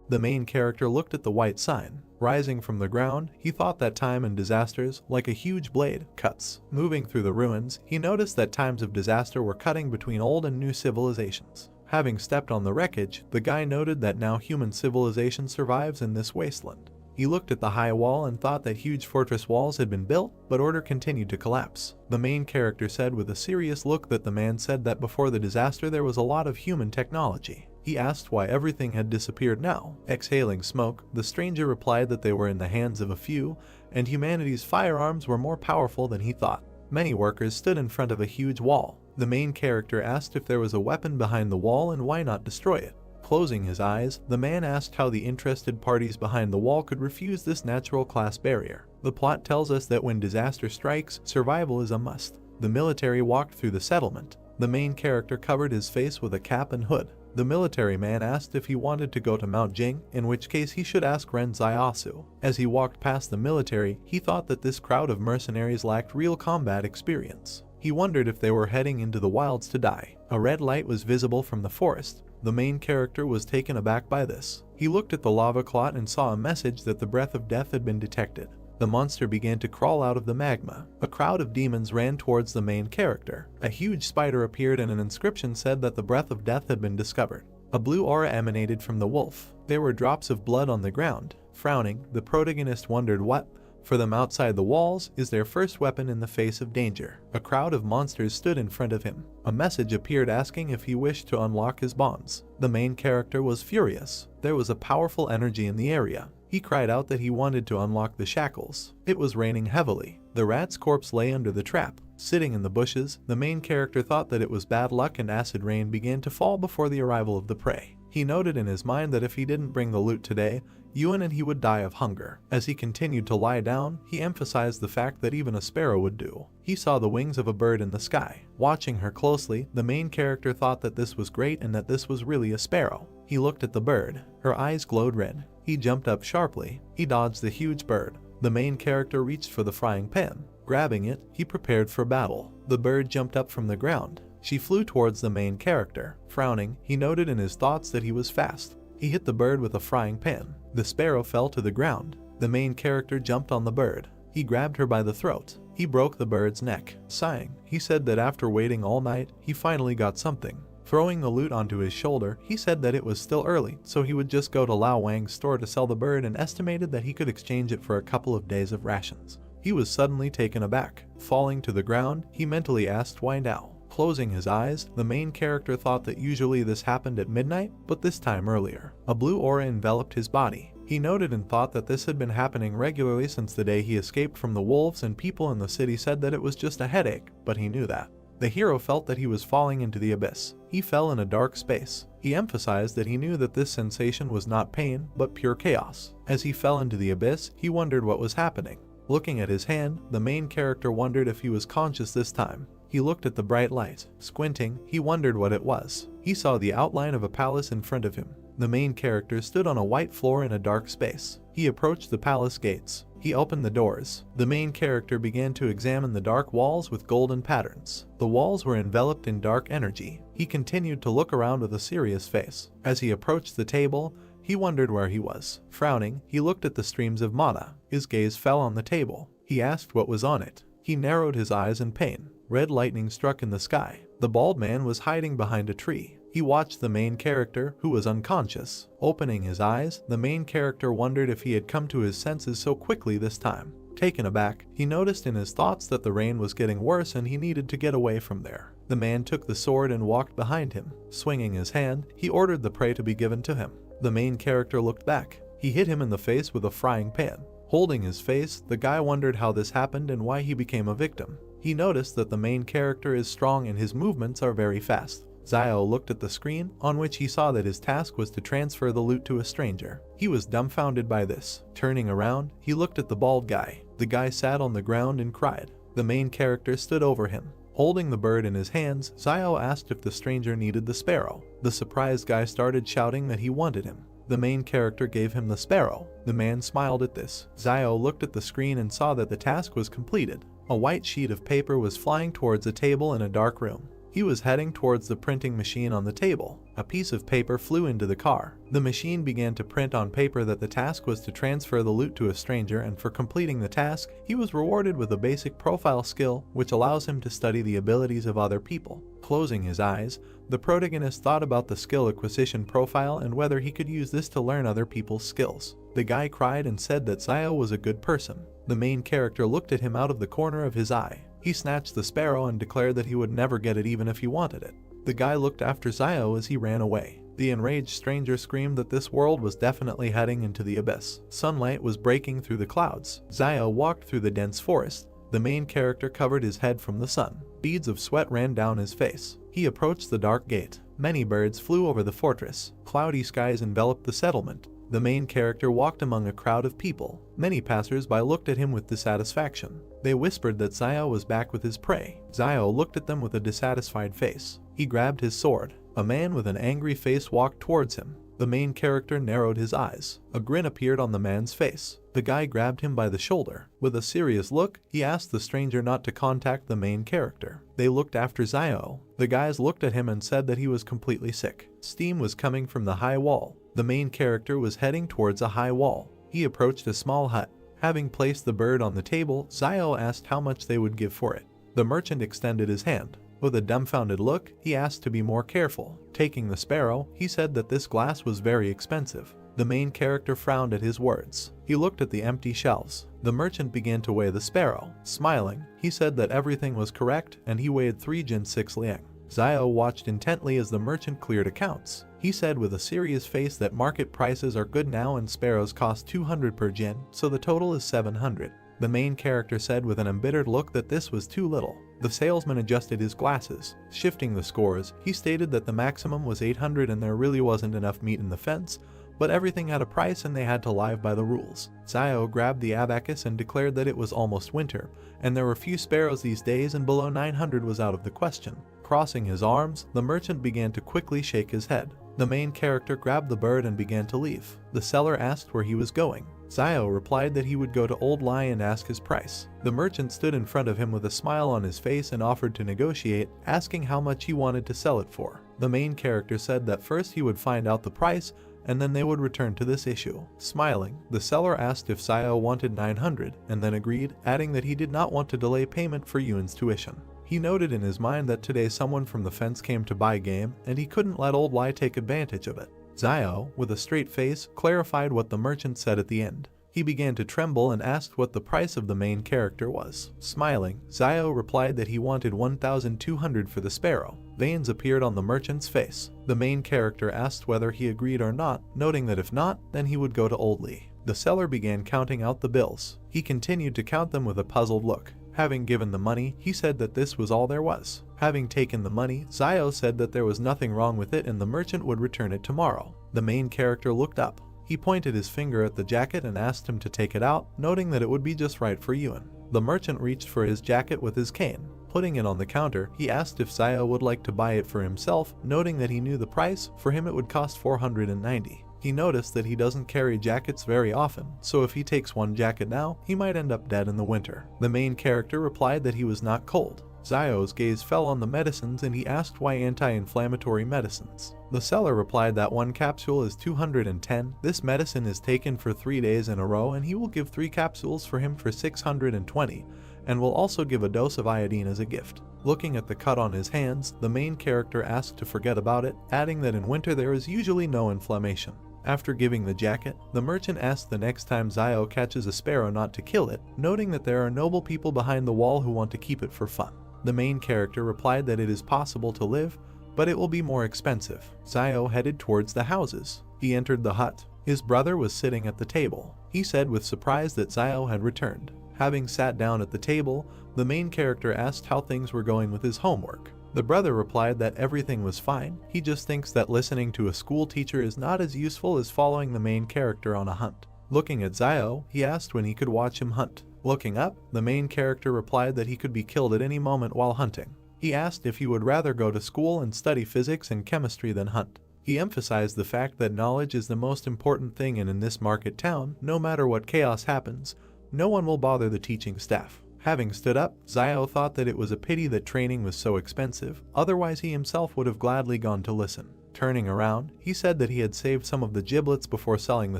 The main character looked at the white sign. Rising from the ground, he thought that time and disasters, like a huge blade, cuts. Moving through the ruins, he noticed that times of disaster were cutting between old and new civilizations. Having stepped on the wreckage, the guy noted that now human civilization survives in this wasteland. He looked at the high wall and thought that huge fortress walls had been built, but order continued to collapse. The main character said with a serious look that the man said that before the disaster there was a lot of human technology. He asked why everything had disappeared now. Exhaling smoke, the stranger replied that they were in the hands of a few, and humanity's firearms were more powerful than he thought. Many workers stood in front of a huge wall. The main character asked if there was a weapon behind the wall and why not destroy it. Closing his eyes, the man asked how the interested parties behind the wall could refuse this natural class barrier. The plot tells us that when disaster strikes, survival is a must. The military walked through the settlement. The main character covered his face with a cap and hood. The military man asked if he wanted to go to Mount Jing, in which case he should ask Ren Zaiasu. As he walked past the military, he thought that this crowd of mercenaries lacked real combat experience. He wondered if they were heading into the wilds to die. A red light was visible from the forest. The main character was taken aback by this. He looked at the lava clot and saw a message that the breath of death had been detected. The monster began to crawl out of the magma. A crowd of demons ran towards the main character. A huge spider appeared and an inscription said that the breath of death had been discovered. A blue aura emanated from the wolf. There were drops of blood on the ground. Frowning, the protagonist wondered what, for them outside the walls, is their first weapon in the face of danger. A crowd of monsters stood in front of him. A message appeared asking if he wished to unlock his bonds. The main character was furious. There was a powerful energy in the area. He cried out that he wanted to unlock the shackles. It was raining heavily. The rat's corpse lay under the trap. Sitting in the bushes, the main character thought that it was bad luck and acid rain began to fall before the arrival of the prey. He noted in his mind that if he didn't bring the loot today, Yuan and he would die of hunger. As he continued to lie down, he emphasized the fact that even a sparrow would do. He saw the wings of a bird in the sky. Watching her closely, the main character thought that this was great and that this was really a sparrow. He looked at the bird. Her eyes glowed red. He jumped up sharply. He dodged the huge bird. The main character reached for the frying pan. Grabbing it, he prepared for battle. The bird jumped up from the ground. She flew towards the main character. Frowning, he noted in his thoughts that he was fast. He hit the bird with a frying pan. The sparrow fell to the ground. The main character jumped on the bird. He grabbed her by the throat. He broke the bird's neck. Sighing, he said that after waiting all night, he finally got something. Throwing the loot onto his shoulder, he said that it was still early, so he would just go to Lao Wang's store to sell the bird and estimated that he could exchange it for a couple of days of rations. He was suddenly taken aback. Falling to the ground, he mentally asked why now. Closing his eyes, the main character thought that usually this happened at midnight, but this time earlier. A blue aura enveloped his body. He noted and thought that this had been happening regularly since the day he escaped from the wolves, and people in the city said that it was just a headache, but he knew that. The hero felt that he was falling into the abyss. He fell in a dark space. He emphasized that he knew that this sensation was not pain, but pure chaos. As he fell into the abyss, he wondered what was happening. Looking at his hand, the main character wondered if he was conscious this time. He looked at the bright light. Squinting, he wondered what it was. He saw the outline of a palace in front of him. The main character stood on a white floor in a dark space. He approached the palace gates. He opened the doors. The main character began to examine the dark walls with golden patterns. The walls were enveloped in dark energy. He continued to look around with a serious face. As he approached the table, he wondered where he was. Frowning, he looked at the streams of mana. His gaze fell on the table. He asked what was on it. He narrowed his eyes in pain. Red lightning struck in the sky. The bald man was hiding behind a tree. He watched the main character, who was unconscious. Opening his eyes, the main character wondered if he had come to his senses so quickly this time. Taken aback, he noticed in his thoughts that the rain was getting worse and he needed to get away from there. The man took the sword and walked behind him. Swinging his hand, he ordered the prey to be given to him. The main character looked back. He hit him in the face with a frying pan. Holding his face, the guy wondered how this happened and why he became a victim. He noticed that the main character is strong and his movements are very fast. Xiao looked at the screen, on which he saw that his task was to transfer the loot to a stranger. He was dumbfounded by this. Turning around, he looked at the bald guy. The guy sat on the ground and cried. The main character stood over him. Holding the bird in his hands, Xiao asked if the stranger needed the sparrow. The surprised guy started shouting that he wanted him. The main character gave him the sparrow. The man smiled at this. Xiao looked at the screen and saw that the task was completed. A white sheet of paper was flying towards a table in a dark room. He was heading towards the printing machine on the table. A piece of paper flew into the car. The machine began to print on paper that the task was to transfer the loot to a stranger, and for completing the task, he was rewarded with a basic profile skill which allows him to study the abilities of other people. Closing his eyes, the protagonist thought about the skill acquisition profile and whether he could use this to learn other people's skills. The guy cried and said that Zio was a good person. The main character looked at him out of the corner of his eye. He snatched the sparrow and declared that he would never get it even if he wanted it. The guy looked after Zio as he ran away. The enraged stranger screamed that this world was definitely heading into the abyss. Sunlight was breaking through the clouds. Zio walked through the dense forest. The main character covered his head from the sun. Beads of sweat ran down his face. He approached the dark gate. Many birds flew over the fortress. Cloudy skies enveloped the settlement. The main character walked among a crowd of people. Many passers-by looked at him with dissatisfaction. They whispered that Zio was back with his prey. Zio looked at them with a dissatisfied face. He grabbed his sword. A man with an angry face walked towards him. The main character narrowed his eyes. A grin appeared on the man's face. The guy grabbed him by the shoulder. With a serious look, he asked the stranger not to contact the main character. They looked after Zio. The guys looked at him and said that he was completely sick. Steam was coming from the high wall. The main character was heading towards a high wall. He approached a small hut. Having placed the bird on the table, Zio asked how much they would give for it. The merchant extended his hand. With a dumbfounded look, he asked to be more careful. Taking the sparrow, he said that this glass was very expensive. The main character frowned at his words. He looked at the empty shelves. The merchant began to weigh the sparrow. Smiling, he said that everything was correct and he weighed 3 jin 6 liang. Zio watched intently as the merchant cleared accounts. He said with a serious face that market prices are good now and sparrows cost 200 per jin, so the total is 700. The main character said with an embittered look that this was too little. The salesman adjusted his glasses. Shifting the scores, he stated that the maximum was 800 and there really wasn't enough meat in the fence, but everything had a price and they had to live by the rules. Zio grabbed the abacus and declared that it was almost winter, and there were few sparrows these days and below 900 was out of the question. Crossing his arms, the merchant began to quickly shake his head. The main character grabbed the bird and began to leave. The seller asked where he was going. Zio replied that he would go to Old Lai and ask his price. The merchant stood in front of him with a smile on his face and offered to negotiate, asking how much he wanted to sell it for. The main character said that first he would find out the price, and then they would return to this issue. Smiling, the seller asked if Zio wanted 900, and then agreed, adding that he did not want to delay payment for Yuan's tuition. He noted in his mind that today someone from the fence came to buy game, and he couldn't let Old Lai take advantage of it. Zio, with a straight face, clarified what the merchant said at the end. He began to tremble and asked what the price of the main character was. Smiling, Zio replied that he wanted 1,200 for the sparrow. Veins appeared on the merchant's face. The main character asked whether he agreed or not, noting that if not, then he would go to Old Lee. The seller began counting out the bills. He continued to count them with a puzzled look. Having given the money, he said that this was all there was. Having taken the money, Zio said that there was nothing wrong with it and the merchant would return it tomorrow. The main character looked up. He pointed his finger at the jacket and asked him to take it out, noting that it would be just right for Yuan. The merchant reached for his jacket with his cane. Putting it on the counter, he asked if Zio would like to buy it for himself, noting that he knew the price. For him it would cost 490. He noticed that he doesn't carry jackets very often, so if he takes one jacket now, he might end up dead in the winter. The main character replied that he was not cold. Zio's gaze fell on the medicines and he asked why anti-inflammatory medicines. The seller replied that one capsule is 210. This medicine is taken for 3 days in a row and he will give 3 capsules for him for 620 and will also give a dose of iodine as a gift. Looking at the cut on his hands, the main character asked to forget about it, adding that in winter there is usually no inflammation. After giving the jacket, the merchant asked the next time Zio catches a sparrow not to kill it, noting that there are noble people behind the wall who want to keep it for fun. The main character replied that it is possible to live, but it will be more expensive. Zio headed towards the houses. He entered the hut. His brother was sitting at the table. He said with surprise that Zio had returned. Having sat down at the table, the main character asked how things were going with his homework. The brother replied that everything was fine. He just thinks that listening to a school teacher is not as useful as following the main character on a hunt. Looking at Zio, he asked when he could watch him hunt. Looking up, the main character replied that he could be killed at any moment while hunting. He asked if he would rather go to school and study physics and chemistry than hunt. He emphasized the fact that knowledge is the most important thing, and in this market town, no matter what chaos happens, no one will bother the teaching staff. Having stood up, Zio thought that it was a pity that training was so expensive, otherwise he himself would have gladly gone to listen. Turning around, he said that he had saved some of the giblets before selling the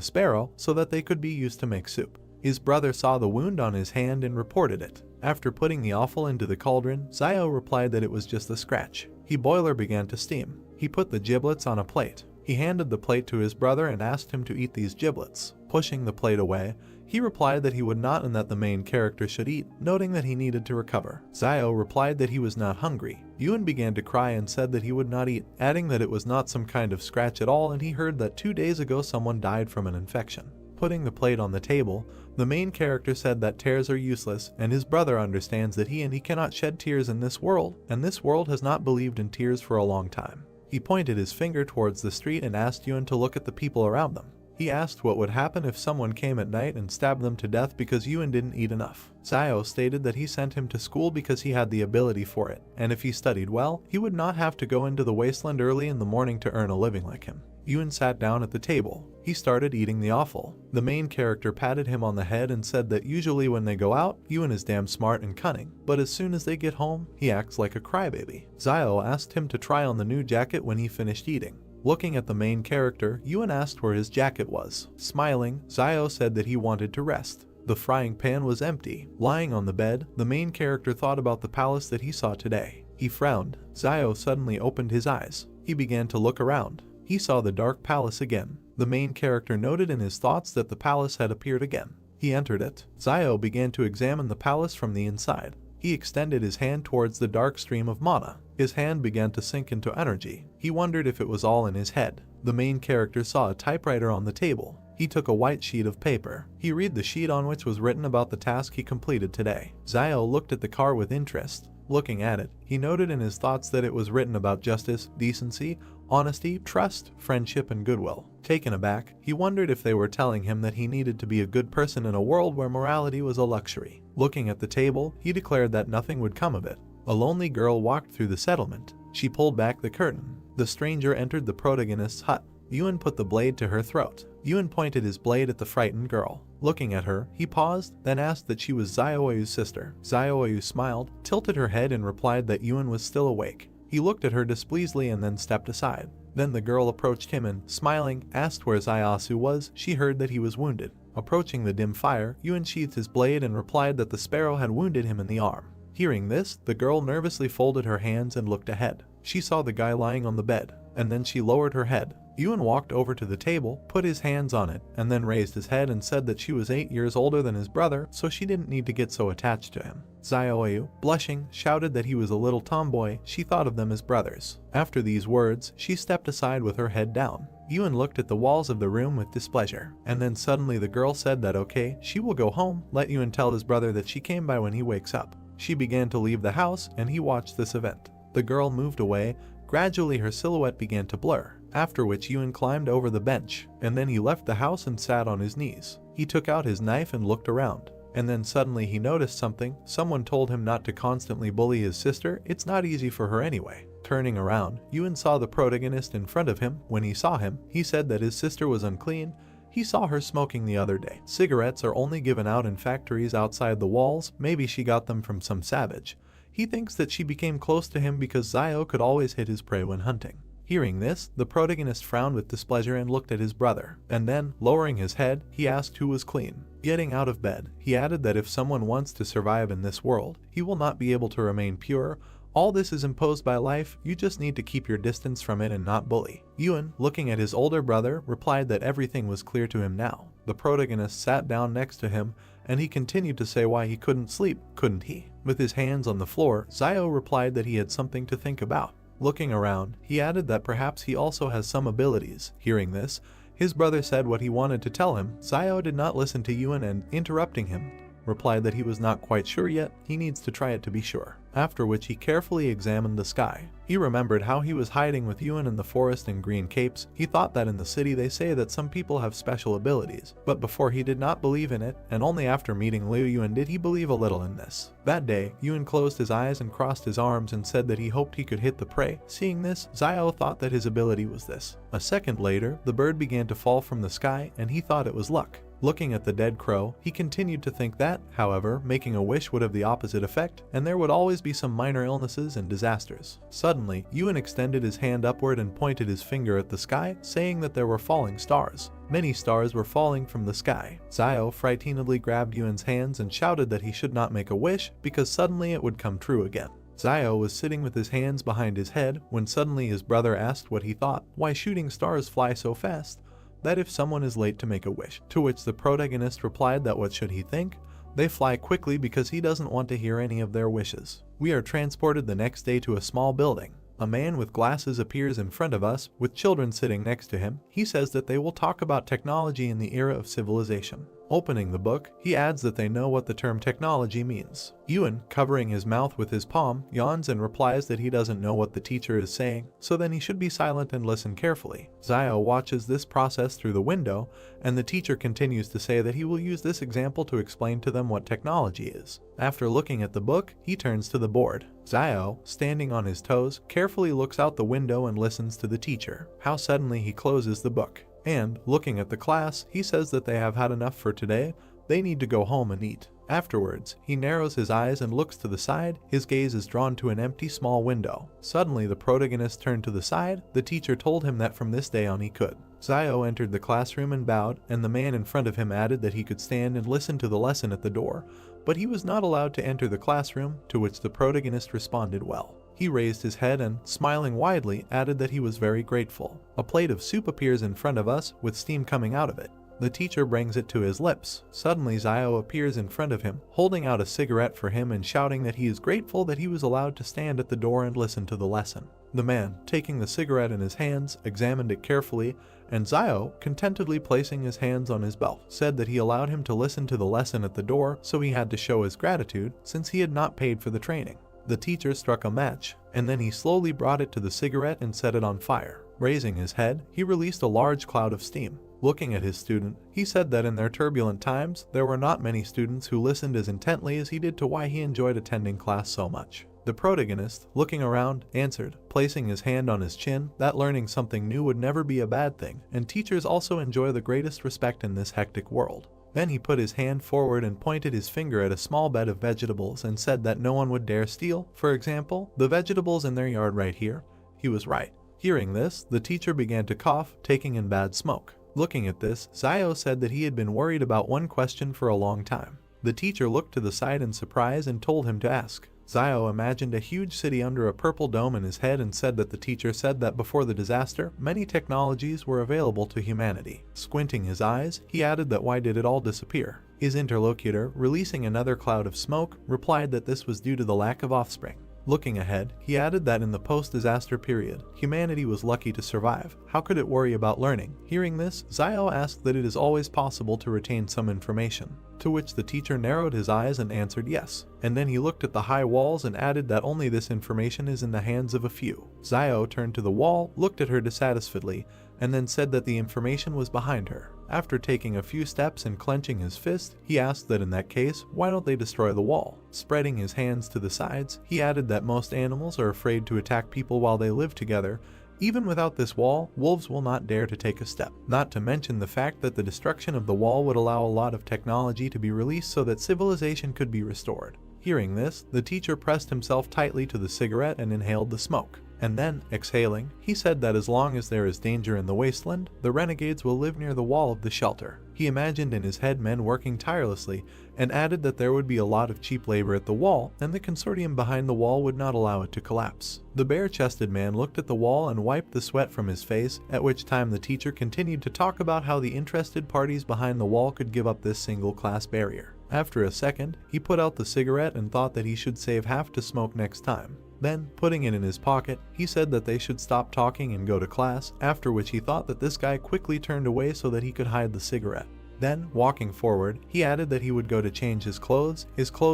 sparrow so that they could be used to make soup. His brother saw the wound on his hand and reported it. After putting the offal into the cauldron, Zio replied that it was just a scratch. His boiler began to steam. He put the giblets on a plate. He handed the plate to his brother and asked him to eat these giblets. Pushing the plate away, he replied that he would not and that the main character should eat, noting that he needed to recover. Zio replied that he was not hungry. Yuen began to cry and said that he would not eat, adding that it was not some kind of scratch at all and he heard that 2 days ago someone died from an infection. Putting the plate on the table, the main character said that tears are useless and his brother understands that he cannot shed tears in this world, and this world has not believed in tears for a long time. He pointed his finger towards the street and asked Yuen to look at the people around them. He asked what would happen if someone came at night and stabbed them to death because Yuen didn't eat enough. Zio stated that he sent him to school because he had the ability for it, and if he studied well, he would not have to go into the wasteland early in the morning to earn a living like him. Yuen sat down at the table. He started eating the offal. The main character patted him on the head and said that usually when they go out, Yuen is damn smart and cunning, but as soon as they get home, he acts like a crybaby. Zio asked him to try on the new jacket when he finished eating. Looking at the main character, Yuen asked where his jacket was. Smiling, Zio said that he wanted to rest. The frying pan was empty. Lying on the bed, the main character thought about the palace that he saw today. He frowned. Zio suddenly opened his eyes. He began to look around. He saw the dark palace again. The main character noted in his thoughts that the palace had appeared again. He entered it. Zio began to examine the palace from the inside. He extended his hand towards the dark stream of mana. His hand began to sink into energy. He wondered if it was all in his head. The main character saw a typewriter on the table. He took a white sheet of paper. He read the sheet on which was written about the task he completed today. Zio looked at the car with interest. Looking at it, he noted in his thoughts that it was written about justice, decency, honesty, trust, friendship, and goodwill. Taken aback, he wondered if they were telling him that he needed to be a good person in a world where morality was a luxury. Looking at the table, he declared that nothing would come of it. A lonely girl walked through the settlement. She pulled back the curtain. The stranger entered the protagonist's hut. Yuen put the blade to her throat. Yuen pointed his blade at the frightened girl. Looking at her, he paused, then asked that she was Zioyu's sister. Zioyu smiled, tilted her head and replied that Yuen was still awake. He looked at her displeasedly and then stepped aside. Then the girl approached him and, smiling, asked where Ziosu was. She heard that he was wounded. Approaching the dim fire, Yuen sheathed his blade and replied that the sparrow had wounded him in the arm. Hearing this, the girl nervously folded her hands and looked ahead. She saw the guy lying on the bed, and then she lowered her head. Yuen walked over to the table, put his hands on it, and then raised his head and said that she was 8 years older than his brother, so she didn't need to get so attached to him. Zioyu, blushing, shouted that he was a little tomboy. She thought of them as brothers. After these words, she stepped aside with her head down. Yuen looked at the walls of the room with displeasure, and then suddenly the girl said that okay, she will go home. Let Yuen tell his brother that she came by when he wakes up. She began to leave the house, and he watched this event. The girl moved away. Gradually her silhouette began to blur, after which Yuen climbed over the bench, and then he left the house and sat on his knees. He took out his knife and looked around, and then suddenly he noticed something. Someone told him not to constantly bully his sister. It's not easy for her anyway. Turning around, Yuen saw the protagonist in front of him. When he saw him, he said that his sister was unclean. He saw her smoking the other day. Cigarettes are only given out in factories outside the walls. Maybe she got them from some savage. He thinks that she became close to him because Zio could always hit his prey when hunting. Hearing this, the protagonist frowned with displeasure and looked at his brother, and then, lowering his head, he asked who was clean. Getting out of bed, he added that if someone wants to survive in this world, he will not be able to remain pure. All this is imposed by life. You just need to keep your distance from it and not bully. Yuen, looking at his older brother, replied that everything was clear to him now. The protagonist sat down next to him, and he continued to say why he couldn't sleep, couldn't he? With his hands on the floor, Zio replied that he had something to think about. Looking around, he added that perhaps he also has some abilities. Hearing this, his brother said what he wanted to tell him. Zio did not listen to Yuen and, interrupting him, replied that he was not quite sure yet. He needs to try it to be sure. After which he carefully examined the sky. He remembered how he was hiding with Yuen in the forest in green capes. He thought that in the city they say that some people have special abilities, but before he did not believe in it, and only after meeting Liu Yuen did he believe a little in this. That day, Yuen closed his eyes and crossed his arms and said that he hoped he could hit the prey. Seeing this, Zio thought that his ability was this. A second later, the bird began to fall from the sky and he thought it was luck. Looking at the dead crow, he continued to think that, however, making a wish would have the opposite effect, and there would always be some minor illnesses and disasters. Suddenly, Ewan extended his hand upward and pointed his finger at the sky, saying that there were falling stars. Many stars were falling from the sky. Zio frighteningly grabbed Ewan's hands and shouted that he should not make a wish because suddenly it would come true again. Zio was sitting with his hands behind his head when suddenly his brother asked what he thought, why shooting stars fly so fast, that if someone is late to make a wish, to which the protagonist replied that what should he think? They fly quickly because he doesn't want to hear any of their wishes. We are transported the next day to a small building. A man with glasses appears in front of us, with children sitting next to him. He says that they will talk about technology in the era of civilization. Opening the book, he adds that they know what the term technology means. Ewan, covering his mouth with his palm, yawns and replies that he doesn't know what the teacher is saying, so then he should be silent and listen carefully. Zio watches this process through the window, and the teacher continues to say that he will use this example to explain to them what technology is. After looking at the book, he turns to the board. Zio, standing on his toes, carefully looks out the window and listens to the teacher. How suddenly he closes the book. And, looking at the class, he says that they have had enough for today, they need to go home and eat. Afterwards, he narrows his eyes and looks to the side, his gaze is drawn to an empty small window. Suddenly the protagonist turned to the side, the teacher told him that from this day on he could. Zio entered the classroom and bowed, and the man in front of him added that he could stand and listen to the lesson at the door, but he was not allowed to enter the classroom, to which the protagonist responded well. He raised his head and, smiling widely, added that he was very grateful. A plate of soup appears in front of us, with steam coming out of it. The teacher brings it to his lips. Suddenly Zio appears in front of him, holding out a cigarette for him and shouting that he is grateful that he was allowed to stand at the door and listen to the lesson. The man, taking the cigarette in his hands, examined it carefully, and Zio, contentedly placing his hands on his belt, said that he allowed him to listen to the lesson at the door, so he had to show his gratitude, since he had not paid for the training. The teacher struck a match, and then he slowly brought it to the cigarette and set it on fire. Raising his head, he released a large cloud of steam. Looking at his student, he said that in their turbulent times, there were not many students who listened as intently as he did to why he enjoyed attending class so much. The protagonist, looking around, answered, placing his hand on his chin, that learning something new would never be a bad thing, and teachers also enjoy the greatest respect in this hectic world. Then he put his hand forward and pointed his finger at a small bed of vegetables and said that no one would dare steal, for example, the vegetables in their yard right here. He was right. Hearing this, the teacher began to cough, taking in bad smoke. Looking at this, Zio said that he had been worried about one question for a long time. The teacher looked to the side in surprise and told him to ask. Zio imagined a huge city under a purple dome in his head and said that the teacher said that before the disaster, many technologies were available to humanity. Squinting his eyes, he added that why did it all disappear? His interlocutor, releasing another cloud of smoke, replied that this was due to the lack of offspring. Looking ahead, he added that in the post-disaster period, humanity was lucky to survive. How could it worry about learning? Hearing this, Zio asked that it is always possible to retain some information, to which the teacher narrowed his eyes and answered yes. And then he looked at the high walls and added that only this information is in the hands of a few. Zio turned to the wall, looked at her dissatisfiedly, and then said that the information was behind her. After taking a few steps and clenching his fist, he asked that in that case, why don't they destroy the wall? Spreading his hands to the sides, he added that most animals are afraid to attack people while they live together. Even without this wall, wolves will not dare to take a step. Not to mention the fact that the destruction of the wall would allow a lot of technology to be released so that civilization could be restored. Hearing this, the teacher pressed himself tightly to the cigarette and inhaled the smoke. And then, exhaling, he said that as long as there is danger in the wasteland, the renegades will live near the wall of the shelter. He imagined in his head men working tirelessly, and added that there would be a lot of cheap labor at the wall, and the consortium behind the wall would not allow it to collapse. The bare-chested man looked at the wall and wiped the sweat from his face, at which time the teacher continued to talk about how the interested parties behind the wall could give up this single-class barrier. After a second, he put out the cigarette and thought that he should save half to smoke next time. Then, putting it in his pocket, he said that they should stop talking and go to class, after which he thought that this guy quickly turned away so that he could hide the cigarette. Then, walking forward, he added that he would go to change his clothes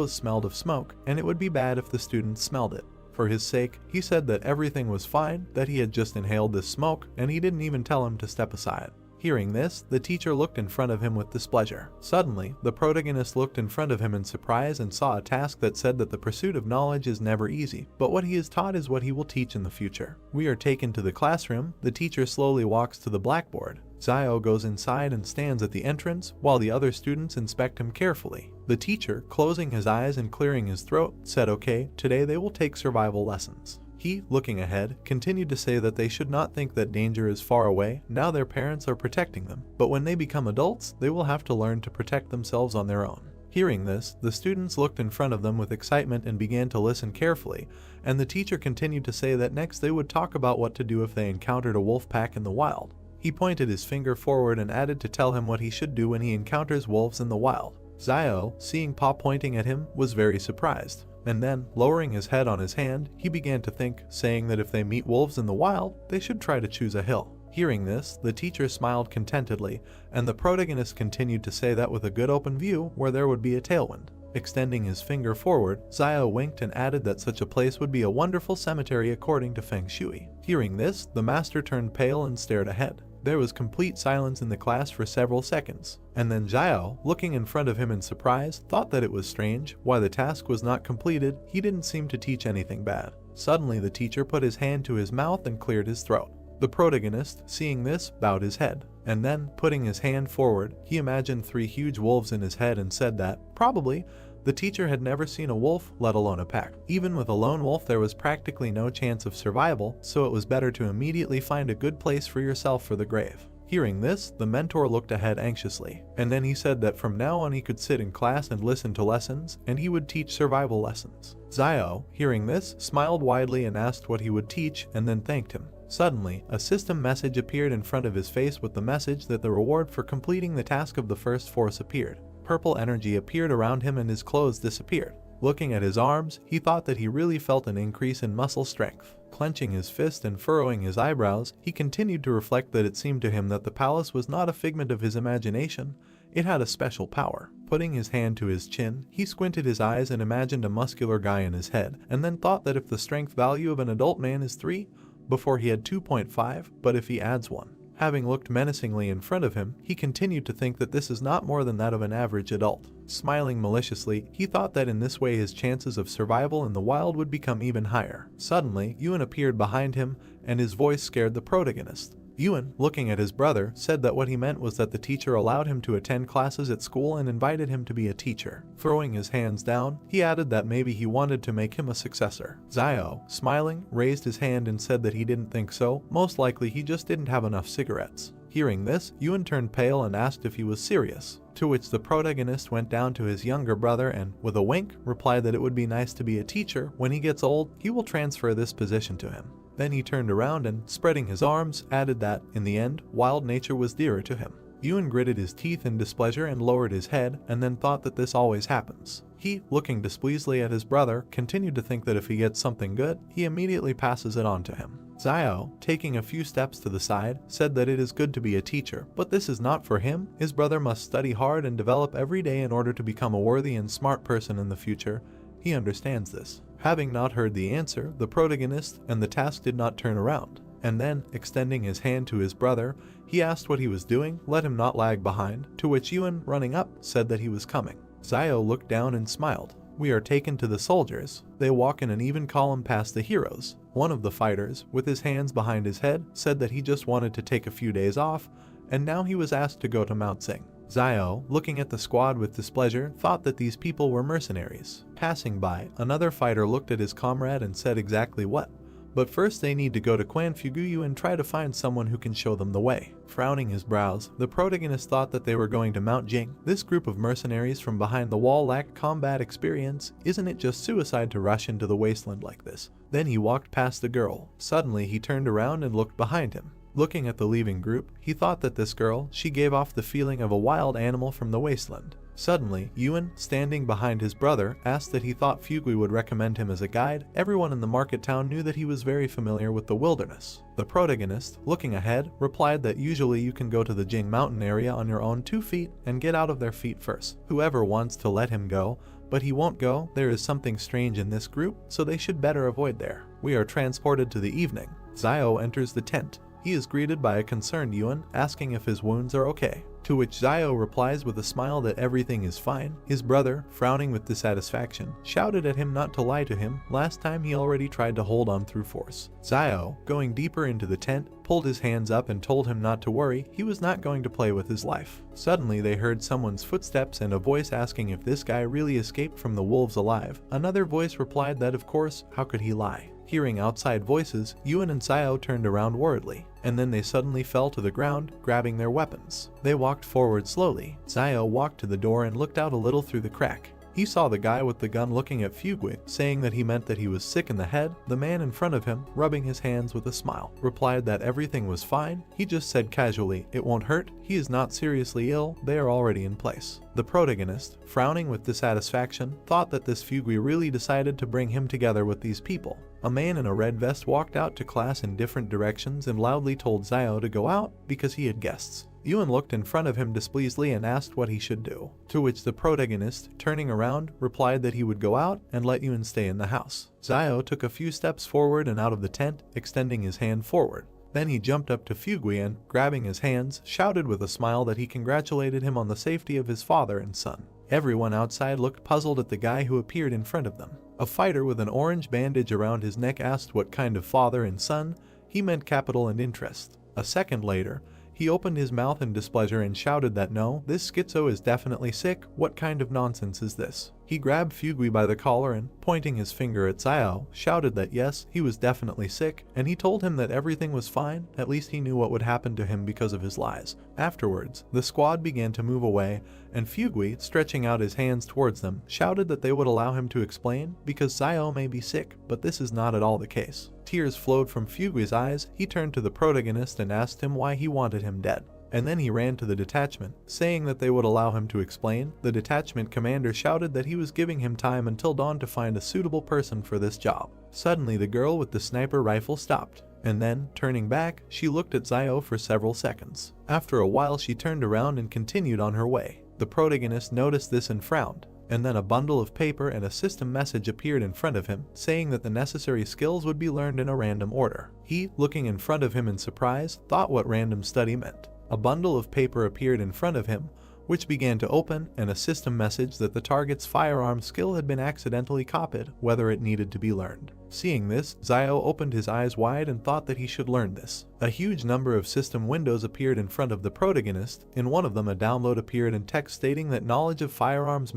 smelled of smoke, and it would be bad if the students smelled it. For his sake, he said that everything was fine, that he had just inhaled this smoke, and he didn't even tell him to step aside. Hearing this, the teacher looked in front of him with displeasure. Suddenly, the protagonist looked in front of him in surprise and saw a task that said that the pursuit of knowledge is never easy, but what he is taught is what he will teach in the future. We are taken to the classroom, the teacher slowly walks to the blackboard. Zio goes inside and stands at the entrance while the other students inspect him carefully. The teacher, closing his eyes and clearing his throat, said okay, today they will take survival lessons. He, looking ahead, continued to say that they should not think that danger is far away, now their parents are protecting them, but when they become adults, they will have to learn to protect themselves on their own. Hearing this, the students looked in front of them with excitement and began to listen carefully, and the teacher continued to say that next they would talk about what to do if they encountered a wolf pack in the wild. He pointed his finger forward and added to tell him what he should do when he encounters wolves in the wild. Zio, seeing Pa pointing at him, was very surprised. And then, lowering his head on his hand, he began to think, saying that if they meet wolves in the wild, they should try to choose a hill. Hearing this, the teacher smiled contentedly, and the protagonist continued to say that with a good open view where there would be a tailwind. Extending his finger forward, Zio winked and added that such a place would be a wonderful cemetery according to Feng Shui. Hearing this, the master turned pale and stared ahead. There was complete silence in the class for several seconds, and then Zio, looking in front of him in surprise, thought that it was strange. Why the task was not completed, he didn't seem to teach anything bad. Suddenly the teacher put his hand to his mouth and cleared his throat. The protagonist, seeing this, bowed his head, and then, putting his hand forward, he imagined 3 huge wolves in his head and said that, probably, the teacher had never seen a wolf, let alone a pack. Even with a lone wolf there was practically no chance of survival, so it was better to immediately find a good place for yourself for the grave. Hearing this, the mentor looked ahead anxiously, and then he said that from now on he could sit in class and listen to lessons, and he would teach survival lessons. Zio, hearing this, smiled widely and asked what he would teach, and then thanked him. Suddenly, a system message appeared in front of his face with the message that the reward for completing the task of the first force appeared. Purple energy appeared around him and his clothes disappeared. Looking at his arms, he thought that he really felt an increase in muscle strength. Clenching his fist and furrowing his eyebrows, he continued to reflect that it seemed to him that the palace was not a figment of his imagination, it had a special power. Putting his hand to his chin, he squinted his eyes and imagined a muscular guy in his head, and then thought that if the strength value of an adult man is 3, before he had 2.5, but if he adds 1. Having looked menacingly in front of him, he continued to think that this is not more than that of an average adult. Smiling maliciously, he thought that in this way his chances of survival in the wild would become even higher. Suddenly, Yuan appeared behind him, and his voice scared the protagonist. Yuan, looking at his brother, said that what he meant was that the teacher allowed him to attend classes at school and invited him to be a teacher. Throwing his hands down, he added that maybe he wanted to make him a successor. Zio, smiling, raised his hand and said that he didn't think so, most likely he just didn't have enough cigarettes. Hearing this, Yuan turned pale and asked if he was serious, to which the protagonist went down to his younger brother and, with a wink, replied that it would be nice to be a teacher. When he gets old, he will transfer this position to him. Then he turned around and, spreading his arms, added that, in the end, wild nature was dearer to him. Yuan gritted his teeth in displeasure and lowered his head, and then thought that this always happens. He, looking displeasantly at his brother, continued to think that if he gets something good, he immediately passes it on to him. Zio, taking a few steps to the side, said that it is good to be a teacher, but this is not for him. His brother must study hard and develop every day in order to become a worthy and smart person in the future. He understands this. Having not heard the answer, the protagonist and the task did not turn around, and then, extending his hand to his brother, he asked what he was doing, let him not lag behind, to which Yuan, running up, said that he was coming. Zio looked down and smiled. We are taken to the soldiers. They walk in an even column past the heroes. One of the fighters, with his hands behind his head, said that he just wanted to take a few days off, and now he was asked to go to Mount Sing. Zio, looking at the squad with displeasure, thought that these people were mercenaries. Passing by, another fighter looked at his comrade and said exactly what. But first they need to go to Quan Fuguyu and try to find someone who can show them the way. Frowning his brows, the protagonist thought that they were going to Mount Jing. This group of mercenaries from behind the wall lacked combat experience. Isn't it just suicide to rush into the wasteland like this? Then he walked past the girl. Suddenly he turned around and looked behind him. Looking at the leaving group, he thought that this girl, she gave off the feeling of a wild animal from the wasteland. Suddenly, Yuan, standing behind his brother, asked that he thought Fugui would recommend him as a guide. Everyone in the market town knew that he was very familiar with the wilderness. The protagonist, looking ahead, replied that usually you can go to the Jing mountain area on your own 2 feet and get out of their feet first. Whoever wants to let him go, but he won't go. There is something strange in this group, so they should better avoid there. We are transported to the evening. Zio enters the tent. He is greeted by a concerned Yuan, asking if his wounds are okay. To which Zio replies with a smile that everything is fine. His brother, frowning with dissatisfaction, shouted at him not to lie to him. Last time he already tried to hold on through force. Zio, going deeper into the tent, pulled his hands up and told him not to worry, he was not going to play with his life. Suddenly they heard someone's footsteps and a voice asking if this guy really escaped from the wolves alive. Another voice replied that of course, how could he lie? Hearing outside voices, Yuen and Zio turned around worriedly, and then they suddenly fell to the ground, grabbing their weapons. They walked forward slowly. Zio walked to the door and looked out a little through the crack. He saw the guy with the gun looking at Fugue, saying that he meant that he was sick in the head. The man in front of him, rubbing his hands with a smile, replied that everything was fine. He just said casually, "It won't hurt. He is not seriously ill. They are already in place." The protagonist, frowning with dissatisfaction, thought that this Fugue really decided to bring him together with these people. A man in a red vest walked out to class in different directions and loudly told Zio to go out because he had guests. Yuen looked in front of him displeasedly and asked what he should do, to which the protagonist, turning around, replied that he would go out and let Yuen stay in the house. Zio took a few steps forward and out of the tent, extending his hand forward. Then he jumped up to Fugue and, grabbing his hands, shouted with a smile that he congratulated him on the safety of his father and son. Everyone outside looked puzzled at the guy who appeared in front of them. A fighter with an orange bandage around his neck asked what kind of father and son. He meant capital and interest. A second later, he opened his mouth in displeasure and shouted that no, this schizo is definitely sick. What kind of nonsense is this? He grabbed Fugue by the collar and, pointing his finger at Zio, shouted that yes, he was definitely sick, and he told him that everything was fine. At least he knew what would happen to him because of his lies. Afterwards, the squad began to move away, and Fugue, stretching out his hands towards them, shouted that they would allow him to explain, because Zio may be sick, but this is not at all the case. Tears flowed from Fugue's eyes. He turned to the protagonist and asked him why he wanted him dead. And then he ran to the detachment, saying that they would allow him to explain. The detachment commander shouted that he was giving him time until dawn to find a suitable person for this job. Suddenly the girl with the sniper rifle stopped, and then, turning back, she looked at Zio for several seconds. After a while she turned around and continued on her way. The protagonist noticed this and frowned. And then a bundle of paper and a system message appeared in front of him, saying that the necessary skills would be learned in a random order. He, looking in front of him in surprise, thought what random study meant. A bundle of paper appeared in front of him, which began to open, and a system message that the target's firearm skill had been accidentally copied, whether it needed to be learned. Seeing this, Zio opened his eyes wide and thought that he should learn this. A huge number of system windows appeared in front of the protagonist. In one of them a download appeared in text stating that knowledge of firearms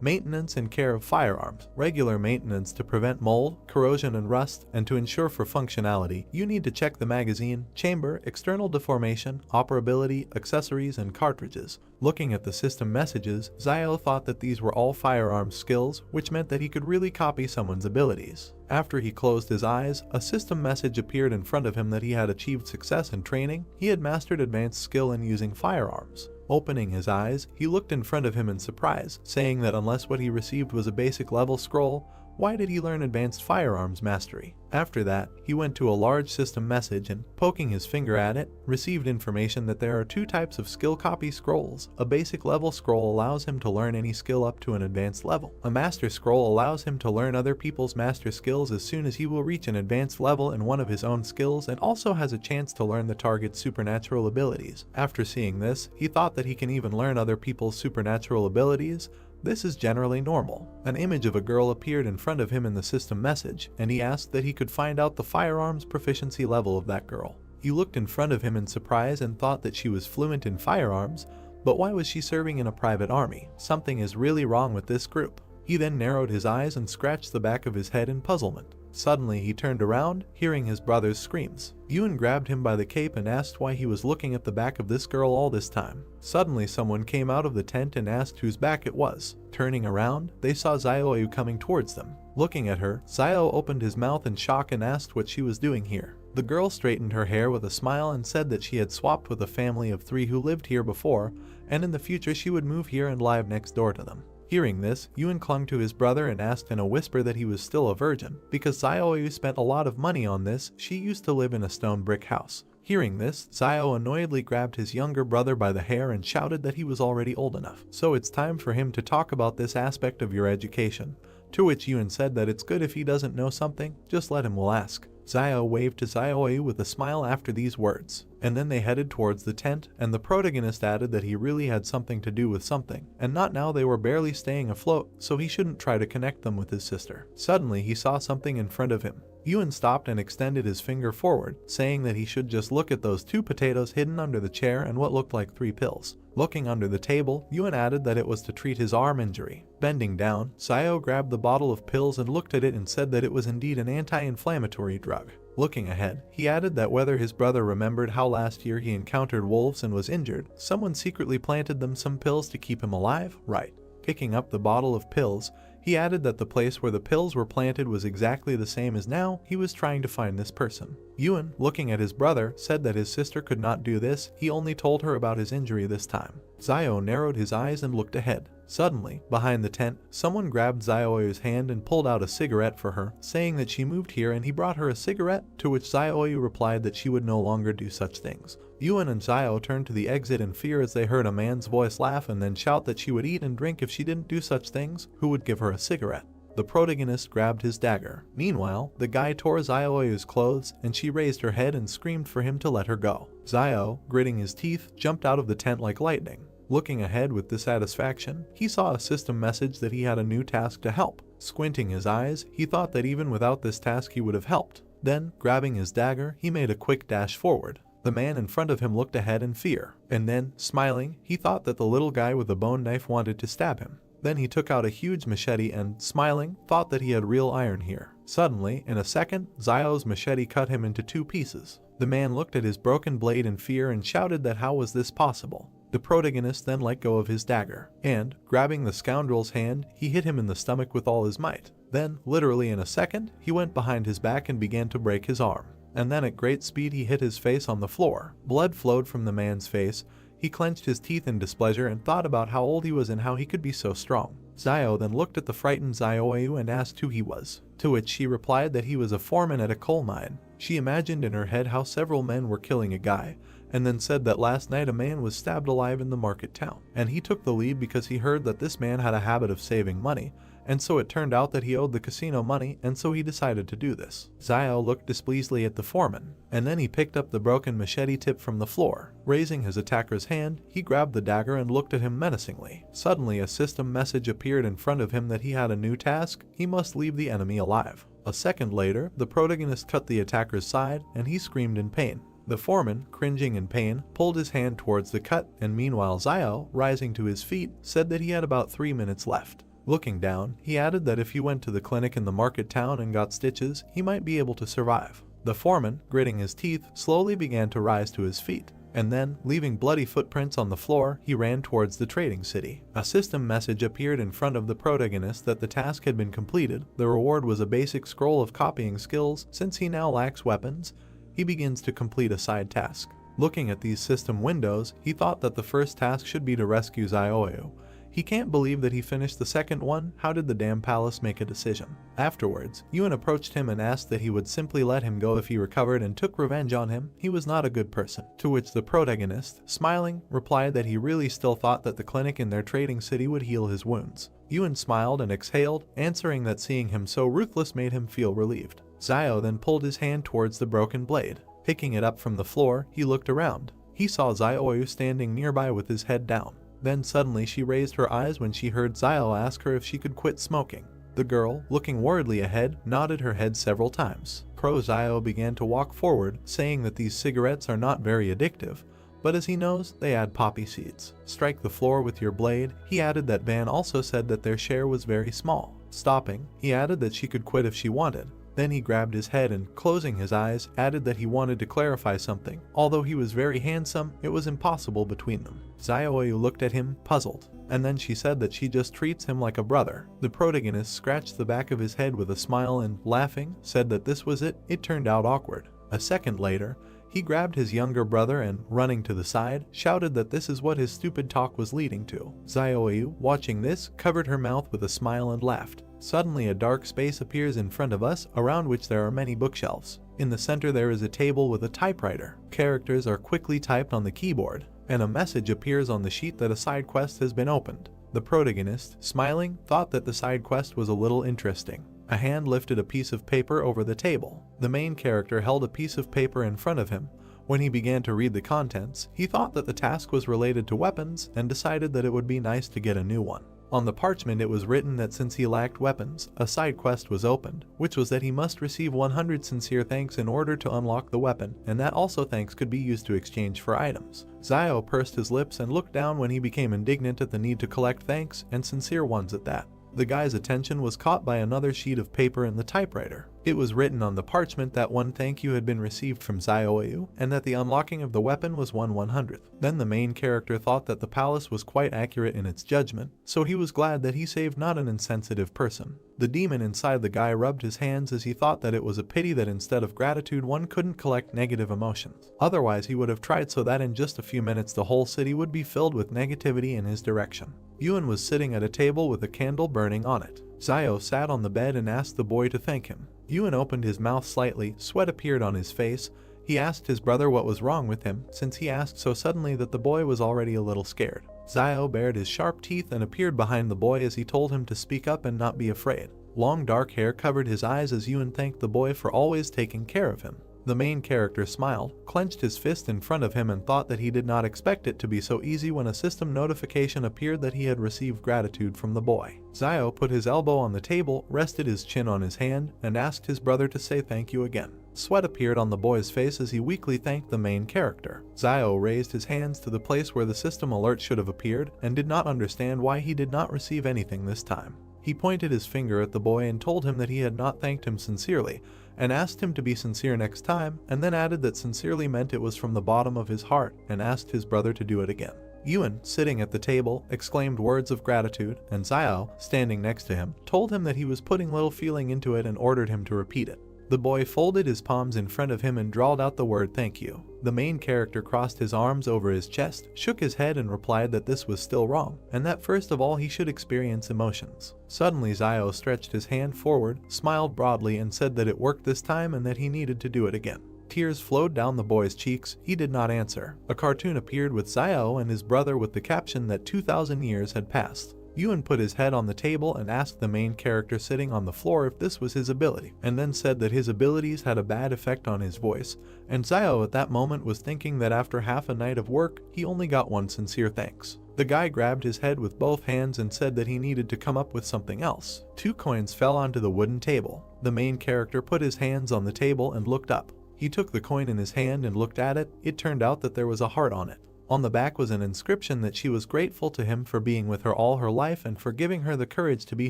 maintenance and care of firearms, regular maintenance to prevent mold, corrosion and rust, and to ensure for functionality, you need to check the magazine, chamber, external deformation, operability, accessories, and cartridges. Looking at the system messages, Zio thought that these were all firearms skills, which meant that he could really copy someone's abilities. After he closed his eyes, a system message appeared in front of him that he had achieved success in training. He had mastered advanced skill in using firearms. Opening his eyes, he looked in front of him in surprise, saying that unless what he received was a basic level scroll, why did he learn advanced firearms mastery? After that, he went to a large system message and, poking his finger at it, received information that there are two types of skill copy scrolls. A basic level scroll allows him to learn any skill up to an advanced level. A master scroll allows him to learn other people's master skills as soon as he will reach an advanced level in one of his own skills, and also has a chance to learn the target's supernatural abilities. After seeing this, he thought that he can even learn other people's supernatural abilities. This is generally normal. An image of a girl appeared in front of him in the system message, and he asked that he could find out the firearms proficiency level of that girl. He looked in front of him in surprise and thought that she was fluent in firearms, but why was she serving in a private army? Something is really wrong with this group. He then narrowed his eyes and scratched the back of his head in puzzlement. Suddenly he turned around, hearing his brother's screams. Yuen grabbed him by the cape and asked why he was looking at the back of this girl all this time. Suddenly someone came out of the tent and asked whose back it was. Turning around, they saw Zio coming towards them. Looking at her, Zio opened his mouth in shock and asked what she was doing here. The girl straightened her hair with a smile and said that she had swapped with a family of 3 who lived here before, and in the future she would move here and live next door to them. Hearing this, Yuen clung to his brother and asked in a whisper that he was still a virgin. Because Zio spent a lot of money on this, she used to live in a stone brick house. Hearing this, Zio annoyedly grabbed his younger brother by the hair and shouted that he was already old enough. So it's time for him to talk about this aspect of your education. To which Yuen said that it's good if he doesn't know something, just let him will ask. Zio waved to Zio with a smile after these words. and then they headed towards the tent, and the protagonist added that he really had something to do with something, and not now they were barely staying afloat, so he shouldn't try to connect them with his sister. Suddenly he saw something in front of him. Ewan stopped and extended his finger forward, saying that he should just look at those 2 potatoes hidden under the chair and what looked like 3 pills. Looking under the table, Ewan added that it was to treat his arm injury. Bending down, Zayo grabbed the bottle of pills and looked at it and said that it was indeed an anti-inflammatory drug. Looking ahead, he added that whether his brother remembered how last year he encountered wolves and was injured, someone secretly planted them some pills to keep him alive, right? Picking up the bottle of pills, he added that the place where the pills were planted was exactly the same as now. He was trying to find this person. Ewan, looking at his brother, said that his sister could not do this. He only told her about his injury this time. Zayo narrowed his eyes and looked ahead. Suddenly, behind the tent, someone grabbed Zayoyu's hand and pulled out a cigarette for her, saying that she moved here and he brought her a cigarette, to which Zayoyu replied that she would no longer do such things. Ewan and Zayo turned to the exit in fear as they heard a man's voice laugh and then shout that she would eat and drink if she didn't do such things. Who would give her a cigarette? The protagonist grabbed his dagger. Meanwhile, the guy tore Zayoyu's clothes and she raised her head and screamed for him to let her go. Zayo, gritting his teeth, jumped out of the tent like lightning. Looking ahead with dissatisfaction, he saw a system message that he had a new task to help. Squinting his eyes, he thought that even without this task he would have helped. Then, grabbing his dagger, he made a quick dash forward. The man in front of him looked ahead in fear, and then, smiling, he thought that the little guy with the bone knife wanted to stab him. Then he took out a huge machete and, smiling, thought that he had real iron here. Suddenly, in a second, Zayo's machete cut him into 2 pieces. The man looked at his broken blade in fear and shouted that how was this possible? The protagonist then let go of his dagger, and, grabbing the scoundrel's hand, he hit him in the stomach with all his might. Then, literally in a second, he went behind his back and began to break his arm. And then at great speed he hit his face on the floor. Blood flowed from the man's face. He clenched his teeth in displeasure and thought about how old he was and how he could be so strong. Zayo then looked at the frightened Zayoyu and asked who he was, to which she replied that he was a foreman at a coal mine. She imagined in her head how several men were killing a guy, and then said that last night a man was stabbed alive in the market town, and he took the lead because he heard that this man had a habit of saving money, and so it turned out that he owed the casino money, and so he decided to do this. Zayo looked displeasedly at the foreman, and then he picked up the broken machete tip from the floor. Raising his attacker's hand, he grabbed the dagger and looked at him menacingly. Suddenly a system message appeared in front of him that he had a new task. He must leave the enemy alive. A second later, the protagonist cut the attacker's side, and he screamed in pain. The foreman, cringing in pain, pulled his hand towards the cut, and meanwhile Zayo, rising to his feet, said that he had about 3 minutes left. Looking down, he added that if he went to the clinic in the market town and got stitches, he might be able to survive. The foreman, gritting his teeth, slowly began to rise to his feet, and then, leaving bloody footprints on the floor, he ran towards the trading city. A system message appeared in front of the protagonist that the task had been completed. The reward was a basic scroll of copying skills. Since he now lacks weapons, he begins to complete a side task. Looking at these system windows, he thought that the first task should be to rescue Zayoyu. He can't believe that he finished the second one. How did the damn palace make a decision? Afterwards, Ewan approached him and asked that he would simply let him go if he recovered and took revenge on him. He was not a good person. To which the protagonist, smiling, replied that he really still thought that the clinic in their trading city would heal his wounds. Ewan smiled and exhaled, answering that seeing him so ruthless made him feel relieved. Zayo then pulled his hand towards the broken blade. Picking it up from the floor, he looked around. He saw Zayoyu standing nearby with his head down. Then suddenly she raised her eyes when she heard Zayo ask her if she could quit smoking. The girl, looking worriedly ahead, nodded her head several times. Zayo began to walk forward, saying that these cigarettes are not very addictive, but as he knows, they add poppy seeds. Strike the floor with your blade. He added that Van also said that their share was very small. Stopping, he added that she could quit if she wanted. Then he grabbed his head and, closing his eyes, added that he wanted to clarify something. Although he was very handsome, it was impossible between them. Zayoyu looked at him, puzzled, and then she said that she just treats him like a brother. The protagonist scratched the back of his head with a smile and, laughing, said that this was it. It turned out awkward. A second later, he grabbed his younger brother and, running to the side, shouted that this is what his stupid talk was leading to. Zayoyu, watching this, covered her mouth with a smile and laughed. Suddenly a dark space appears in front of us, around which there are many bookshelves. In the center there is a table with a typewriter. Characters are quickly typed on the keyboard, and a message appears on the sheet that a side quest has been opened. The protagonist, smiling, thought that the side quest was a little interesting. A hand lifted a piece of paper over the table. The main character held a piece of paper in front of him, When he began to read the contents, he thought that the task was related to weapons and decided that it would be nice to get a new one. On the parchment it was written that since he lacked weapons, a side quest was opened, which was that he must receive 100 sincere thanks in order to unlock the weapon, and that also thanks could be used to exchange for items. Zio pursed his lips and looked down when he became indignant at the need to collect thanks, and sincere ones at that. The guy's attention was caught by another sheet of paper in the typewriter. It was written on the parchment that one thank you had been received from Zioyu, and that the unlocking of the weapon was 1/100th. Then the main character thought that the palace was quite accurate in its judgment, so he was glad that he saved not an insensitive person. The demon inside the guy rubbed his hands as he thought that it was a pity that instead of gratitude one couldn't collect negative emotions. Otherwise he would have tried so that in just a few minutes the whole city would be filled with negativity in his direction. Yuan was sitting at a table with a candle burning on it. Zio sat on the bed and asked the boy to thank him. Yuan opened his mouth slightly, sweat appeared on his face. He asked his brother what was wrong with him, since he asked so suddenly that the boy was already a little scared. Zio bared his sharp teeth and appeared behind the boy as he told him to speak up and not be afraid. Long dark hair covered his eyes as Yuan thanked the boy for always taking care of him. The main character smiled, clenched his fist in front of him and thought that he did not expect it to be so easy when a system notification appeared that he had received gratitude from the boy. Zio put his elbow on the table, rested his chin on his hand, and asked his brother to say thank you again. Sweat appeared on the boy's face as he weakly thanked the main character. Zio raised his hands to the place where the system alert should have appeared and did not understand why he did not receive anything this time. He pointed his finger at the boy and told him that he had not thanked him sincerely, and asked him to be sincere next time, and then added that sincerely meant it was from the bottom of his heart, and asked his brother to do it again. Yuan, sitting at the table, exclaimed words of gratitude, and Zio, standing next to him, told him that he was putting little feeling into it and ordered him to repeat it. The boy folded his palms in front of him and drawled out the word thank you. The main character crossed his arms over his chest, shook his head and replied that this was still wrong, and that first of all he should experience emotions. Suddenly Zio stretched his hand forward, smiled broadly and said that it worked this time and that he needed to do it again. Tears flowed down the boy's cheeks. He did not answer. A cartoon appeared with Zio and his brother with the caption that 2,000 years had passed. Yuan put his head on the table and asked the main character sitting on the floor if this was his ability, and then said that his abilities had a bad effect on his voice, and Zio at that moment was thinking that after half a night of work, he only got one sincere thanks. The guy grabbed his head with both hands and said that he needed to come up with something else. 2 coins fell onto the wooden table. The main character put his hands on the table and looked up. He took the coin in his hand and looked at it. It turned out that there was a heart on it. On the back was an inscription that she was grateful to him for being with her all her life and for giving her the courage to be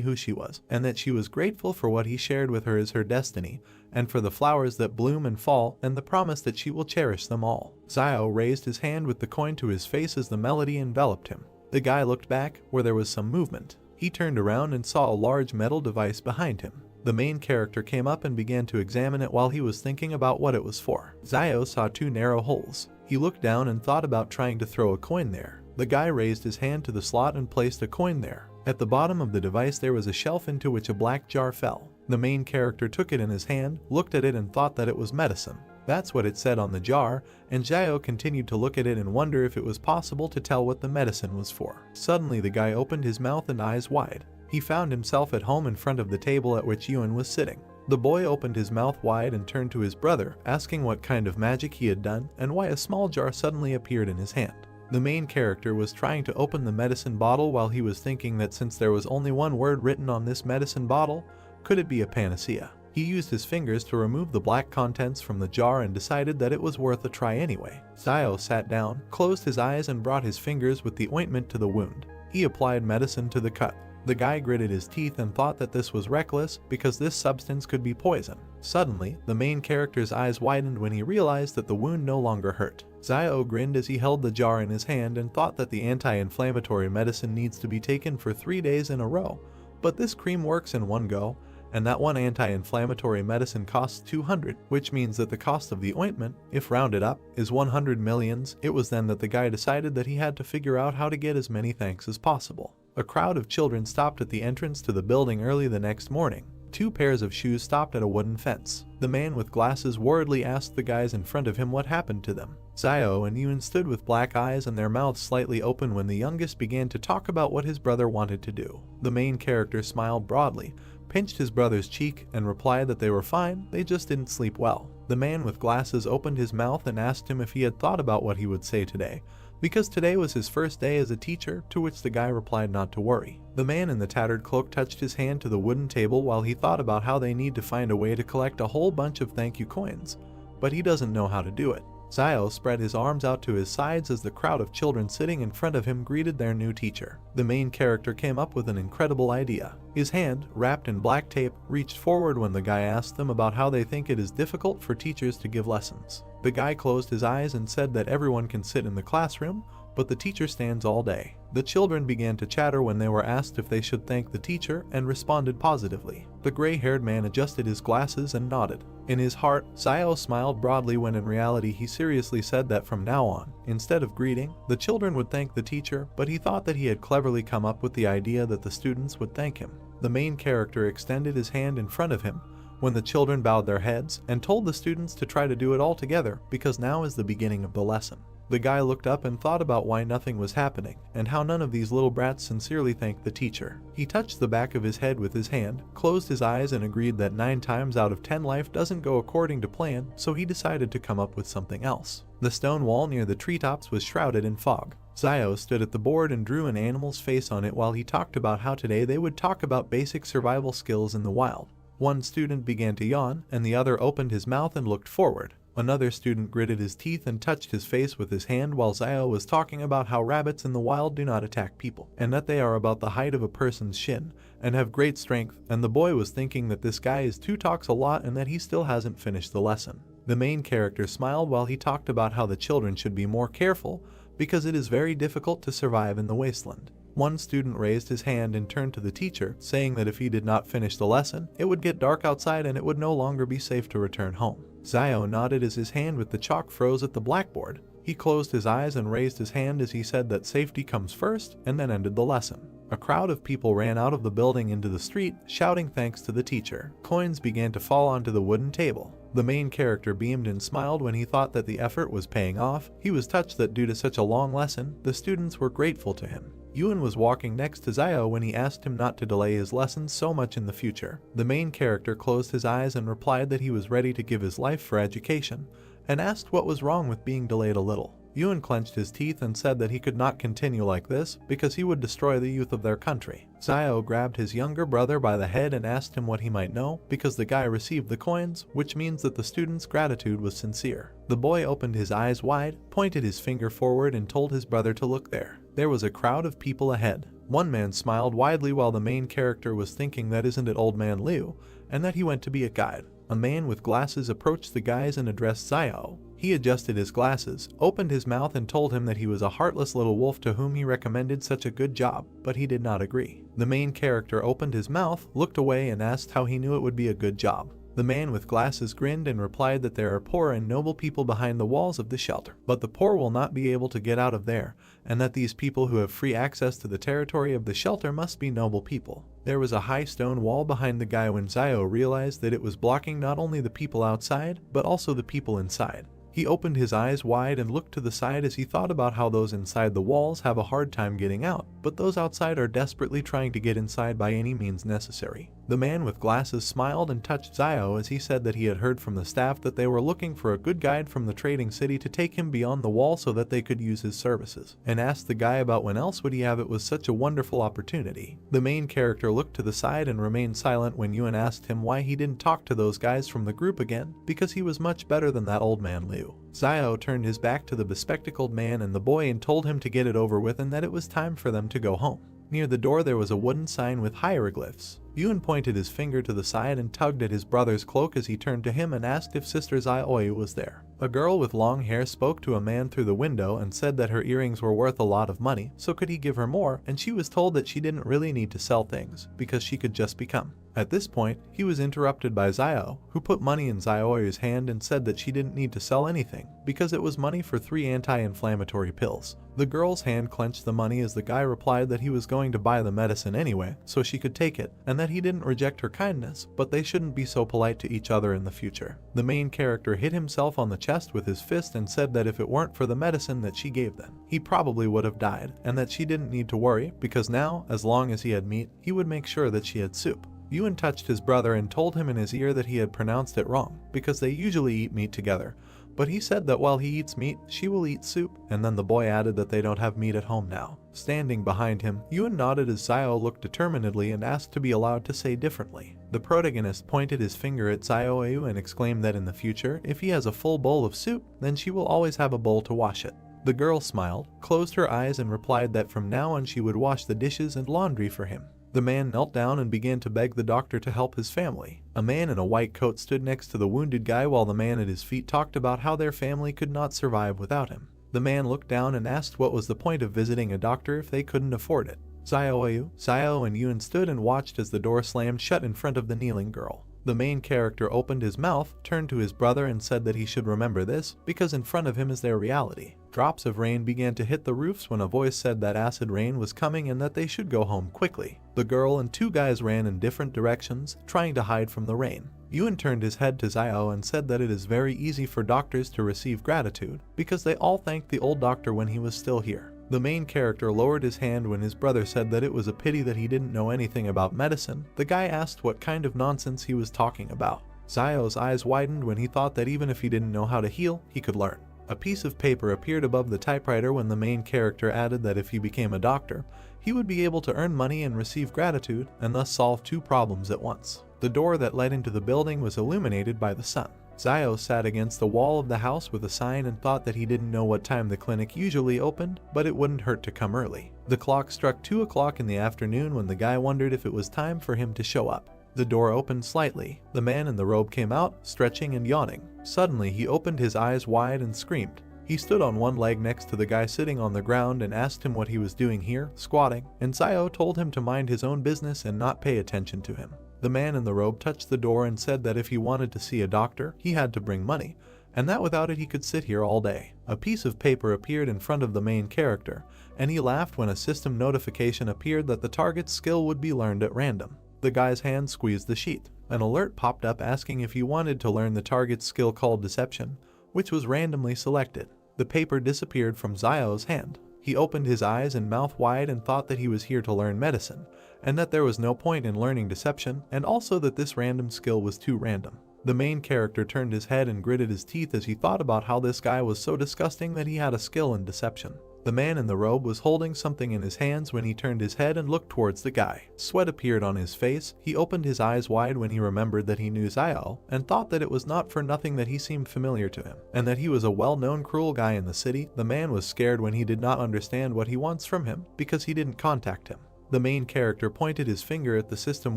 who she was, and that she was grateful for what he shared with her as her destiny, and for the flowers that bloom and fall, and the promise that she will cherish them all. Zio raised his hand with the coin to his face as the melody enveloped him. The guy looked back, where there was some movement. He turned around and saw a large metal device behind him. The main character came up and began to examine it while he was thinking about what it was for. Zio saw 2 narrow holes. He looked down and thought about trying to throw a coin there. The guy raised his hand to the slot and placed a coin there. At the bottom of the device there was a shelf into which a black jar fell. The main character took it in his hand, looked at it and thought that it was medicine. That's what it said on the jar, and Zio continued to look at it and wonder if it was possible to tell what the medicine was for. Suddenly the guy opened his mouth and eyes wide. He found himself at home in front of the table at which Yuan was sitting. The boy opened his mouth wide and turned to his brother, asking what kind of magic he had done and why a small jar suddenly appeared in his hand. The main character was trying to open the medicine bottle while he was thinking that since there was only one word written on this medicine bottle, could it be a panacea? He used his fingers to remove the black contents from the jar and decided that it was worth a try anyway. Zio sat down, closed his eyes and brought his fingers with the ointment to the wound. He applied medicine to the cut. The guy gritted his teeth and thought that this was reckless because this substance could be poison. Suddenly, the main character's eyes widened when he realized that the wound no longer hurt. Zio grinned as he held the jar in his hand and thought that the anti-inflammatory medicine needs to be taken for 3 days in a row, but this cream works in one go, and that one anti-inflammatory medicine costs 200, which means that the cost of the ointment, if rounded up, is 100 millions. It was then that the guy decided that he had to figure out how to get as many thanks as possible. A crowd of children stopped at the entrance to the building early the next morning. 2 pairs of shoes stopped at a wooden fence. The man with glasses worriedly asked the guys in front of him what happened to them. Zio and Yuan stood with black eyes and their mouths slightly open when the youngest began to talk about what his brother wanted to do. The main character smiled broadly, pinched his brother's cheek, and replied that they were fine, they just didn't sleep well. The man with glasses opened his mouth and asked him if he had thought about what he would say today, because today was his first day as a teacher, to which the guy replied not to worry. The man in the tattered cloak touched his hand to the wooden table while he thought about how they need to find a way to collect a whole bunch of thank you coins, but he doesn't know how to do it. Zio spread his arms out to his sides as the crowd of children sitting in front of him greeted their new teacher. The main character came up with an incredible idea. His hand, wrapped in black tape, reached forward when the guy asked them about how they think it is difficult for teachers to give lessons. The guy closed his eyes and said that everyone can sit in the classroom, but the teacher stands all day. The children began to chatter when they were asked if they should thank the teacher and responded positively. The gray-haired man adjusted his glasses and nodded. In his heart, Zio smiled broadly when in reality he seriously said that from now on, instead of greeting, the children would thank the teacher, but he thought that he had cleverly come up with the idea that the students would thank him. The main character extended his hand in front of him when the children bowed their heads and told the students to try to do it all together because now is the beginning of the lesson. The guy looked up and thought about why nothing was happening, and how none of these little brats sincerely thanked the teacher. He touched the back of his head with his hand, closed his eyes and agreed that 9 times out of 10 life doesn't go according to plan, so he decided to come up with something else. The stone wall near the treetops was shrouded in fog. Zio stood at the board and drew an animal's face on it while he talked about how today they would talk about basic survival skills in the wild. One student began to yawn, and the other opened his mouth and looked forward. Another student gritted his teeth and touched his face with his hand while Zio was talking about how rabbits in the wild do not attack people, and that they are about the height of a person's shin, and have great strength, and the boy was thinking that this guy is too talks a lot and that he still hasn't finished the lesson. The main character smiled while he talked about how the children should be more careful because it is very difficult to survive in the wasteland. One student raised his hand and turned to the teacher, saying that if he did not finish the lesson, it would get dark outside and it would no longer be safe to return home. Zio nodded as his hand with the chalk froze at the blackboard. He closed his eyes and raised his hand as he said that safety comes first, and then ended the lesson. A crowd of people ran out of the building into the street, shouting thanks to the teacher. Coins began to fall onto the wooden table. The main character beamed and smiled when he thought that the effort was paying off. He was touched that due to such a long lesson, the students were grateful to him. Ewan was walking next to Zio when he asked him not to delay his lessons so much in the future. The main character closed his eyes and replied that he was ready to give his life for education, and asked what was wrong with being delayed a little. Ewan clenched his teeth and said that he could not continue like this because he would destroy the youth of their country. Zio grabbed his younger brother by the head and asked him what he might know because the guy received the coins, which means that the student's gratitude was sincere. The boy opened his eyes wide, pointed his finger forward and told his brother to look there. There was a crowd of people ahead. One man smiled widely while the main character was thinking that isn't it old man Liu, and that he went to be a guide. A man with glasses approached the guys and addressed Zio. He adjusted his glasses, opened his mouth and told him that he was a heartless little wolf to whom he recommended such a good job, but he did not agree. The main character opened his mouth, looked away and asked how he knew it would be a good job. The man with glasses grinned and replied that there are poor and noble people behind the walls of the shelter, but the poor will not be able to get out of there, and that these people who have free access to the territory of the shelter must be noble people. There was a high stone wall behind the guy when Zio realized that it was blocking not only the people outside, but also the people inside. He opened his eyes wide and looked to the side as he thought about how those inside the walls have a hard time getting out, but those outside are desperately trying to get inside by any means necessary. The man with glasses smiled and touched Zio as he said that he had heard from the staff that they were looking for a good guide from the trading city to take him beyond the wall so that they could use his services, and asked the guy about when else would he have it was such a wonderful opportunity. The main character looked to the side and remained silent when Ewan asked him why he didn't talk to those guys from the group again, because he was much better than that old man Liu. Zio turned his back to the bespectacled man and the boy and told him to get it over with and that it was time for them to go home. Near the door there was a wooden sign with hieroglyphs. Ewan pointed his finger to the side and tugged at his brother's cloak as he turned to him and asked if Sister Zioi was there. A girl with long hair spoke to a man through the window and said that her earrings were worth a lot of money, so could he give her more, and she was told that she didn't really need to sell things, because she could just become. At this point, he was interrupted by Zio, who put money in Zioi's hand and said that she didn't need to sell anything, because it was money for 3 anti-inflammatory pills. The girl's hand clenched the money as the guy replied that he was going to buy the medicine anyway, so she could take it, and that he didn't reject her kindness, but they shouldn't be so polite to each other in the future. The main character hit himself on the chest with his fist and said that if it weren't for the medicine that she gave them, he probably would have died, and that she didn't need to worry, because now, as long as he had meat, he would make sure that she had soup. Yuan touched his brother and told him in his ear that he had pronounced it wrong, because they usually eat meat together. But he said that while he eats meat, she will eat soup, and then the boy added that they don't have meat at home now. Standing behind him, Yuan nodded as Xiao looked determinedly and asked to be allowed to say differently. The protagonist pointed his finger at Xiao and exclaimed that in the future, if he has a full bowl of soup, then she will always have a bowl to wash it. The girl smiled, closed her eyes and replied that from now on she would wash the dishes and laundry for him. The man knelt down and began to beg the doctor to help his family. A man in a white coat stood next to the wounded guy while the man at his feet talked about how their family could not survive without him. The man looked down and asked what was the point of visiting a doctor if they couldn't afford it. Xiao and Yuan stood and watched as the door slammed shut in front of the kneeling girl. The main character opened his mouth, turned to his brother and said that he should remember this, because in front of him is their reality. Drops of rain began to hit the roofs when a voice said that acid rain was coming and that they should go home quickly. The girl and two guys ran in different directions, trying to hide from the rain. Yuan turned his head to Xiao and said that it is very easy for doctors to receive gratitude, because they all thanked the old doctor when he was still here. The main character lowered his hand when his brother said that it was a pity that he didn't know anything about medicine. The guy asked what kind of nonsense he was talking about. Xiao's eyes widened when he thought that even if he didn't know how to heal, he could learn. A piece of paper appeared above the typewriter when the main character added that if he became a doctor, he would be able to earn money and receive gratitude, and thus solve two problems at once. The door that led into the building was illuminated by the sun. Xiao sat against the wall of the house with a sign and thought that he didn't know what time the clinic usually opened, but it wouldn't hurt to come early. The clock struck 2 o'clock in the afternoon when the guy wondered if it was time for him to show up. The door opened slightly. The man in the robe came out, stretching and yawning. Suddenly, he opened his eyes wide and screamed. He stood on one leg next to the guy sitting on the ground and asked him what he was doing here, squatting, and Xiao told him to mind his own business and not pay attention to him. The man in the robe touched the door and said that if he wanted to see a doctor, he had to bring money, and that without it he could sit here all day. A piece of paper appeared in front of the main character, and he laughed when a system notification appeared that the target's skill would be learned at random. The guy's hand squeezed the sheet. An alert popped up asking if he wanted to learn the target's skill called Deception, which was randomly selected. The paper disappeared from Xiao's hand. He opened his eyes and mouth wide and thought that he was here to learn medicine, and that there was no point in learning Deception, and also that this random skill was too random. The main character turned his head and gritted his teeth as he thought about how this guy was so disgusting that he had a skill in Deception. The man in the robe was holding something in his hands when he turned his head and looked towards the guy. Sweat appeared on his face. He opened his eyes wide when he remembered that he knew Xiao, and thought that it was not for nothing that he seemed familiar to him, and that he was a well-known cruel guy in the city. The man was scared when he did not understand what he wants from him, because he didn't contact him. The main character pointed his finger at the system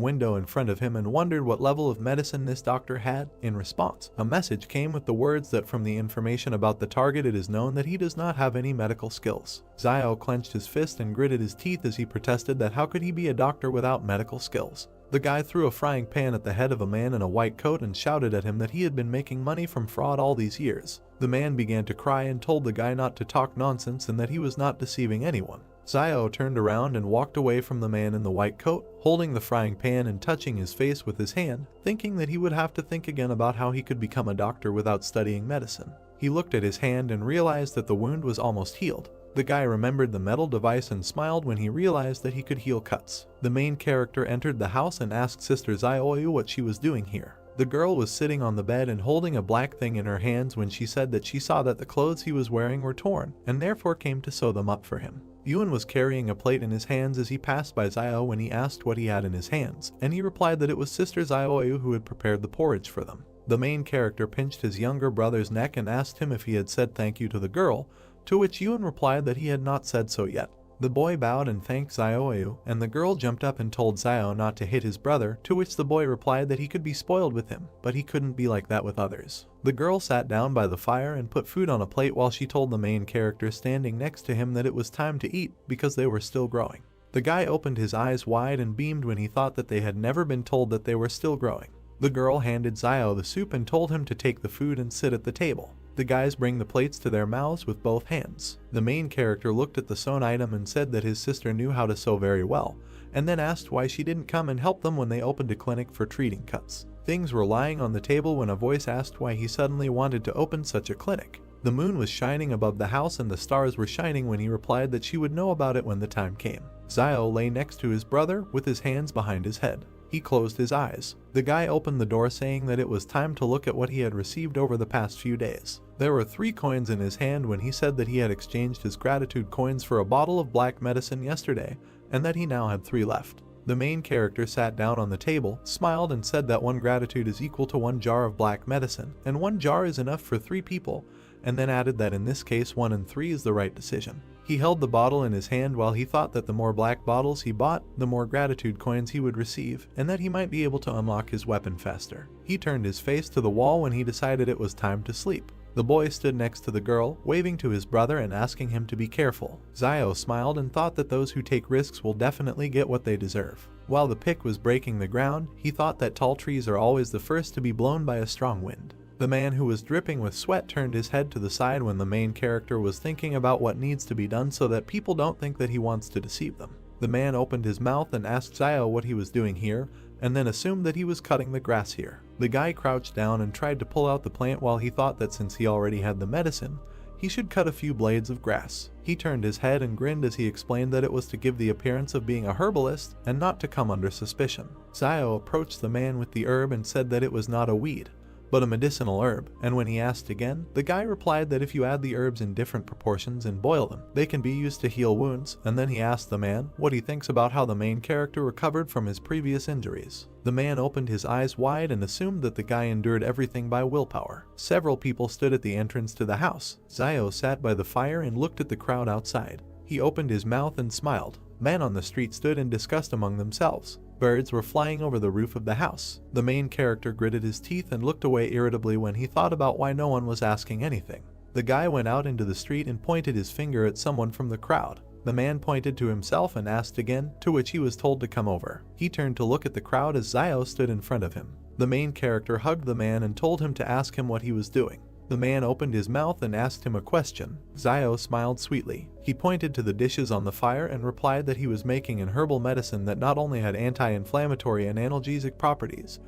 window in front of him and wondered what level of medicine this doctor had. In response, a message came with the words that from the information about the target it is known that he does not have any medical skills. Xiao clenched his fist and gritted his teeth as he protested that how could he be a doctor without medical skills. The guy threw a frying pan at the head of a man in a white coat and shouted at him that he had been making money from fraud all these years. The man began to cry and told the guy not to talk nonsense and that he was not deceiving anyone. Xiao turned around and walked away from the man in the white coat, holding the frying pan and touching his face with his hand, thinking that he would have to think again about how he could become a doctor without studying medicine. He looked at his hand and realized that the wound was almost healed. The guy remembered the metal device and smiled when he realized that he could heal cuts. The main character entered the house and asked Sister Xiaoyu what she was doing here. The girl was sitting on the bed and holding a black thing in her hands when she said that she saw that the clothes he was wearing were torn, and therefore came to sew them up for him. Yuan was carrying a plate in his hands as he passed by Xiao when he asked what he had in his hands, and he replied that it was Sister Xiaoyu who had prepared the porridge for them. The main character pinched his younger brother's neck and asked him if he had said thank you to the girl, to which Yuan replied that he had not said so yet. The boy bowed and thanked Xiaoyu, and the girl jumped up and told Xiao not to hit his brother, to which the boy replied that he could be spoiled with him, but he couldn't be like that with others. The girl sat down by the fire and put food on a plate while she told the main character standing next to him that it was time to eat because they were still growing. The guy opened his eyes wide and beamed when he thought that they had never been told that they were still growing. The girl handed Xiao the soup and told him to take the food and sit at the table. The guys bring the plates to their mouths with both hands. The main character looked at the sewn item and said that his sister knew how to sew very well, and then asked why she didn't come and help them when they opened a clinic for treating cuts. Things were lying on the table when a voice asked why he suddenly wanted to open such a clinic. The moon was shining above the house and the stars were shining when he replied that she would know about it when the time came. Xiao lay next to his brother with his hands behind his head. He closed his eyes. The guy opened the door saying that it was time to look at what he had received over the past few days. There were 3 coins in his hand when he said that he had exchanged his gratitude coins for a bottle of black medicine yesterday, and that he now had 3 left. The main character sat down on the table, smiled, and said that 1 gratitude is equal to 1 jar of black medicine, and 1 jar is enough for 3 people, and then added that in this case 1 and 3 is the right decision. He held the bottle in his hand while he thought that the more black bottles he bought, the more gratitude coins he would receive, and that he might be able to unlock his weapon faster. He turned his face to the wall when he decided it was time to sleep. The boy stood next to the girl, waving to his brother and asking him to be careful. Zio smiled and thought that those who take risks will definitely get what they deserve. While the pick was breaking the ground, he thought that tall trees are always the first to be blown by a strong wind. The man who was dripping with sweat turned his head to the side when the main character was thinking about what needs to be done so that people don't think that he wants to deceive them. The man opened his mouth and asked Zio what he was doing here, and then assumed that he was cutting the grass here. The guy crouched down and tried to pull out the plant while he thought that since he already had the medicine, he should cut a few blades of grass. He turned his head and grinned as he explained that it was to give the appearance of being a herbalist and not to come under suspicion. Zio approached the man with the herb and said that it was not a weed, but a medicinal herb, and when he asked again, the guy replied that if you add the herbs in different proportions and boil them, they can be used to heal wounds, and then he asked the man what he thinks about how the main character recovered from his previous injuries. The man opened his eyes wide and assumed that the guy endured everything by willpower. Several people stood at the entrance to the house. Zio sat by the fire and looked at the crowd outside. He opened his mouth and smiled. Men on the street stood and discussed among themselves. Birds were flying over the roof of the house. The main character gritted his teeth and looked away irritably when he thought about why no one was asking anything. The guy went out into the street and pointed his finger at someone from the crowd. The man pointed to himself and asked again, to which he was told to come over. He turned to look at the crowd as Zio stood in front of him. The main character hugged the man and told him to ask him what he was doing. The man opened his mouth and asked him a question. Zio smiled sweetly. He pointed to the dishes on the fire and replied that he was making an herbal medicine that not only had anti-inflammatory and analgesic properties,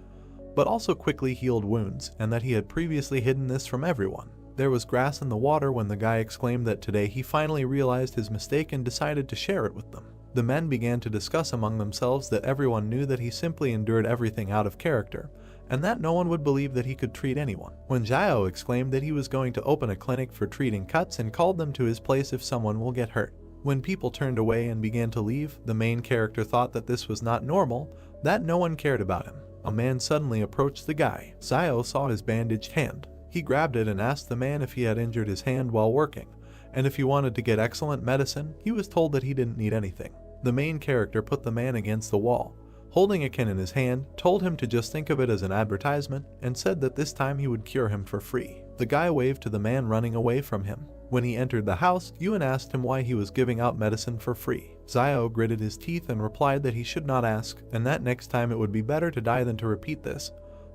but also quickly healed wounds, and that he had previously hidden this from everyone. There was grass in the water when the guy exclaimed that today he finally realized his mistake and decided to share it with them. The men began to discuss among themselves that everyone knew that he simply endured everything out of character, and that no one would believe that he could treat anyone. When Zio exclaimed that he was going to open a clinic for treating cuts and called them to his place if someone will get hurt. When people turned away and began to leave, the main character thought that this was not normal, that no one cared about him. A man suddenly approached the guy. Zio saw his bandaged hand. He grabbed it and asked the man if he had injured his hand while working, and if he wanted to get excellent medicine. He was told that he didn't need anything. The main character put the man against the wall, holding a can in his hand, told him to just think of it as an advertisement, and said that this time he would cure him for free. The guy waved to the man running away from him. When he entered the house, Ewan asked him why he was giving out medicine for free. Zio gritted his teeth and replied that he should not ask, and that next time it would be better to die than to repeat this,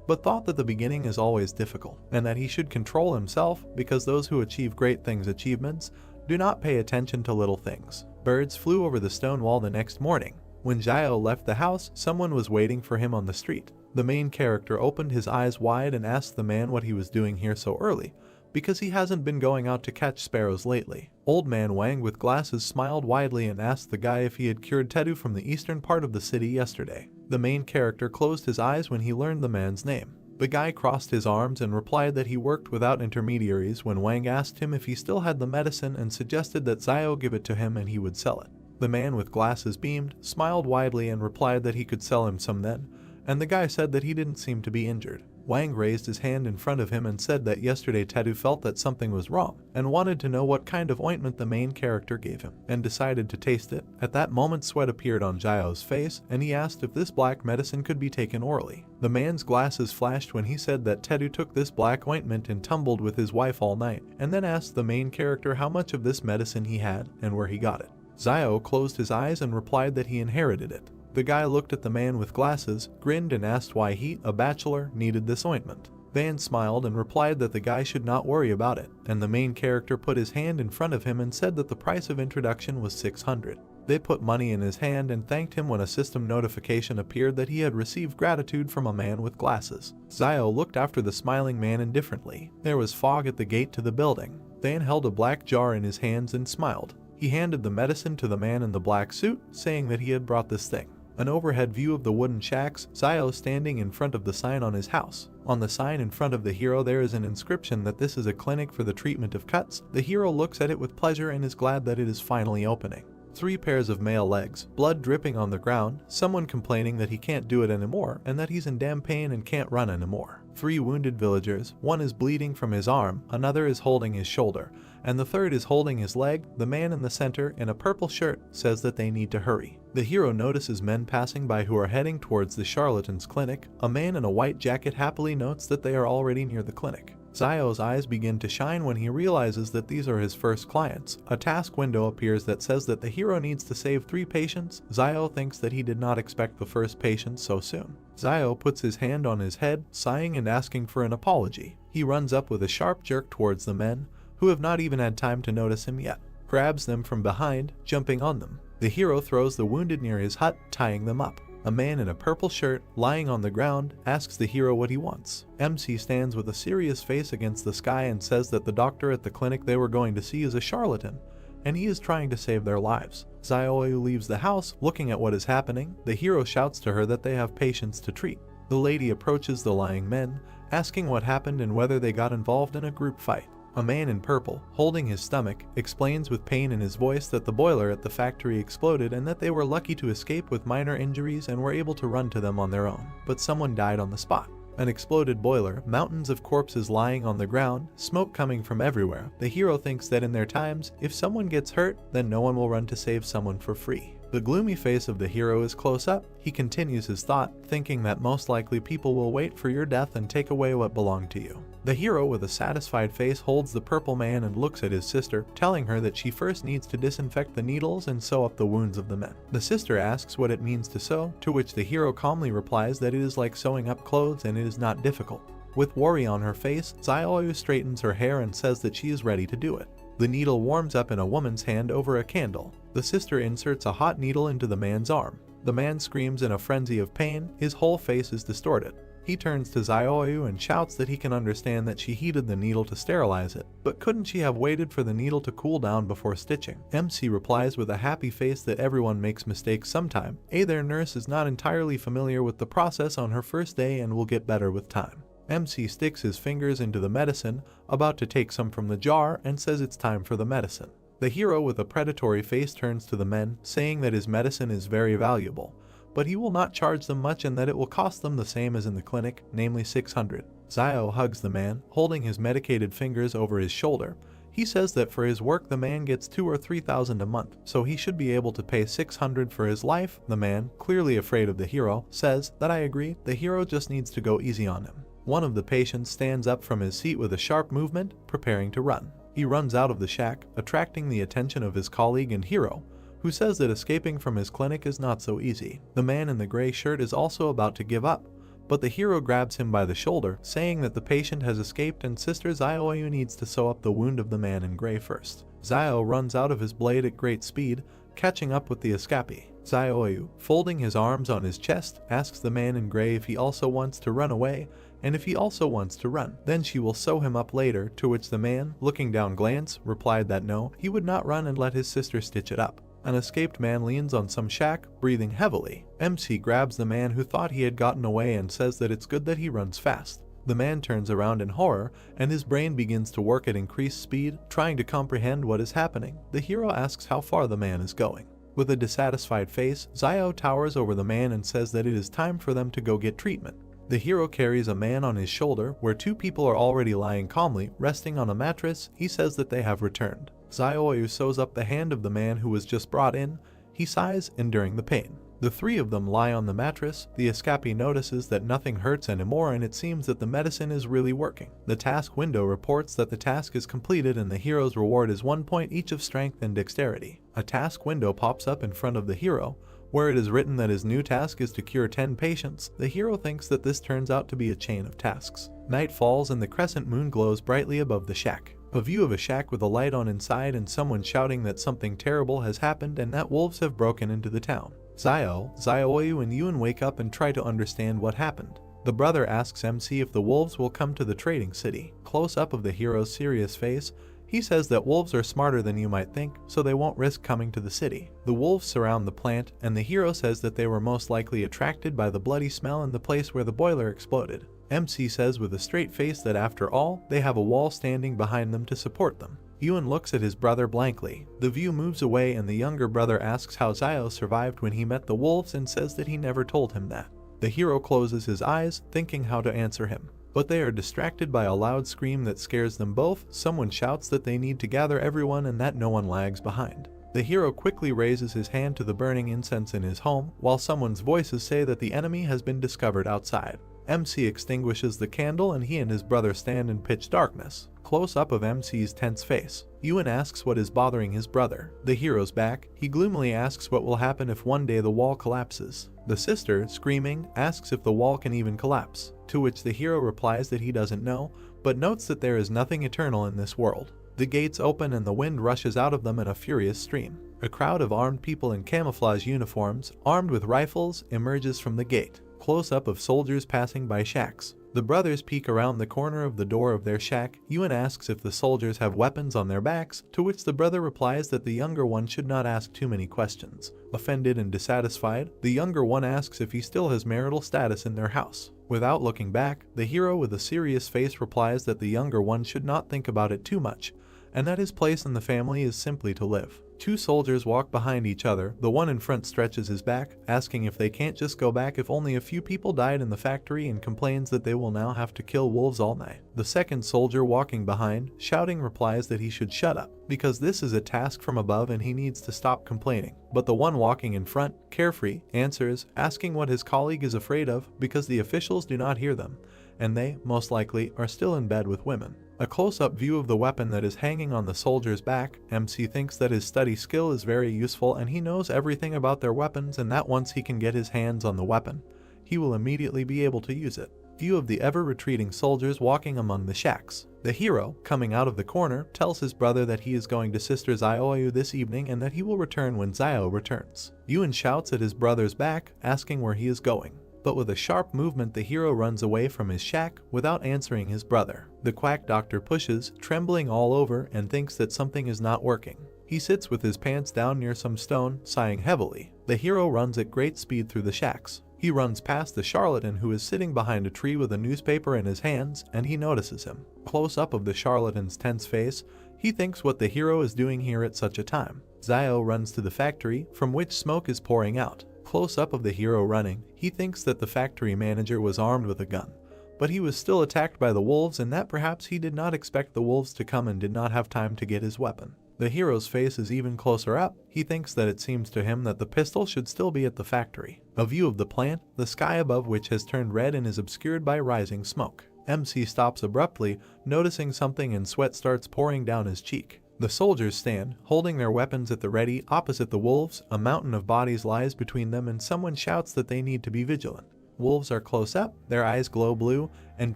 but thought that the beginning is always difficult, and that he should control himself because those who achieve great things achievements do not pay attention to little things. Birds flew over the stone wall the next morning. When Zio left the house, someone was waiting for him on the street. The main character opened his eyes wide and asked the man what he was doing here so early, because he hasn't been going out to catch sparrows lately. Old man Wang with glasses smiled widely and asked the guy if he had cured Tedu from the eastern part of the city yesterday. The main character closed his eyes when he learned the man's name. The guy crossed his arms and replied that he worked without intermediaries when Wang asked him if he still had the medicine and suggested that Zio give it to him and he would sell it. The man with glasses beamed, smiled widely and replied that he could sell him some then, and the guy said that he didn't seem to be injured. Wang raised his hand in front of him and said that yesterday Tedu felt that something was wrong, and wanted to know what kind of ointment the main character gave him, and decided to taste it. At that moment sweat appeared on Zio's face, and he asked if this black medicine could be taken orally. The man's glasses flashed when he said that Tedu took this black ointment and tumbled with his wife all night, and then asked the main character how much of this medicine he had, and where he got it. Zio closed his eyes and replied that he inherited it. The guy looked at the man with glasses, grinned and asked why he, a bachelor, needed this ointment. Van smiled and replied that the guy should not worry about it, and the main character put his hand in front of him and said that the price of introduction was 600. They put money in his hand and thanked him when a system notification appeared that he had received gratitude from a man with glasses. Zio looked after the smiling man indifferently. There was fog at the gate to the building. Van held a black jar in his hands and smiled. He handed the medicine to the man in the black suit, saying that he had brought this thing. An overhead view of the wooden shacks, Zio standing in front of the sign on his house. On the sign in front of the hero there is an inscription that this is a clinic for the treatment of cuts. The hero looks at it with pleasure and is glad that it is finally opening. 3 pairs of male legs, blood dripping on the ground, someone complaining that he can't do it anymore and that he's in damn pain and can't run anymore. 3 wounded villagers, one is bleeding from his arm, another is holding his shoulder, and the third is holding his leg. The man in the center, in a purple shirt, says that they need to hurry. The hero notices men passing by who are heading towards the charlatan's clinic. A man in a white jacket happily notes that they are already near the clinic. Zio's eyes begin to shine when he realizes that these are his first clients. A task window appears that says that the hero needs to save 3 patients. Zio thinks that he did not expect the first patient so soon. Zio puts his hand on his head, sighing and asking for an apology. He runs up with a sharp jerk towards the men, who have not even had time to notice him yet, grabs them from behind, jumping on them. The hero throws the wounded near his hut, tying them up. A man in a purple shirt, lying on the ground, asks the hero what he wants. MC stands with a serious face against the sky and says that the doctor at the clinic they were going to see is a charlatan, and he is trying to save their lives. Zioyu leaves the house, looking at what is happening. The hero shouts to her that they have patients to treat. The lady approaches the lying men, asking what happened and whether they got involved in a group fight. A man in purple, holding his stomach, explains with pain in his voice that the boiler at the factory exploded and that they were lucky to escape with minor injuries and were able to run to them on their own, but someone died on the spot. An exploded boiler, mountains of corpses lying on the ground, smoke coming from everywhere. The hero thinks that in their times, if someone gets hurt, then no one will run to save someone for free. The gloomy face of the hero is close up. He continues his thought, thinking that most likely people will wait for your death and take away what belonged to you. The hero with a satisfied face holds the purple man and looks at his sister, telling her that she first needs to disinfect the needles and sew up the wounds of the men. The sister asks what it means to sew, to which the hero calmly replies that it is like sewing up clothes and it is not difficult. With worry on her face, Zioyu straightens her hair and says that she is ready to do it. The needle warms up in a woman's hand over a candle. The sister inserts a hot needle into the man's arm. The man screams in a frenzy of pain. His whole face is distorted. He turns to Zioyu and shouts that he can understand that she heated the needle to sterilize it, but couldn't she have waited for the needle to cool down before stitching? MC replies with a happy face that everyone makes mistakes sometime. Their nurse is not entirely familiar with the process on her first day and will get better with time. MC sticks his fingers into the medicine, about to take some from the jar, and says it's time for the medicine. The hero with a predatory face turns to the men, saying that his medicine is very valuable, but he will not charge them much and that it will cost them the same as in the clinic, namely 600. Zio hugs the man, holding his medicated fingers over his shoulder. He says that for his work the man gets 2,000 or 3,000 a month, so he should be able to pay 600 for his life. The man, clearly afraid of the hero, says that I agree, the hero just needs to go easy on him. One of the patients stands up from his seat with a sharp movement, preparing to run. He runs out of the shack, attracting the attention of his colleague and hero, who says that escaping from his clinic is not so easy. The man in the gray shirt is also about to give up, but the hero grabs him by the shoulder, saying that the patient has escaped and Sister Zioyu needs to sew up the wound of the man in gray first. Zio runs out of his blade at great speed, catching up with the escapee. Zioyu, folding his arms on his chest, asks the man in gray if he also wants to run away, and if he also wants to run, then she will sew him up later, to which the man, looking down glance, replied that no, he would not run and let his sister stitch it up. An escaped man leans on some shack, breathing heavily. MC grabs the man who thought he had gotten away and says that it's good that he runs fast. The man turns around in horror, and his brain begins to work at increased speed, trying to comprehend what is happening. The hero asks how far the man is going. With a dissatisfied face, Zio towers over the man and says that it is time for them to go get treatment. The hero carries a man on his shoulder, where 2 people are already lying calmly, resting on a mattress. He says that they have returned. Zioyu sews up the hand of the man who was just brought in. He sighs, enduring the pain. The 3 of them lie on the mattress. The escapee notices that nothing hurts anymore and it seems that the medicine is really working. The task window reports that the task is completed and the hero's reward is 1 point each of strength and dexterity. A task window pops up in front of the hero, where it is written that his new task is to cure 10 patients. The hero thinks that this turns out to be a chain of tasks. Night falls and the crescent moon glows brightly above the shack. A view of a shack with a light on inside and someone shouting that something terrible has happened and that wolves have broken into the town. Zioyu and Yun wake up and try to understand what happened. The brother asks MC if the wolves will come to the trading city. Close up of the hero's serious face, He says that wolves are smarter than you might think, so they won't risk coming to the city. The wolves surround the plant, and the hero says that they were most likely attracted by the bloody smell in the place where the boiler exploded. MC says with a straight face that after all, they have a wall standing behind them to support them. Ewan looks at his brother blankly. The view moves away and the younger brother asks how Zio survived when he met the wolves and says that he never told him that. The hero closes his eyes, thinking how to answer him. But they are distracted by a loud scream that scares them both. Someone shouts that they need to gather everyone and that no one lags behind. The hero quickly raises his hand to the burning incense in his home, while someone's voices say that the enemy has been discovered outside. MC extinguishes the candle and he and his brother stand in pitch darkness. Close up of MC's tense face. Ewan asks what is bothering his brother. The hero's back. He gloomily asks what will happen if one day the wall collapses. The sister, screaming, asks if the wall can even collapse, to which the hero replies that he doesn't know, but notes that there is nothing eternal in this world. The gates open and the wind rushes out of them in a furious stream. A crowd of armed people in camouflage uniforms, armed with rifles, emerges from the gate. Close-up of soldiers passing by shacks. The brothers peek around the corner of the door of their shack. Ewan asks if the soldiers have weapons on their backs, to which the brother replies that the younger one should not ask too many questions. Offended and dissatisfied, the younger one asks if he still has marital status in their house. Without looking back, the hero with a serious face replies that the younger one should not think about it too much, and that his place in the family is simply to live. Two soldiers walk behind each other. The one in front stretches his back, asking if they can't just go back if only a few people died in the factory, and complains that they will now have to kill wolves all night. The second soldier walking behind, shouting, replies that he should shut up, because this is a task from above and he needs to stop complaining. But the one walking in front, carefree, answers, asking what his colleague is afraid of because the officials do not hear them, and they, most likely, are still in bed with women. A close-up view of the weapon that is hanging on the soldier's back. MC thinks that his study skill is very useful and he knows everything about their weapons, and that once he can get his hands on the weapon, he will immediately be able to use it. View of the ever-retreating soldiers walking among the shacks. The hero, coming out of the corner, tells his brother that he is going to Sister Zioyu this evening and that he will return when Zio returns. Ewan shouts at his brother's back, asking where he is going. But with a sharp movement, the hero runs away from his shack without answering his brother. The quack doctor pushes, trembling all over, and thinks that something is not working. He sits with his pants down near some stone, sighing heavily. The hero runs at great speed through the shacks. He runs past the charlatan who is sitting behind a tree with a newspaper in his hands, and he notices him. Close up of the charlatan's tense face, he thinks what the hero is doing here at such a time. Zio runs to the factory, from which smoke is pouring out. Close up of the hero running, he thinks that the factory manager was armed with a gun, but he was still attacked by the wolves, and that perhaps he did not expect the wolves to come and did not have time to get his weapon. The hero's face is even closer up. He thinks that it seems to him that the pistol should still be at the factory. A view of the plant, the sky above which has turned red and is obscured by rising smoke. MC stops abruptly, noticing something, and sweat starts pouring down his cheek. The soldiers stand, holding their weapons at the ready, opposite the wolves. A mountain of bodies lies between them, and someone shouts that they need to be vigilant. Wolves are close up, their eyes glow blue, and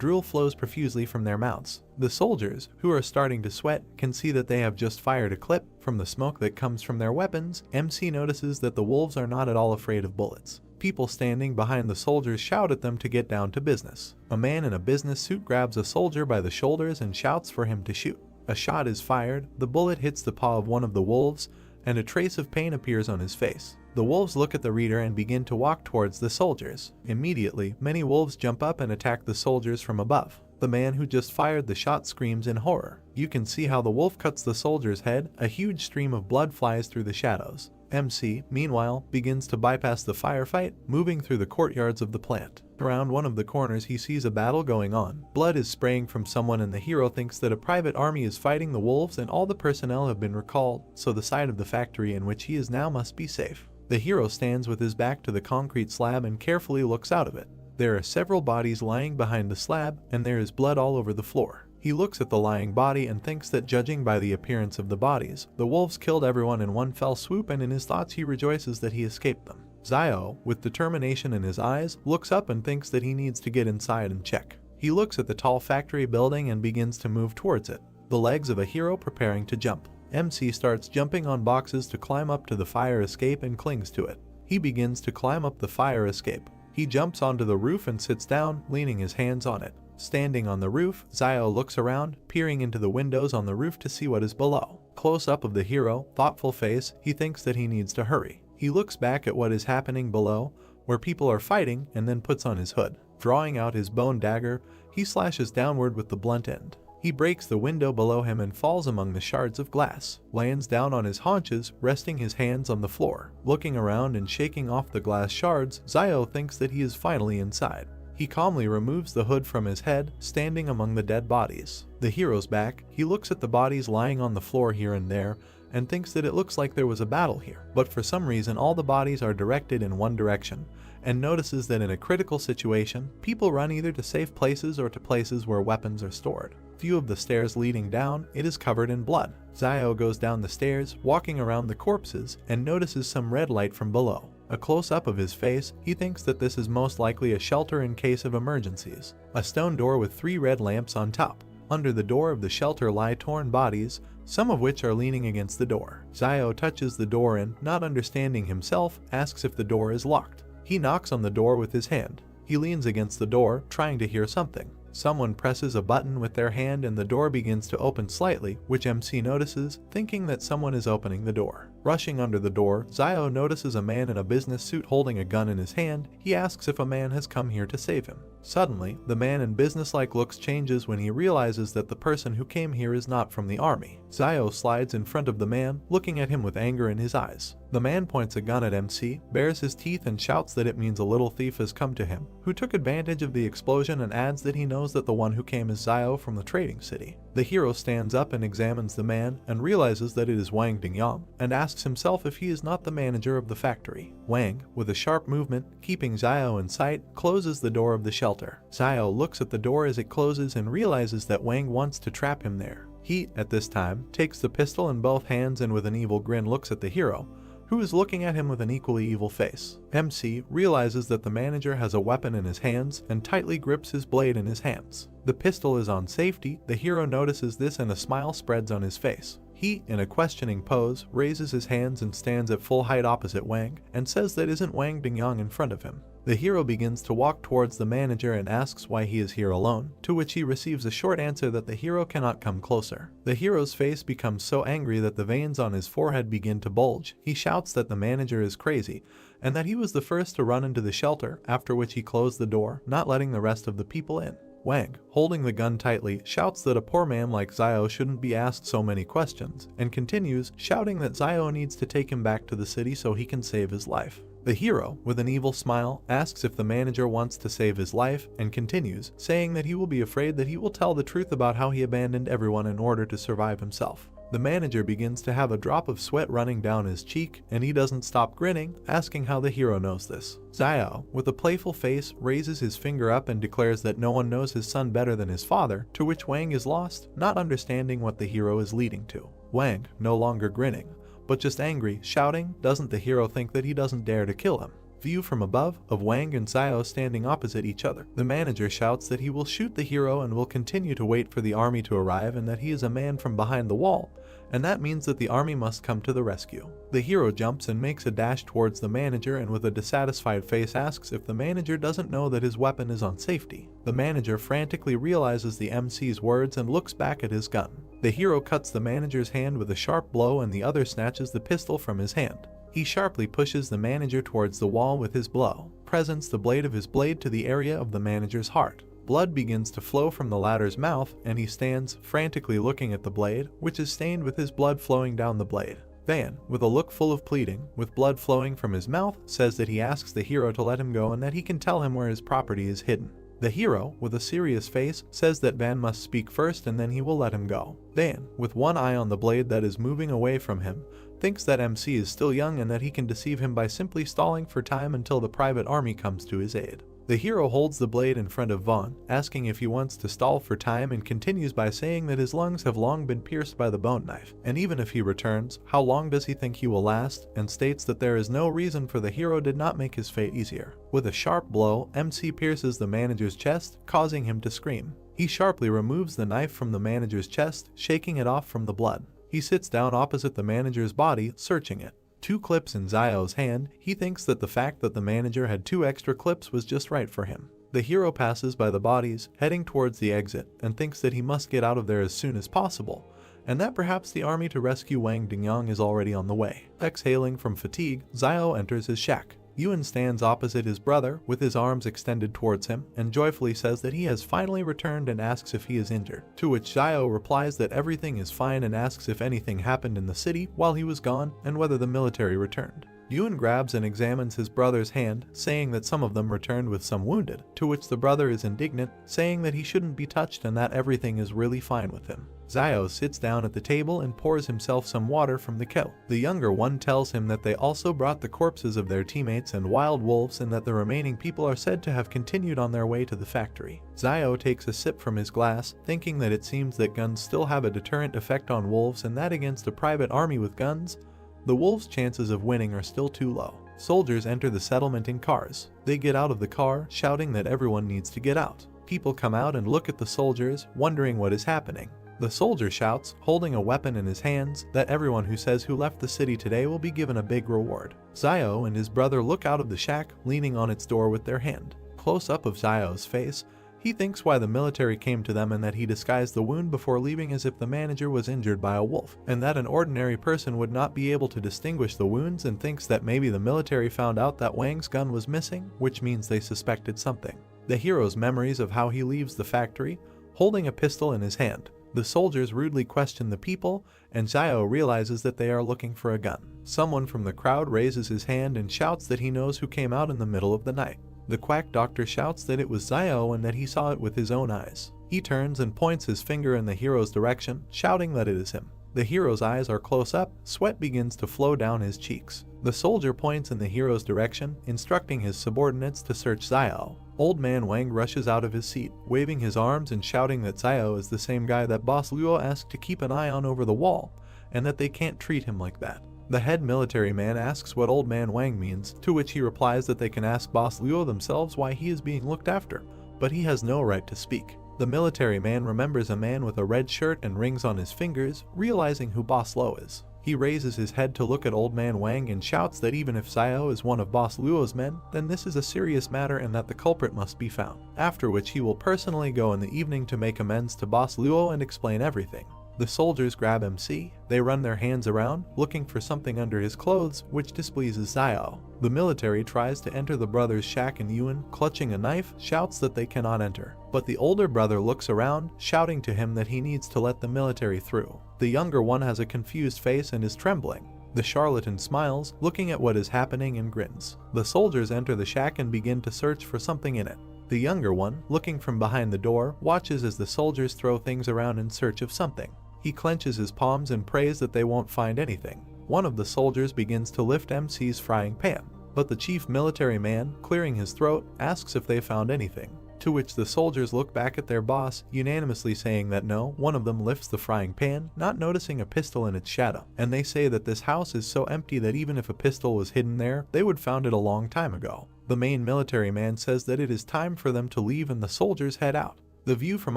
drool flows profusely from their mouths. The soldiers, who are starting to sweat, can see that they have just fired a clip from the smoke that comes from their weapons. MC notices that the wolves are not at all afraid of bullets. People standing behind the soldiers shout at them to get down to business. A man in a business suit grabs a soldier by the shoulders and shouts for him to shoot. A shot is fired, the bullet hits the paw of one of the wolves, and a trace of pain appears on his face. The wolves look at the reader and begin to walk towards the soldiers. Immediately, many wolves jump up and attack the soldiers from above. The man who just fired the shot screams in horror. You can see how the wolf cuts the soldier's head. A huge stream of blood flies through the shadows. MC, meanwhile, begins to bypass the firefight, moving through the courtyards of the plant. Around one of the corners he sees a battle going on. Blood is spraying from someone, and the hero thinks that a private army is fighting the wolves and all the personnel have been recalled, so the side of the factory in which he is now must be safe. The hero stands with his back to the concrete slab and carefully looks out of it. There are several bodies lying behind the slab, and there is blood all over the floor. He looks at the lying body and thinks that, judging by the appearance of the bodies, the wolves killed everyone in one fell swoop, and in his thoughts he rejoices that he escaped them. Zio, with determination in his eyes, looks up and thinks that he needs to get inside and check. He looks at the tall factory building and begins to move towards it, the legs of a hero preparing to jump. MC starts jumping on boxes to climb up to the fire escape and clings to it. He begins to climb up the fire escape. He jumps onto the roof and sits down, leaning his hands on it. Standing on the roof, Zio looks around, peering into the windows on the roof to see what is below. Close up of the hero, thoughtful face, he thinks that he needs to hurry. He looks back at what is happening below, where people are fighting, and then puts on his hood. Drawing out his bone dagger, he slashes downward with the blunt end. He breaks the window below him and falls among the shards of glass, lands down on his haunches, resting his hands on the floor. Looking around and shaking off the glass shards, Zio thinks that he is finally inside. He calmly removes the hood from his head, standing among the dead bodies. The hero's back, he looks at the bodies lying on the floor here and there, and thinks that it looks like there was a battle here. But for some reason all the bodies are directed in one direction, and notices that in a critical situation, people run either to safe places or to places where weapons are stored. Few of the stairs leading down, it is covered in blood. Zio goes down the stairs, walking around the corpses, and notices some red light from below. A close-up of his face, he thinks that this is most likely a shelter in case of emergencies. A stone door with 3 red lamps on top. Under the door of the shelter lie torn bodies, some of which are leaning against the door. Zio touches the door and, not understanding himself, asks if the door is locked. He knocks on the door with his hand. He leans against the door, trying to hear something. Someone presses a button with their hand and the door begins to open slightly, which MC notices, thinking that someone is opening the door. Rushing under the door, Zio notices a man in a business suit holding a gun in his hand. He asks if a man has come here to save him. Suddenly, the man in businesslike looks changes when he realizes that the person who came here is not from the army. Zio slides in front of the man, looking at him with anger in his eyes. The man points a gun at MC, bares his teeth and shouts that it means a little thief has come to him, who took advantage of the explosion, and adds that he knows that the one who came is Zio from the trading city. The hero stands up and examines the man and realizes that it is Wang Dingyang, and asks himself if he is not the manager of the factory. Wang, with a sharp movement, keeping Zio in sight, closes the door of the shelter. Zio looks at the door as it closes and realizes that Wang wants to trap him there. He, at this time, takes the pistol in both hands and with an evil grin looks at the hero, who is looking at him with an equally evil face. MC realizes that the manager has a weapon in his hands and tightly grips his blade in his hands. The pistol is on safety. The hero notices this and a smile spreads on his face. He, in a questioning pose, raises his hands and stands at full height opposite Wang, and says that isn't Wang Dingyang in front of him. The hero begins to walk towards the manager and asks why he is here alone, to which he receives a short answer that the hero cannot come closer. The hero's face becomes so angry that the veins on his forehead begin to bulge. He shouts that the manager is crazy, and that he was the first to run into the shelter, after which he closed the door, not letting the rest of the people in. Wang, holding the gun tightly, shouts that a poor man like Zio shouldn't be asked so many questions, and continues, shouting that Zio needs to take him back to the city so he can save his life. The hero, with an evil smile, asks if the manager wants to save his life, and continues, saying that he will be afraid that he will tell the truth about how he abandoned everyone in order to survive himself. The manager begins to have a drop of sweat running down his cheek, and he doesn't stop grinning, asking how the hero knows this. Zio, with a playful face, raises his finger up and declares that no one knows his son better than his father, to which Wang is lost, not understanding what the hero is leading to. Wang, no longer grinning, but just angry, shouting, doesn't the hero think that he doesn't dare to kill him? View from above, of Wang and Zio standing opposite each other. The manager shouts that he will shoot the hero and will continue to wait for the army to arrive, and that he is a man from behind the wall, and that means that the army must come to the rescue. The hero jumps and makes a dash towards the manager, and with a dissatisfied face asks if the manager doesn't know that his weapon is on safety. The manager frantically realizes the MC's words and looks back at his gun. The hero cuts the manager's hand with a sharp blow, and the other snatches the pistol from his hand. He sharply pushes the manager towards the wall with his blow, presents the blade of his blade to the area of the manager's heart. Blood begins to flow from the latter's mouth, and he stands, frantically looking at the blade, which is stained with his blood flowing down the blade. Van, with a look full of pleading, with blood flowing from his mouth, says that he asks the hero to let him go and that he can tell him where his property is hidden. The hero, with a serious face, says that Van must speak first and then he will let him go. Van, with one eye on the blade that is moving away from him, thinks that MC is still young and that he can deceive him by simply stalling for time until the private army comes to his aid. The hero holds the blade in front of Vaughn, asking if he wants to stall for time, and continues by saying that his lungs have long been pierced by the bone knife, and even if he returns, how long does he think he will last, and states that there is no reason for the hero did not make his fate easier. With a sharp blow, MC pierces the manager's chest, causing him to scream. He sharply removes the knife from the manager's chest, shaking it off from the blood. He sits down opposite the manager's body, searching it. 2 clips in Zio's hand, he thinks that the fact that the manager had 2 extra clips was just right for him. The hero passes by the bodies, heading towards the exit, and thinks that he must get out of there as soon as possible, and that perhaps the army to rescue Wang Dingyang is already on the way. Exhaling from fatigue, Xiao enters his shack. Yuan stands opposite his brother with his arms extended towards him and joyfully says that he has finally returned and asks if he is injured, to which Xiao replies that everything is fine and asks if anything happened in the city while he was gone and whether the military returned. Yuan grabs and examines his brother's hand, saying that some of them returned with some wounded, to which the brother is indignant, saying that he shouldn't be touched and that everything is really fine with him. Xiao sits down at the table and pours himself some water from the kettle. The younger one tells him that they also brought the corpses of their teammates and wild wolves and that the remaining people are said to have continued on their way to the factory. Xiao takes a sip from his glass, thinking that it seems that guns still have a deterrent effect on wolves and that against a private army with guns, the wolves' chances of winning are still too low. Soldiers enter the settlement in cars. They get out of the car, shouting that everyone needs to get out. People come out and look at the soldiers, wondering what is happening. The soldier shouts, holding a weapon in his hands, that everyone who says who left the city today will be given a big reward. Xiao and his brother look out of the shack, leaning on its door with their hand. Close up of Xiao's face, he thinks why the military came to them and that he disguised the wound before leaving as if the manager was injured by a wolf, and that an ordinary person would not be able to distinguish the wounds, and thinks that maybe the military found out that Wang's gun was missing, which means they suspected something. The hero's memories of how he leaves the factory, holding a pistol in his hand. The soldiers rudely question the people, and Xiao realizes that they are looking for a gun. Someone from the crowd raises his hand and shouts that he knows who came out in the middle of the night. The quack doctor shouts that it was Xiao and that he saw it with his own eyes. He turns and points his finger in the hero's direction, shouting that it is him. The hero's eyes are close up, sweat begins to flow down his cheeks. The soldier points in the hero's direction, instructing his subordinates to search Xiao. Old man Wang rushes out of his seat, waving his arms and shouting that Xiao is the same guy that Boss Luo asked to keep an eye on over the wall, and that they can't treat him like that. The head military man asks what Old Man Wang means, to which he replies that they can ask Boss Luo themselves why he is being looked after, but he has no right to speak. The military man remembers a man with a red shirt and rings on his fingers, realizing who Boss Luo is. He raises his head to look at Old Man Wang and shouts that even if Xiao is one of Boss Luo's men, then this is a serious matter and that the culprit must be found, after which he will personally go in the evening to make amends to Boss Luo and explain everything. The soldiers grab MC, they run their hands around, looking for something under his clothes, which displeases Xiao. The military tries to enter the brothers' shack and Yuan, clutching a knife, shouts that they cannot enter. But the older brother looks around, shouting to him that he needs to let the military through. The younger one has a confused face and is trembling. The charlatan smiles, looking at what is happening and grins. The soldiers enter the shack and begin to search for something in it. The younger one, looking from behind the door, watches as the soldiers throw things around in search of something. He clenches his palms and prays that they won't find anything. One of the soldiers begins to lift MC's frying pan, but the chief military man, clearing his throat, asks if they found anything, to which the soldiers look back at their boss, unanimously saying that no. One of them lifts the frying pan, not noticing a pistol in its shadow, and they say that this house is so empty that even if a pistol was hidden there, they would found it a long time ago. The main military man says that it is time for them to leave and the soldiers head out. The view from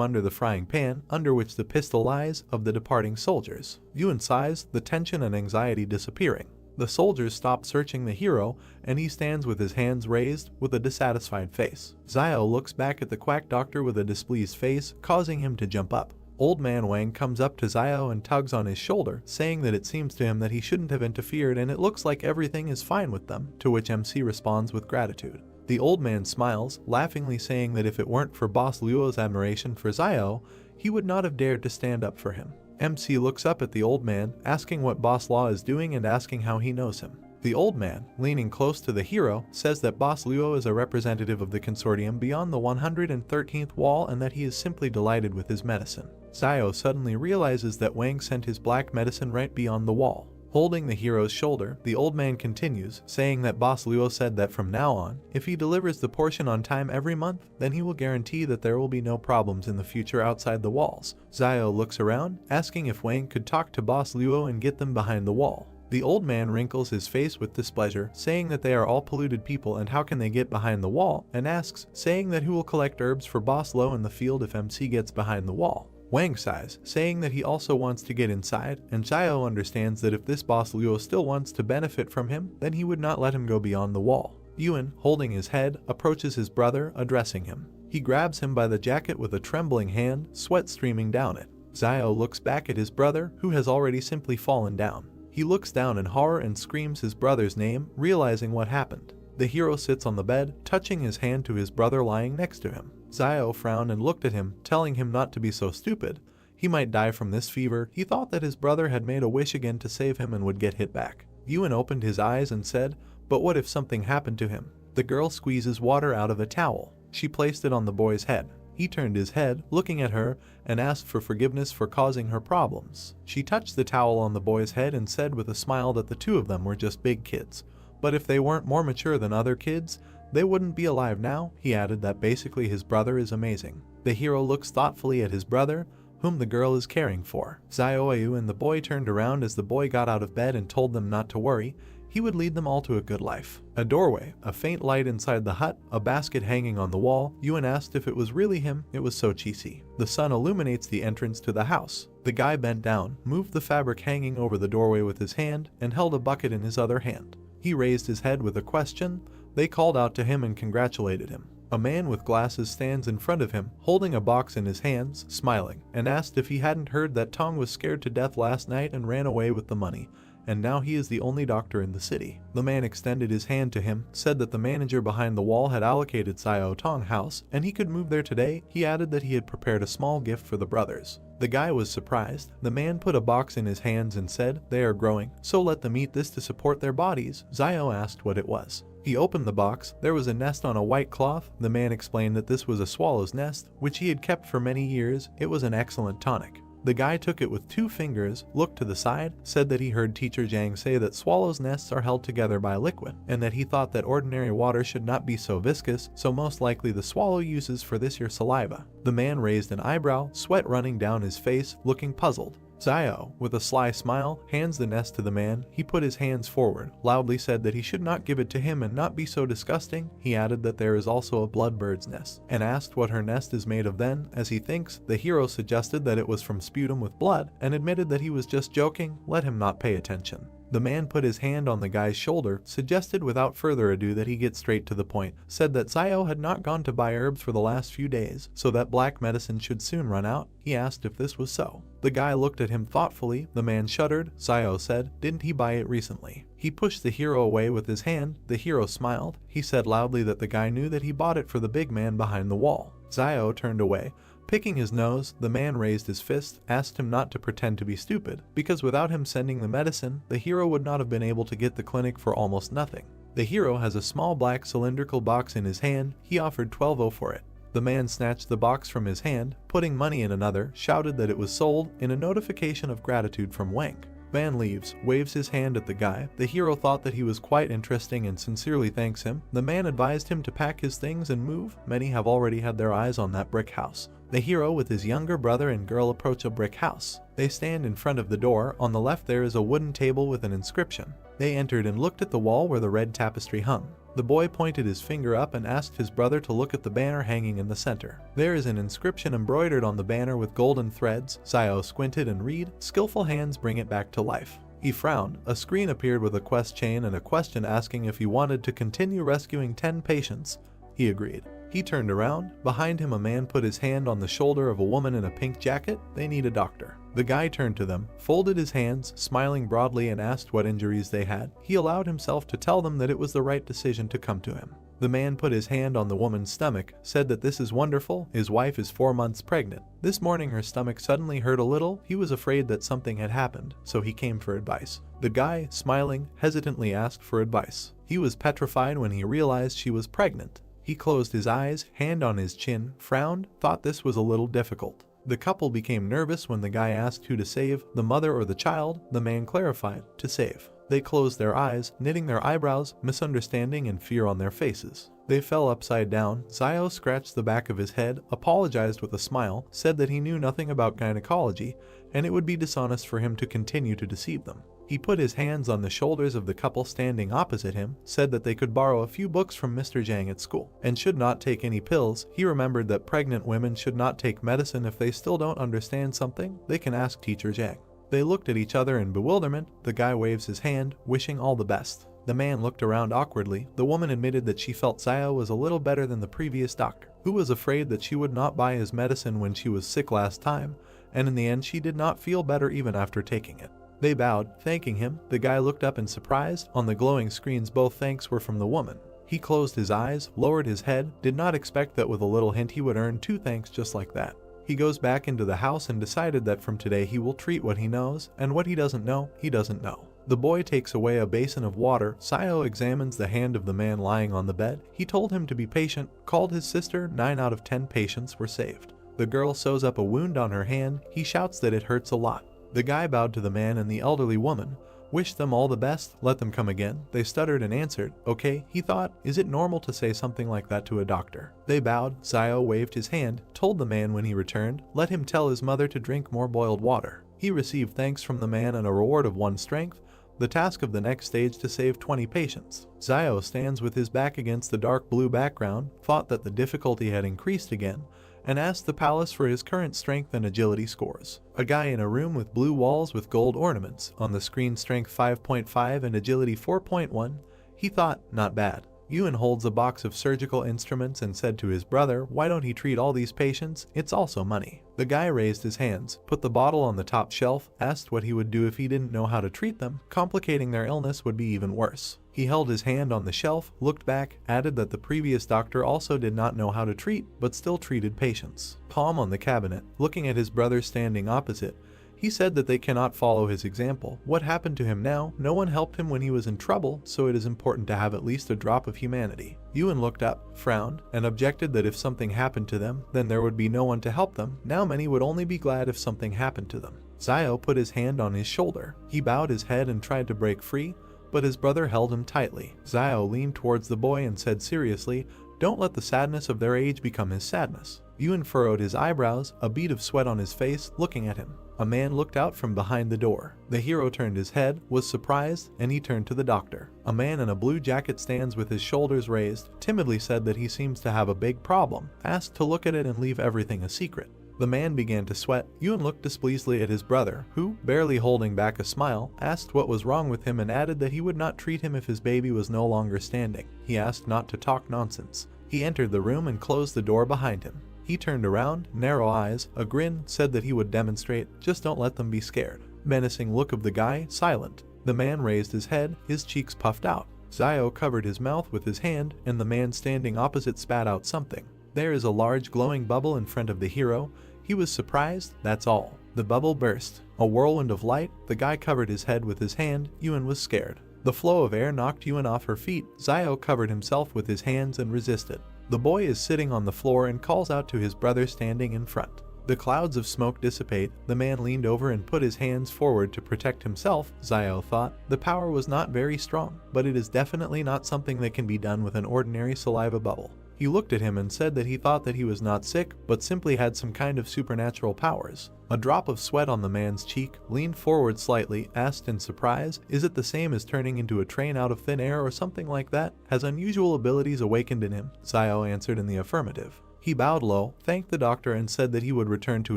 under the frying pan, under which the pistol lies, of the departing soldiers. Yuan sighs, the tension and anxiety disappearing. The soldiers stop searching the hero, and he stands with his hands raised, with a dissatisfied face. Xiao looks back at the quack doctor with a displeased face, causing him to jump up. Old Man Wang comes up to Xiao and tugs on his shoulder, saying that it seems to him that he shouldn't have interfered and it looks like everything is fine with them, to which MC responds with gratitude. The old man smiles, laughingly saying that if it weren't for Boss Luo's admiration for Xiao, he would not have dared to stand up for him. MC looks up at the old man, asking what Boss Luo is doing and asking how he knows him. The old man, leaning close to the hero, says that Boss Luo is a representative of the consortium beyond the 113th wall and that he is simply delighted with his medicine. Xiao suddenly realizes that Wang sent his black medicine right beyond the wall. Holding the hero's shoulder, the old man continues, saying that Boss Luo said that from now on, if he delivers the portion on time every month, then he will guarantee that there will be no problems in the future outside the walls. Xiao looks around, asking if Wang could talk to Boss Luo and get them behind the wall. The old man wrinkles his face with displeasure, saying that they are all polluted people and how can they get behind the wall, and asks, saying that who will collect herbs for Boss Luo in the field if MC gets behind the wall. Wang sighs, saying that he also wants to get inside, and Xiao understands that if this Boss Luo still wants to benefit from him, then he would not let him go beyond the wall. Yuan, holding his head, approaches his brother, addressing him. He grabs him by the jacket with a trembling hand, sweat streaming down it. Xiao looks back at his brother, who has already simply fallen down. He looks down in horror and screams his brother's name, realizing what happened. The hero sits on the bed, touching his hand to his brother lying next to him. Xiao frowned and looked at him, telling him not to be so stupid. He might die from this fever. He thought that his brother had made a wish again to save him and would get hit back. Yuan opened his eyes and said, "But what if something happened to him?" The girl squeezes water out of a towel. She placed it on the boy's head. He turned his head, looking at her, and asked for forgiveness for causing her problems. She touched the towel on the boy's head and said with a smile that the two of them were just big kids. But if they weren't more mature than other kids, they wouldn't be alive now. He added that basically his brother is amazing. The hero looks thoughtfully at his brother, whom the girl is caring for. Xiaoyu and the boy turned around as the boy got out of bed and told them not to worry. He would lead them all to a good life. A doorway, a faint light inside the hut, a basket hanging on the wall. Yuan asked if it was really him. It was so cheesy. The sun illuminates the entrance to the house. The guy bent down, moved the fabric hanging over the doorway with his hand, and held a bucket in his other hand. He raised his head with a question. They called out to him and congratulated him. A man with glasses stands in front of him, holding a box in his hands, smiling, and asked if he hadn't heard that Tong was scared to death last night and ran away with the money, and now he is the only doctor in the city. The man extended his hand to him, said that the manager behind the wall had allocated Xiao Tong house, and he could move there today. He added that he had prepared a small gift for the brothers. The guy was surprised. The man put a box in his hands and said, "They are growing, so let them eat this to support their bodies." Xiao asked what it was. He opened the box. There was a nest on a white cloth. The man explained that this was a swallow's nest, which he had kept for many years. It was an excellent tonic. The guy took it with 2 fingers, looked to the side, said that he heard Teacher Zhang say that swallows' nests are held together by liquid, and that he thought that ordinary water should not be so viscous, so most likely the swallow uses for this your saliva. The man raised an eyebrow, sweat running down his face, looking puzzled. Xiao, with a sly smile, hands the nest to the man. He put his hands forward, loudly said that he should not give it to him and not be so disgusting. He added that there is also a bloodbird's nest, and asked what her nest is made of. Then, as he thinks, the hero suggested that it was from sputum with blood, and admitted that he was just joking. Let him not pay attention. The man put his hand on the guy's shoulder, suggested without further ado that he get straight to the point, said that Xiao had not gone to buy herbs for the last few days, so that black medicine should soon run out. He asked if this was so. The guy looked at him thoughtfully. The man shuddered. Xiao said, "Didn't he buy it recently?" He pushed the hero away with his hand. The hero smiled. He said loudly that the guy knew that he bought it for the big man behind the wall. Xiao turned away. Picking his nose, the man raised his fist, asked him not to pretend to be stupid, because without him sending the medicine, the hero would not have been able to get the clinic for almost nothing. The hero has a small black cylindrical box in his hand. He offered 12 for it. The man snatched the box from his hand, putting money in another, shouted that it was sold, in a notification of gratitude from Wank. Van leaves, waves his hand at the guy. The hero thought that he was quite interesting and sincerely thanks him. The man advised him to pack his things and move. Many have already had their eyes on that brick house. The hero with his younger brother and girl approach a brick house. They stand in front of the door. On the left there is a wooden table with an inscription. They entered and looked at the wall where the red tapestry hung. The boy pointed his finger up and asked his brother to look at the banner hanging in the center. There is an inscription embroidered on the banner with golden threads. Xiao squinted and read, "Skillful hands bring it back to life." He frowned. A screen appeared with a quest chain and a question asking if he wanted to continue rescuing 10 patients. He agreed. He turned around. Behind him a man put his hand on the shoulder of a woman in a pink jacket. "They need a doctor." The guy turned to them, folded his hands, smiling broadly, and asked what injuries they had. He allowed himself to tell them that it was the right decision to come to him. The man put his hand on the woman's stomach, said that this is wonderful. His wife is 4 months pregnant. This morning her stomach suddenly hurt a little. He was afraid that something had happened, so he came for advice. The guy, smiling, hesitantly asked for advice. He was petrified when he realized she was pregnant. He closed his eyes, hand on his chin, frowned, thought this was a little difficult. The couple became nervous when the guy asked who to save, the mother or the child. The man clarified, to save. They closed their eyes, knitting their eyebrows, misunderstanding and fear on their faces. They fell upside down. Xiao scratched the back of his head, apologized with a smile, said that he knew nothing about gynecology, and it would be dishonest for him to continue to deceive them. He put his hands on the shoulders of the couple standing opposite him, said that they could borrow a few books from Mr. Zhang at school, and should not take any pills. He remembered that pregnant women should not take medicine. If they still don't understand something, they can ask Teacher Zhang. They looked at each other in bewilderment. The guy waves his hand, wishing all the best. The man looked around awkwardly. The woman admitted that she felt Zio was a little better than the previous doctor, who was afraid that she would not buy his medicine when she was sick last time, and in the end she did not feel better even after taking it. They bowed, thanking him. The guy looked up in surprise. On the glowing screens both thanks were from the woman. He closed his eyes, lowered his head, did not expect that with a little hint he would earn 2 thanks just like that. He goes back into the house and decided that from today he will treat what he knows, and what he doesn't know, he doesn't know. The boy takes away a basin of water. Zio examines the hand of the man lying on the bed. He told him to be patient, called his sister. 9 out of 10 patients were saved. The girl sews up a wound on her hand. He shouts that it hurts a lot. The guy bowed to the man and the elderly woman, wished them all the best, let them come again. They stuttered and answered, okay. He thought, is it normal to say something like that to a doctor? They bowed. Zio waved his hand, told the man when he returned, let him tell his mother to drink more boiled water. He received thanks from the man and a reward of 1 strength. The task of the next stage to save 20 patients. Zio stands with his back against the dark blue background, thought that the difficulty had increased again, and asked the palace for his current strength and agility scores. A guy in a room with blue walls with gold ornaments, on the screen strength 5.5 and agility 4.1. He thought, not bad. Ewan holds a box of surgical instruments and said to his brother, why don't he treat all these patients? It's also money. The guy raised his hands, put the bottle on the top shelf, asked what he would do if he didn't know how to treat them. Complicating their illness would be even worse. He held his hand on the shelf, looked back, added that the previous doctor also did not know how to treat, but still treated patients. Palm on the cabinet, looking at his brother standing opposite. He said that they cannot follow his example. What happened to him now? No one helped him when he was in trouble, so it is important to have at least a drop of humanity. Ewan looked up, frowned, and objected that if something happened to them, then there would be no one to help them. Now many would only be glad if something happened to them. Zio put his hand on his shoulder. He bowed his head and tried to break free, but his brother held him tightly. Zio leaned towards the boy and said seriously, don't let the sadness of their age become his sadness. Ewan furrowed his eyebrows, a bead of sweat on his face, looking at him. A man looked out from behind the door. The hero turned his head, was surprised, and he turned to the doctor. A man in a blue jacket stands with his shoulders raised, timidly said that he seems to have a big problem, asked to look at it and leave everything a secret. The man began to sweat. Ewan looked displeasedly at his brother, who, barely holding back a smile, asked what was wrong with him and added that he would not treat him if his baby was no longer standing. He asked not to talk nonsense. He entered the room and closed the door behind him. He turned around, narrow eyes, a grin, said that he would demonstrate, just don't let them be scared. Menacing look of the guy, silent. The man raised his head, his cheeks puffed out. Zio covered his mouth with his hand, and the man standing opposite spat out something. There is a large glowing bubble in front of the hero. He was surprised, that's all. The bubble burst. A whirlwind of light. The guy covered his head with his hand. Ewan was scared. The flow of air knocked Ewan off her feet. Zio covered himself with his hands and resisted. The boy is sitting on the floor and calls out to his brother standing in front. The clouds of smoke dissipate. The man leaned over and put his hands forward to protect himself. Zio thought the power was not very strong, but it is definitely not something that can be done with an ordinary saliva bubble. He looked at him and said that he thought that he was not sick, but simply had some kind of supernatural powers. A drop of sweat on the man's cheek, leaned forward slightly, asked in surprise, is it the same as turning into a train out of thin air or something like that? Has unusual abilities awakened in him? Zio answered in the affirmative. He bowed low, thanked the doctor and said that he would return to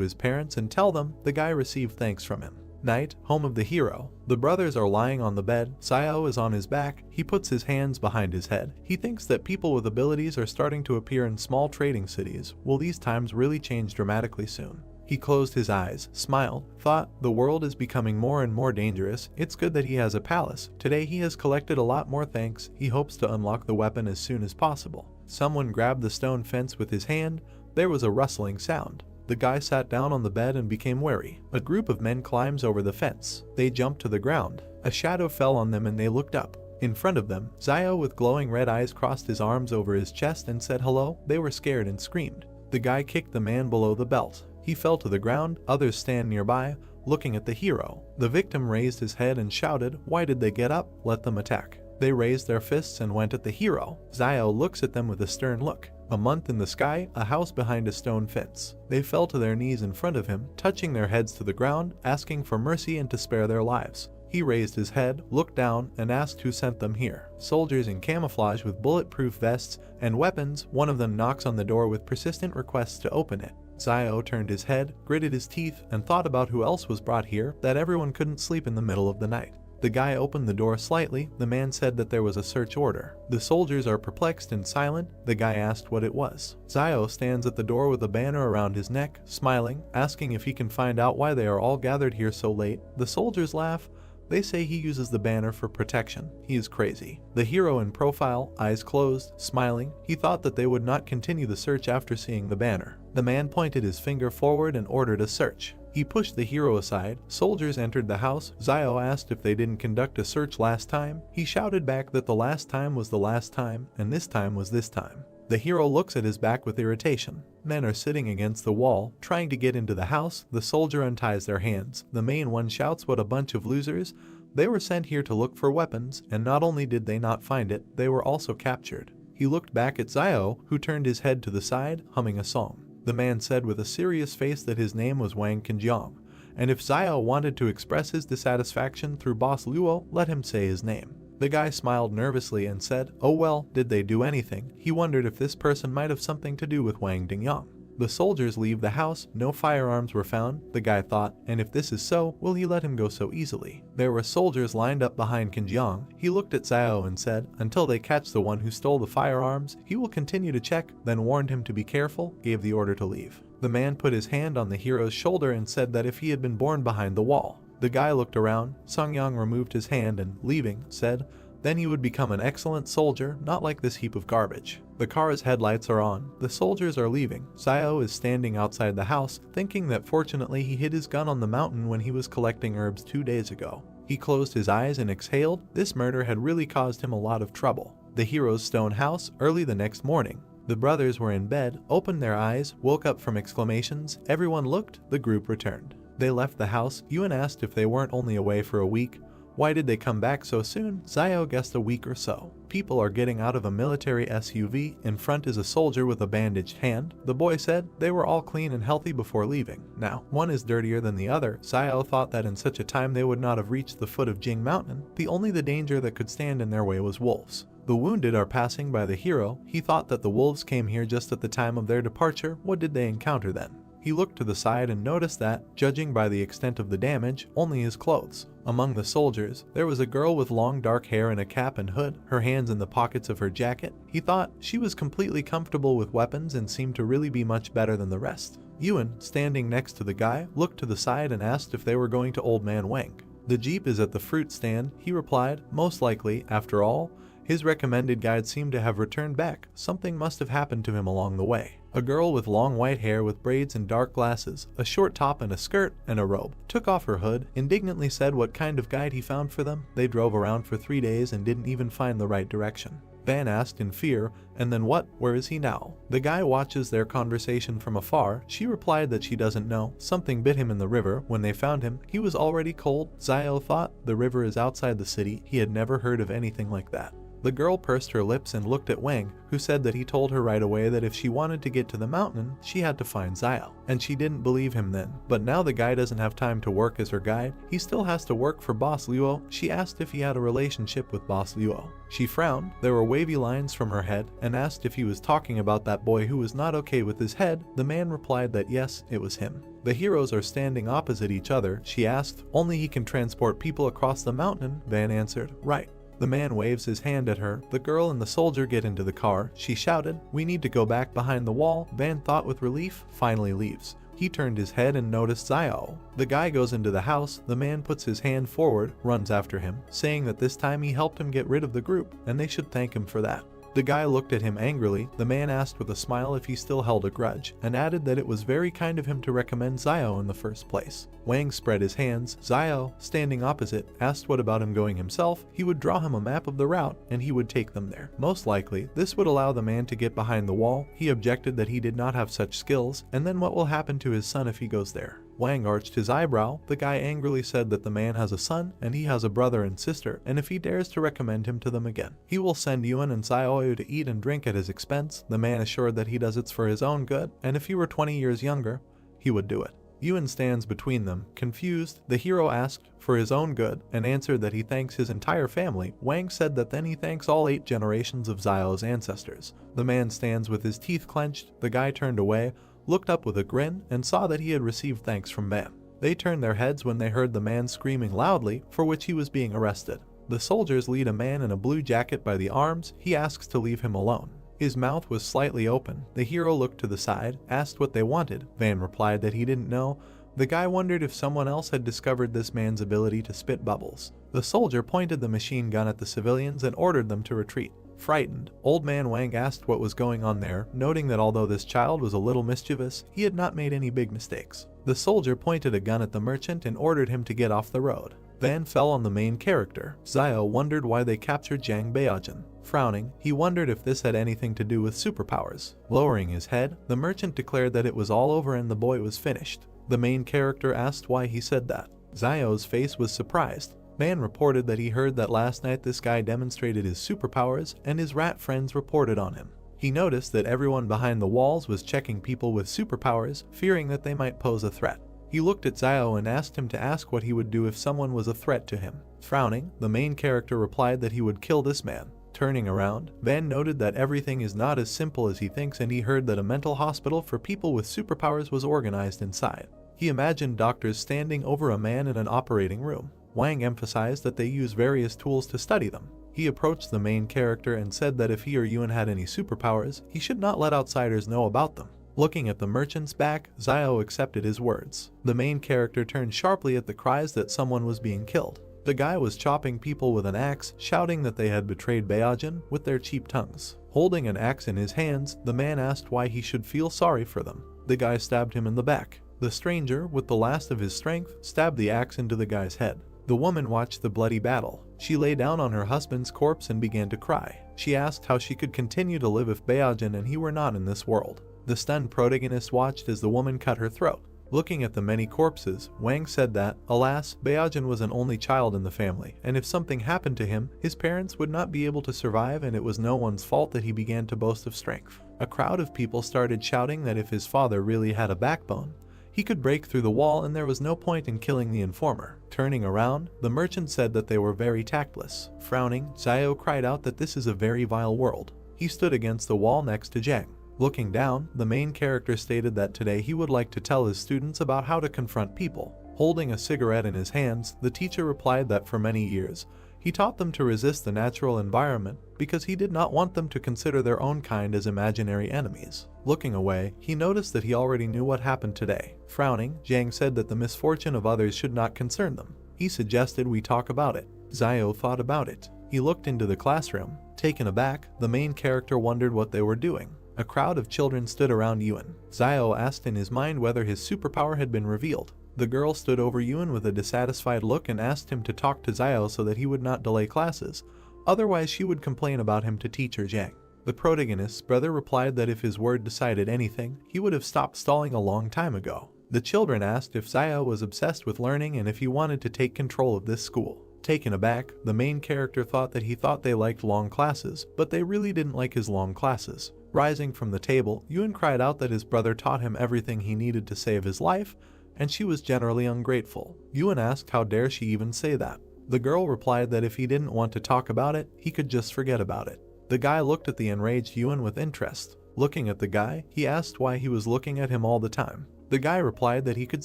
his parents and tell them. The guy received thanks from him. Night, home of the hero. The brothers are lying on the bed. Zio is on his back. He puts his hands behind his head. He thinks that people with abilities are starting to appear in small trading cities. Will these times really change dramatically soon? He closed his eyes, smiled, thought, the world is becoming more and more dangerous. It's good that he has a palace. Today he has collected a lot more thanks. He hopes to unlock the weapon as soon as possible. Someone grabbed the stone fence with his hand. There was a rustling sound. The guy sat down on the bed and became wary. A group of men climbs over the fence. They jumped to the ground. A shadow fell on them and they looked up. In front of them, Zio with glowing red eyes crossed his arms over his chest and said hello. They were scared and screamed. The guy kicked the man below the belt. He fell to the ground. Others stand nearby, looking at the hero. The victim raised his head and shouted, why did they get up? Let them attack. They raised their fists and went at the hero. Zio looks at them with a stern look. A month in the sky, a house behind a stone fence. They fell to their knees in front of him, touching their heads to the ground, asking for mercy and to spare their lives. He raised his head, looked down, and asked who sent them here. Soldiers in camouflage with bulletproof vests and weapons. One of them knocks on the door with persistent requests to open it. Zio turned his head, gritted his teeth, and thought about who else was brought here, that everyone couldn't sleep in the middle of the night. The guy opened the door slightly. The man said that there was a search order. The soldiers are perplexed and silent. The guy asked what it was. Zio stands at the door with a banner around his neck, smiling, asking if he can find out why they are all gathered here so late. The soldiers laugh. They say he uses the banner for protection. He is crazy. The hero in profile, eyes closed, smiling. He thought that they would not continue the search after seeing the banner. The man pointed his finger forward and ordered a search. He pushed the hero aside. Soldiers entered the house. Zio asked if they didn't conduct a search last time. He shouted back that the last time was the last time, and this time was this time. The hero looks at his back with irritation. Men are sitting against the wall, trying to get into the house. The soldier unties their hands. The main one shouts, "What a bunch of losers. They were sent here to look for weapons, and not only did they not find it, they were also captured." He looked back at Zio, who turned his head to the side, humming a song. The man said with a serious face that his name was Wang Qinjiang, and if Zio wanted to express his dissatisfaction through Boss Luo, let him say his name. The guy smiled nervously and said, "Oh well, did they do anything?" He wondered if this person might have something to do with Wang Dingyang. The soldiers leave the house. No firearms were found. The guy thought, and if this is so, will he let him go so easily? There were soldiers lined up behind Qinjiang. He looked at Zio and said, "Until they catch the one who stole the firearms, he will continue to check," then warned him to be careful, gave the order to leave. The man put his hand on the hero's shoulder and said that if he had been born behind the wall. The guy looked around. Songyang removed his hand and, leaving, said, "Then he would become an excellent soldier, not like this heap of garbage." The car's headlights are on. The soldiers are leaving. Zio is standing outside the house, thinking that fortunately he hid his gun on the mountain when he was collecting herbs 2 days ago. He closed his eyes and exhaled. This murder had really caused him a lot of trouble. The hero's stone house, early the next morning. The brothers were in bed, opened their eyes, woke up from exclamations. Everyone looked. The group returned. They left the house. Yuan asked if they weren't only away for a week. Why did they come back so soon? Zio guessed a week or so. People are getting out of a military SUV. In front is a soldier with a bandaged hand. The boy said they were all clean and healthy before leaving. Now, one is dirtier than the other. Zio thought that in such a time they would not have reached the foot of Jing Mountain. The danger that could stand in their way was wolves. The wounded are passing by the hero. He thought that the wolves came here just at the time of their departure. What did they encounter then? He looked to the side and noticed that, judging by the extent of the damage, only his clothes. Among the soldiers, there was a girl with long dark hair and a cap and hood, her hands in the pockets of her jacket. He thought she was completely comfortable with weapons and seemed to really be much better than the rest. Yuan, standing next to the guy, looked to the side and asked if they were going to Old Man Wang. "The jeep is at the fruit stand," he replied. Most likely, after all, his recommended guide seemed to have returned back. Something must have happened to him along the way. A girl with long white hair with braids and dark glasses, a short top and a skirt and a robe, took off her hood, indignantly said what kind of guide he found for them. They drove around for 3 days and didn't even find the right direction. Van asked in fear, "And then what? Where is he now?" The guy watches their conversation from afar. She replied that she doesn't know. Something bit him in the river. When they found him, he was already cold. Zio thought the river is outside the city. He had never heard of anything like that. The girl pursed her lips and looked at Wang, who said that he told her right away that if she wanted to get to the mountain, she had to find Zio. And she didn't believe him then. But now the guy doesn't have time to work as her guide. He still has to work for Boss Luo. She asked if he had a relationship with Boss Luo. She frowned. There were wavy lines from her head, and asked if he was talking about that boy who was not okay with his head. The man replied that yes, it was him. The heroes are standing opposite each other. She asked, "Only he can transport people across the mountain?" Van answered, "Right." The man waves his hand at her. The girl and the soldier get into the car. She shouted, "We need to go back behind the wall." Van thought with relief, finally leaves. He turned his head and noticed Zio. The guy goes into the house. The man puts his hand forward, runs after him, saying that this time he helped him get rid of the group, and they should thank him for that. The guy looked at him angrily. The man asked with a smile if he still held a grudge, and added that it was very kind of him to recommend Zio in the first place. Wang spread his hands. Zio, standing opposite, asked what about him going himself. He would draw him a map of the route, and he would take them there. Most likely, this would allow the man to get behind the wall. He objected that he did not have such skills, and then what will happen to his son if he goes there? Wang arched his eyebrow. The guy angrily said that the man has a son, and he has a brother and sister, and if he dares to recommend him to them again, he will send Yuan and Zio to eat and drink at his expense. The man assured that he does it for his own good, and if he were 20 years younger, he would do it. Yuan stands between them, confused. The hero asked for his own good, and answered that he thanks his entire family. Wang said that then he thanks all 8 generations of Zio's ancestors. The man stands with his teeth clenched. The guy turned away, looked up with a grin, and saw that he had received thanks from Van. They turned their heads when they heard the man screaming loudly, for which he was being arrested. The soldiers lead a man in a blue jacket by the arms. He asks to leave him alone. His mouth was slightly open. The hero looked to the side, asked what they wanted. Van replied that he didn't know. The guy wondered if someone else had discovered this man's ability to spit bubbles. The soldier pointed the machine gun at the civilians and ordered them to retreat. Frightened, Old Man Wang asked what was going on there, noting that although this child was a little mischievous, he had not made any big mistakes. The soldier pointed a gun at the merchant and ordered him to get off the road. Van fell on the main character. Xiao wondered why they captured Zhang Baojin. Frowning, he wondered if this had anything to do with superpowers. Lowering his head, the merchant declared that it was all over and the boy was finished. The main character asked why he said that. Xiao's face was surprised. Van reported that he heard that last night this guy demonstrated his superpowers and his rat friends reported on him. He noticed that everyone behind the walls was checking people with superpowers, fearing that they might pose a threat. He looked at Xiao and asked him to ask what he would do if someone was a threat to him. Frowning, the main character replied that he would kill this man. Turning around, Van noted that everything is not as simple as he thinks, and he heard that a mental hospital for people with superpowers was organized inside. He imagined doctors standing over a man in an operating room. Wang emphasized that they use various tools to study them. He approached the main character and said that if he or Yuan had any superpowers, he should not let outsiders know about them. Looking at the merchant's back, Xiao accepted his words. The main character turned sharply at the cries that someone was being killed. The guy was chopping people with an axe, shouting that they had betrayed Baojin with their cheap tongues. Holding an axe in his hands, the man asked why he should feel sorry for them. The guy stabbed him in the back. The stranger, with the last of his strength, stabbed the axe into the guy's head. The woman watched the bloody battle. She lay down on her husband's corpse and began to cry. She asked how she could continue to live if Baojin and he were not in this world. The stunned protagonist watched as the woman cut her throat. Looking at the many corpses, Wang said that, alas, Baojin was an only child in the family, and if something happened to him, his parents would not be able to survive, and it was no one's fault that he began to boast of strength. A crowd of people started shouting that if his father really had a backbone, he could break through the wall and there was no point in killing the informer. Turning around, the merchant said that they were very tactless. Frowning, Xiao cried out that this is a very vile world. He stood against the wall next to Zhang. Looking down, the main character stated that today he would like to tell his students about how to confront people. Holding a cigarette in his hands, the teacher replied that for many years, he taught them to resist the natural environment because he did not want them to consider their own kind as imaginary enemies. Looking away, he noticed that he already knew what happened today. Frowning, Zhang said that the misfortune of others should not concern them. He suggested we talk about it. Xiao thought about it. He looked into the classroom. Taken aback, the main character wondered what they were doing. A crowd of children stood around Yuan. Xiao asked in his mind whether his superpower had been revealed. The girl stood over Yuan with a dissatisfied look and asked him to talk to Xiao so that he would not delay classes, otherwise she would complain about him to teacher Zhang. The protagonist's brother replied that if his word decided anything, he would have stopped stalling a long time ago. The children asked if Xiao was obsessed with learning and if he wanted to take control of this school. Taken aback, the main character thought that he thought they liked long classes, but they really didn't like his long classes. Rising from the table, Yuan cried out that his brother taught him everything he needed to save his life, and she was generally ungrateful. Yuan asked how dare she even say that. The girl replied that if he didn't want to talk about it, he could just forget about it. The guy looked at the enraged Yuan with interest. Looking at the guy, he asked why he was looking at him all the time. The guy replied that he could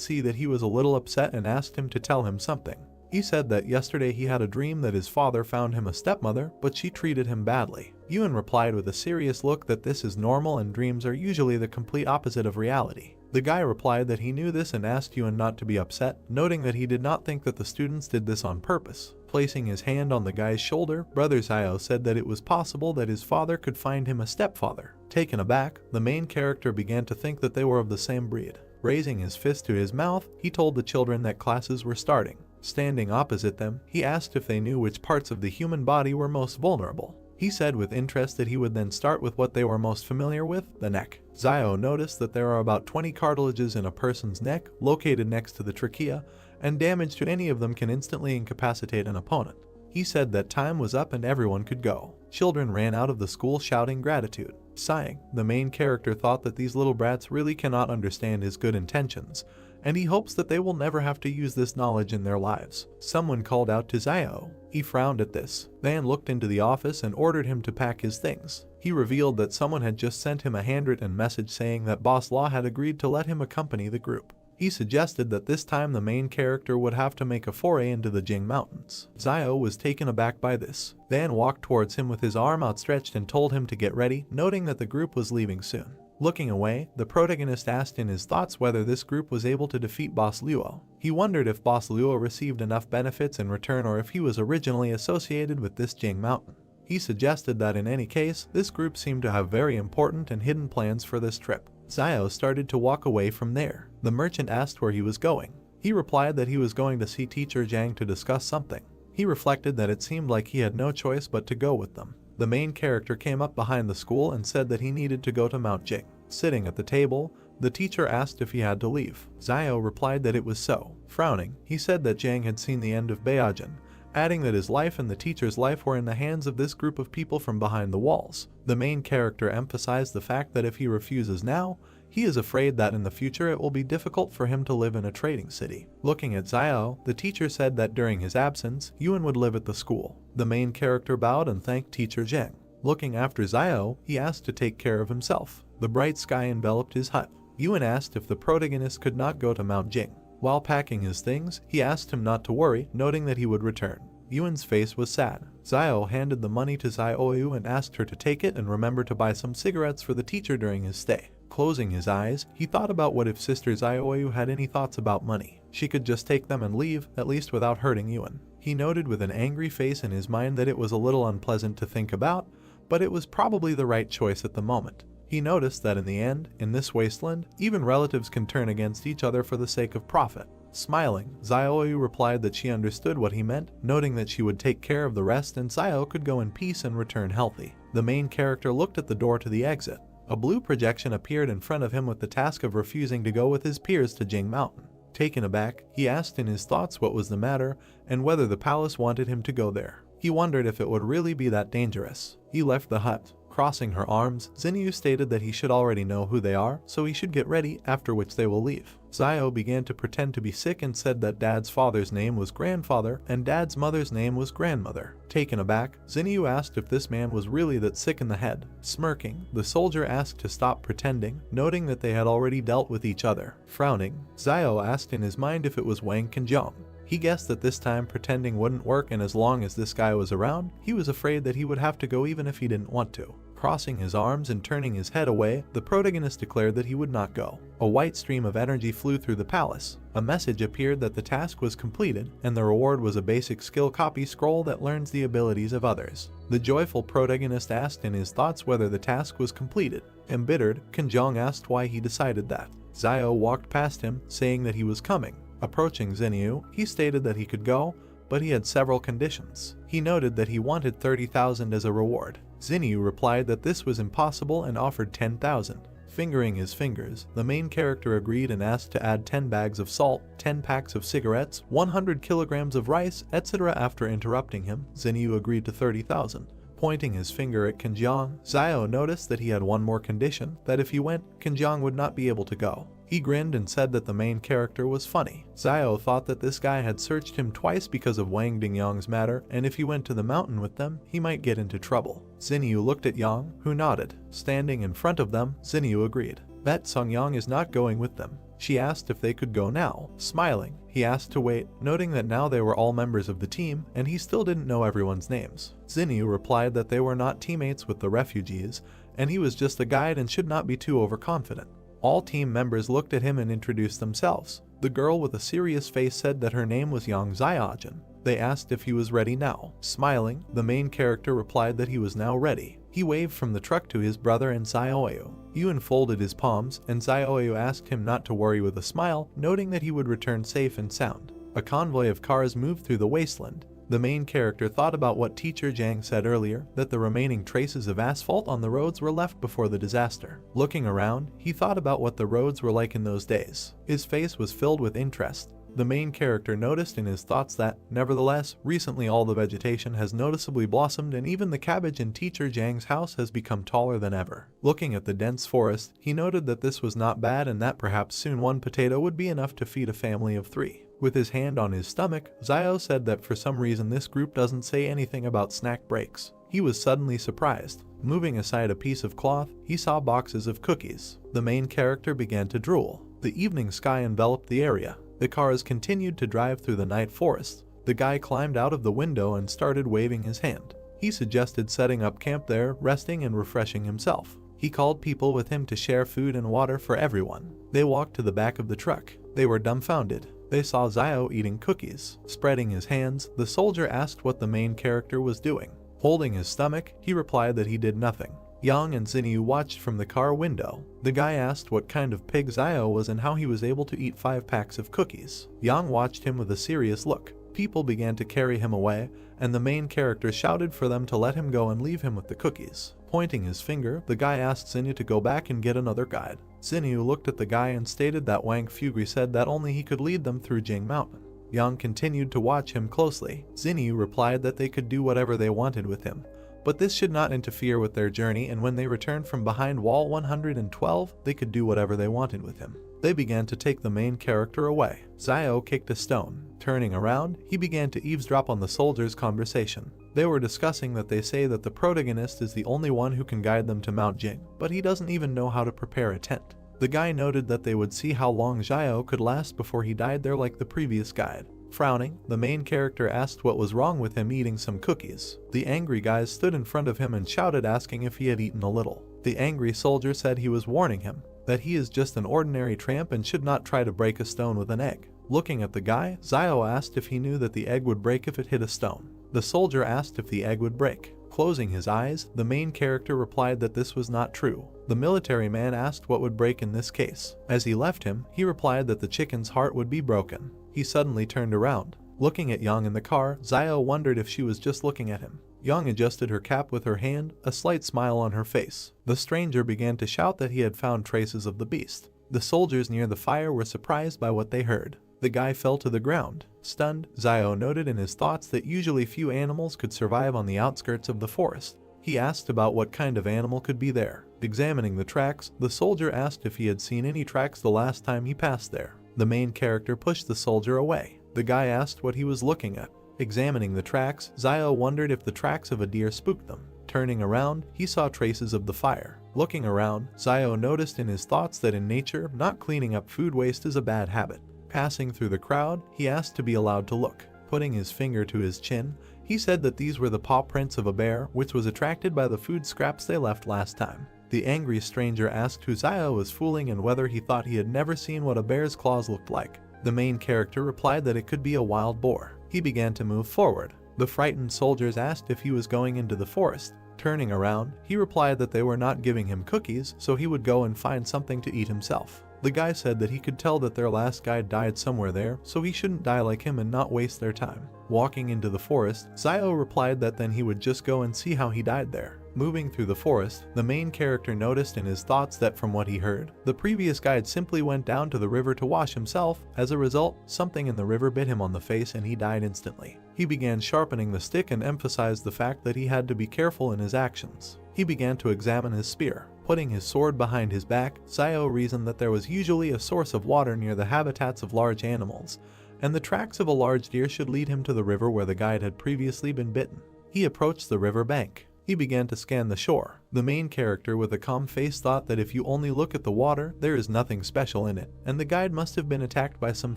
see that he was a little upset and asked him to tell him something. He said that yesterday he had a dream that his father found him a stepmother, but she treated him badly. Yuan replied with a serious look that this is normal and dreams are usually the complete opposite of reality. The guy replied that he knew this and asked Yuan not to be upset, noting that he did not think that the students did this on purpose. Placing his hand on the guy's shoulder, Brother Xiao said that it was possible that his father could find him a stepfather. Taken aback, the main character began to think that they were of the same breed. Raising his fist to his mouth, he told the children that classes were starting. Standing opposite them, he asked if they knew which parts of the human body were most vulnerable. He said with interest that he would then start with what they were most familiar with, the neck. Xiao noticed that there are about 20 cartilages in a person's neck, located next to the trachea, and damage to any of them can instantly incapacitate an opponent. He said that time was up and everyone could go. Children ran out of the school shouting gratitude. Sighing, the main character thought that these little brats really cannot understand his good intentions, and he hopes that they will never have to use this knowledge in their lives. Someone called out to Xiao. He frowned at this. Van looked into the office and ordered him to pack his things. He revealed that someone had just sent him a handwritten message saying that Boss Law had agreed to let him accompany the group. He suggested that this time the main character would have to make a foray into the Jing Mountains. Xiao was taken aback by this, then walked towards him with his arm outstretched and told him to get ready, noting that the group was leaving soon. Looking away, the protagonist asked in his thoughts whether this group was able to defeat Boss Luo. He wondered if Boss Luo received enough benefits in return or if he was originally associated with this Jing Mountain. He suggested that in any case, this group seemed to have very important and hidden plans for this trip. Xiao started to walk away from there. The merchant asked where he was going. He replied that he was going to see Teacher Zhang to discuss something. He reflected that it seemed like he had no choice but to go with them. The main character came up behind the school and said that he needed to go to Mount Jing. Sitting at the table, the teacher asked if he had to leave. Xiao replied that it was so. Frowning, he said that Zhang had seen the end of Beijing, adding that his life and the teacher's life were in the hands of this group of people from behind the walls. The main character emphasized the fact that if he refuses now, he is afraid that in the future it will be difficult for him to live in a trading city. Looking at Xiao, the teacher said that during his absence, Yuan would live at the school. The main character bowed and thanked Teacher Zhang. Looking after Xiao, he asked to take care of himself. The bright sky enveloped his hut. Yuan asked if the protagonist could not go to Mount Jing. While packing his things, he asked him not to worry, noting that he would return. Yuan's face was sad. Xiao handed the money to Xiaoyu and asked her to take it and remember to buy some cigarettes for the teacher during his stay. Closing his eyes, he thought about what if Sister Xiaoyu had any thoughts about money. She could just take them and leave, at least without hurting Yuan. He noted with an angry face in his mind that it was a little unpleasant to think about, but it was probably the right choice at the moment. He noticed that in the end, in this wasteland, even relatives can turn against each other for the sake of profit. Smiling, Xiaoyu replied that she understood what he meant, noting that she would take care of the rest and Xiao could go in peace and return healthy. The main character looked at the door to the exit. A blue projection appeared in front of him with the task of refusing to go with his peers to Jing Mountain. Taken aback, he asked in his thoughts what was the matter and whether the palace wanted him to go there. He wondered if it would really be that dangerous. He left the hut. Crossing her arms, Xinyu stated that he should already know who they are, so he should get ready, after which they will leave. Xiao began to pretend to be sick and said that Dad's father's name was grandfather and Dad's mother's name was grandmother. Taken aback, Xinyu asked if this man was really that sick in the head. Smirking, the soldier asked to stop pretending, noting that they had already dealt with each other. Frowning, Xiao asked in his mind if it was Wang Qinjiang. He guessed that this time pretending wouldn't work, and as long as this guy was around, he was afraid that he would have to go even if he didn't want to. Crossing his arms and turning his head away, the protagonist declared that he would not go. A white stream of energy flew through the palace. A message appeared that the task was completed, and the reward was a basic skill copy scroll that learns the abilities of others. The joyful protagonist asked in his thoughts whether the task was completed. Embittered, Qinjiang asked why he decided that. Xiao walked past him, saying that he was coming. Approaching Xinyu, he stated that he could go, but he had several conditions. He noted that he wanted 30,000 as a reward. Xinyu replied that this was impossible and offered 10,000. Fingering his fingers, the main character agreed and asked to add 10 bags of salt, 10 packs of cigarettes, 100 kilograms of rice, etc. After interrupting him, Xinyu agreed to 30,000. Pointing his finger at Qinjiang, Xiao noticed that he had one more condition, that if he went, Qinjiang would not be able to go. He grinned and said that the main character was funny. Xiao thought that this guy had searched him twice because of Wang Dingyang's matter, and if he went to the mountain with them, he might get into trouble. Xinyu looked at Yang, who nodded. Standing in front of them, Xinyu agreed. Bet Songyang is not going with them. She asked if they could go now. Smiling, he asked to wait, noting that now they were all members of the team, and he still didn't know everyone's names. Xinyu replied that they were not teammates with the refugees, and he was just a guide and should not be too overconfident. All team members looked at him and introduced themselves. The girl with a serious face said that her name was Yang Xiaojin. They asked if he was ready now. Smiling, the main character replied that he was now ready. He waved from the truck to his brother and Xiaoyu. Yuan folded his palms, and Xiaoyu asked him not to worry with a smile, noting that he would return safe and sound. A convoy of cars moved through the wasteland. The main character thought about what Teacher Zhang said earlier, that the remaining traces of asphalt on the roads were left before the disaster. Looking around, he thought about what the roads were like in those days. His face was filled with interest. The main character noticed in his thoughts that, nevertheless, recently all the vegetation has noticeably blossomed and even the cabbage in Teacher Zhang's house has become taller than ever. Looking at the dense forest, he noted that this was not bad and that perhaps soon one potato would be enough to feed a family of 3. With his hand on his stomach, Xiao said that for some reason this group doesn't say anything about snack breaks. He was suddenly surprised. Moving aside a piece of cloth, he saw boxes of cookies. The main character began to drool. The evening sky enveloped the area. The cars continued to drive through the night forest. The guy climbed out of the window and started waving his hand. He suggested setting up camp there, resting and refreshing himself. He called people with him to share food and water for everyone. They walked to the back of the truck. They were dumbfounded. They saw Zio eating cookies. Spreading his hands, the soldier asked what the main character was doing. Holding his stomach, he replied that he did nothing. Yang and Zinyu watched from the car window. The guy asked what kind of pig Zio was and how he was able to eat 5 packs of cookies. Yang watched him with a serious look. People began to carry him away, and the main character shouted for them to let him go and leave him with the cookies. Pointing his finger, the guy asked Zinyu to go back and get another guide. Zinyu looked at the guy and stated that Wang Fugri said that only he could lead them through Jing Mountain. Yang continued to watch him closely. Zinyu replied that they could do whatever they wanted with him, but this should not interfere with their journey, and when they returned from behind wall 112, they could do whatever they wanted with him. They began to take the main character away. Zio kicked a stone. Turning around, he began to eavesdrop on the soldiers' conversation. They were discussing that they say that the protagonist is the only one who can guide them to Mount Jing, but he doesn't even know how to prepare a tent. The guy noted that they would see how long Zio could last before he died there like the previous guide. Frowning, the main character asked what was wrong with him eating some cookies. The angry guys stood in front of him and shouted asking if he had eaten a little. The angry soldier said he was warning him, that he is just an ordinary tramp and should not try to break a stone with an egg. Looking at the guy, Zio asked if he knew that the egg would break if it hit a stone. The soldier asked if the egg would break. Closing his eyes, the main character replied that this was not true. The military man asked what would break in this case. As he left him, he replied that the chicken's heart would be broken. He suddenly turned around. Looking at Yang in the car, Zio wondered if she was just looking at him. Yang adjusted her cap with her hand, a slight smile on her face. The stranger began to shout that he had found traces of the beast. The soldiers near the fire were surprised by what they heard. The guy fell to the ground. Stunned, Zio noted in his thoughts that usually few animals could survive on the outskirts of the forest. He asked about what kind of animal could be there. Examining the tracks, the soldier asked if he had seen any tracks the last time he passed there. The main character pushed the soldier away. The guy asked what he was looking at. Examining the tracks, Zio wondered if the tracks of a deer spooked them. Turning around, he saw traces of the fire. Looking around, Zio noticed in his thoughts that in nature, not cleaning up food waste is a bad habit. Passing through the crowd, he asked to be allowed to look. Putting his finger to his chin, he said that these were the paw prints of a bear, which was attracted by the food scraps they left last time. The angry stranger asked who Zio was fooling and whether he thought he had never seen what a bear's claws looked like. The main character replied that it could be a wild boar. He began to move forward. The frightened soldiers asked if he was going into the forest. Turning around, he replied that they were not giving him cookies, so he would go and find something to eat himself. The guy said that he could tell that their last guide died somewhere there, so he shouldn't die like him and not waste their time. Walking into the forest, Zio replied that then he would just go and see how he died there. Moving through the forest, the main character noticed in his thoughts that from what he heard, the previous guide simply went down to the river to wash himself. As a result, something in the river bit him on the face and he died instantly. He began sharpening the stick and emphasized the fact that he had to be careful in his actions. He began to examine his spear. Putting his sword behind his back, Zio reasoned that there was usually a source of water near the habitats of large animals, and the tracks of a large deer should lead him to the river where the guide had previously been bitten. He approached the river bank. He began to scan the shore. The main character with a calm face thought that if you only look at the water, there is nothing special in it, and the guide must have been attacked by some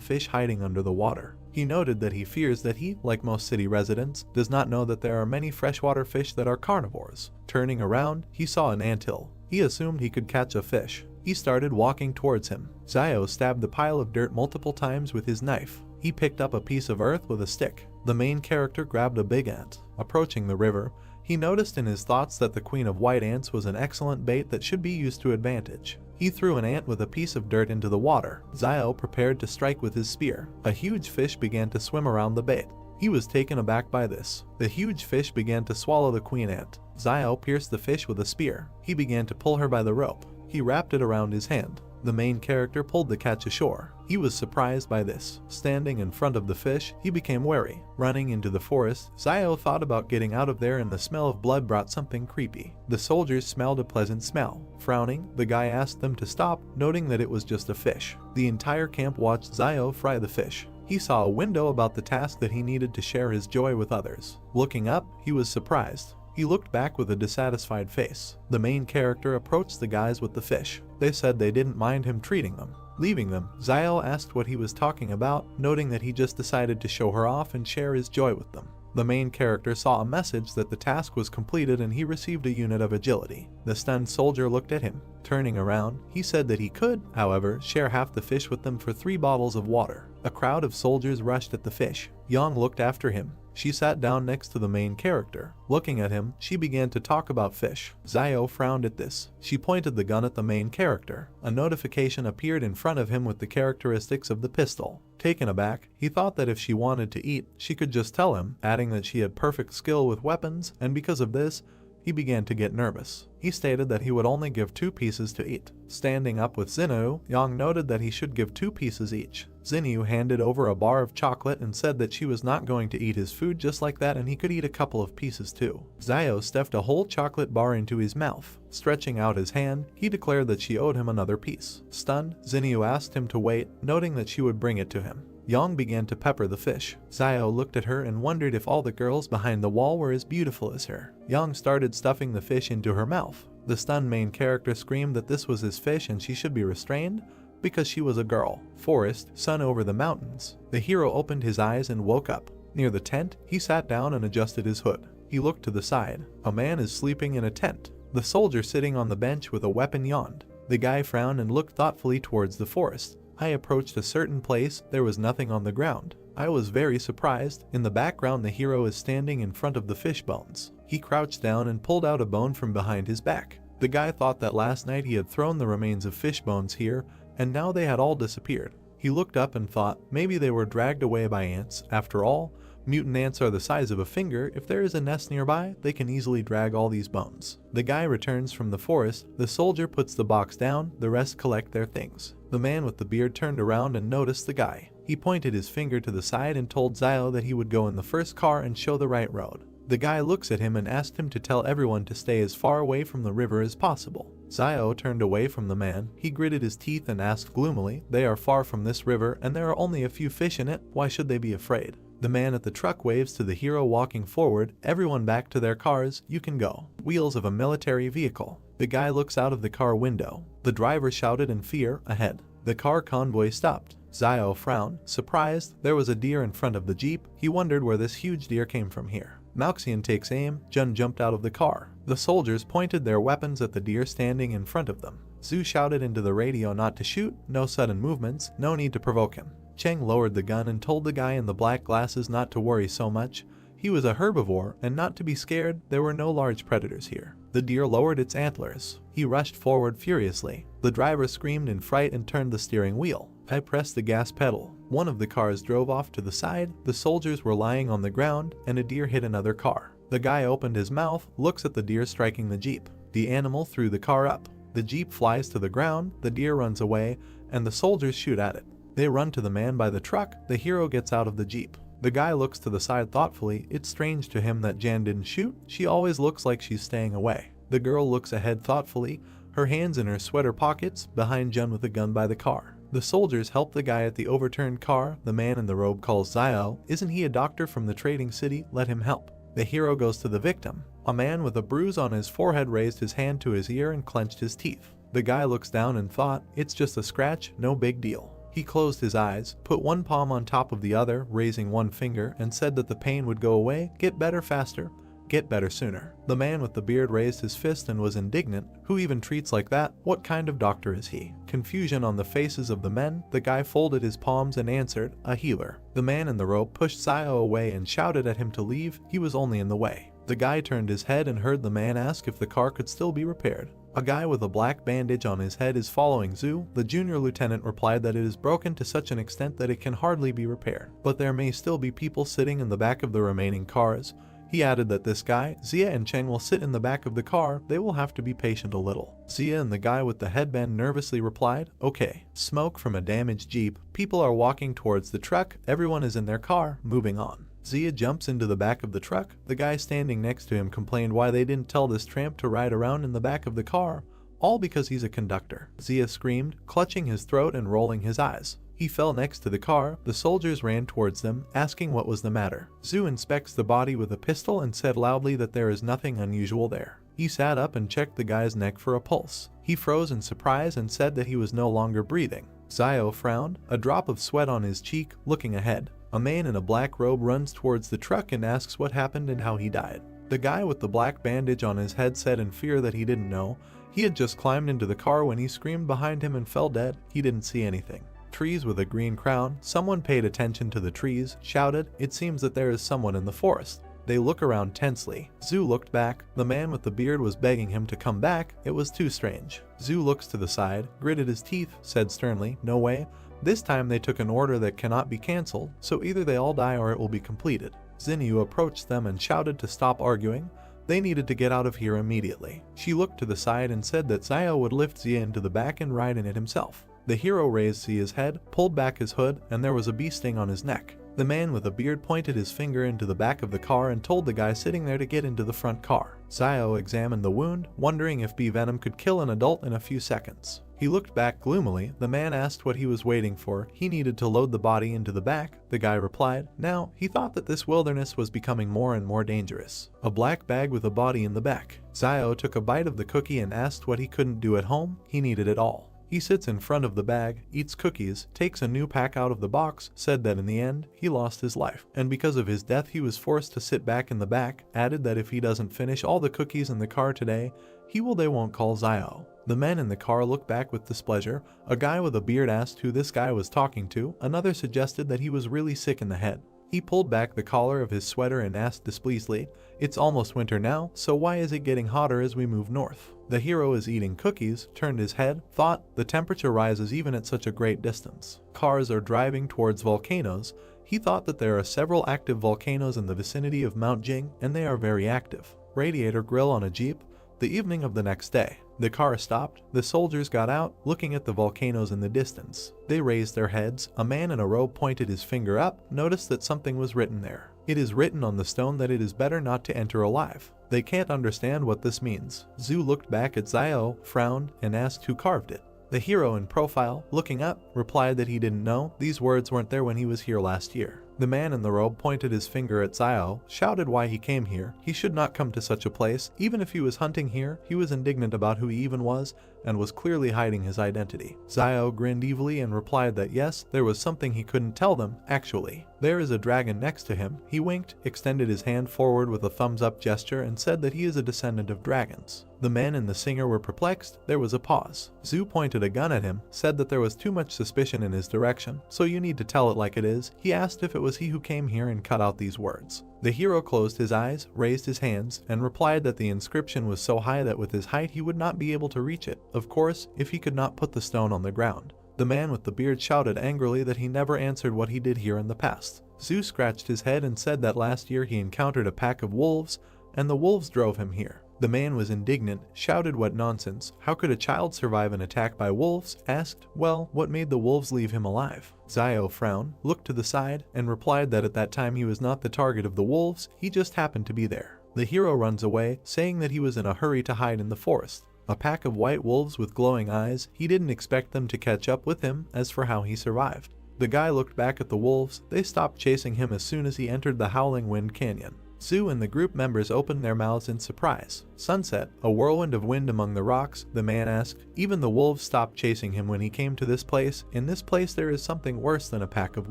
fish hiding under the water. He noted that he fears that he, like most city residents, does not know that there are many freshwater fish that are carnivores. Turning around, he saw an anthill. He assumed he could catch a fish. He started walking towards him. Zio stabbed the pile of dirt multiple times with his knife. He picked up a piece of earth with a stick. The main character grabbed a big ant. Approaching the river, he noticed in his thoughts that the queen of white ants was an excellent bait that should be used to advantage. He threw an ant with a piece of dirt into the water. Zio prepared to strike with his spear. A huge fish began to swim around the bait. He was taken aback by this. The huge fish began to swallow the queen ant. Zio pierced the fish with a spear. He began to pull her by the rope. He wrapped it around his hand. The main character pulled the catch ashore. He was surprised by this. Standing in front of the fish, he became wary. Running into the forest, Zio thought about getting out of there and the smell of blood brought something creepy. The soldiers smelled a pleasant smell. Frowning, the guy asked them to stop, noting that it was just a fish. The entire camp watched Zio fry the fish. He saw a window about the task that he needed to share his joy with others. Looking up, he was surprised. He looked back with a dissatisfied face. The main character approached the guys with the fish. They said they didn't mind him treating them. Leaving them, Zio asked what he was talking about, noting that he just decided to show her off and share his joy with them. The main character saw a message that the task was completed and he received a unit of agility. The stunned soldier looked at him. Turning around, he said that he could, however, share half the fish with them for 3 bottles of water. A crowd of soldiers rushed at the fish. Yang looked after him. She sat down next to the main character. Looking at him, she began to talk about fish. Zio frowned at this. She pointed the gun at the main character. A notification appeared in front of him with the characteristics of the pistol. Taken aback, he thought that if she wanted to eat, she could just tell him, adding that she had perfect skill with weapons, and because of this, he began to get nervous. He stated that he would only give 2 pieces to eat. Standing up with Xinyu, Yang noted that he should give 2 pieces each. Xinyu handed over a bar of chocolate and said that she was not going to eat his food just like that and he could eat a couple of pieces too. Zio stuffed a whole chocolate bar into his mouth. Stretching out his hand, he declared that she owed him another piece. Stunned, Xinyu asked him to wait, noting that she would bring it to him. Yang began to pepper the fish. Zio looked at her and wondered if all the girls behind the wall were as beautiful as her. Yang started stuffing the fish into her mouth. The stunned main character screamed that this was his fish and she should be restrained because she was a girl. Forest, sun over the mountains. The hero opened his eyes and woke up. Near the tent, he sat down and adjusted his hood. He looked to the side. A man is sleeping in a tent. The soldier sitting on the bench with a weapon yawned. The guy frowned and looked thoughtfully towards the forest. I approached a certain place, there was nothing on the ground. I was very surprised. In the background the hero is standing in front of the fish bones. He crouched down and pulled out a bone from behind his back. The guy thought that last night he had thrown the remains of fish bones here, and now they had all disappeared. He looked up and thought maybe they were dragged away by ants. After all, mutant ants are the size of a finger. If there is a nest nearby, they can easily drag all these bones. The guy returns from the forest. The soldier puts the box down. The rest collect their things. The man with the beard turned around and noticed the guy. He pointed his finger to the side and told Zio that he would go in the first car and show the right road. The guy looks at him and asked him to tell everyone to stay as far away from the river as possible. Zio turned away from the man. He gritted his teeth and asked gloomily, "They are far from this river and there are only a few fish in it. Why should they be afraid?" The man at the truck waves to the hero walking forward. Everyone back to their cars, you can go. Wheels of a military vehicle. The guy looks out of the car window. The driver shouted in fear, ahead. The car convoy stopped. Zio frowned, surprised. There was a deer in front of the jeep. He wondered where this huge deer came from here. Malxian takes aim. Jun jumped out of the car. The soldiers pointed their weapons at the deer standing in front of them. Zhu shouted into the radio not to shoot, no sudden movements, no need to provoke him. Cheng lowered the gun and told the guy in the black glasses not to worry so much. He was a herbivore and not to be scared, there were no large predators here. The deer lowered its antlers. He rushed forward furiously. The driver screamed in fright and turned the steering wheel. I pressed the gas pedal. One of the cars drove off to the side. The soldiers were lying on the ground and a deer hit another car. The guy opened his mouth, looks at the deer striking the jeep. The animal threw the car up. The jeep flies to the ground, the deer runs away, and the soldiers shoot at it. They run to the man by the truck. The hero gets out of the jeep. The guy looks to the side thoughtfully. It's strange to him that Jan didn't shoot. She always looks like she's staying away. The girl looks ahead thoughtfully, her hands in her sweater pockets, behind Jun with a gun by the car. The soldiers help the guy at the overturned car. The man in the robe calls Zio. Isn't he a doctor from the trading city? Let him help. The hero goes to the victim. A man with a bruise on his forehead raised his hand to his ear and clenched his teeth. The guy looks down and thought, it's just a scratch, no big deal. He closed his eyes, put one palm on top of the other, raising one finger, and said that the pain would go away, get better faster, get better sooner. The man with the beard raised his fist and was indignant. Who even treats like that? What kind of doctor is he? Confusion on the faces of the men. The guy folded his palms and answered, a healer. The man in the robe pushed Zio away and shouted at him to leave. He was only in the way. The guy turned his head and heard the man ask if the car could still be repaired. A guy with a black bandage on his head is following Zhu. The junior lieutenant replied that it is broken to such an extent that it can hardly be repaired, but there may still be people sitting in the back of the remaining cars. He added that this guy, Zia and Cheng will sit in the back of the car. They will have to be patient a little. Zia and the guy with the headband nervously replied, okay. Smoke from a damaged jeep. People are walking towards the truck. Everyone is in their car, moving on. Zia jumps into the back of the truck. The guy standing next to him complained why they didn't tell this tramp to ride around in the back of the car, all because he's a conductor. Zia screamed, clutching his throat and rolling his eyes. He fell next to the car. The soldiers ran towards them, asking what was the matter. Zhu inspects the body with a pistol and said loudly that there is nothing unusual there. He sat up and checked the guy's neck for a pulse. He froze in surprise and said that he was no longer breathing. Zio frowned, a drop of sweat on his cheek, looking ahead. A man in a black robe runs towards the truck and asks what happened and how he died. The guy with the black bandage on his head said in fear that he didn't know. He had just climbed into the car when he screamed behind him and fell dead. He didn't see anything. Trees with a green crown. Someone paid attention to the trees, shouted, "It seems that there is someone in the forest." They look around tensely. Zhu looked back. The man with the beard was begging him to come back. It was too strange. Zhu looks to the side, gritted his teeth, said sternly, "No way." This time they took an order that cannot be cancelled, so either they all die or it will be completed. Xinyu approached them and shouted to stop arguing. They needed to get out of here immediately. She looked to the side and said that Zio would lift Xia into the back and ride in it himself. The hero raised Xia's head, pulled back his hood, and there was a bee sting on his neck. The man with a beard pointed his finger into the back of the car and told the guy sitting there to get into the front car. Zio examined the wound, wondering if bee venom could kill an adult in a few seconds. He looked back gloomily. The man asked what he was waiting for. He needed to load the body into the back. The guy replied. Now, he thought that this wilderness was becoming more and more dangerous. A black bag with a body in the back. Zio took a bite of the cookie and asked what he couldn't do at home. He needed it all. He sits in front of the bag, eats cookies, takes a new pack out of the box, said that in the end, he lost his life. And because of his death he was forced to sit back in the back, added that if he doesn't finish all the cookies in the car today, they won't call Zio. The men in the car looked back with displeasure. A guy with a beard asked who this guy was talking to. Another suggested that he was really sick in the head. He pulled back the collar of his sweater and asked displeasedly, "It's almost winter now, so why is it getting hotter as we move north?" The hero is eating cookies, turned his head, thought, the temperature rises even at such a great distance. Cars are driving towards volcanoes. He thought that there are several active volcanoes in the vicinity of Mount Jing, and they are very active. Radiator grill on a jeep. The evening of the next day. The car stopped. The soldiers got out, looking at the volcanoes in the distance. They raised their heads. A man in a robe pointed his finger up, noticed that something was written there. It is written on the stone that it is better not to enter alive. They can't understand what this means. Zhu looked back at Zio, frowned, and asked who carved it. The hero in profile, looking up, replied that he didn't know. These words weren't there when he was here last year. The man in the robe pointed his finger at Zio, shouted why he came here. He should not come to such a place. Even if he was hunting here, he was indignant about who he even was, and was clearly hiding his identity. Zio grinned evilly and replied that yes, there was something he couldn't tell them, actually. There is a dragon next to him. He winked, extended his hand forward with a thumbs-up gesture, and said that he is a descendant of dragons. The man and the singer were perplexed. There was a pause. Zhu pointed a gun at him, said that there was too much suspicion in his direction, so you need to tell it like it is. He asked if it was he who came here and cut out these words. The hero closed his eyes, raised his hands, and replied that the inscription was so high that with his height he would not be able to reach it, of course, if he could not put the stone on the ground. The man with the beard shouted angrily that he never answered what he did here in the past. Zhu scratched his head and said that last year he encountered a pack of wolves, and the wolves drove him here. The man was indignant, shouted what nonsense, how could a child survive an attack by wolves, asked, well, what made the wolves leave him alive? Zio frowned, looked to the side, and replied that at that time he was not the target of the wolves, he just happened to be there. The hero runs away, saying that he was in a hurry to hide in the forest. A pack of white wolves with glowing eyes, he didn't expect them to catch up with him. As for how he survived, the guy looked back at the wolves. They stopped chasing him as soon as he entered the Howling Wind Canyon. Zhu and the group members opened their mouths in surprise. Sunset, a whirlwind of wind among the rocks, the man asked. Even the wolves stopped chasing him when he came to this place. In this place there is something worse than a pack of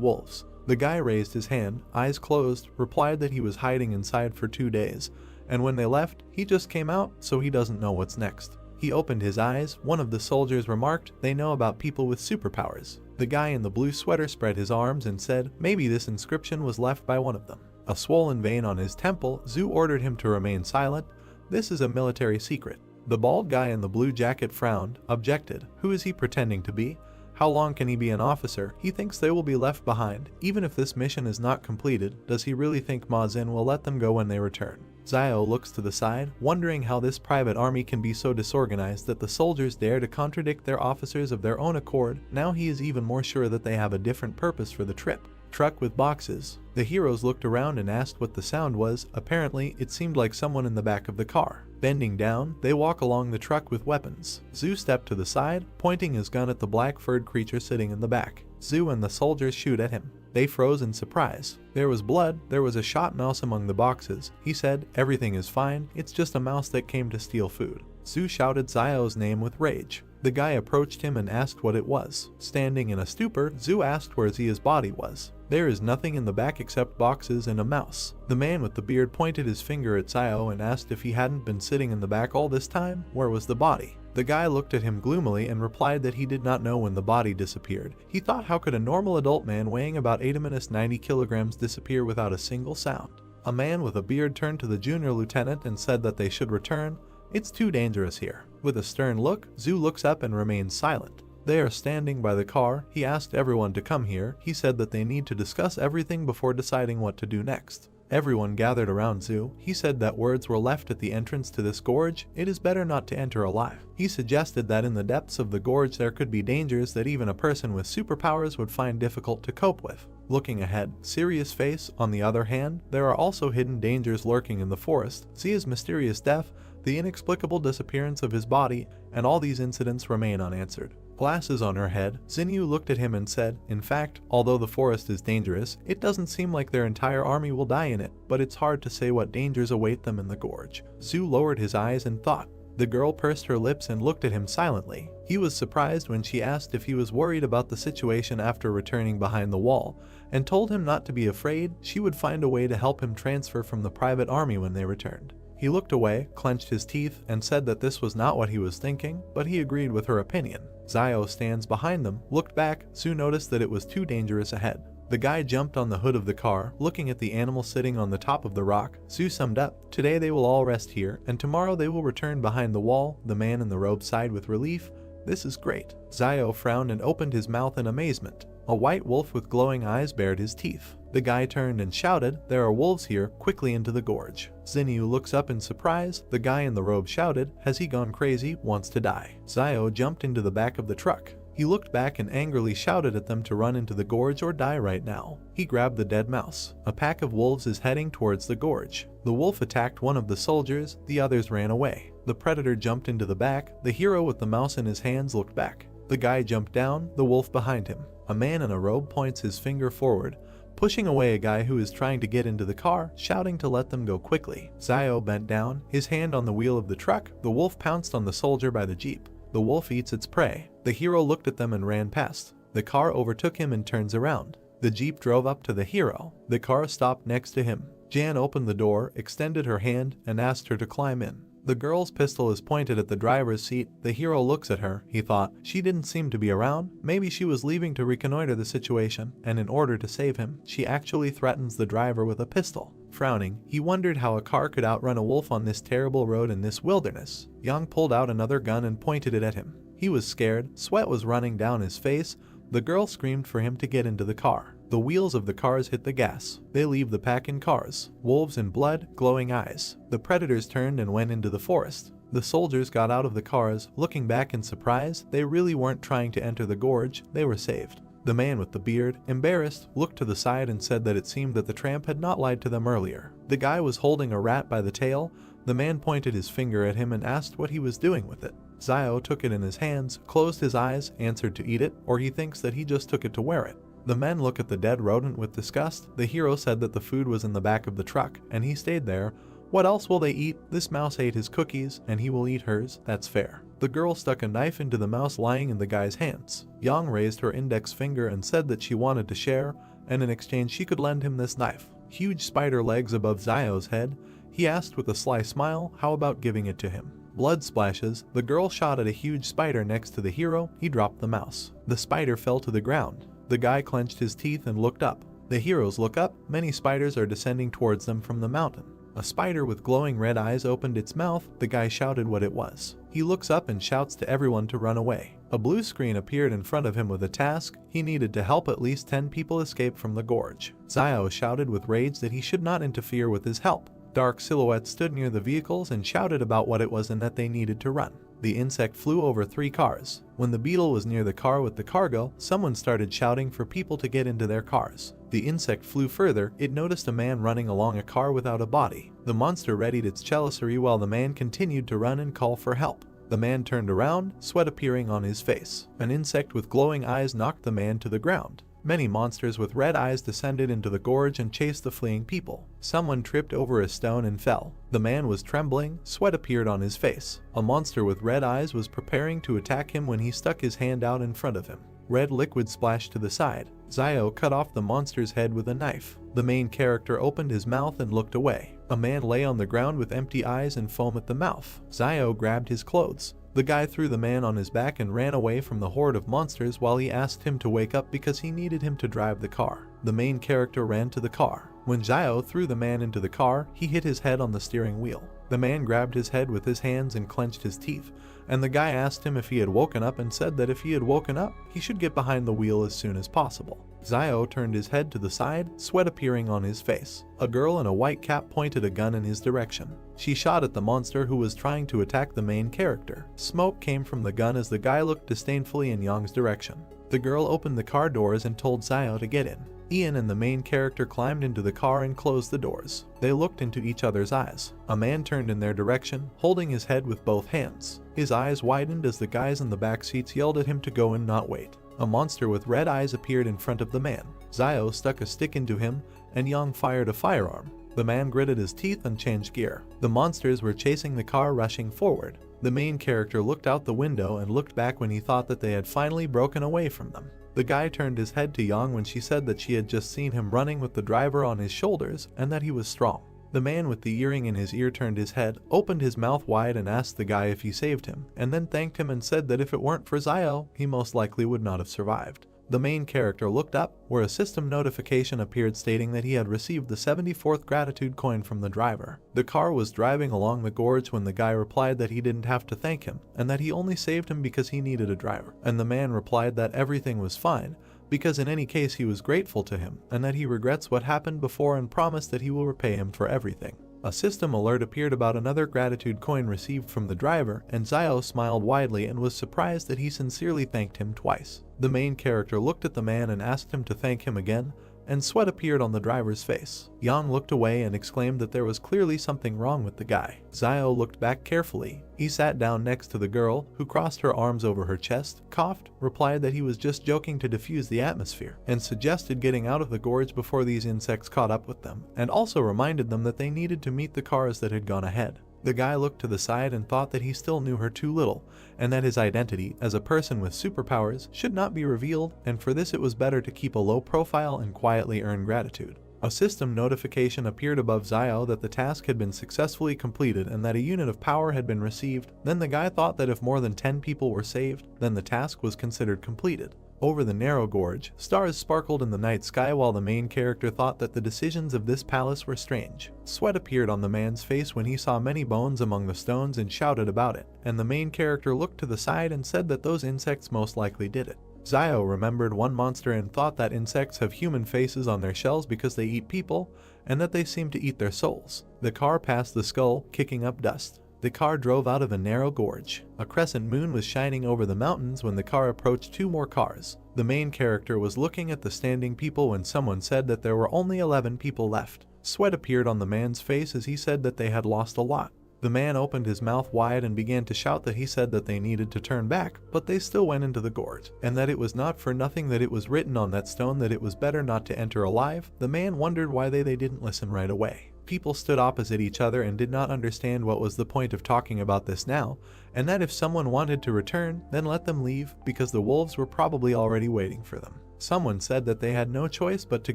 wolves. The guy raised his hand, eyes closed, replied that he was hiding inside for 2 days, and when they left, he just came out, so he doesn't know what's next. He opened his eyes. One of the soldiers remarked, they know about people with superpowers. The guy in the blue sweater spread his arms and said, maybe this inscription was left by one of them. A swollen vein on his temple. Zhu ordered him to remain silent. This is a military secret. The bald guy in the blue jacket frowned, objected. Who is he pretending to be? How long can he be an officer? He thinks they will be left behind. Even if this mission is not completed, does he really think Ma Xin will let them go when they return? Zio looks to the side, wondering how this private army can be so disorganized that the soldiers dare to contradict their officers of their own accord. Now he is even more sure that they have a different purpose for the trip. Truck with boxes. The heroes looked around and asked what the sound was. Apparently, it seemed like someone in the back of the car. Bending down, they walk along the truck with weapons. Zhu stepped to the side, pointing his gun at the black-furred creature sitting in the back. Zhu and the soldiers shoot at him. They froze in surprise. There was blood, there was a shot mouse among the boxes. He said, "Everything is fine, it's just a mouse that came to steal food." Zhu shouted Xiao's name with rage. The guy approached him and asked what it was. Standing in a stupor, Zhu asked where Zia's body was. "There is nothing in the back except boxes and a mouse." The man with the beard pointed his finger at Xiao and asked if he hadn't been sitting in the back all this time, where was the body? The guy looked at him gloomily and replied that he did not know when the body disappeared. He thought, how could a normal adult man weighing about 90 kilograms disappear without a single sound? A man with a beard turned to the junior lieutenant and said that they should return. "It's too dangerous here." With a stern look, Zhu looks up and remains silent. They are standing by the car. He asked everyone to come here. He said that they need to discuss everything before deciding what to do next. Everyone gathered around Zhu. He said that words were left at the entrance to this gorge. It is better not to enter alive. He suggested that in the depths of the gorge there could be dangers that even a person with superpowers would find difficult to cope with. Looking ahead, serious face, on the other hand, there are also hidden dangers lurking in the forest. Zia's mysterious death, the inexplicable disappearance of his body, and all these incidents remain unanswered. Glasses on her head, Xinyu looked at him and said, "In fact, although the forest is dangerous, it doesn't seem like their entire army will die in it, but it's hard to say what dangers await them in the gorge." Zhu lowered his eyes and thought. The girl pursed her lips and looked at him silently. He was surprised when she asked if he was worried about the situation after returning behind the wall, and told him not to be afraid, she would find a way to help him transfer from the private army when they returned. He looked away, clenched his teeth, and said that this was not what he was thinking, but he agreed with her opinion. Xiao stands behind them, looked back. Zhu noticed that it was too dangerous ahead. The guy jumped on the hood of the car, looking at the animal sitting on the top of the rock. Zhu summed up, "Today they will all rest here, and tomorrow they will return behind the wall." The man in the robe sighed with relief. "This is great." Xiao frowned and opened his mouth in amazement. A white wolf with glowing eyes bared his teeth. The guy turned and shouted, "There are wolves here, quickly into the gorge." Xinyu looks up in surprise. The guy in the robe shouted, "Has he gone crazy? Wants to die?" Xiao jumped into the back of the truck. He looked back and angrily shouted at them to run into the gorge or die right now. He grabbed the dead mouse. A pack of wolves is heading towards the gorge. The wolf attacked one of the soldiers, the others ran away. The predator jumped into the back. The hero with the mouse in his hands looked back. The guy jumped down, the wolf behind him. A man in a robe points his finger forward, pushing away a guy who is trying to get into the car, shouting to let them go quickly. Xiao bent down, his hand on the wheel of the truck. The wolf pounced on the soldier by the jeep. The wolf eats its prey. The hero looked at them and ran past. The car overtook him and turns around. The jeep drove up to the hero. The car stopped next to him. Jan opened the door, extended her hand, and asked her to climb in. The girl's pistol is pointed at the driver's seat. The hero looks at her. He thought, she didn't seem to be around. Maybe she was leaving to reconnoiter the situation, and in order to save him, she actually threatens the driver with a pistol. Frowning, he wondered how a car could outrun a wolf on this terrible road in this wilderness. Yang pulled out another gun and pointed it at him. He was scared. Sweat was running down his face. The girl screamed for him to get into the car. The wheels of the cars hit the gas. They leave the pack in cars. Wolves in blood, glowing eyes. The predators turned and went into the forest. The soldiers got out of the cars, looking back in surprise. They really weren't trying to enter the gorge. They were saved. The man with the beard, embarrassed, looked to the side and said that it seemed that the tramp had not lied to them earlier. The guy was holding a rat by the tail. The man pointed his finger at him and asked what he was doing with it. Xiao took it in his hands, closed his eyes, answered to eat it, or he thinks that he just took it to wear it. The men look at the dead rodent with disgust. The hero said that the food was in the back of the truck, and he stayed there. What else will they eat? This mouse ate his cookies, and he will eat hers. That's fair. The girl stuck a knife into the mouse lying in the guy's hands. Yang raised her index finger and said that she wanted to share, and in exchange she could lend him this knife. Huge spider legs above Xiao's head. He asked with a sly smile, how about giving it to him? Blood splashes. The girl shot at a huge spider next to the hero. He dropped the mouse. The spider fell to the ground. The guy clenched his teeth and looked up. The heroes look up. Many spiders are descending towards them from the mountain. A spider with glowing red eyes opened its mouth. The guy shouted what it was. He looks up and shouts to everyone to run away. A blue screen appeared in front of him with a task. He needed to help at least 10 people escape from the gorge. Xiao shouted with rage that he should not interfere with his help. Dark silhouettes stood near the vehicles and shouted about what it was and that they needed to run. The insect flew over 3 cars. When the beetle was near the car with the cargo, someone started shouting for people to get into their cars. The insect flew further. It noticed a man running along a car without a body. The monster readied its chalicery while the man continued to run and call for help. The man turned around, sweat appearing on his face. An insect with glowing eyes knocked the man to the ground. Many monsters with red eyes descended into the gorge and chased the fleeing people. Someone tripped over a stone and fell. The man was trembling, sweat appeared on his face. A monster with red eyes was preparing to attack him when he stuck his hand out in front of him. Red liquid splashed to the side. Zio cut off the monster's head with a knife. The main character opened his mouth and looked away. A man lay on the ground with empty eyes and foam at the mouth. Zio grabbed his clothes. The guy threw the man on his back and ran away from the horde of monsters while he asked him to wake up because he needed him to drive the car. The main character ran to the car. When Zio threw the man into the car, he hit his head on the steering wheel. The man grabbed his head with his hands and clenched his teeth, and the guy asked him if he had woken up and said that if he had woken up, he should get behind the wheel as soon as possible. Zio turned his head to the side, sweat appearing on his face. A girl in a white cap pointed a gun in his direction. She shot at the monster who was trying to attack the main character. Smoke came from the gun as the guy looked disdainfully in Young's direction. The girl opened the car doors and told Zio to get in. Ian and the main character climbed into the car and closed the doors. They looked into each other's eyes. A man turned in their direction, holding his head with both hands. His eyes widened as the guys in the back seats yelled at him to go and not wait. A monster with red eyes appeared in front of the man. Zio stuck a stick into him, and Young fired a firearm. The man gritted his teeth and changed gear. The monsters were chasing the car, rushing forward. The main character looked out the window and looked back when he thought that they had finally broken away from them. The guy turned his head to Young when she said that she had just seen him running with the driver on his shoulders and that he was strong. The man with the earring in his ear turned his head, opened his mouth wide and asked the guy if he saved him, and then thanked him and said that if it weren't for Zio, he most likely would not have survived. The main character looked up, where a system notification appeared stating that he had received the 74th gratitude coin from the driver. The car was driving along the gorge when the guy replied that he didn't have to thank him, and that he only saved him because he needed a driver. And the man replied that everything was fine, because in any case he was grateful to him, and that he regrets what happened before and promised that he will repay him for everything. A system alert appeared about another gratitude coin received from the driver, and Zio smiled widely and was surprised that he sincerely thanked him twice. The main character looked at the man and asked him to thank him again, and sweat appeared on the driver's face. Yang looked away and exclaimed that there was clearly something wrong with the guy. Zio looked back carefully. He sat down next to the girl, who crossed her arms over her chest, coughed, replied that he was just joking to diffuse the atmosphere, and suggested getting out of the gorge before these insects caught up with them, and also reminded them that they needed to meet the cars that had gone ahead. The guy looked to the side and thought that he still knew her too little, and that his identity as a person with superpowers should not be revealed, and for this it was better to keep a low profile and quietly earn gratitude. A system notification appeared above Zio that the task had been successfully completed and that a unit of power had been received. Then the guy thought that if more than 10 people were saved, then the task was considered completed. Over the narrow gorge, stars sparkled in the night sky while the main character thought that the decisions of this palace were strange. Sweat appeared on the man's face when he saw many bones among the stones and shouted about it, and the main character looked to the side and said that those insects most likely did it. Zio remembered one monster and thought that insects have human faces on their shells because they eat people, and that they seem to eat their souls. The car passed the skull, kicking up dust. The car drove out of a narrow gorge. A crescent moon was shining over the mountains when the car approached two more cars. The main character was looking at the standing people when someone said that there were only 11 people left. Sweat appeared on the man's face as he said that they had lost a lot. The man opened his mouth wide and began to shout that he said that they needed to turn back, but they still went into the gorge, and that it was not for nothing that it was written on that stone that it was better not to enter alive. The man wondered why they didn't listen right away. People stood opposite each other and did not understand what was the point of talking about this now, and that if someone wanted to return, then let them leave, because the wolves were probably already waiting for them. Someone said that they had no choice but to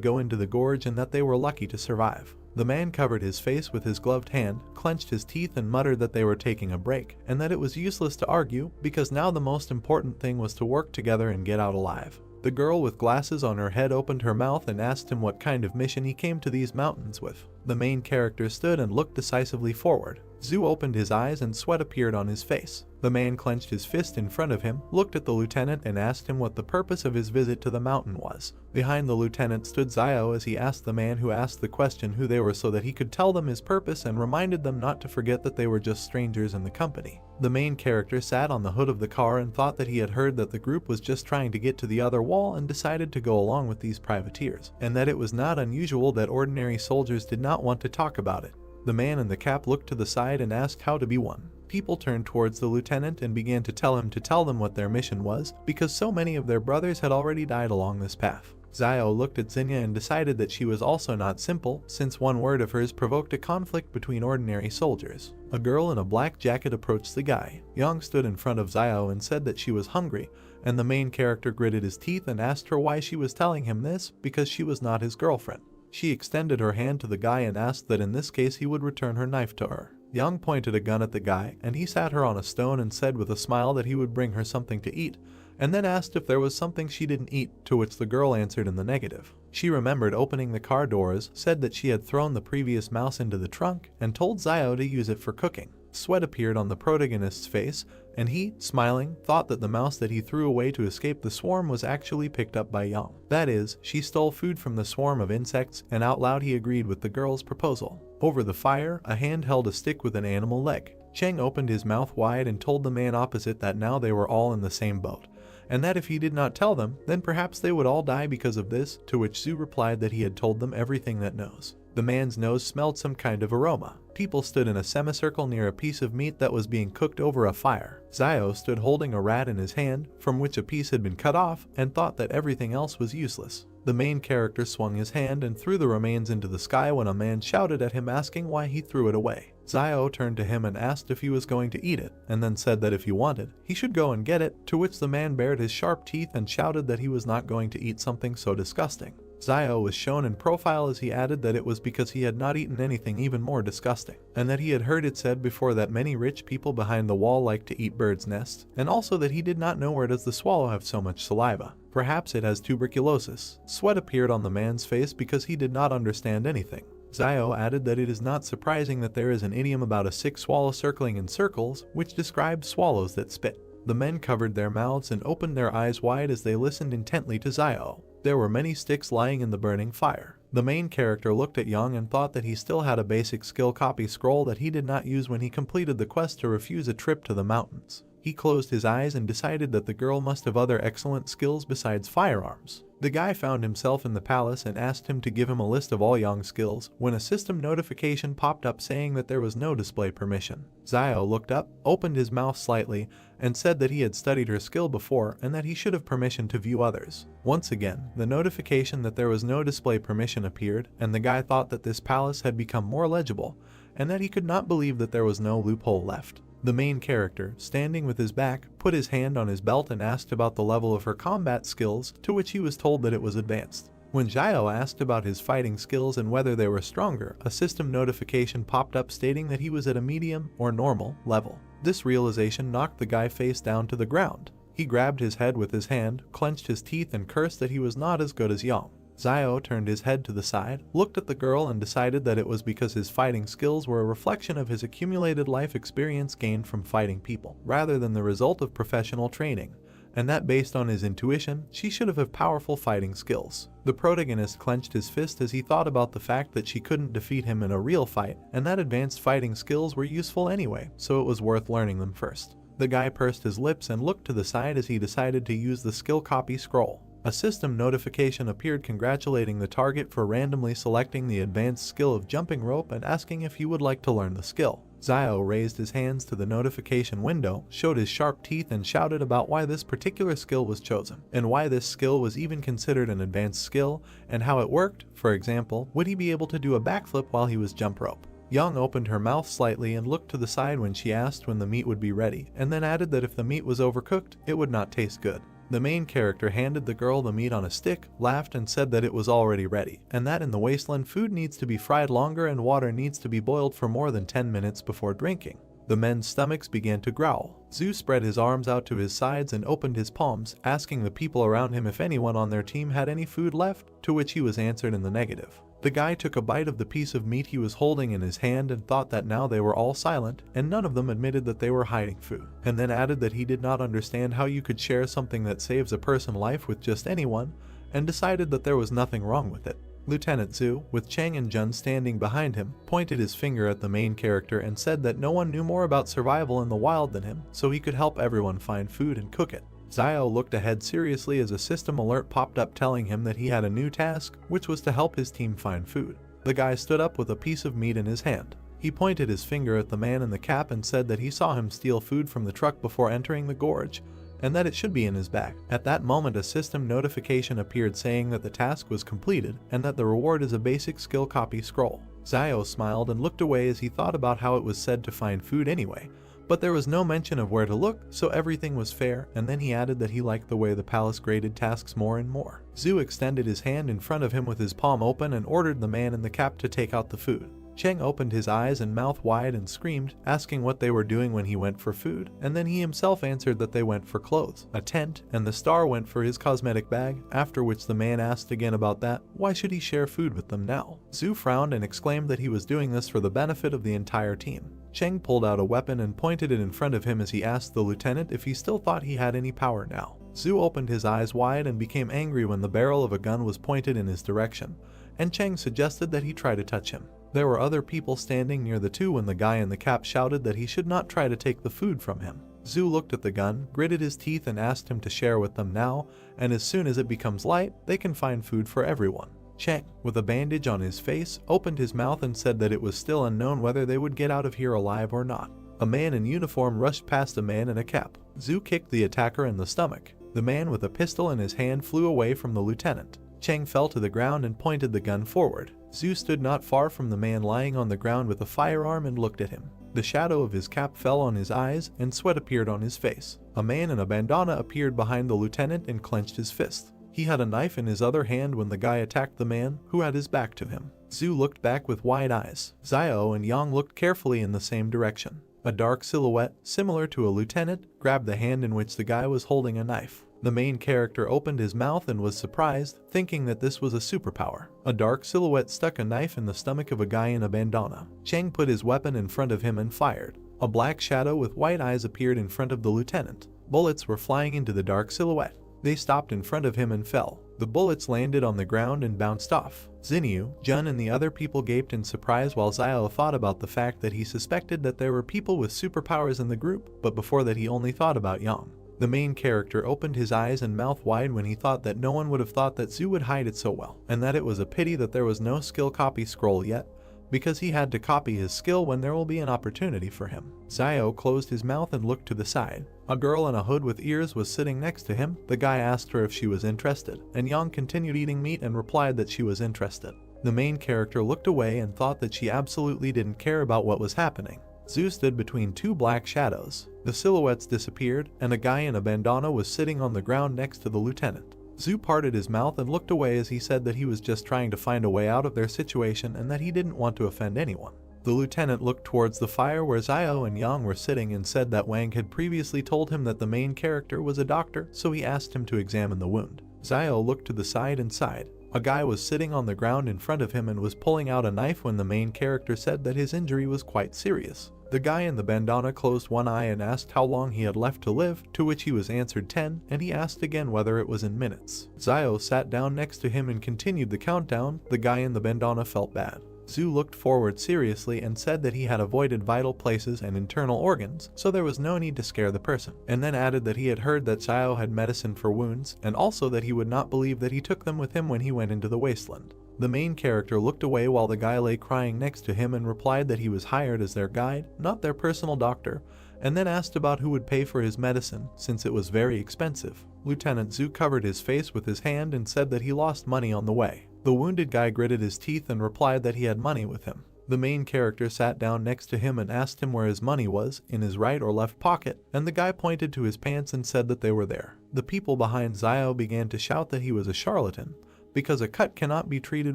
go into the gorge and that they were lucky to survive. The man covered his face with his gloved hand, clenched his teeth and muttered that they were taking a break, and that it was useless to argue, because now the most important thing was to work together and get out alive. The girl with glasses on her head opened her mouth and asked him what kind of mission he came to these mountains with. The main character stood and looked decisively forward. Zhu opened his eyes and sweat appeared on his face. The man clenched his fist in front of him, looked at the lieutenant and asked him what the purpose of his visit to the mountain was. Behind the lieutenant stood Zio as he asked the man who asked the question who they were so that he could tell them his purpose and reminded them not to forget that they were just strangers in the company. The main character sat on the hood of the car and thought that he had heard that the group was just trying to get to the other wall and decided to go along with these privateers, and that it was not unusual that ordinary soldiers did not want to talk about it. The man in the cap looked to the side and asked how to be one. People turned towards the lieutenant and began to tell him to tell them what their mission was, because so many of their brothers had already died along this path. Xiao looked at Xenia and decided that she was also not simple, since one word of hers provoked a conflict between ordinary soldiers. A girl in a black jacket approached the guy. Yang stood in front of Xiao and said that she was hungry, and the main character gritted his teeth and asked her why she was telling him this, because she was not his girlfriend. She extended her hand to the guy and asked that in this case he would return her knife to her. Yang pointed a gun at the guy, and he sat her on a stone and said with a smile that he would bring her something to eat, and then asked if there was something she didn't eat, to which the girl answered in the negative. She remembered opening the car doors, said that she had thrown the previous mouse into the trunk, and told Xiao to use it for cooking. Sweat appeared on the protagonist's face, and he, smiling, thought that the mouse that he threw away to escape the swarm was actually picked up by Yang. That is, she stole food from the swarm of insects, and out loud he agreed with the girl's proposal. Over the fire, a hand held a stick with an animal leg. Cheng opened his mouth wide and told the man opposite that now they were all in the same boat, and that if he did not tell them, then perhaps they would all die because of this, to which Zhu replied that he had told them everything that knows. The man's nose smelled some kind of aroma. People stood in a semicircle near a piece of meat that was being cooked over a fire. Xiao stood holding a rat in his hand, from which a piece had been cut off, and thought that everything else was useless. The main character swung his hand and threw the remains into the sky when a man shouted at him asking why he threw it away. Xiao turned to him and asked if he was going to eat it, and then said that if he wanted, he should go and get it, to which the man bared his sharp teeth and shouted that he was not going to eat something so disgusting. Xiao was shown in profile as he added that it was because he had not eaten anything even more disgusting, and that he had heard it said before that many rich people behind the wall like to eat birds' nests, and also that he did not know where does the swallow have so much saliva. Perhaps it has tuberculosis. Sweat appeared on the man's face because he did not understand anything. Xiao added that it is not surprising that there is an idiom about a sick swallow circling in circles, which describes swallows that spit. The men covered their mouths and opened their eyes wide as they listened intently to Xiao. There were many sticks lying in the burning fire. The main character looked at Yang and thought that he still had a basic skill copy scroll that he did not use when he completed the quest to refuse a trip to the mountains. He closed his eyes and decided that the girl must have other excellent skills besides firearms. The guy found himself in the palace and asked him to give him a list of all Yang's skills when a system notification popped up saying that there was no display permission. Xiao looked up, opened his mouth slightly, and said that he had studied her skill before and that he should have permission to view others. Once again, the notification that there was no display permission appeared, and the guy thought that this palace had become more legible, and that he could not believe that there was no loophole left. The main character, standing with his back, put his hand on his belt and asked about the level of her combat skills, to which he was told that it was advanced. When Xiao asked about his fighting skills and whether they were stronger, a system notification popped up stating that he was at a medium or normal level. This realization knocked the guy face down to the ground. He grabbed his head with his hand, clenched his teeth and cursed that he was not as good as Yang. Xiao turned his head to the side, looked at the girl and decided that it was because his fighting skills were a reflection of his accumulated life experience gained from fighting people, rather than the result of professional training, and that based on his intuition, she should have powerful fighting skills. The protagonist clenched his fist as he thought about the fact that she couldn't defeat him in a real fight, and that advanced fighting skills were useful anyway, so it was worth learning them first. The guy pursed his lips and looked to the side as he decided to use the skill copy scroll. A system notification appeared congratulating the target for randomly selecting the advanced skill of jumping rope and asking if he would like to learn the skill. Xiao raised his hands to the notification window, showed his sharp teeth and shouted about why this particular skill was chosen, and why this skill was even considered an advanced skill, and how it worked. For example, would he be able to do a backflip while he was jump rope? Yang opened her mouth slightly and looked to the side when she asked when the meat would be ready, and then added that if the meat was overcooked, it would not taste good. The main character handed the girl the meat on a stick, laughed and said that it was already ready, and that in the wasteland food needs to be fried longer and water needs to be boiled for more than 10 minutes before drinking. The men's stomachs began to growl. Zhu spread his arms out to his sides and opened his palms, asking the people around him if anyone on their team had any food left, to which he was answered in the negative. The guy took a bite of the piece of meat he was holding in his hand and thought that now they were all silent, and none of them admitted that they were hiding food, and then added that he did not understand how you could share something that saves a person's life with just anyone, and decided that there was nothing wrong with it. Lieutenant Zhu, with Cheng and Jun standing behind him, pointed his finger at the main character and said that no one knew more about survival in the wild than him, so he could help everyone find food and cook it. Xiao looked ahead seriously as a system alert popped up telling him that he had a new task, which was to help his team find food. The guy stood up with a piece of meat in his hand. He pointed his finger at the man in the cap and said that he saw him steal food from the truck before entering the gorge, and that it should be in his bag. At that moment, a system notification appeared saying that the task was completed and that the reward is a basic skill copy scroll. Zio smiled and looked away as he thought about how it was said to find food anyway, but there was no mention of where to look, so everything was fair, and then he added that he liked the way the palace graded tasks more and more. Zhu extended his hand in front of him with his palm open and ordered the man in the cap to take out the food. Cheng opened his eyes and mouth wide and screamed, asking what they were doing when he went for food, and then he himself answered that they went for clothes, a tent, and the star went for his cosmetic bag, after which the man asked again about that. Why should he share food with them now? Zhu frowned and exclaimed that he was doing this for the benefit of the entire team. Cheng pulled out a weapon and pointed it in front of him as he asked the lieutenant if he still thought he had any power now. Zhu opened his eyes wide and became angry when the barrel of a gun was pointed in his direction, and Cheng suggested that he try to touch him. There were other people standing near the two when the guy in the cap shouted that he should not try to take the food from him. Zhu looked at the gun, gritted his teeth and asked him to share with them now, and as soon as it becomes light, they can find food for everyone. Cheng, with a bandage on his face, opened his mouth and said that it was still unknown whether they would get out of here alive or not. A man in uniform rushed past a man in a cap. Zhu kicked the attacker in the stomach. The man with a pistol in his hand flew away from the lieutenant. Cheng fell to the ground and pointed the gun forward. Zhu stood not far from the man lying on the ground with a firearm and looked at him. The shadow of his cap fell on his eyes and sweat appeared on his face. A man in a bandana appeared behind the lieutenant and clenched his fist. He had a knife in his other hand when the guy attacked the man, who had his back to him. Zhu looked back with wide eyes. Zio and Yang looked carefully in the same direction. A dark silhouette, similar to a lieutenant, grabbed the hand in which the guy was holding a knife. The main character opened his mouth and was surprised, thinking that this was a superpower. A dark silhouette stuck a knife in the stomach of a guy in a bandana. Cheng put his weapon in front of him and fired. A black shadow with white eyes appeared in front of the lieutenant. Bullets were flying into the dark silhouette. They stopped in front of him and fell. The bullets landed on the ground and bounced off. Xinyu, Jun and the other people gaped in surprise while Zio thought about the fact that he suspected that there were people with superpowers in the group, but before that he only thought about Yang. The main character opened his eyes and mouth wide when he thought that no one would have thought that Zhu would hide it so well, and that it was a pity that there was no skill copy scroll yet, because he had to copy his skill when there will be an opportunity for him. Zio closed his mouth and looked to the side. A girl in a hood with ears was sitting next to him. The guy asked her if she was interested, and Yang continued eating meat and replied that she was interested. The main character looked away and thought that she absolutely didn't care about what was happening. Zhu stood between two black shadows. The silhouettes disappeared, and a guy in a bandana was sitting on the ground next to the lieutenant. Zhu parted his mouth and looked away as he said that he was just trying to find a way out of their situation and that he didn't want to offend anyone. The lieutenant looked towards the fire where Zio and Yang were sitting and said that Wang had previously told him that the main character was a doctor, so he asked him to examine the wound. Zio looked to the side and sighed. A guy was sitting on the ground in front of him and was pulling out a knife when the main character said that his injury was quite serious. The guy in the bandana closed one eye and asked how long he had left to live, to which he was answered 10, and he asked again whether it was in minutes. Zio sat down next to him and continued the countdown. The guy in the bandana felt bad. Zhu looked forward seriously and said that he had avoided vital places and internal organs, so there was no need to scare the person, and then added that he had heard that Zio had medicine for wounds, and also that he would not believe that he took them with him when he went into the wasteland. The main character looked away while the guy lay crying next to him and replied that he was hired as their guide, not their personal doctor, and then asked about who would pay for his medicine, since it was very expensive. Lieutenant Zhu covered his face with his hand and said that he lost money on the way. The wounded guy gritted his teeth and replied that he had money with him. The main character sat down next to him and asked him where his money was, in his right or left pocket, and the guy pointed to his pants and said that they were there. The people behind Zio began to shout that he was a charlatan, because a cut cannot be treated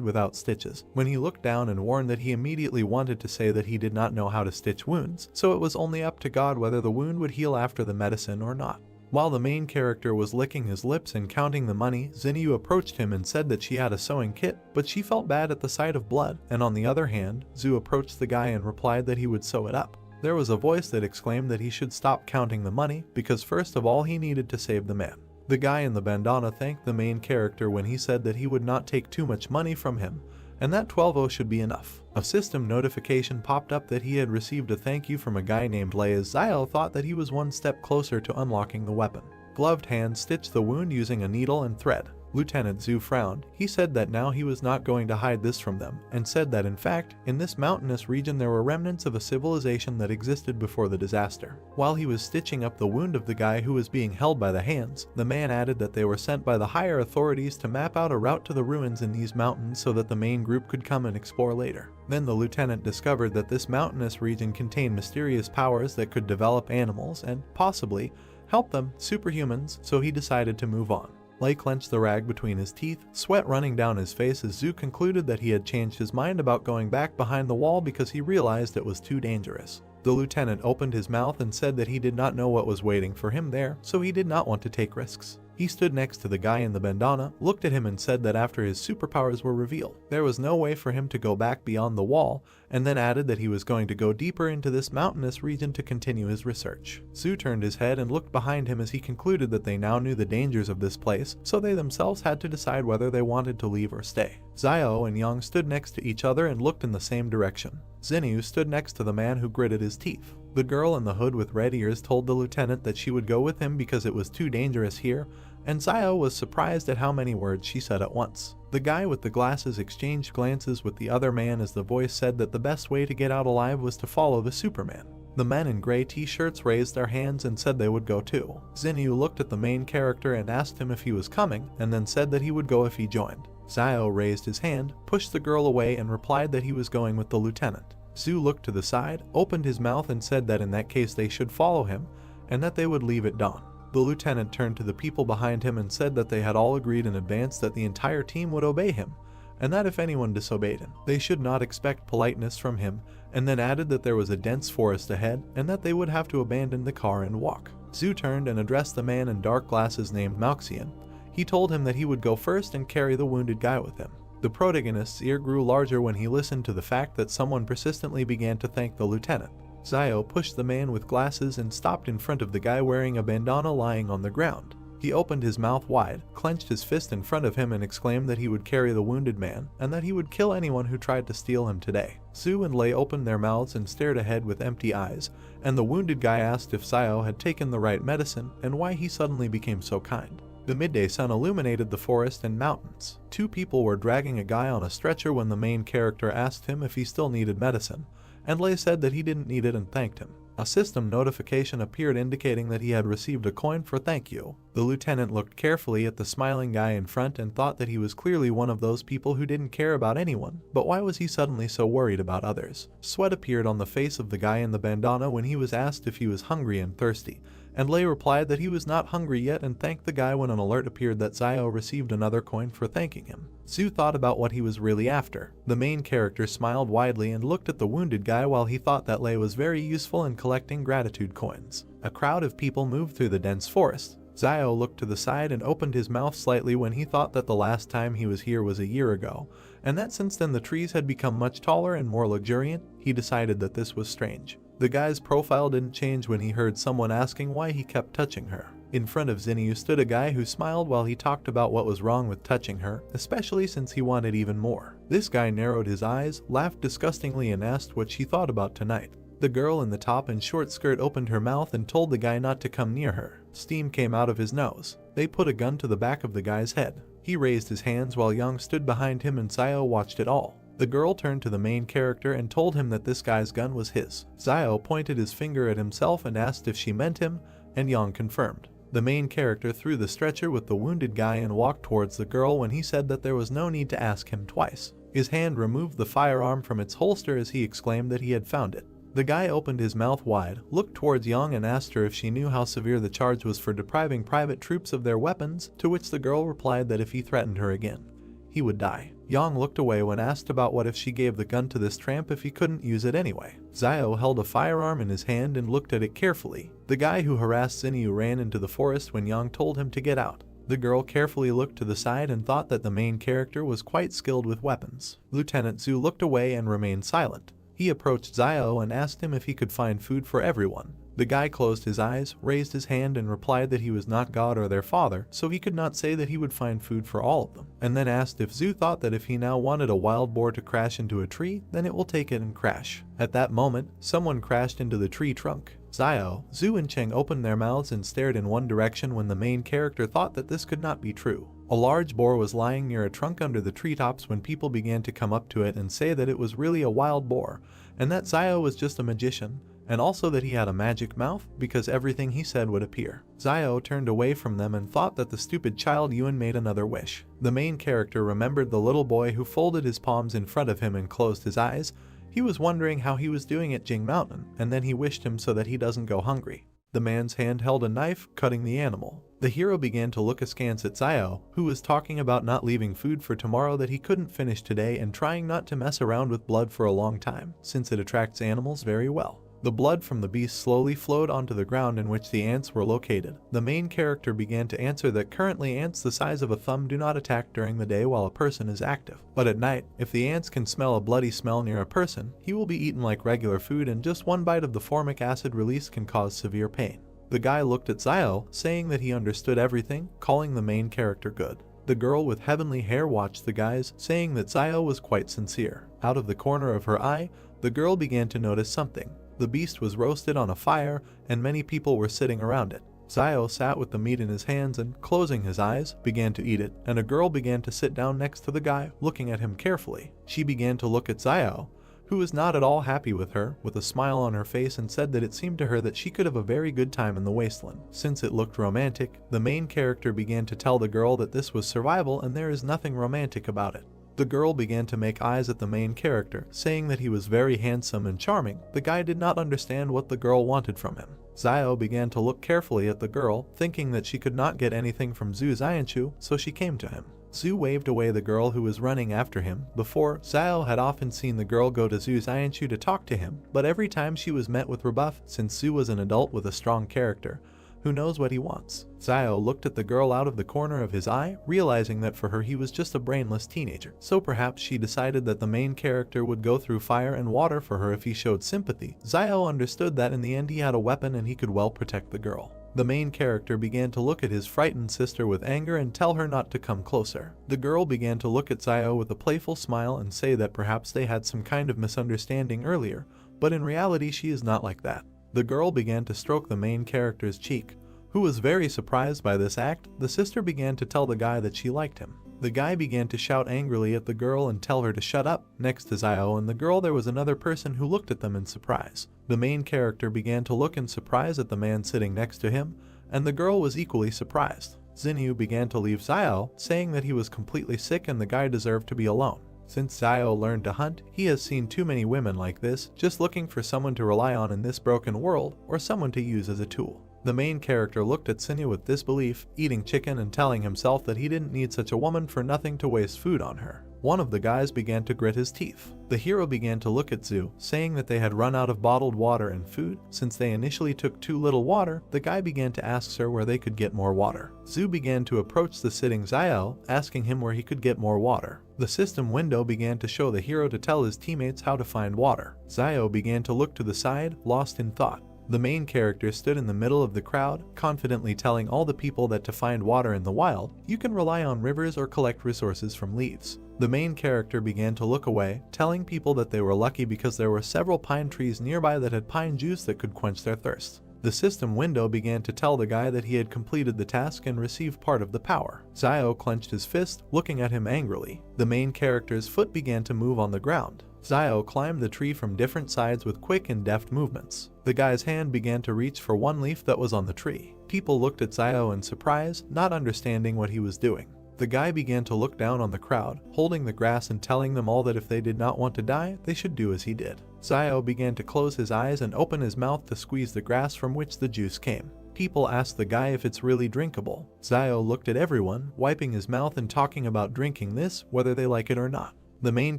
without stitches. When he looked down and warned that he immediately wanted to say that he did not know how to stitch wounds, so it was only up to God whether the wound would heal after the medicine or not. While the main character was licking his lips and counting the money, Xinyu approached him and said that she had a sewing kit, but she felt bad at the sight of blood, and on the other hand, Zhu approached the guy and replied that he would sew it up. There was a voice that exclaimed that he should stop counting the money, because first of all he needed to save the man. The guy in the bandana thanked the main character when he said that he would not take too much money from him, and that 12-0 should be enough. A system notification popped up that he had received a thank you from a guy named Lei as Zio thought that he was one step closer to unlocking the weapon. Gloved hands stitched the wound using a needle and thread. Lieutenant Zhu frowned. He said that now he was not going to hide this from them, and said that in fact, in this mountainous region there were remnants of a civilization that existed before the disaster. While he was stitching up the wound of the guy who was being held by the hands, the man added that they were sent by the higher authorities to map out a route to the ruins in these mountains so that the main group could come and explore later. Then the lieutenant discovered that this mountainous region contained mysterious powers that could develop animals and, possibly, help them, superhumans, so he decided to move on. Lei clenched the rag between his teeth, sweat running down his face as Zhu concluded that he had changed his mind about going back behind the wall because he realized it was too dangerous. The lieutenant opened his mouth and said that he did not know what was waiting for him there, so he did not want to take risks. He stood next to the guy in the bandana, looked at him and said that after his superpowers were revealed, there was no way for him to go back beyond the wall, and then added that he was going to go deeper into this mountainous region to continue his research. Zhu turned his head and looked behind him as he concluded that they now knew the dangers of this place, so they themselves had to decide whether they wanted to leave or stay. Xiao and Yang stood next to each other and looked in the same direction. Xinyu stood next to the man who gritted his teeth. The girl in the hood with red ears told the lieutenant that she would go with him because it was too dangerous here, and Xiao was surprised at how many words she said at once. The guy with the glasses exchanged glances with the other man as the voice said that the best way to get out alive was to follow the Superman. The men in gray t-shirts raised their hands and said they would go too. Xinyu looked at the main character and asked him if he was coming, and then said that he would go if he joined. Xiao raised his hand, pushed the girl away and replied that he was going with the lieutenant. Zhu looked to the side, opened his mouth and said that in that case they should follow him, and that they would leave at dawn. The lieutenant turned to the people behind him and said that they had all agreed in advance that the entire team would obey him, and that if anyone disobeyed him, they should not expect politeness from him, and then added that there was a dense forest ahead and that they would have to abandon the car and walk. Zhu turned and addressed the man in dark glasses named Malxian. He told him that he would go first and carry the wounded guy with him. The protagonist's ear grew larger when he listened to the fact that someone persistently began to thank the lieutenant. Xiao pushed the man with glasses and stopped in front of the guy wearing a bandana lying on the ground. He opened his mouth wide, clenched his fist in front of him and exclaimed that he would carry the wounded man, and that he would kill anyone who tried to steal him today. Zhu and Lei opened their mouths and stared ahead with empty eyes, and the wounded guy asked if Xiao had taken the right medicine and why he suddenly became so kind. The midday sun illuminated the forest and mountains. Two people were dragging a guy on a stretcher when the main character asked him if he still needed medicine, and Lei said that he didn't need it and thanked him. A system notification appeared indicating that he had received a coin for thank you. The lieutenant looked carefully at the smiling guy in front and thought that he was clearly one of those people who didn't care about anyone, but why was he suddenly so worried about others? Sweat appeared on the face of the guy in the bandana when he was asked if he was hungry and thirsty, and Lei replied that he was not hungry yet and thanked the guy when an alert appeared that Xiao received another coin for thanking him. Zhu thought about what he was really after. The main character smiled widely and looked at the wounded guy while he thought that Lei was very useful in collecting gratitude coins. A crowd of people moved through the dense forest. Xiao looked to the side and opened his mouth slightly when he thought that the last time he was here was a year ago, and that since then the trees had become much taller and more luxuriant. He decided that this was strange. The guy's profile didn't change when he heard someone asking why he kept touching her. In front of Xinyu stood a guy who smiled while he talked about what was wrong with touching her, especially since he wanted even more. This guy narrowed his eyes, laughed disgustingly and asked what she thought about tonight. The girl in the top and short skirt opened her mouth and told the guy not to come near her. Steam came out of his nose. They put a gun to the back of the guy's head. He raised his hands while Yang stood behind him and Xiao watched it all. The girl turned to the main character and told him that this guy's gun was his. Xiao pointed his finger at himself and asked if she meant him, and Yang confirmed. The main character threw the stretcher with the wounded guy and walked towards the girl when he said that there was no need to ask him twice. His hand removed the firearm from its holster as he exclaimed that he had found it. The guy opened his mouth wide, looked towards Yang and asked her if she knew how severe the charge was for depriving private troops of their weapons, to which the girl replied that if he threatened her again, he would die. Yang looked away when asked about what if she gave the gun to this tramp if he couldn't use it anyway. Xiao held a firearm in his hand and looked at it carefully. The guy who harassed Xinyu ran into the forest when Yang told him to get out. The girl carefully looked to the side and thought that the main character was quite skilled with weapons. Lieutenant Zhu looked away and remained silent. He approached Xiao and asked him if he could find food for everyone. The guy closed his eyes, raised his hand and replied that he was not God or their father, so he could not say that he would find food for all of them, and then asked if Zhu thought that if he now wanted a wild boar to crash into a tree, then it will take it and crash. At that moment, someone crashed into the tree trunk. Xiao, Zhu and Cheng opened their mouths and stared in one direction when the main character thought that this could not be true. A large boar was lying near a trunk under the treetops when people began to come up to it and say that it was really a wild boar, and that Zio was just a magician, and also that he had a magic mouth because everything he said would appear. Zio turned away from them and thought that the stupid child Yuan made another wish. The main character remembered the little boy who folded his palms in front of him and closed his eyes. He was wondering how he was doing at Jing Mountain, and then he wished him so that he doesn't go hungry. The man's hand held a knife, cutting the animal. The hero began to look askance at Zio, who was talking about not leaving food for tomorrow that he couldn't finish today and trying not to mess around with blood for a long time, since it attracts animals very well. The blood from the beast slowly flowed onto the ground in which the ants were located. The main character began to answer that currently ants the size of a thumb do not attack during the day while a person is active. But at night, if the ants can smell a bloody smell near a person, he will be eaten like regular food, and just one bite of the formic acid release can cause severe pain. The guy looked at Zio, saying that he understood everything, calling the main character good. The girl with heavenly hair watched the guys, saying that Zio was quite sincere. Out of the corner of her eye, the girl began to notice something. The beast was roasted on a fire, and many people were sitting around it. Zio sat with the meat in his hands and, closing his eyes, began to eat it, and a girl began to sit down next to the guy, looking at him carefully. She began to look at Zio, who was not at all happy with her, with a smile on her face, and said that it seemed to her that she could have a very good time in the wasteland. Since it looked romantic, the main character began to tell the girl that this was survival and there is nothing romantic about it. The girl began to make eyes at the main character, saying that he was very handsome and charming. The guy did not understand what the girl wanted from him. Zio began to look carefully at the girl, thinking that she could not get anything from Zhu Xianchu, so she came to him. Zhu waved away the girl who was running after him. Before, Zio had often seen the girl go to Zhu Xianchu to talk to him, but every time she was met with rebuff, since Zhu was an adult with a strong character who knows what he wants. Zio looked at the girl out of the corner of his eye, realizing that for her he was just a brainless teenager. So perhaps she decided that the main character would go through fire and water for her if he showed sympathy. Zio understood that in the end he had a weapon and he could well protect the girl. The main character began to look at his frightened sister with anger and tell her not to come closer. The girl began to look at Zio with a playful smile and say that perhaps they had some kind of misunderstanding earlier, but in reality she is not like that. The girl began to stroke the main character's cheek, who was very surprised by this act. The sister began to tell the guy that she liked him. The guy began to shout angrily at the girl and tell her to shut up. Next to Zio and the girl there was another person who looked at them in surprise. The main character began to look in surprise at the man sitting next to him, and the girl was equally surprised. Xinyu began to leave Zio, saying that he was completely sick and the guy deserved to be alone. Since Zio learned to hunt, he has seen too many women like this, just looking for someone to rely on in this broken world, or someone to use as a tool. The main character looked at Xinyu with disbelief, eating chicken and telling himself that he didn't need such a woman for nothing to waste food on her. One of the guys began to grit his teeth. The hero began to look at Zhu, saying that they had run out of bottled water and food. Since they initially took too little water, the guy began to ask her where they could get more water. Zhu began to approach the sitting Zio, asking him where he could get more water. The system window began to show the hero to tell his teammates how to find water. Zio began to look to the side, lost in thought. The main character stood in the middle of the crowd, confidently telling all the people that to find water in the wild, you can rely on rivers or collect resources from leaves. The main character began to look away, telling people that they were lucky because there were several pine trees nearby that had pine juice that could quench their thirst. The system window began to tell the guy that he had completed the task and received part of the power. Zio clenched his fist, looking at him angrily. The main character's foot began to move on the ground. Zio climbed the tree from different sides with quick and deft movements. The guy's hand began to reach for one leaf that was on the tree. People looked at Zio in surprise, not understanding what he was doing. The guy began to look down on the crowd, holding the grass and telling them all that if they did not want to die, they should do as he did. Zio began to close his eyes and open his mouth to squeeze the grass from which the juice came. People asked the guy if it's really drinkable. Zio looked at everyone, wiping his mouth and talking about drinking this, whether they like it or not. The main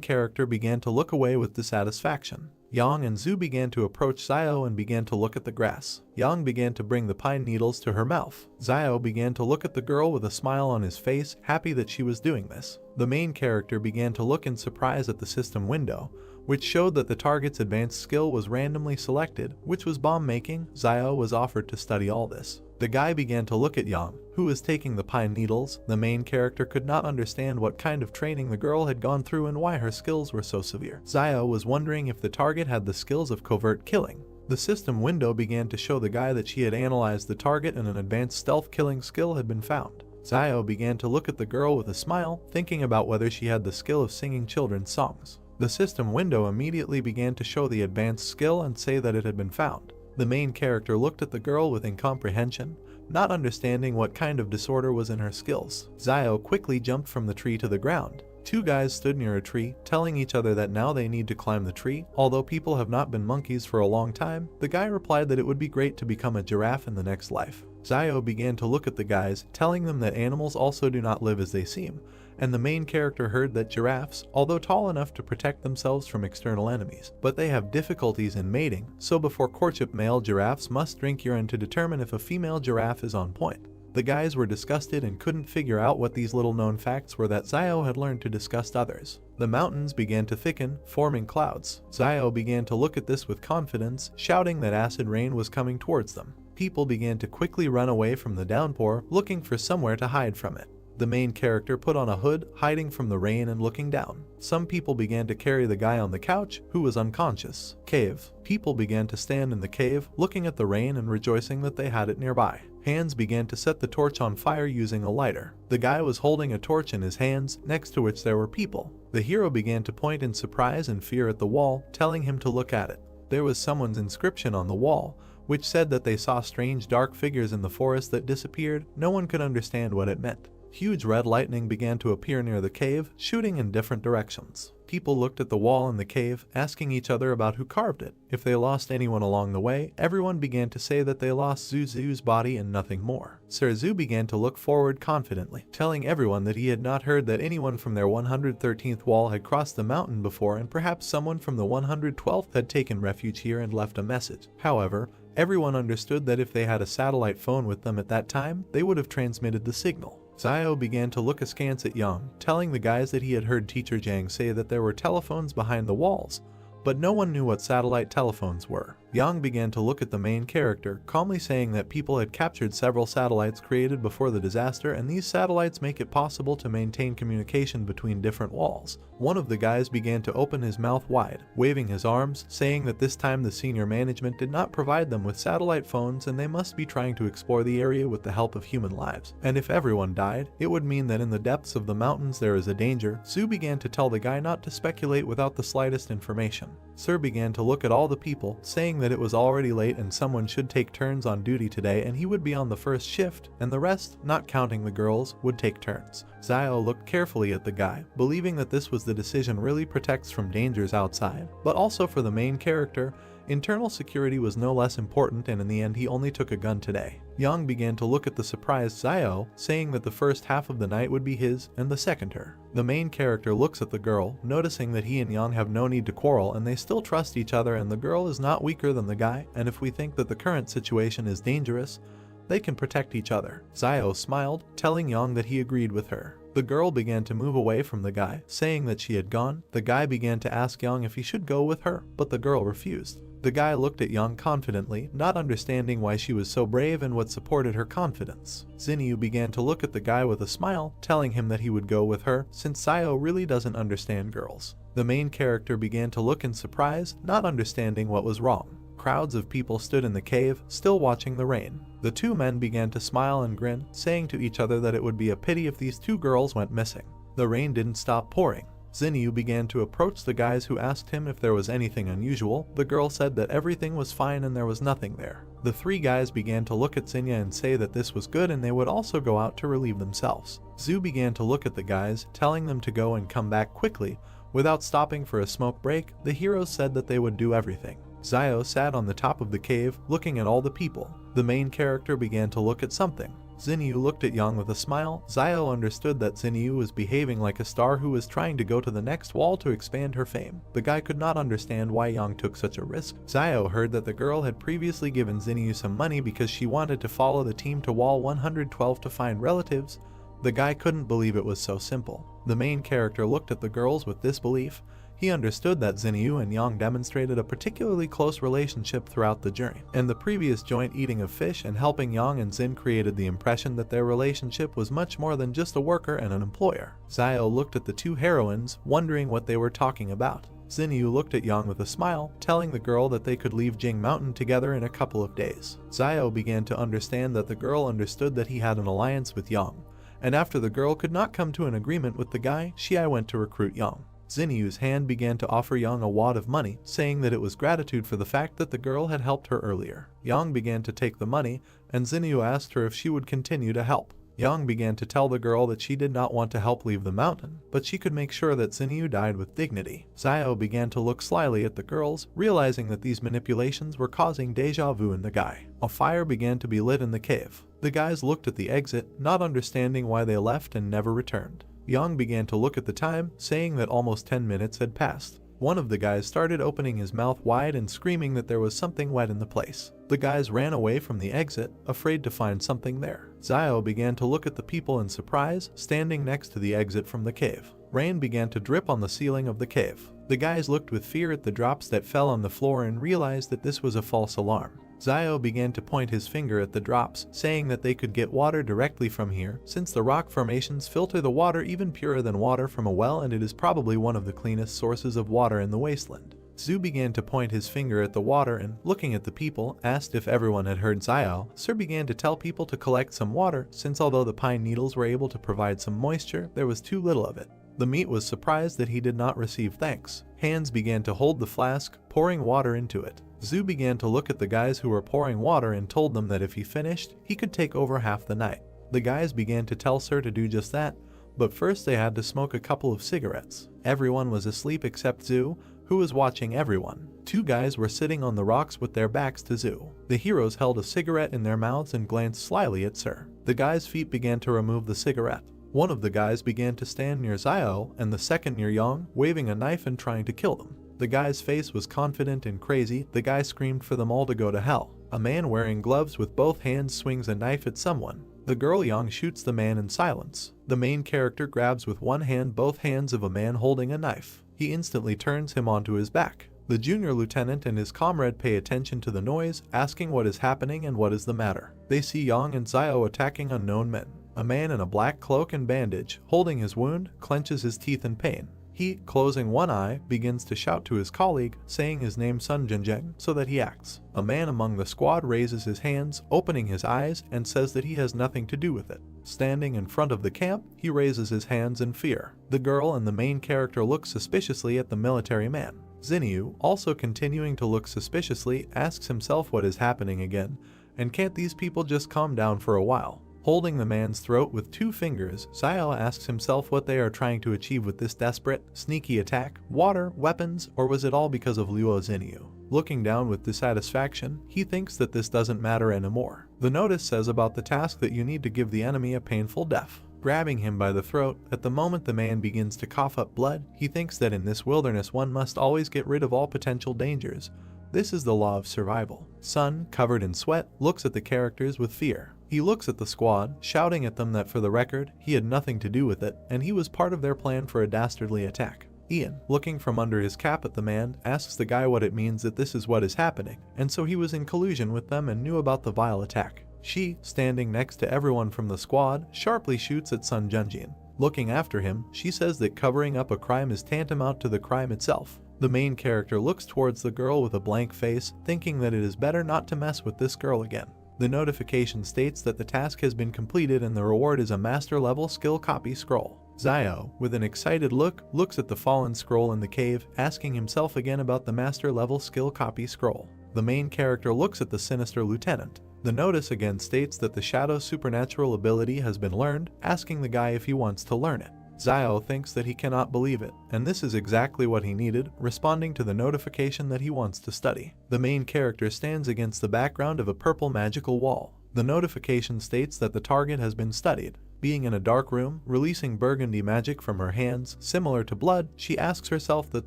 character began to look away with dissatisfaction. Yang and Zhu began to approach Zio and began to look at the grass. Yang began to bring the pine needles to her mouth. Zio began to look at the girl with a smile on his face, happy that she was doing this. The main character began to look in surprise at the system window, which showed that the target's advanced skill was randomly selected, which was bomb making. Zio was offered to study all this. The guy began to look at Yang, who was taking the pine needles. The main character could not understand what kind of training the girl had gone through and why her skills were so severe. Zio was wondering if the target had the skills of covert killing. The system window began to show the guy that she had analyzed the target and an advanced stealth killing skill had been found. Zio began to look at the girl with a smile, thinking about whether she had the skill of singing children's songs. The system window immediately began to show the advanced skill and say that it had been found. The main character looked at the girl with incomprehension, not understanding what kind of disorder was in her skills. Zio quickly jumped from the tree to the ground. Two guys stood near a tree, telling each other that now they need to climb the tree. Although people have not been monkeys for a long time, the guy replied that it would be great to become a giraffe in the next life. Zio began to look at the guys, telling them that animals also do not live as they seem, and the main character heard that giraffes, although tall enough to protect themselves from external enemies, but they have difficulties in mating, so before courtship male giraffes must drink urine to determine if a female giraffe is on point. The guys were disgusted and couldn't figure out what these little known facts were that Zio had learned to disgust others. The mountains began to thicken, forming clouds. Zio began to look at this with confidence, shouting that acid rain was coming towards them. People began to quickly run away from the downpour, looking for somewhere to hide from it. The main character put on a hood, hiding from the rain and looking down. Some people began to carry the guy on the couch, who was unconscious. Cave. People began to stand in the cave, looking at the rain and rejoicing that they had it nearby. Hands began to set the torch on fire using a lighter. The guy was holding a torch in his hands, next to which there were people. The hero began to point in surprise and fear at the wall, telling him to look at it. There was someone's inscription on the wall, which said that they saw strange dark figures in the forest that disappeared. No one could understand what it meant. Huge red lightning began to appear near the cave, shooting in different directions. People looked at the wall in the cave, asking each other about who carved it. If they lost anyone along the way, everyone began to say that they lost Zuzu's body and nothing more. Sir Zu began to look forward confidently, telling everyone that he had not heard that anyone from their 113th wall had crossed the mountain before, and perhaps someone from the 112th had taken refuge here and left a message. However, everyone understood that if they had a satellite phone with them at that time, they would have transmitted the signal. Zio began to look askance at Yang, telling the guys that he had heard Teacher Jang say that there were telephones behind the walls, but no one knew what satellite telephones were. Yang began to look at the main character, calmly saying that people had captured several satellites created before the disaster, and these satellites make it possible to maintain communication between different walls. One of the guys began to open his mouth wide, waving his arms, saying that this time the senior management did not provide them with satellite phones and they must be trying to explore the area with the help of human lives. And if everyone died, it would mean that in the depths of the mountains there is a danger. Su began to tell the guy not to speculate without the slightest information. Sir began to look at all the people, saying that it was already late and someone should take turns on duty today, and he would be on the first shift, and the rest, not counting the girls, would take turns. Zio looked carefully at the guy, believing that this was the decision really protects from dangers outside, but also for the main character. Internal security was no less important, and in the end he only took a gun today. Yang began to look at the surprised Zio, saying that the first half of the night would be his and the second her. The main character looks at the girl, noticing that he and Yang have no need to quarrel and they still trust each other, and the girl is not weaker than the guy, and if we think that the current situation is dangerous, they can protect each other. Zio smiled, telling Yang that he agreed with her. The girl began to move away from the guy, saying that she had gone. The guy began to ask Yang if he should go with her, but the girl refused. The guy looked at Yang confidently, not understanding why she was so brave and what supported her confidence. Xinyu began to look at the guy with a smile, telling him that he would go with her, since Zio really doesn't understand girls. The main character began to look in surprise, not understanding what was wrong. Crowds of people stood in the cave, still watching the rain. The two men began to smile and grin, saying to each other that it would be a pity if these two girls went missing. The rain didn't stop pouring. Xinyu began to approach the guys, who asked him if there was anything unusual. The girl said that everything was fine and there was nothing there. The three guys began to look at Xinyu and say that this was good and they would also go out to relieve themselves. Zhu began to look at the guys, telling them to go and come back quickly. Without stopping for a smoke break, the heroes said that they would do everything. Zio sat on the top of the cave, looking at all the people. The main character began to look at something. Xinyu looked at Yang with a smile. Zio understood that Xinyu was behaving like a star who was trying to go to the next wall to expand her fame. The guy could not understand why Yang took such a risk. Zio heard that the girl had previously given Xinyu some money because she wanted to follow the team to wall 112 to find relatives. The guy couldn't believe it was so simple. The main character looked at the girls with disbelief. He understood that Xinyu and Yang demonstrated a particularly close relationship throughout the journey, and the previous joint eating of fish and helping Yang and Xin created the impression that their relationship was much more than just a worker and an employer. Zio looked at the two heroines, wondering what they were talking about. Xinyu looked at Yang with a smile, telling the girl that they could leave Jing Mountain together in a couple of days. Zio began to understand that the girl understood that he had an alliance with Yang, and after the girl could not come to an agreement with the guy, Shi went to recruit Yang. Xinyu's hand began to offer Yang a wad of money, saying that it was gratitude for the fact that the girl had helped her earlier. Yang began to take the money, and Xinyu asked her if she would continue to help. Yang began to tell the girl that she did not want to help leave the mountain, but she could make sure that Xinyu died with dignity. Xiao began to look slyly at the girls, realizing that these manipulations were causing deja vu in the guy. A fire began to be lit in the cave. The guys looked at the exit, not understanding why they left and never returned. Yang began to look at the time, saying that almost 10 minutes had passed. One of the guys started opening his mouth wide and screaming that there was something wet in the place. The guys ran away from the exit, afraid to find something there. Xiao began to look at the people in surprise, standing next to the exit from the cave. Rain began to drip on the ceiling of the cave. The guys looked with fear at the drops that fell on the floor and realized that this was a false alarm. Xiao began to point his finger at the drops, saying that they could get water directly from here, since the rock formations filter the water even purer than water from a well, and it is probably one of the cleanest sources of water in the wasteland. Zhu began to point his finger at the water and, looking at the people, asked if everyone had heard Xiao. Sir began to tell people to collect some water, since although the pine needles were able to provide some moisture, there was too little of it. The meat was surprised that he did not receive thanks. Hands began to hold the flask, pouring water into it. Zhu began to look at the guys who were pouring water and told them that if he finished, he could take over half the night. The guys began to tell Sir to do just that, but first they had to smoke a couple of cigarettes. Everyone was asleep except Zhu, who was watching everyone. Two guys were sitting on the rocks with their backs to Zhu. The heroes held a cigarette in their mouths and glanced slyly at Sir. The guy's feet began to remove the cigarette. One of the guys began to stand near Xiao and the second near Yang, waving a knife and trying to kill them. The guy's face was confident and crazy. The guy screamed for them all to go to hell. A man wearing gloves with both hands swings a knife at someone. The girl Yang shoots the man in silence. The main character grabs with one hand both hands of a man holding a knife. He instantly turns him onto his back. The junior lieutenant and his comrade pay attention to the noise, asking what is happening and what is the matter. They see Yang and Xiao attacking unknown men. A man in a black cloak and bandage, holding his wound, clenches his teeth in pain. He, closing one eye, begins to shout to his colleague, saying his name Sun Jinjeng, so that he acts. A man among the squad raises his hands, opening his eyes, and says that he has nothing to do with it. Standing in front of the camp, he raises his hands in fear. The girl and the main character look suspiciously at the military man. Xinyu, also continuing to look suspiciously, asks himself what is happening again, and can't these people just calm down for a while? Holding the man's throat with two fingers, Xiao asks himself what they are trying to achieve with this desperate, sneaky attack: water, weapons, or was it all because of Luo Xinyu? Looking down with dissatisfaction, he thinks that this doesn't matter anymore. The notice says about the task that you need to give the enemy a painful death. Grabbing him by the throat, at the moment the man begins to cough up blood, he thinks that in this wilderness one must always get rid of all potential dangers. This is the law of survival. Sun, covered in sweat, looks at the characters with fear. He looks at the squad, shouting at them that for the record, he had nothing to do with it, and he was part of their plan for a dastardly attack. Ian, looking from under his cap at the man, asks the guy what it means that this is what is happening, and so he was in collusion with them and knew about the vile attack. She, standing next to everyone from the squad, sharply shoots at Sun Junjin. Looking after him, she says that covering up a crime is tantamount to the crime itself. The main character looks towards the girl with a blank face, thinking that it is better not to mess with this girl again. The notification states that the task has been completed and the reward is a master-level skill copy scroll. Xiao, with an excited look, looks at the fallen scroll in the cave, asking himself again about the master-level skill copy scroll. The main character looks at the sinister lieutenant. The notice again states that the Shadow's supernatural ability has been learned, asking the guy if he wants to learn it. Xiao thinks that he cannot believe it, and this is exactly what he needed, responding to the notification that he wants to study. The main character stands against the background of a purple magical wall. The notification states that the target has been studied. Being in a dark room, releasing burgundy magic from her hands, similar to blood, she asks herself that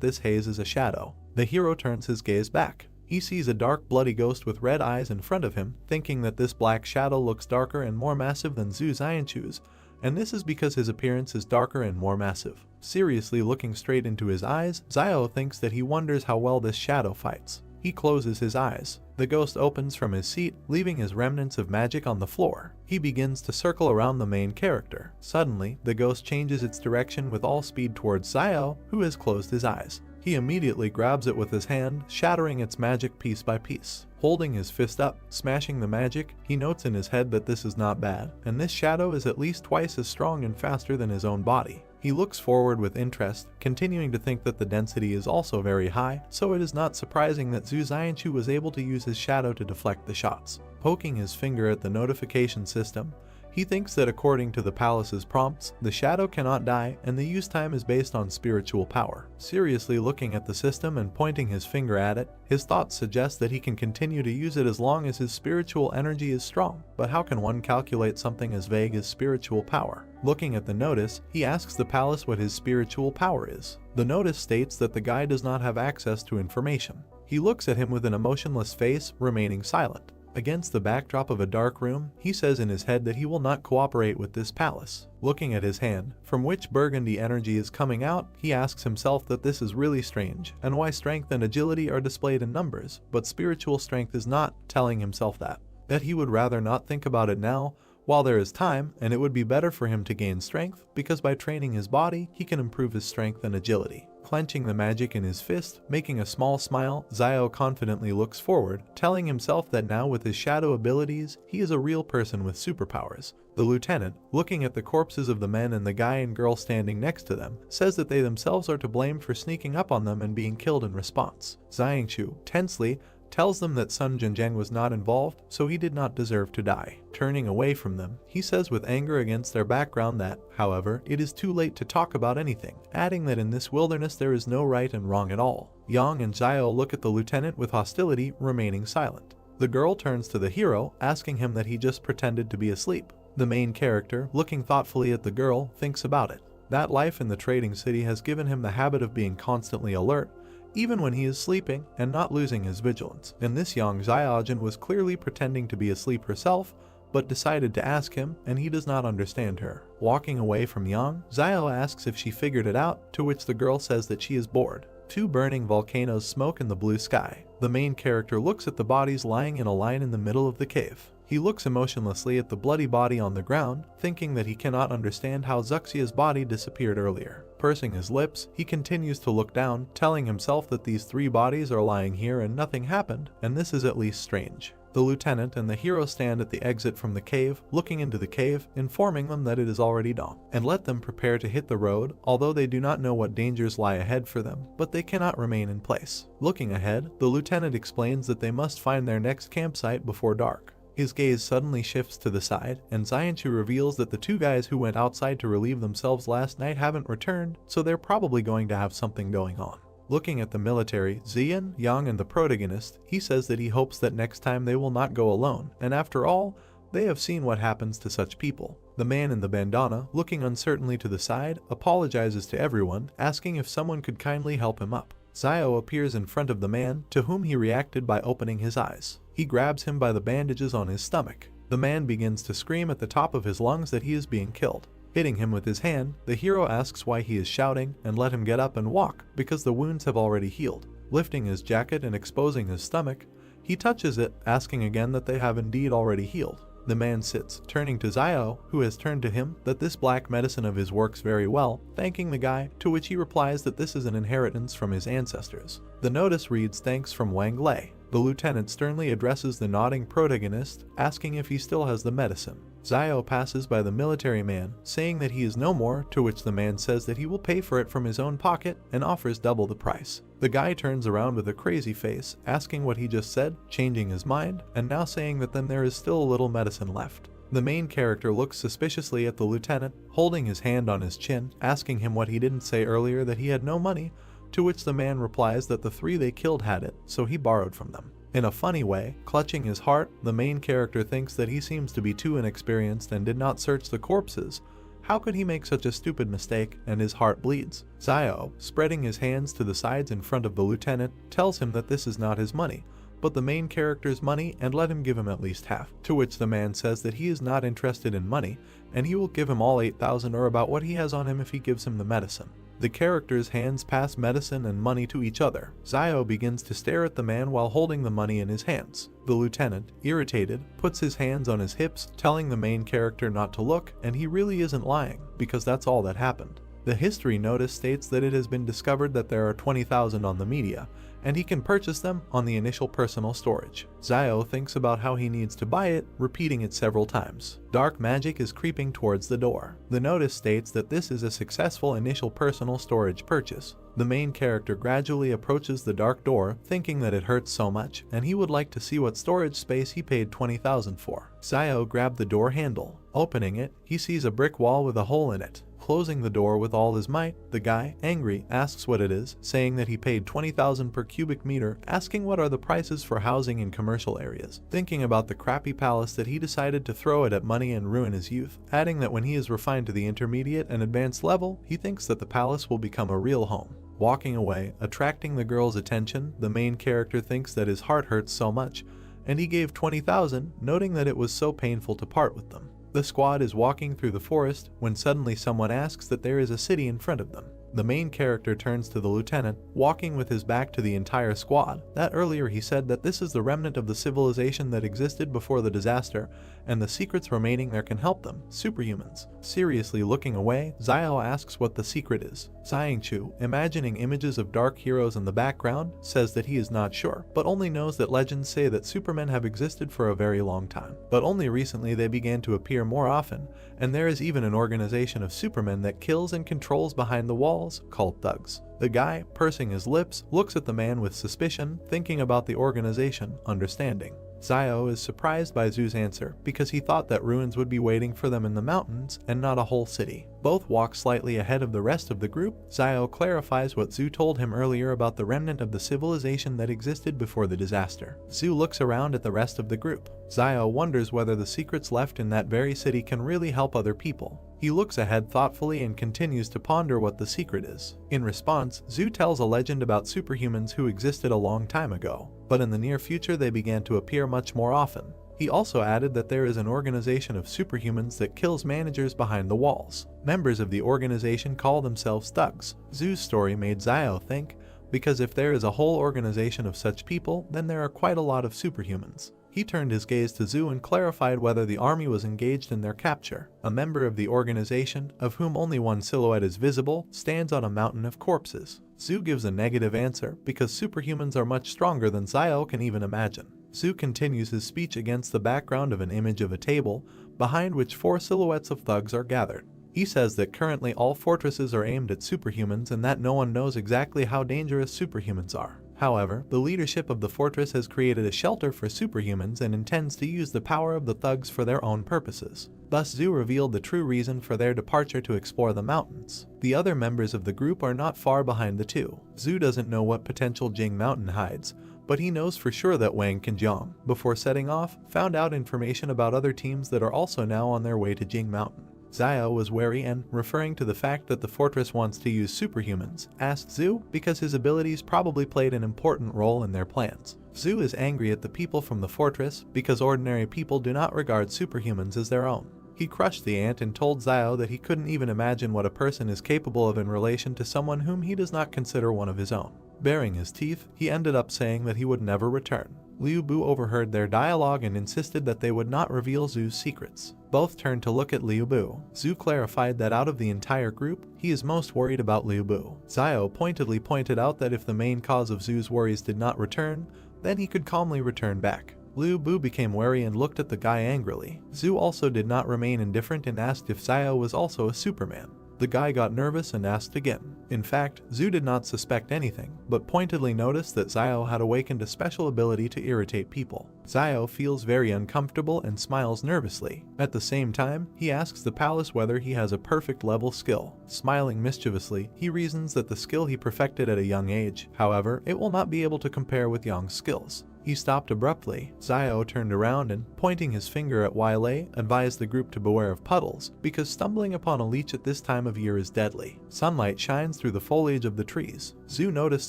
this haze is a shadow. The hero turns his gaze back. He sees a dark bloody ghost with red eyes in front of him, thinking that this black shadow looks darker and more massive than Zhu Xianchu's, and this is because his appearance is darker and more massive. Seriously looking straight into his eyes, Xiao thinks that he wonders how well this shadow fights. He closes his eyes. The ghost opens from his seat, leaving his remnants of magic on the floor. He begins to circle around the main character. Suddenly, the ghost changes its direction with all speed towards Xiao, who has closed his eyes. He immediately grabs it with his hand, shattering its magic piece by piece. Holding his fist up, smashing the magic, he notes in his head that this is not bad, and this shadow is at least twice as strong and faster than his own body. He looks forward with interest, continuing to think that the density is also very high, so it is not surprising that Zhu Xianchu was able to use his shadow to deflect the shots. Poking his finger at the notification system, he thinks that according to the palace's prompts, the shadow cannot die and the use time is based on spiritual power. Seriously looking at the system and pointing his finger at it, his thoughts suggest that he can continue to use it as long as his spiritual energy is strong. But how can one calculate something as vague as spiritual power? Looking at the notice, he asks the palace what his spiritual power is. The notice states that the guy does not have access to information. He looks at him with an emotionless face, remaining silent. Against the backdrop of a dark room, he says in his head that he will not cooperate with this palace. Looking at his hand, from which burgundy energy is coming out, he asks himself that this is really strange, and why strength and agility are displayed in numbers, but spiritual strength is not, telling himself that he would rather not think about it now, while there is time, and it would be better for him to gain strength, because by training his body, he can improve his strength and agility. Clenching the magic in his fist, making a small smile, Xiao confidently looks forward, telling himself that now with his shadow abilities, he is a real person with superpowers. The lieutenant, looking at the corpses of the men and the guy and girl standing next to them, says that they themselves are to blame for sneaking up on them and being killed in response. Xianchu, tensely, tells them that Sun Zhenjiang was not involved, so he did not deserve to die. Turning away from them, he says with anger against their background that, however, it is too late to talk about anything, adding that in this wilderness there is no right and wrong at all. Yang and Xiao look at the lieutenant with hostility, remaining silent. The girl turns to the hero, asking him that he just pretended to be asleep. The main character, looking thoughtfully at the girl, thinks about it. That life in the trading city has given him the habit of being constantly alert, even when he is sleeping, and not losing his vigilance. And this young Xiaojin was clearly pretending to be asleep herself, but decided to ask him, and he does not understand her. Walking away from Yang, Xiao asks if she figured it out, to which the girl says that she is bored. Two burning volcanoes smoke in the blue sky. The main character looks at the bodies lying in a line in the middle of the cave. He looks emotionlessly at the bloody body on the ground, thinking that he cannot understand how Zuxia's body disappeared earlier. Pursing his lips, he continues to look down, telling himself that these three bodies are lying here and nothing happened, and this is at least strange. The lieutenant and the hero stand at the exit from the cave, looking into the cave, informing them that it is already dawn, and let them prepare to hit the road, although they do not know what dangers lie ahead for them, but they cannot remain in place. Looking ahead, the lieutenant explains that they must find their next campsite before dark. His gaze suddenly shifts to the side, and Xianchu reveals that the two guys who went outside to relieve themselves last night haven't returned, so they're probably going to have something going on. Looking at the military, Xian, Yang, and the protagonist, he says that he hopes that next time they will not go alone, and after all, they have seen what happens to such people. The man in the bandana, looking uncertainly to the side, apologizes to everyone, asking if someone could kindly help him up. Xiao appears in front of the man, to whom he reacted by opening his eyes. He grabs him by the bandages on his stomach. The man begins to scream at the top of his lungs that he is being killed. Hitting him with his hand, the hero asks why he is shouting and let him get up and walk, because the wounds have already healed. Lifting his jacket and exposing his stomach, he touches it, asking again that they have indeed already healed. The man sits, turning to Xiao, who has turned to him, that this black medicine of his works very well, thanking the guy, to which he replies that this is an inheritance from his ancestors. The notice reads thanks from Wang Lei. The lieutenant sternly addresses the nodding protagonist, asking if he still has the medicine. Xiao passes by the military man, saying that he is no more, to which the man says that he will pay for it from his own pocket and offers double the price. The guy turns around with a crazy face, asking what he just said, changing his mind, and now saying that then there is still a little medicine left. The main character looks suspiciously at the lieutenant, holding his hand on his chin, asking him what he didn't say earlier, that he had no money, to which the man replies that the three they killed had it, so he borrowed from them. In a funny way, clutching his heart, the main character thinks that he seems to be too inexperienced and did not search the corpses. How could he make such a stupid mistake, and his heart bleeds? Xiao, spreading his hands to the sides in front of the lieutenant, tells him that this is not his money, but the main character's money, and let him give him at least half, to which the man says that he is not interested in money, and he will give him all 8,000 or about what he has on him if he gives him the medicine. The characters' hands pass medicine and money to each other. Xiao begins to stare at the man while holding the money in his hands. The lieutenant, irritated, puts his hands on his hips, telling the main character not to look, and he really isn't lying, because that's all that happened. The history notice states that it has been discovered that there are 20,000 on the media, and he can purchase them on the initial personal storage. Zio thinks about how he needs to buy it, repeating it several times. Dark magic is creeping towards the door. The notice states that this is a successful initial personal storage purchase. The main character gradually approaches the dark door, thinking that it hurts so much, and he would like to see what storage space he paid 20,000 for. Zio grabbed the door handle. Opening it, he sees a brick wall with a hole in it. Closing the door with all his might, the guy, angry, asks what it is, saying that he paid 20,000 per cubic meter, asking what are the prices for housing in commercial areas. Thinking about the crappy palace that he decided to throw it at money and ruin his youth, adding that when he is refined to the intermediate and advanced level, he thinks that the palace will become a real home. Walking away, attracting the girl's attention, the main character thinks that his heart hurts so much, and he gave 20,000, noting that it was so painful to part with them. The squad is walking through the forest when suddenly someone asks that there is a city in front of them. The main character turns to the lieutenant, walking with his back to the entire squad. That earlier he said that this is the remnant of the civilization that existed before the disaster, and the secrets remaining there can help them, superhumans. Seriously looking away, Zio asks what the secret is. Xiangchu, imagining images of dark heroes in the background, says that he is not sure, but only knows that legends say that supermen have existed for a very long time. But only recently they began to appear more often, and there is even an organization of supermen that kills and controls behind the walls, called thugs. The guy, pursing his lips, looks at the man with suspicion, thinking about the organization, understanding. Zio is surprised by Zoo's answer because he thought that ruins would be waiting for them in the mountains and not a whole city. Both walk slightly ahead of the rest of the group. Zio clarifies what Zoo told him earlier about the remnant of the civilization that existed before the disaster. Zoo looks around at the rest of the group. Zio wonders whether the secrets left in that very city can really help other people. He looks ahead thoughtfully and continues to ponder what the secret is. In response, Zoo tells a legend about superhumans who existed a long time ago, but in the near future they began to appear much more often. He also added that there is an organization of superhumans that kills managers behind the walls. Members of the organization call themselves thugs. Zoo's story made Zio think, because if there is a whole organization of such people, then there are quite a lot of superhumans. He turned his gaze to Zoo and clarified whether the army was engaged in their capture. A member of the organization, of whom only one silhouette is visible, stands on a mountain of corpses. Zoo gives a negative answer because superhumans are much stronger than Zio can even imagine. Zoo continues his speech against the background of an image of a table, behind which 4 silhouettes of thugs are gathered. He says that currently all fortresses are aimed at superhumans and that no one knows exactly how dangerous superhumans are. However, the leadership of the fortress has created a shelter for superhumans and intends to use the power of the thugs for their own purposes. Thus, Zoo revealed the true reason for their departure to explore the mountains. The other members of the group are not far behind the two. Zoo doesn't know what potential Jing Mountain hides, but he knows for sure that Wang Qinjiang, before setting off, found out information about other teams that are also now on their way to Jing Mountain. Zio was wary and, referring to the fact that the fortress wants to use superhumans, asked Zoo because his abilities probably played an important role in their plans. Zoo is angry at the people from the fortress because ordinary people do not regard superhumans as their own. He crushed the ant and told Zio that he couldn't even imagine what a person is capable of in relation to someone whom he does not consider one of his own. Baring his teeth, he ended up saying that he would never return. Liu Bu overheard their dialogue and insisted that they would not reveal Zoo's secrets. Both turned to look at Liu Bu. Zoo clarified that out of the entire group, he is most worried about Liu Bu. Zio pointedly pointed out that if the main cause of Zoo's worries did not return, then he could calmly return back. Liu Bu became wary and looked at the guy angrily. Zoo also did not remain indifferent and asked if Zio was also a Superman. The guy got nervous and asked again. In fact, Zoo did not suspect anything, but pointedly noticed that Zio had awakened a special ability to irritate people. Zio feels very uncomfortable and smiles nervously. At the same time, he asks the palace whether he has a perfect level skill. Smiling mischievously, he reasons that the skill he perfected at a young age, however, it will not be able to compare with Yang's skills. He stopped abruptly. Zio turned around and, pointing his finger at Yahello, advised the group to beware of puddles, because stumbling upon a leech at this time of year is deadly. Sunlight shines through the foliage of the trees. Zoo noticed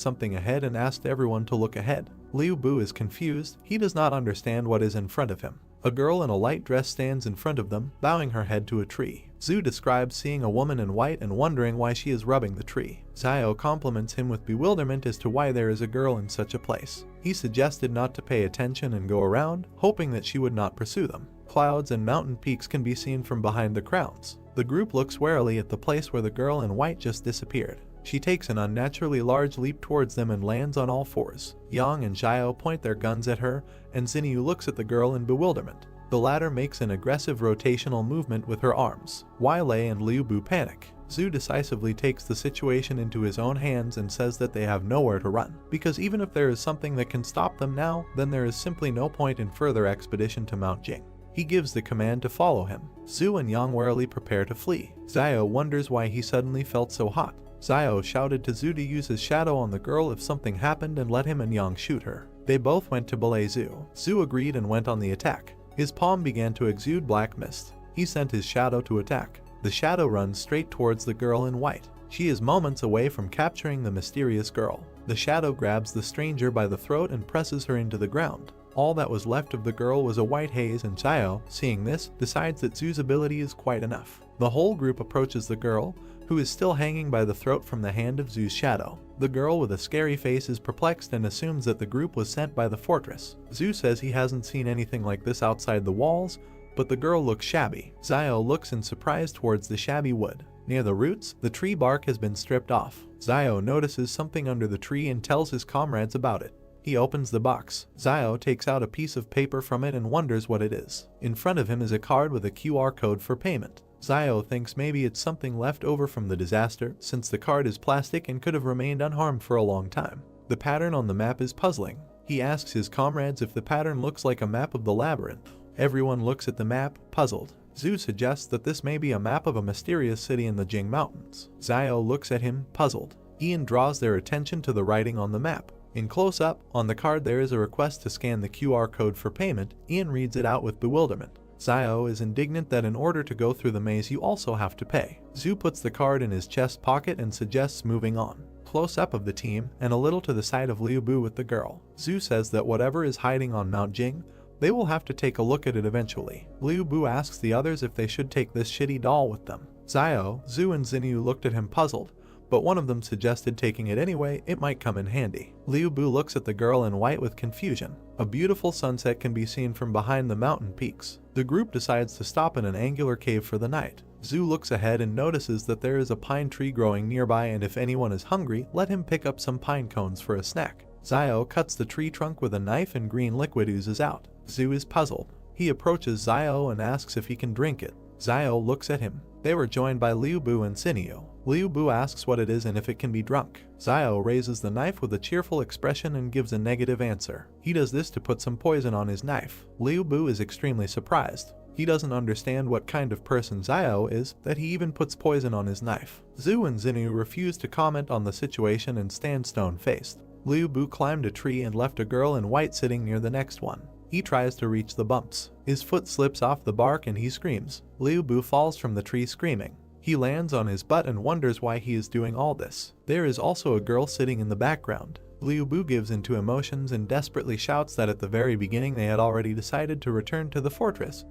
something ahead and asked everyone to look ahead. Liu Bu is confused. He does not understand what is in front of him. A girl in a light dress stands in front of them, bowing her head to a tree. Zoo describes seeing a woman in white and wondering why she is rubbing the tree. Zio compliments him with bewilderment as to why there is a girl in such a place. He suggested not to pay attention and go around, hoping that she would not pursue them. clouds and mountain peaks can be seen from behind the crowns. The group looks warily at the place where the girl in white just disappeared. She takes an unnaturally large leap towards them and lands on all fours. Yang and Xiao point their guns at her, and Xinyu looks at the girl in bewilderment. The latter makes an aggressive rotational movement with her arms. Wei and Liu Bu panic. Zhu decisively takes the situation into his own hands and says that they have nowhere to run, because even if there is something that can stop them now, then there is simply no point in further expedition to Mount Jing. He gives the command to follow him. Zhu and Yang warily prepare to flee. Xiao wonders why he suddenly felt so hot. Xiao shouted to Zhu to use his shadow on the girl if something happened and let him and Yang shoot her. They both went to belay Zhu. Zhu agreed and went on the attack. His palm began to exude black mist. He sent his shadow to attack. The shadow runs straight towards the girl in white. She is moments away from capturing the mysterious girl. The shadow grabs the stranger by the throat and presses her into the ground. All that was left of the girl was a white haze, and Xiao, seeing this, decides that Zhu's ability is quite enough. The whole group approaches the girl, who is still hanging by the throat from the hand of Zhu's shadow. The girl with a scary face is perplexed and assumes that the group was sent by the fortress. Zhu says he hasn't seen anything like this outside the walls, but the girl looks shabby. Xiao looks in surprise towards the shabby wood. Near the roots, the tree bark has been stripped off. Xiao notices something under the tree and tells his comrades about it. He opens the box. Xiao takes out a piece of paper from it and wonders what it is. In front of him is a card with a QR code for payment. Xiao thinks maybe it's something left over from the disaster, since the card is plastic and could have remained unharmed for a long time. The pattern on the map is puzzling. He asks his comrades if the pattern looks like a map of the labyrinth. Everyone looks at the map, puzzled. Zhu suggests that this may be a map of a mysterious city in the Jing Mountains. Xiao looks at him, puzzled. Ian draws their attention to the writing on the map. In close-up, on the card there is a request to scan the QR code for payment. Ian reads it out with bewilderment. Xiao is indignant that in order to go through the maze you also have to pay. Zhu puts the card in his chest pocket and suggests moving on. Close-up of the team, and a little to the side of Liu Bu with the girl. Zhu says that whatever is hiding on Mount Jing, they will have to take a look at it eventually. Liu Bu asks the others if they should take this shitty doll with them. Xiao, Zhu and Xinyu looked at him puzzled, but one of them suggested taking it anyway, it might come in handy. Liu Bu looks at the girl in white with confusion. A beautiful sunset can be seen from behind the mountain peaks. The group decides to stop in an angular cave for the night. Zhu looks ahead and notices that there is a pine tree growing nearby, and if anyone is hungry, let him pick up some pine cones for a snack. Xiao cuts the tree trunk with a knife and green liquid oozes out. Zhu is puzzled. He approaches Xiao and asks if he can drink it. Xiao looks at him. They were joined by Liu Bu and Xinyu. Liu Bu asks what it is and if it can be drunk. Xiao raises the knife with a cheerful expression and gives a negative answer. He does this to put some poison on his knife. Liu Bu is extremely surprised. He doesn't understand what kind of person Xiao is, that he even puts poison on his knife. Zhu and Xinyu refuse to comment on the situation and stand stone-faced. Liu Bu climbed a tree and left a girl in white sitting near the next one. He tries to reach the bumps. His foot slips off the bark and he screams. Liu Bu falls from the tree screaming. He lands on his butt and wonders why he is doing all this. There is also a girl sitting in the background. Liu Bu gives into emotions and desperately shouts that at the very beginning they had already decided to return to the fortress,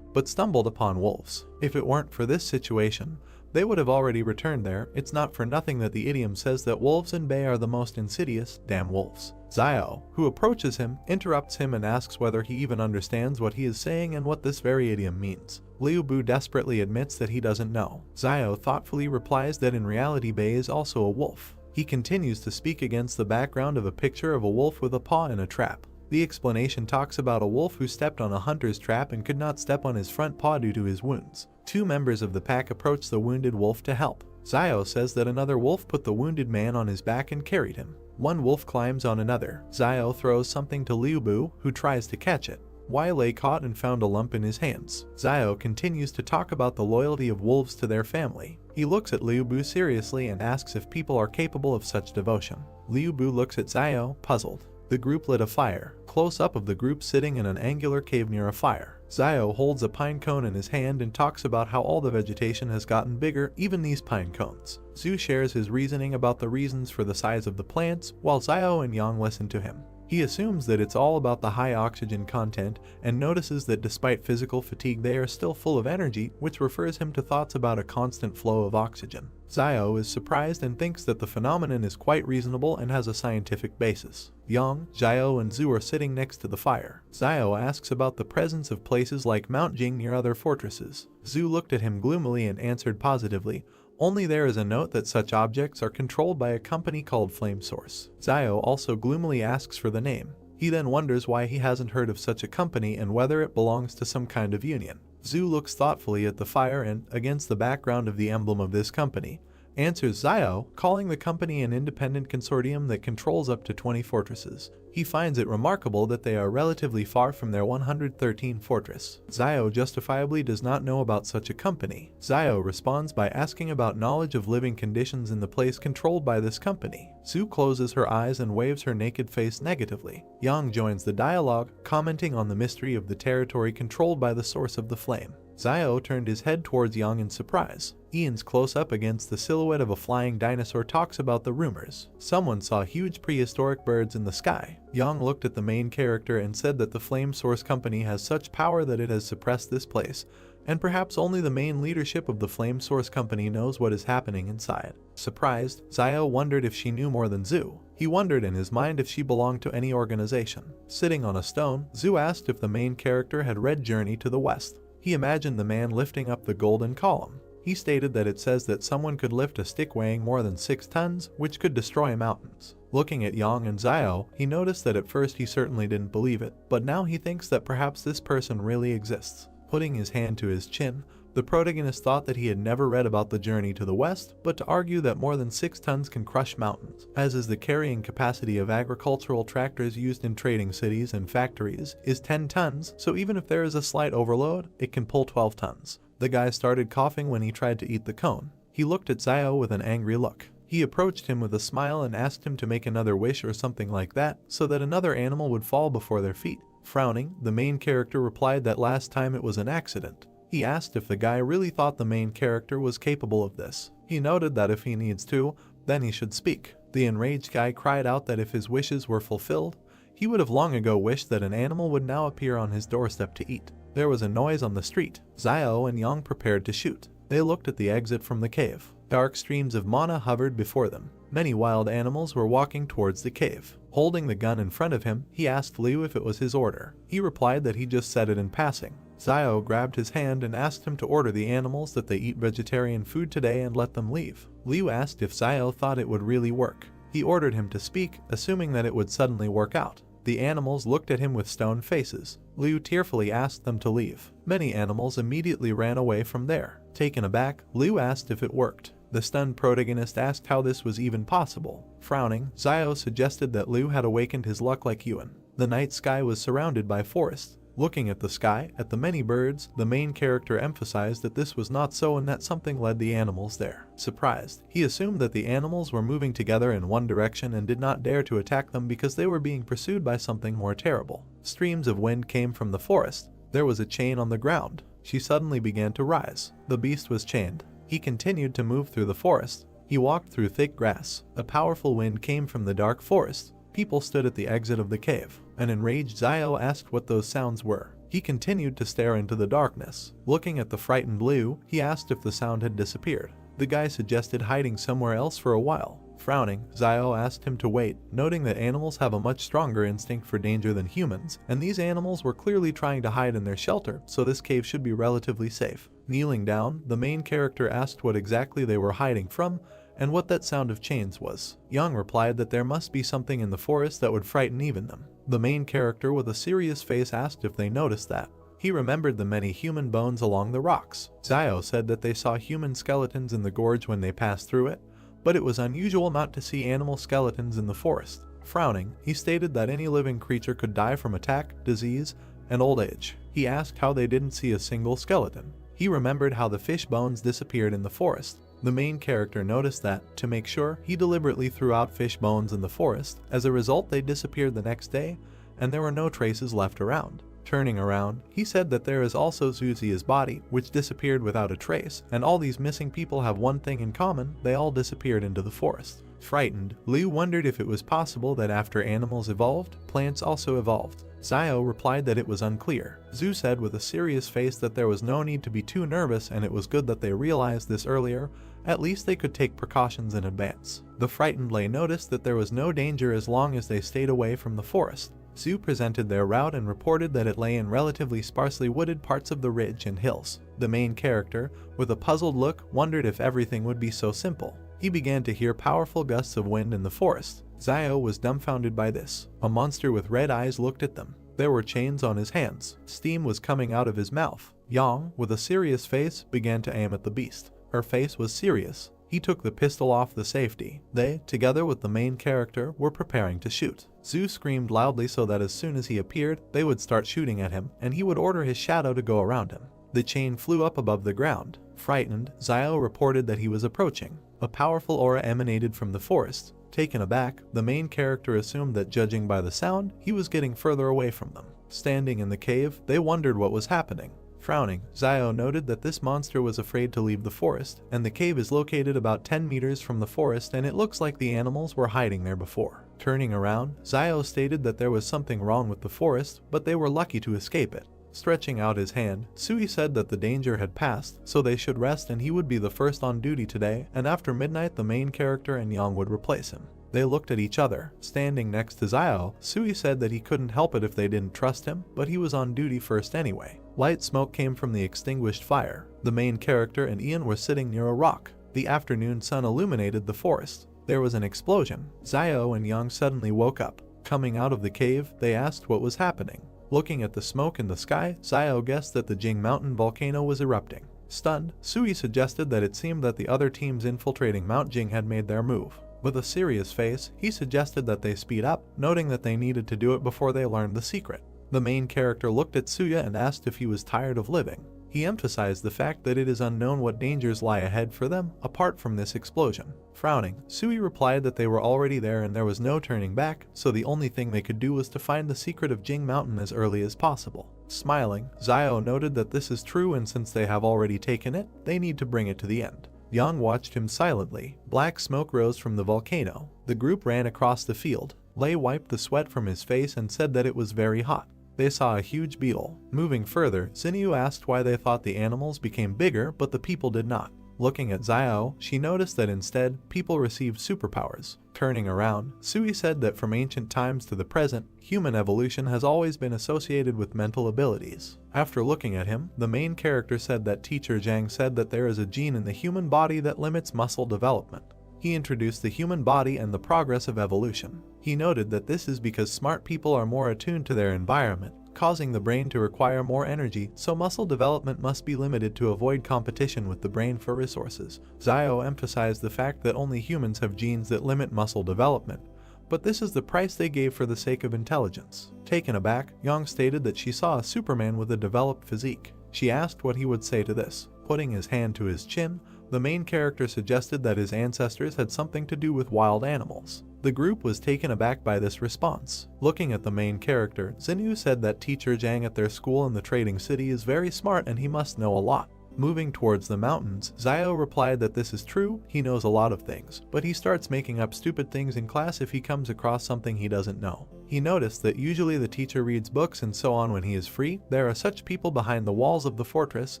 but stumbled upon wolves. If it weren't for this situation, they would have already returned there. It's not for nothing that the idiom says that wolves in bay are the most insidious damn wolves. Xiao, who approaches him, interrupts him and asks whether he even understands what he is saying and what this very idiom means. Liu Bu desperately admits that he doesn't know. Xiao thoughtfully replies that in reality Bei is also a wolf. He continues to speak against the background of a picture of a wolf with a paw in a trap. The explanation talks about a wolf who stepped on a hunter's trap and could not step on his front paw due to his wounds. Two members of the pack approach the wounded wolf to help. Xiao says that another wolf put the wounded man on his back and carried him. One wolf climbs on another. Xiao throws something to Liu Bu, who tries to catch it. Yahello caught and found a lump in his hands. Xiao continues to talk about the loyalty of wolves to their family. He looks at Liu Bu seriously and asks if people are capable of such devotion. Liu Bu looks at Xiao, puzzled. The group lit a fire. Close up of the group sitting in an angular cave near a fire. Xiao holds a pine cone in his hand and talks about how all the vegetation has gotten bigger, even these pine cones. Zhu shares his reasoning about the reasons for the size of the plants, while Xiao and Yang listen to him. He assumes that it's all about the high oxygen content and notices that despite physical fatigue they are still full of energy, which refers him to thoughts about a constant flow of oxygen. Xiao is surprised and thinks that the phenomenon is quite reasonable and has a scientific basis. Yang, Xiao and Zhu are sitting next to the fire. Xiao asks about the presence of places like Mount Jing near other fortresses. Zhu looked at him gloomily and answered positively, only there is a note that such objects are controlled by a company called Flame Source. Xiao also gloomily asks for the name. He then wonders why he hasn't heard of such a company and whether it belongs to some kind of union. Zhu looks thoughtfully at the fire and, against the background of the emblem of this company, answers Xiao, calling the company an independent consortium that controls up to 20 fortresses. He finds it remarkable that they are relatively far from their 113 fortress. Xiao justifiably does not know about such a company. Xiao responds by asking about knowledge of living conditions in the place controlled by this company. Zhu closes her eyes and waves her naked face negatively. Yang joins the dialogue, commenting on the mystery of the territory controlled by the source of the flame. Xiao turned his head towards Yang in surprise. Ian's close-up against the silhouette of a flying dinosaur talks about the rumors. Someone saw huge prehistoric birds in the sky. Yang looked at the main character and said that the Flame Source Company has such power that it has suppressed this place, and perhaps only the main leadership of the Flame Source Company knows what is happening inside. Surprised, Xiao wondered if she knew more than Zhu. He wondered in his mind if she belonged to any organization. Sitting on a stone, Zhu asked if the main character had read Journey to the West. He imagined the man lifting up the golden column. He stated that it says that someone could lift a stick weighing more than 6 tons, which could destroy mountains. Looking at Yang and Xiao, he noticed that at first he certainly didn't believe it, but now he thinks that perhaps this person really exists. Putting his hand to his chin, the protagonist thought that he had never read about the Journey to the West, but to argue that more than 6 tons can crush mountains, as is the carrying capacity of agricultural tractors used in trading cities and factories, is 10 tons, so even if there is a slight overload, it can pull 12 tons. The guy started coughing when he tried to eat the cone. He looked at Xiao with an angry look. He approached him with a smile and asked him to make another wish or something like that, so that another animal would fall before their feet. Frowning, the main character replied that last time it was an accident. He asked if the guy really thought the main character was capable of this. He noted that if he needs to, then he should speak. The enraged guy cried out that if his wishes were fulfilled, he would have long ago wished that an animal would now appear on his doorstep to eat. There was a noise on the street. Xiao and Yang prepared to shoot. They looked at the exit from the cave. Dark streams of mana hovered before them. Many wild animals were walking towards the cave. Holding the gun in front of him, he asked Liu if it was his order. He replied that he just said it in passing. Xiao grabbed his hand and asked him to order the animals that they eat vegetarian food today and let them leave. Liu asked if Xiao thought it would really work. He ordered him to speak, assuming that it would suddenly work out. The animals looked at him with stone faces. Liu tearfully asked them to leave. Many animals immediately ran away from there. Taken aback, Liu asked if it worked. The stunned protagonist asked how this was even possible. Frowning, Xiao suggested that Liu had awakened his luck like Yuan. The night sky was surrounded by forests. Looking at the sky, at the many birds, the main character emphasized that this was not so and that something led the animals there. Surprised, he assumed that the animals were moving together in one direction and did not dare to attack them because they were being pursued by something more terrible. Streams of wind came from the forest. There was a chain on the ground. She suddenly began to rise. The beast was chained. He continued to move through the forest. He walked through thick grass. A powerful wind came from the dark forest. People stood at the exit of the cave. An enraged Xiao asked what those sounds were. He continued to stare into the darkness. Looking at the frightened Liu, he asked if the sound had disappeared. The guy suggested hiding somewhere else for a while. Frowning, Xiao asked him to wait, noting that animals have a much stronger instinct for danger than humans, and these animals were clearly trying to hide in their shelter, so this cave should be relatively safe. Kneeling down, the main character asked what exactly they were hiding from, and what that sound of chains was. Yang replied that there must be something in the forest that would frighten even them. The main character with a serious face asked if they noticed that. He remembered the many human bones along the rocks. Xiao said that they saw human skeletons in the gorge when they passed through it, but it was unusual not to see animal skeletons in the forest. Frowning, he stated that any living creature could die from attack, disease, and old age. He asked how they didn't see a single skeleton. He remembered how the fish bones disappeared in the forest. The main character noticed that, to make sure, he deliberately threw out fish bones in the forest. As a result, they disappeared the next day, and there were no traces left around. Turning around, he said that there is also Zuzia's body, which disappeared without a trace, and all these missing people have one thing in common: they all disappeared into the forest. Frightened, Liu wondered if it was possible that after animals evolved, plants also evolved. Xiao replied that it was unclear. Zhu said with a serious face that there was no need to be too nervous and it was good that they realized this earlier, at least they could take precautions in advance. The frightened Lei noticed that there was no danger as long as they stayed away from the forest. Zhu presented their route and reported that it lay in relatively sparsely wooded parts of the ridge and hills. The main character, with a puzzled look, wondered if everything would be so simple. He began to hear powerful gusts of wind in the forest. Xiao was dumbfounded by this. A monster with red eyes looked at them. There were chains on his hands. Steam was coming out of his mouth. Yang, with a serious face, began to aim at the beast. Her face was serious. He took the pistol off the safety. They, together with the main character, were preparing to shoot. Zhu screamed loudly so that as soon as he appeared, they would start shooting at him, and he would order his shadow to go around him. The chain flew up above the ground. Frightened, Xiao reported that he was approaching. A powerful aura emanated from the forest. Taken aback, the main character assumed that judging by the sound, he was getting further away from them. Standing in the cave, they wondered what was happening. Frowning, Xiao noted that this monster was afraid to leave the forest, and the cave is located about 10 meters from the forest and it looks like the animals were hiding there before. Turning around, Xiao stated that there was something wrong with the forest, but they were lucky to escape it. Stretching out his hand, Sui said that the danger had passed, so they should rest and he would be the first on duty today, and after midnight the main character and Yang would replace him. They looked at each other. Standing next to Xiao, Sui said that he couldn't help it if they didn't trust him, but he was on duty first anyway. Light smoke came from the extinguished fire. The main character and Ian were sitting near a rock. The afternoon sun illuminated the forest. There was an explosion. Xiao and Yang suddenly woke up. Coming out of the cave, they asked what was happening. Looking at the smoke in the sky, Xiao guessed that the Jing Mountain volcano was erupting. Stunned, Sui suggested that it seemed that the other teams infiltrating Mount Jing had made their move. With a serious face, he suggested that they speed up, noting that they needed to do it before they learned the secret. The main character looked at Suya and asked if he was tired of living. He emphasized the fact that it is unknown what dangers lie ahead for them, apart from this explosion. Frowning, Sui replied that they were already there and there was no turning back, so the only thing they could do was to find the secret of Jing Mountain as early as possible. Smiling, Xiao noted that this is true and since they have already taken it, they need to bring it to the end. Yang watched him silently. Black smoke rose from the volcano. The group ran across the field. Lei wiped the sweat from his face and said that it was very hot. They saw a huge beetle. Moving further, Xinyu asked why they thought the animals became bigger but the people did not. Looking at Xiao, she noticed that instead, people received superpowers. Turning around, Sui said that from ancient times to the present, human evolution has always been associated with mental abilities. After looking at him, the main character said that Teacher Zhang said that there is a gene in the human body that limits muscle development. He introduced the human body and the progress of evolution. He noted that this is because smart people are more attuned to their environment, causing the brain to require more energy, so muscle development must be limited to avoid competition with the brain for resources. Xiao emphasized the fact that only humans have genes that limit muscle development, but this is the price they gave for the sake of intelligence. Taken aback, Yang stated that she saw a Superman with a developed physique. She asked what he would say to this. Putting his hand to his chin, the main character suggested that his ancestors had something to do with wild animals. The group was taken aback by this response. Looking at the main character, Xinyu said that Teacher Zhang at their school in the trading city is very smart and he must know a lot. Moving towards the mountains, Xiao replied that this is true, he knows a lot of things, but he starts making up stupid things in class if he comes across something he doesn't know. He noticed that usually the teacher reads books and so on when he is free. There are such people behind the walls of the fortress,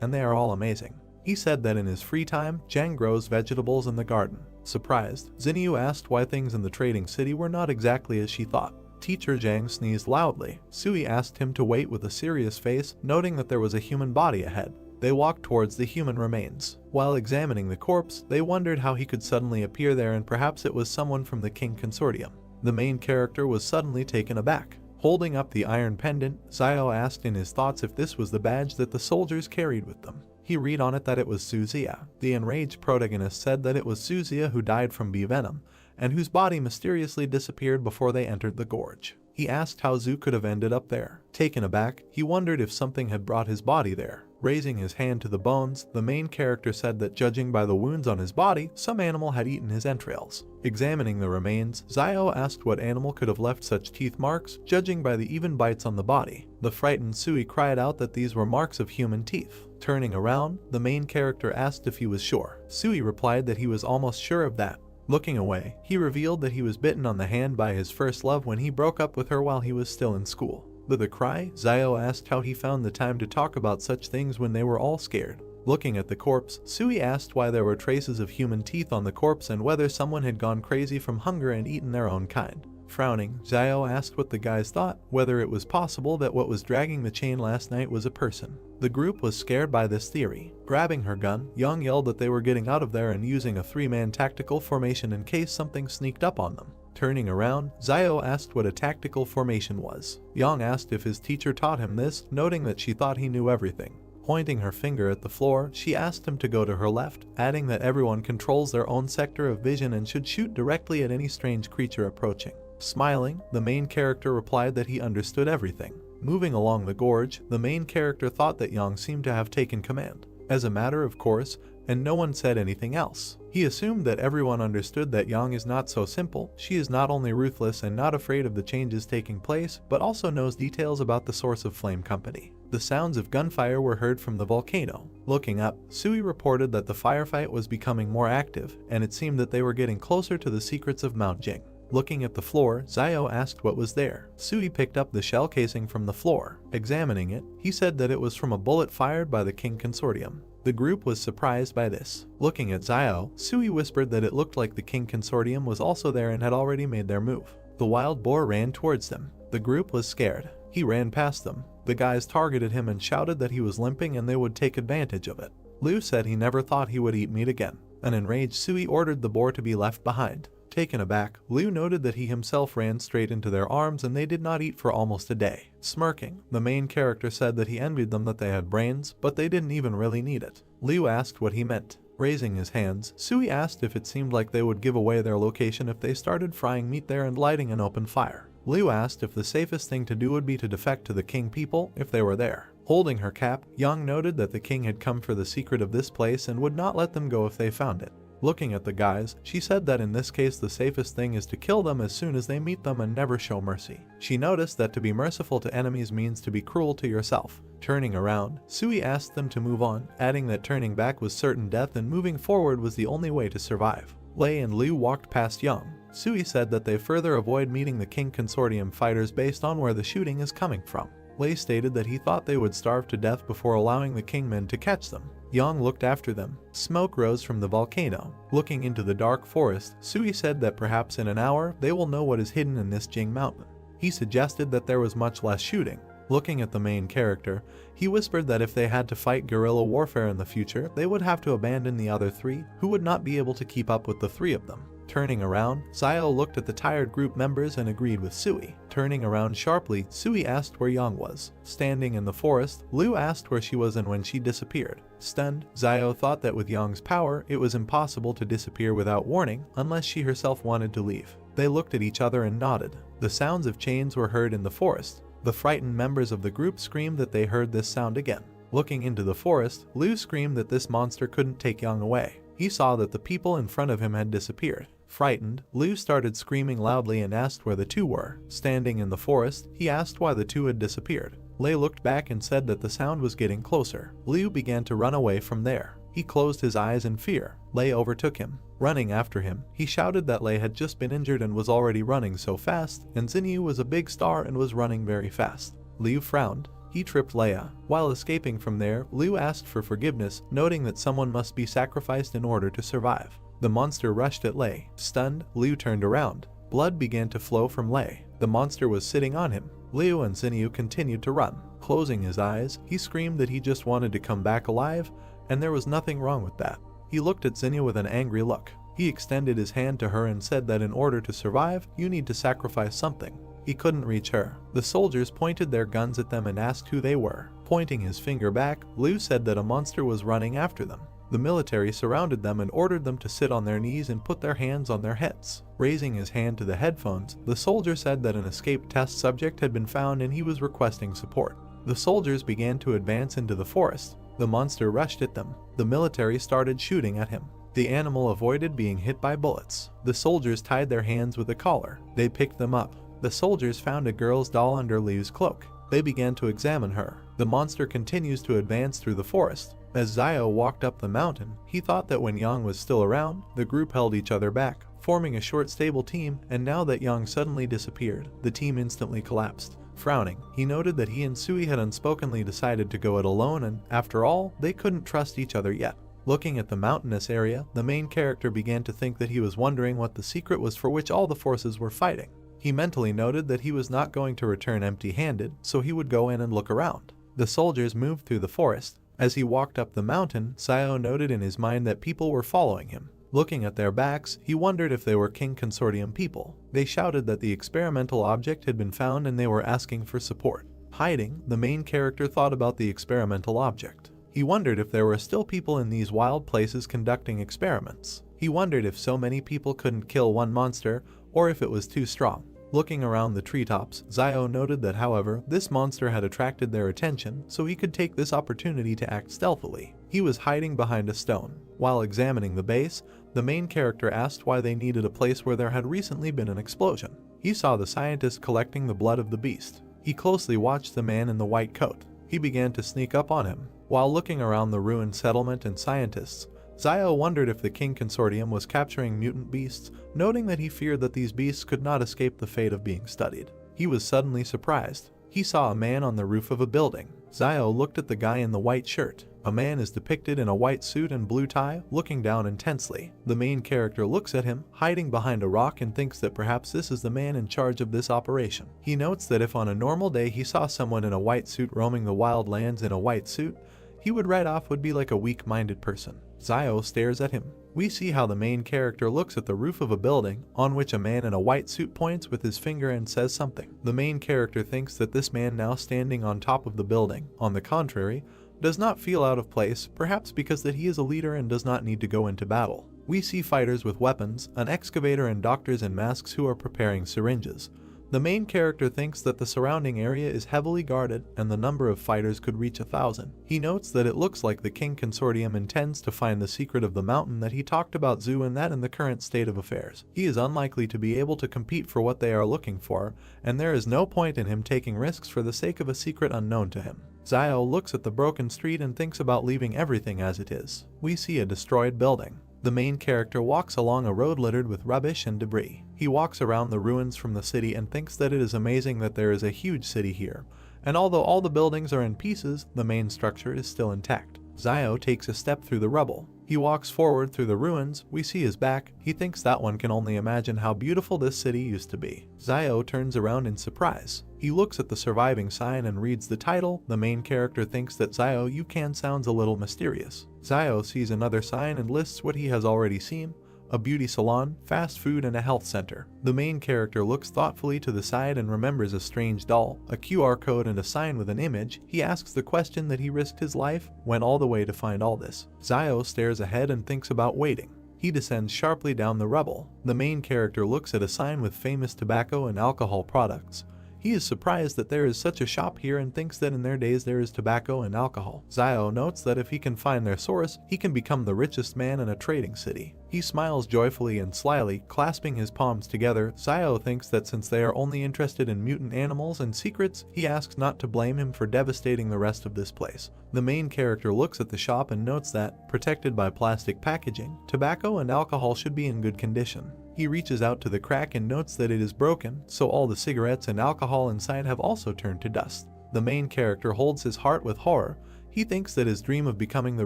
and they are all amazing. He said that in his free time, Zhang grows vegetables in the garden. Surprised, Xinyu asked why things in the trading city were not exactly as she thought. Teacher Zhang sneezed loudly. Sui asked him to wait with a serious face, noting that there was a human body ahead. They walked towards the human remains. While examining the corpse, they wondered how he could suddenly appear there and perhaps it was someone from the King Consortium. The main character was suddenly taken aback. Holding up the iron pendant, Xiao asked in his thoughts if this was the badge that the soldiers carried with them. He read on it that it was Suzia. The enraged protagonist said that it was Suzia who died from bee venom, and whose body mysteriously disappeared before they entered the gorge. He asked how Zhu could have ended up there. Taken aback, he wondered if something had brought his body there. Raising his hand to the bones, the main character said that judging by the wounds on his body, some animal had eaten his entrails. Examining the remains, Xiao asked what animal could have left such teeth marks, judging by the even bites on the body. The frightened Sui cried out that these were marks of human teeth. Turning around, the main character asked if he was sure. Sui replied that he was almost sure of that. Looking away, he revealed that he was bitten on the hand by his first love when he broke up with her while he was still in school. With a cry, Zio asked how he found the time to talk about such things when they were all scared. Looking at the corpse, Sui asked why there were traces of human teeth on the corpse and whether someone had gone crazy from hunger and eaten their own kind. Frowning, Zio asked what the guys thought, whether it was possible that what was dragging the chain last night was a person. The group was scared by this theory. Grabbing her gun, Young yelled that they were getting out of there and using a 3-man tactical formation in case something sneaked up on them. Turning around, Zio asked what a tactical formation was. Young asked if his teacher taught him this, noting that she thought he knew everything. Pointing her finger at the floor, she asked him to go to her left, adding that everyone controls their own sector of vision and should shoot directly at any strange creature approaching. Smiling, the main character replied that he understood everything. Moving along the gorge, the main character thought that Yang seemed to have taken command. As a matter of course, and no one said anything else. He assumed that everyone understood that Yang is not so simple. She is not only ruthless and not afraid of the changes taking place, but also knows details about the source of Flame Company. The sounds of gunfire were heard from the volcano. Looking up, Sui reported that the firefight was becoming more active, and it seemed that they were getting closer to the secrets of Mount Jing. Looking at the floor, Zio asked what was there. Sui picked up the shell casing from the floor. Examining it, he said that it was from a bullet fired by the King Consortium. The group was surprised by this. Looking at Zio, Sui whispered that it looked like the King Consortium was also there and had already made their move. The wild boar ran towards them. The group was scared. He ran past them. The guys targeted him and shouted that he was limping and they would take advantage of it. Liu said he never thought he would eat meat again. An enraged Sui ordered the boar to be left behind. Taken aback, Liu noted that he himself ran straight into their arms and they did not eat for almost a day. Smirking, the main character said that he envied them that they had brains, but they didn't even really need it. Liu asked what he meant. Raising his hands, Sui asked if it seemed like they would give away their location if they started frying meat there and lighting an open fire. Liu asked if the safest thing to do would be to defect to the king people if they were there. Holding her cap, Yang noted that the king had come for the secret of this place and would not let them go if they found it. Looking at the guys, she said that in this case the safest thing is to kill them as soon as they meet them and never show mercy. She noticed that to be merciful to enemies means to be cruel to yourself. Turning around, Sui asked them to move on, adding that turning back was certain death and moving forward was the only way to survive. Lei and Liu walked past Yang. Sui said that they further avoid meeting the King Consortium fighters based on where the shooting is coming from. Lei stated that he thought they would starve to death before allowing the Kingmen to catch them. Yang looked after them. Smoke rose from the volcano. Looking into the dark forest, Sui said that perhaps in an hour they will know what is hidden in this Jing mountain. He suggested that there was much less shooting. Looking at the main character, he whispered that if they had to fight guerrilla warfare in the future, they would have to abandon the other 3, who would not be able to keep up with the 3 of them. Turning around, Zio looked at the tired group members and agreed with Sui. Turning around sharply, Sui asked where Yang was. Standing in the forest, Liu asked where she was and when she disappeared. Stunned, Zio thought that with Yang's power, it was impossible to disappear without warning unless she herself wanted to leave. They looked at each other and nodded. The sounds of chains were heard in the forest. The frightened members of the group screamed that they heard this sound again. Looking into the forest, Liu screamed that this monster couldn't take Yang away. He saw that the people in front of him had disappeared. Frightened, Liu started screaming loudly and asked where the 2 were. Standing in the forest, he asked why the 2 had disappeared. Lei looked back and said that the sound was getting closer. Liu began to run away from there. He closed his eyes in fear. Lei overtook him. Running after him, he shouted that Lei had just been injured and was already running so fast, and Xinyu was a big star and was running very fast. Liu frowned. He tripped Leia. While escaping from there, Liu asked for forgiveness, noting that someone must be sacrificed in order to survive. The monster rushed at Lei. Stunned, Liu turned around. Blood began to flow from Lei. The monster was sitting on him. Liu and Xinyu continued to run. Closing his eyes, he screamed that he just wanted to come back alive, and there was nothing wrong with that. He looked at Xinyu with an angry look. He extended his hand to her and said that in order to survive, you need to sacrifice something. He couldn't reach her. The soldiers pointed their guns at them and asked who they were. Pointing his finger back, Liu said that a monster was running after them. The military surrounded them and ordered them to sit on their knees and put their hands on their heads. Raising his hand to the headphones, the soldier said that an escaped test subject had been found and he was requesting support. The soldiers began to advance into the forest. The monster rushed at them. The military started shooting at him. The animal avoided being hit by bullets. The soldiers tied their hands with a collar. They picked them up. The soldiers found a girl's doll under Liu's cloak. They began to examine her. The monster continues to advance through the forest. As Zio walked up the mountain, he thought that when Yang was still around, the group held each other back. forming a short stable team, and now that Yang suddenly disappeared, the team instantly collapsed. Frowning, he noted that he and Sui had unspokenly decided to go it alone, and, after all, they couldn't trust each other yet. Looking at the mountainous area, the main character began to think that he was wondering what the secret was for which all the forces were fighting. He mentally noted that he was not going to return empty-handed, so he would go in and look around. The soldiers moved through the forest. As he walked up the mountain, Zayo noted in his mind that people were following him. Looking at their backs, he wondered if they were King Consortium people. They shouted that the experimental object had been found and they were asking for support. Hiding, the main character thought about the experimental object. He wondered if there were still people in these wild places conducting experiments. He wondered if so many people couldn't kill one monster, or if it was too strong. Looking around the treetops, Zayo noted that, however, this monster had attracted their attention, so he could take this opportunity to act stealthily. He was hiding behind a stone. While examining the base, the main character asked why they needed a place where there had recently been an explosion. He saw the scientist collecting the blood of the beast. He closely watched the man in the white coat. He began to sneak up on him. While looking around the ruined settlement and scientists, Zayo wondered if the King Consortium was capturing mutant beasts, noting that he feared that these beasts could not escape the fate of being studied. He was suddenly surprised. He saw a man on the roof of a building. Zayo looked at the guy in the white shirt. A man is depicted in a white suit and blue tie, looking down intensely. The main character looks at him, hiding behind a rock, and thinks that perhaps this is the man in charge of this operation. He notes that if on a normal day he saw someone in a white suit roaming the wild lands in a white suit, he would right off would be like a weak-minded person. Zayo stares at him. We see how the main character looks at the roof of a building, on which a man in a white suit points with his finger and says something. The main character thinks that this man now standing on top of the building, on the contrary, does not feel out of place, perhaps because that he is a leader and does not need to go into battle. We see fighters with weapons, an excavator, and doctors in masks who are preparing syringes. The main character thinks that the surrounding area is heavily guarded and the number of fighters could reach 1,000. He notes that it looks like the King Consortium intends to find the secret of the mountain that he talked about Zoo, and that in the current state of affairs, he is unlikely to be able to compete for what they are looking for, and there is no point in him taking risks for the sake of a secret unknown to him. Zayo looks at the broken street and thinks about leaving everything as it is. We see a destroyed building. The main character walks along a road littered with rubbish and debris. He walks around the ruins from the city and thinks that it is amazing that there is a huge city here, and although all the buildings are in pieces, the main structure is still intact. Zayo takes a step through the rubble. He walks forward through the ruins. We see his back. He thinks that one can only imagine how beautiful this city used to be. Zayo turns around in surprise. He looks at the surviving sign and reads the title. The main character thinks that Zayo you can sounds a little mysterious. Zayo sees another sign and lists what he has already seen: a beauty salon, fast food, and a health center. The main character looks thoughtfully to the side and remembers a strange doll, a QR code, and a sign with an image. He asks the question that he risked his life, went all the way to find all this. Zayo stares ahead and thinks about waiting. He descends sharply down the rubble. The main character looks at a sign with famous tobacco and alcohol products. He is surprised that there is such a shop here and thinks that in their days there is tobacco and alcohol. Zayo notes that if he can find their source, he can become the richest man in a trading city. He smiles joyfully and slyly, clasping his palms together. Zayo thinks that since they are only interested in mutant animals and secrets, he asks not to blame him for devastating the rest of this place. The main character looks at the shop and notes that, protected by plastic packaging, tobacco and alcohol should be in good condition. He reaches out to the crack and notes that it is broken, so all the cigarettes and alcohol inside have also turned to dust. The main character holds his heart with horror. He thinks that his dream of becoming the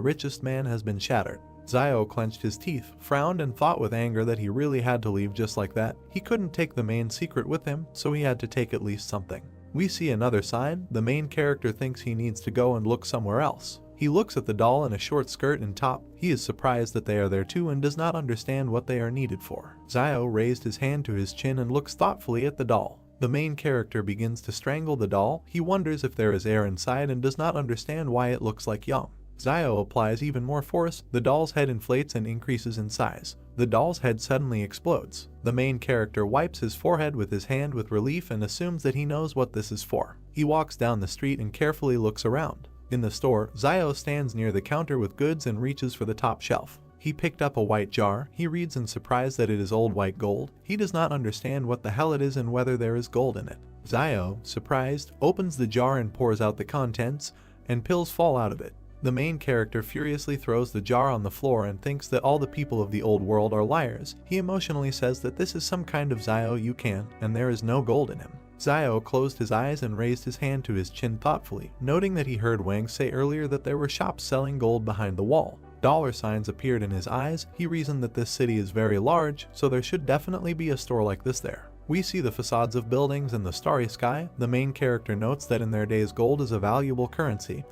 richest man has been shattered. Zayo clenched his teeth, frowned, and thought with anger that he really had to leave just like that. He couldn't take the main secret with him, so he had to take at least something. We see another sign. The main character thinks he needs to go and look somewhere else. He looks at the doll in a short skirt and top. He is surprised that they are there too and does not understand what they are needed for. Zayo raised his hand to his chin and looks thoughtfully at the doll. The main character begins to strangle the doll. He wonders if there is air inside and does not understand why it looks like Yang. Zayo applies even more force. The doll's head inflates and increases in size. The doll's head suddenly explodes. The main character wipes his forehead with his hand with relief and assumes that he knows what this is for. He walks down the street and carefully looks around. In the store, Zayo stands near the counter with goods and reaches for the top shelf. He picked up a white jar. He reads in surprise that it is old white gold. He does not understand what the hell it is and whether there is gold in it. Zayo, surprised, opens the jar and pours out the contents, and pills fall out of it. The main character furiously throws the jar on the floor and thinks that all the people of the old world are liars. He emotionally says that this is some kind of Xiao can, and there is no gold in him. Xiao closed his eyes and raised his hand to his chin thoughtfully, noting that he heard Wang say earlier that there were shops selling gold behind the wall. Dollar signs appeared in his eyes. He reasoned that this city is very large, so there should definitely be a store like this there. We see the facades of buildings and the starry sky. The main character notes that in their days gold is a valuable currency,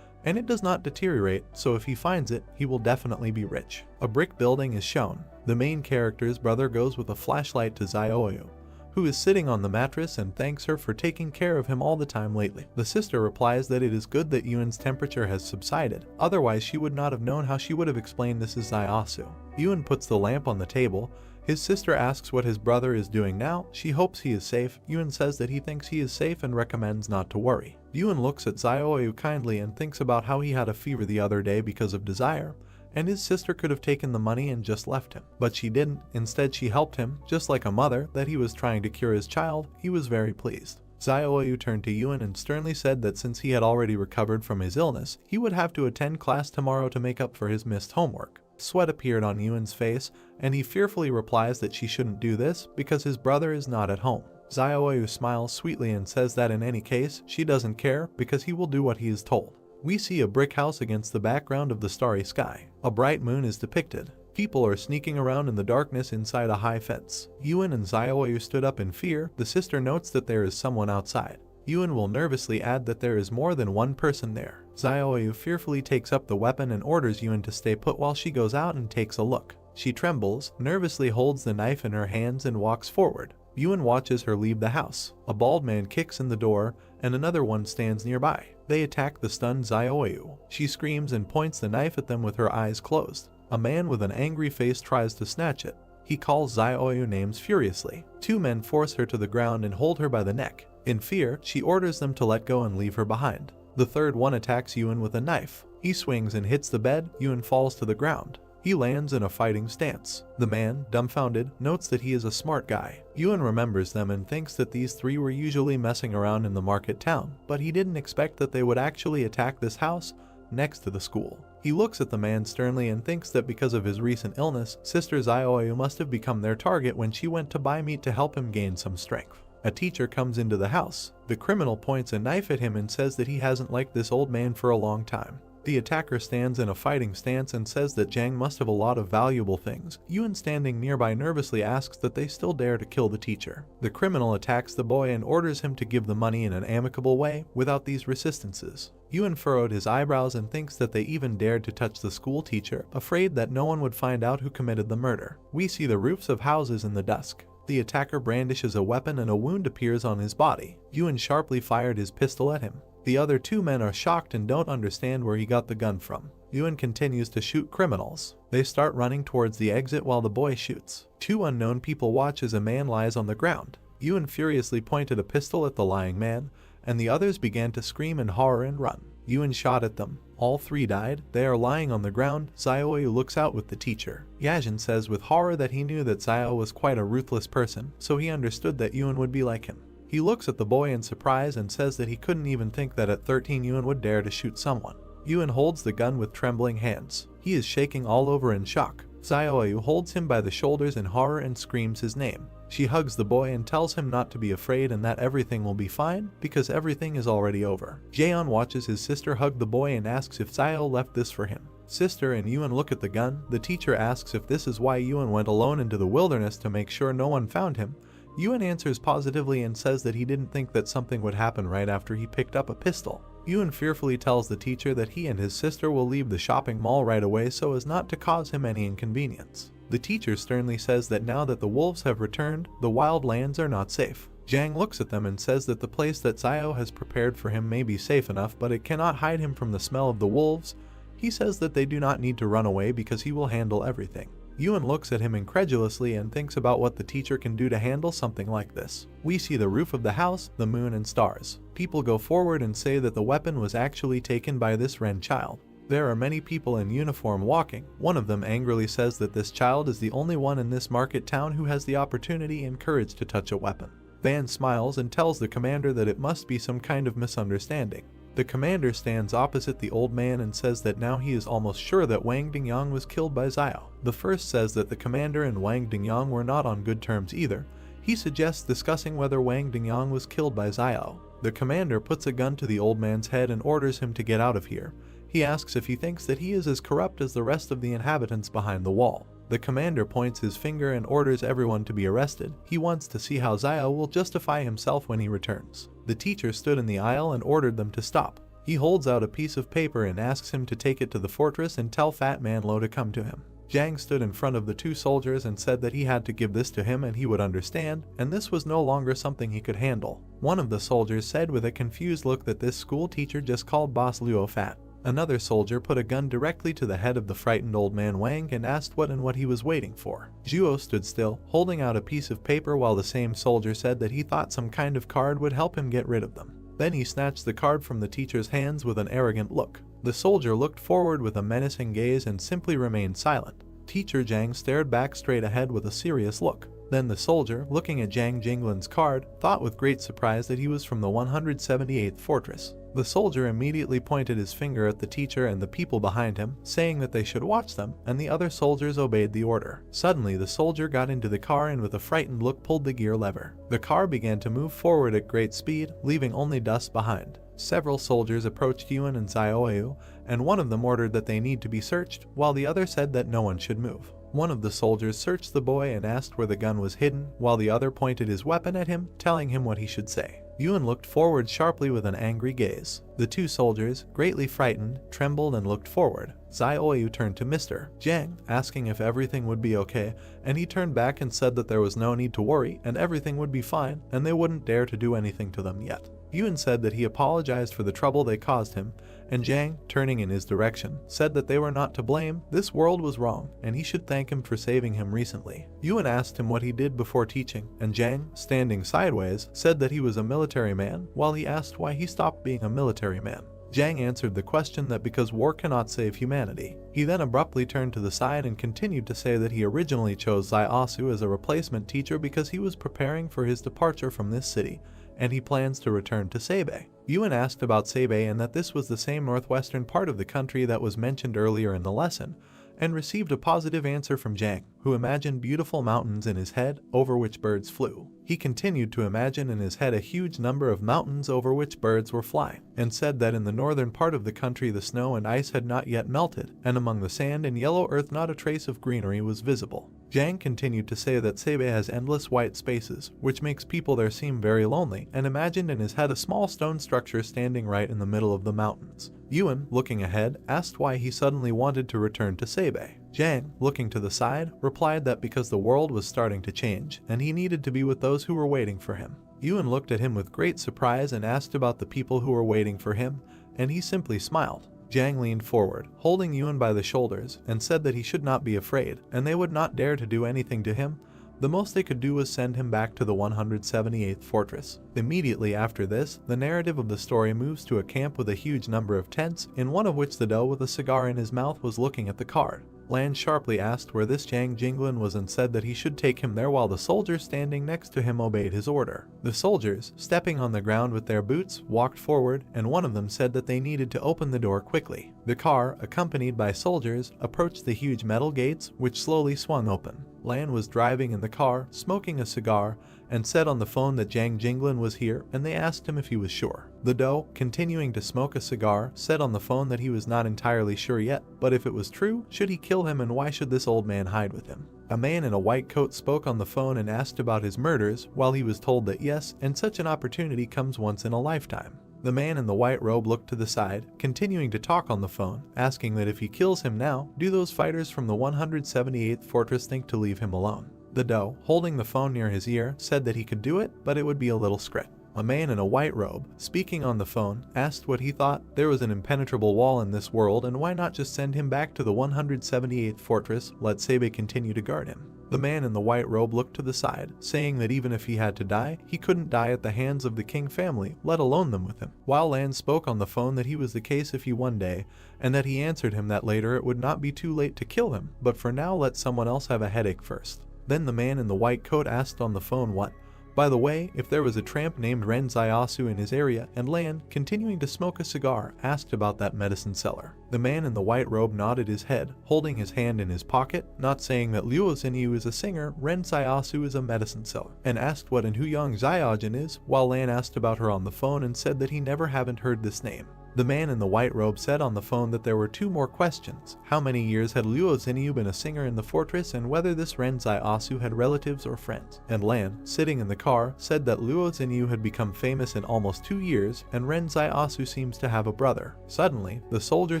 and it does not deteriorate, so if he finds it, he will definitely be rich. A brick building is shown. The main character's brother goes with a flashlight to Xiaoyu, who is sitting on the mattress, and thanks her for taking care of him all the time lately. The sister replies that it is good that Yuan's temperature has subsided, otherwise she would not have known how she would have explained this is Xiaosu. Yuan puts the lamp on the table. His sister asks what his brother is doing now. She hopes he is safe. Yuan says that he thinks he is safe and recommends not to worry. Yuan looks at Xiaoyu kindly and thinks about how he had a fever the other day because of desire, and his sister could have taken the money and just left him. But she didn't. Instead, she helped him, just like a mother, that he was trying to cure his child. He was very pleased. Xiaoyu turned to Yuan and sternly said that since he had already recovered from his illness, he would have to attend class tomorrow to make up for his missed homework. Sweat appeared on Yuan's face, and he fearfully replies that she shouldn't do this because his brother is not at home. Xiaoyu smiles sweetly and says that in any case, she doesn't care because he will do what he is told. We see a brick house against the background of the starry sky. A bright moon is depicted. People are sneaking around in the darkness inside a high fence. Yuan and Xiaoyu stood up in fear. The sister notes that there is someone outside. Yuan will nervously add that there is more than one person there. Xiaoyu fearfully takes up the weapon and orders Yuan to stay put while she goes out and takes a look. She trembles, nervously holds the knife in her hands and walks forward. Yuan watches her leave the house. A bald man kicks in the door, and another one stands nearby. They attack the stunned Xiaoyu. She screams and points the knife at them with her eyes closed. A man with an angry face tries to snatch it. He calls Xiaoyu names furiously. Two men force her to the ground and hold her by the neck. In fear, she orders them to let go and leave her behind. The third one attacks Yuan with a knife. He swings and hits the bed. Yuan falls to the ground. He lands in a fighting stance. The man, dumbfounded, notes that he is a smart guy. Yuan remembers them and thinks that these three were usually messing around in the market town, but he didn't expect that they would actually attack this house next to the school. He looks at the man sternly and thinks that because of his recent illness, Sister Xiaoyu must have become their target when she went to buy meat to help him gain some strength. A teacher comes into the house. The criminal points a knife at him and says that he hasn't liked this old man for a long time. The attacker stands in a fighting stance and says that Zhang must have a lot of valuable things. Yuan, standing nearby, nervously asks that they still dare to kill the teacher. The criminal attacks the boy and orders him to give the money in an amicable way without these resistances. Yuan furrowed his eyebrows and thinks that they even dared to touch the school teacher, afraid that no one would find out who committed the murder. We see the roofs of houses in the dusk. The attacker brandishes a weapon and a wound appears on his body. Yuan sharply fired his pistol at him. The other two men are shocked and don't understand where he got the gun from. Yuan continues to shoot criminals. They start running towards the exit while the boy shoots. Two unknown people watch as a man lies on the ground. Yuan furiously pointed a pistol at the lying man, and the others began to scream in horror and run. Yuan shot at them. All three died. They are lying on the ground. Xiaoyu looks out with the teacher. Yajin says with horror that he knew that Xiao was quite a ruthless person, so he understood that Yuan would be like him. He looks at the boy in surprise and says that he couldn't even think that at 13 Yuan would dare to shoot someone. Yuan holds the gun with trembling hands. He is shaking all over in shock. Xiaoyu holds him by the shoulders in horror and screams his name. She hugs the boy and tells him not to be afraid and that everything will be fine because everything is already over. Jaeon watches his sister hug the boy and asks if Xiao left this for him. Sister and Yuan look at the gun. The teacher asks if this is why Yuan went alone into the wilderness to make sure no one found him. Yuan answers positively and says that he didn't think that something would happen right after he picked up a pistol. Yuan fearfully tells the teacher that he and his sister will leave the shopping mall right away so as not to cause him any inconvenience. The teacher sternly says that now that the wolves have returned, the wild lands are not safe. Zhang looks at them and says that the place that Xiao has prepared for him may be safe enough, but it cannot hide him from the smell of the wolves. He says that they do not need to run away because he will handle everything. Yuan looks at him incredulously and thinks about what the teacher can do to handle something like this. We see the roof of the house, the moon and stars. People go forward and say that the weapon was actually taken by this Ren child. There are many people in uniform walking. One of them angrily says that this child is the only one in this market town who has the opportunity and courage to touch a weapon. Van smiles and tells the commander that it must be some kind of misunderstanding. The commander stands opposite the old man and says that now he is almost sure that Wang Dingyang was killed by Xiao. The first says that the commander and Wang Dingyang were not on good terms either. He suggests discussing whether Wang Dingyang was killed by Xiao. The commander puts a gun to the old man's head and orders him to get out of here. He asks if he thinks that he is as corrupt as the rest of the inhabitants behind the wall. The commander points his finger and orders everyone to be arrested. He wants to see how Xiao will justify himself when he returns. The teacher stood in the aisle and ordered them to stop. He holds out a piece of paper and asks him to take it to the fortress and tell Fat Man Lo to come to him. Zhang stood in front of the two soldiers and said that he had to give this to him and he would understand, and this was no longer something he could handle. One of the soldiers said with a confused look that this school teacher just called Boss Luo fat. Another soldier put a gun directly to the head of the frightened old man Wang and asked what he was waiting for. Zhuo stood still, holding out a piece of paper while the same soldier said that he thought some kind of card would help him get rid of them. Then he snatched the card from the teacher's hands with an arrogant look. The soldier looked forward with a menacing gaze and simply remained silent. Teacher Zhang stared back straight ahead with a serious look. Then the soldier, looking at Zhang Jinglin's card, thought with great surprise that he was from the 178th fortress. The soldier immediately pointed his finger at the teacher and the people behind him, saying that they should watch them, and the other soldiers obeyed the order. Suddenly the soldier got into the car and with a frightened look pulled the gear lever. The car began to move forward at great speed, leaving only dust behind. Several soldiers approached Yuan and Xiaoyu, and one of them ordered that they need to be searched, while the other said that no one should move. One of the soldiers searched the boy and asked where the gun was hidden, while the other pointed his weapon at him, telling him what he should say. Yuan looked forward sharply with an angry gaze. The two soldiers, greatly frightened, trembled and looked forward. Xiaoyu turned to Mr. Zhang, asking if everything would be okay, and he turned back and said that there was no need to worry and everything would be fine and they wouldn't dare to do anything to them yet. Yuan said that he apologized for the trouble they caused him, and Zhang, turning in his direction, said that they were not to blame, this world was wrong, and he should thank him for saving him recently. Yuan asked him what he did before teaching, and Zhang, standing sideways, said that he was a military man, while he asked why he stopped being a military man. Zhang answered the question that because war cannot save humanity. He then abruptly turned to the side and continued to say that he originally chose Zaiasu as a replacement teacher because he was preparing for his departure from this city, and he plans to return to Sabei. Yuan asked about Sabei and that this was the same northwestern part of the country that was mentioned earlier in the lesson, and received a positive answer from Zhang, who imagined beautiful mountains in his head over which birds flew. He continued to imagine in his head a huge number of mountains over which birds were flying, and said that in the northern part of the country the snow and ice had not yet melted, and among the sand and yellow earth not a trace of greenery was visible. Zhang continued to say that Sabei has endless white spaces, which makes people there seem very lonely, and imagined in his head a small stone structure standing right in the middle of the mountains. Yuan, looking ahead, asked why he suddenly wanted to return to Sabei. Zhang, looking to the side, replied that because the world was starting to change, and he needed to be with those who were waiting for him. Yuan looked at him with great surprise and asked about the people who were waiting for him, and he simply smiled. Zhang leaned forward, holding Yuan by the shoulders, and said that he should not be afraid, and they would not dare to do anything to him. The most they could do was send him back to the 178th fortress. Immediately after this, the narrative of the story moves to a camp with a huge number of tents, in one of which the doe with a cigar in his mouth was looking at the card. Lan sharply asked where this Zhang Jinglin was and said that he should take him there while the soldiers standing next to him obeyed his order. The soldiers, stepping on the ground with their boots, walked forward, and one of them said that they needed to open the door quickly. The car, accompanied by soldiers, approached the huge metal gates, which slowly swung open. Lan was driving in the car, smoking a cigar, and said on the phone that Zhang Jinglin was here, and they asked him if he was sure. The doe, continuing to smoke a cigar, said on the phone that he was not entirely sure yet, but if it was true, should he kill him and why should this old man hide with him? A man in a white coat spoke on the phone and asked about his murders, while he was told that yes, and such an opportunity comes once in a lifetime. The man in the white robe looked to the side, continuing to talk on the phone, asking that if he kills him now, do those fighters from the 178th fortress think to leave him alone? The doe, holding the phone near his ear, said that he could do it, but it would be a little scrit. A man in a white robe, speaking on the phone, asked what he thought. There was an impenetrable wall in this world, and why not just send him back to the 178th fortress, let Sabei continue to guard him. The man in the white robe looked to the side, saying that even if he had to die, he couldn't die at the hands of the King family, let alone them with him. While Lan spoke on the phone that he was the case if he one day, and that he answered him that later it would not be too late to kill him, but for now let someone else have a headache first. Then the man in the white coat asked on the phone what By the way, if there was a tramp named Ren Zaiasu in his area, and Lan, continuing to smoke a cigar, asked about that medicine seller. The man in the white robe nodded his head, holding his hand in his pocket, not saying that Luo Xinyu is a singer, Ren Zaiasu is a medicine seller, and asked what Enhuyang Zaiajin is, while Lan asked about her on the phone and said that he never haven't heard this name. The man in the white robe said on the phone that there were 2 more questions: how many years had Luo Xinyu been a singer in the fortress, and whether this Ren Zaiasu had relatives or friends. And Lan, sitting in the car, said that Luo Xinyu had become famous in almost 2 years, and Ren Zaiasu seems to have a brother. Suddenly, the soldier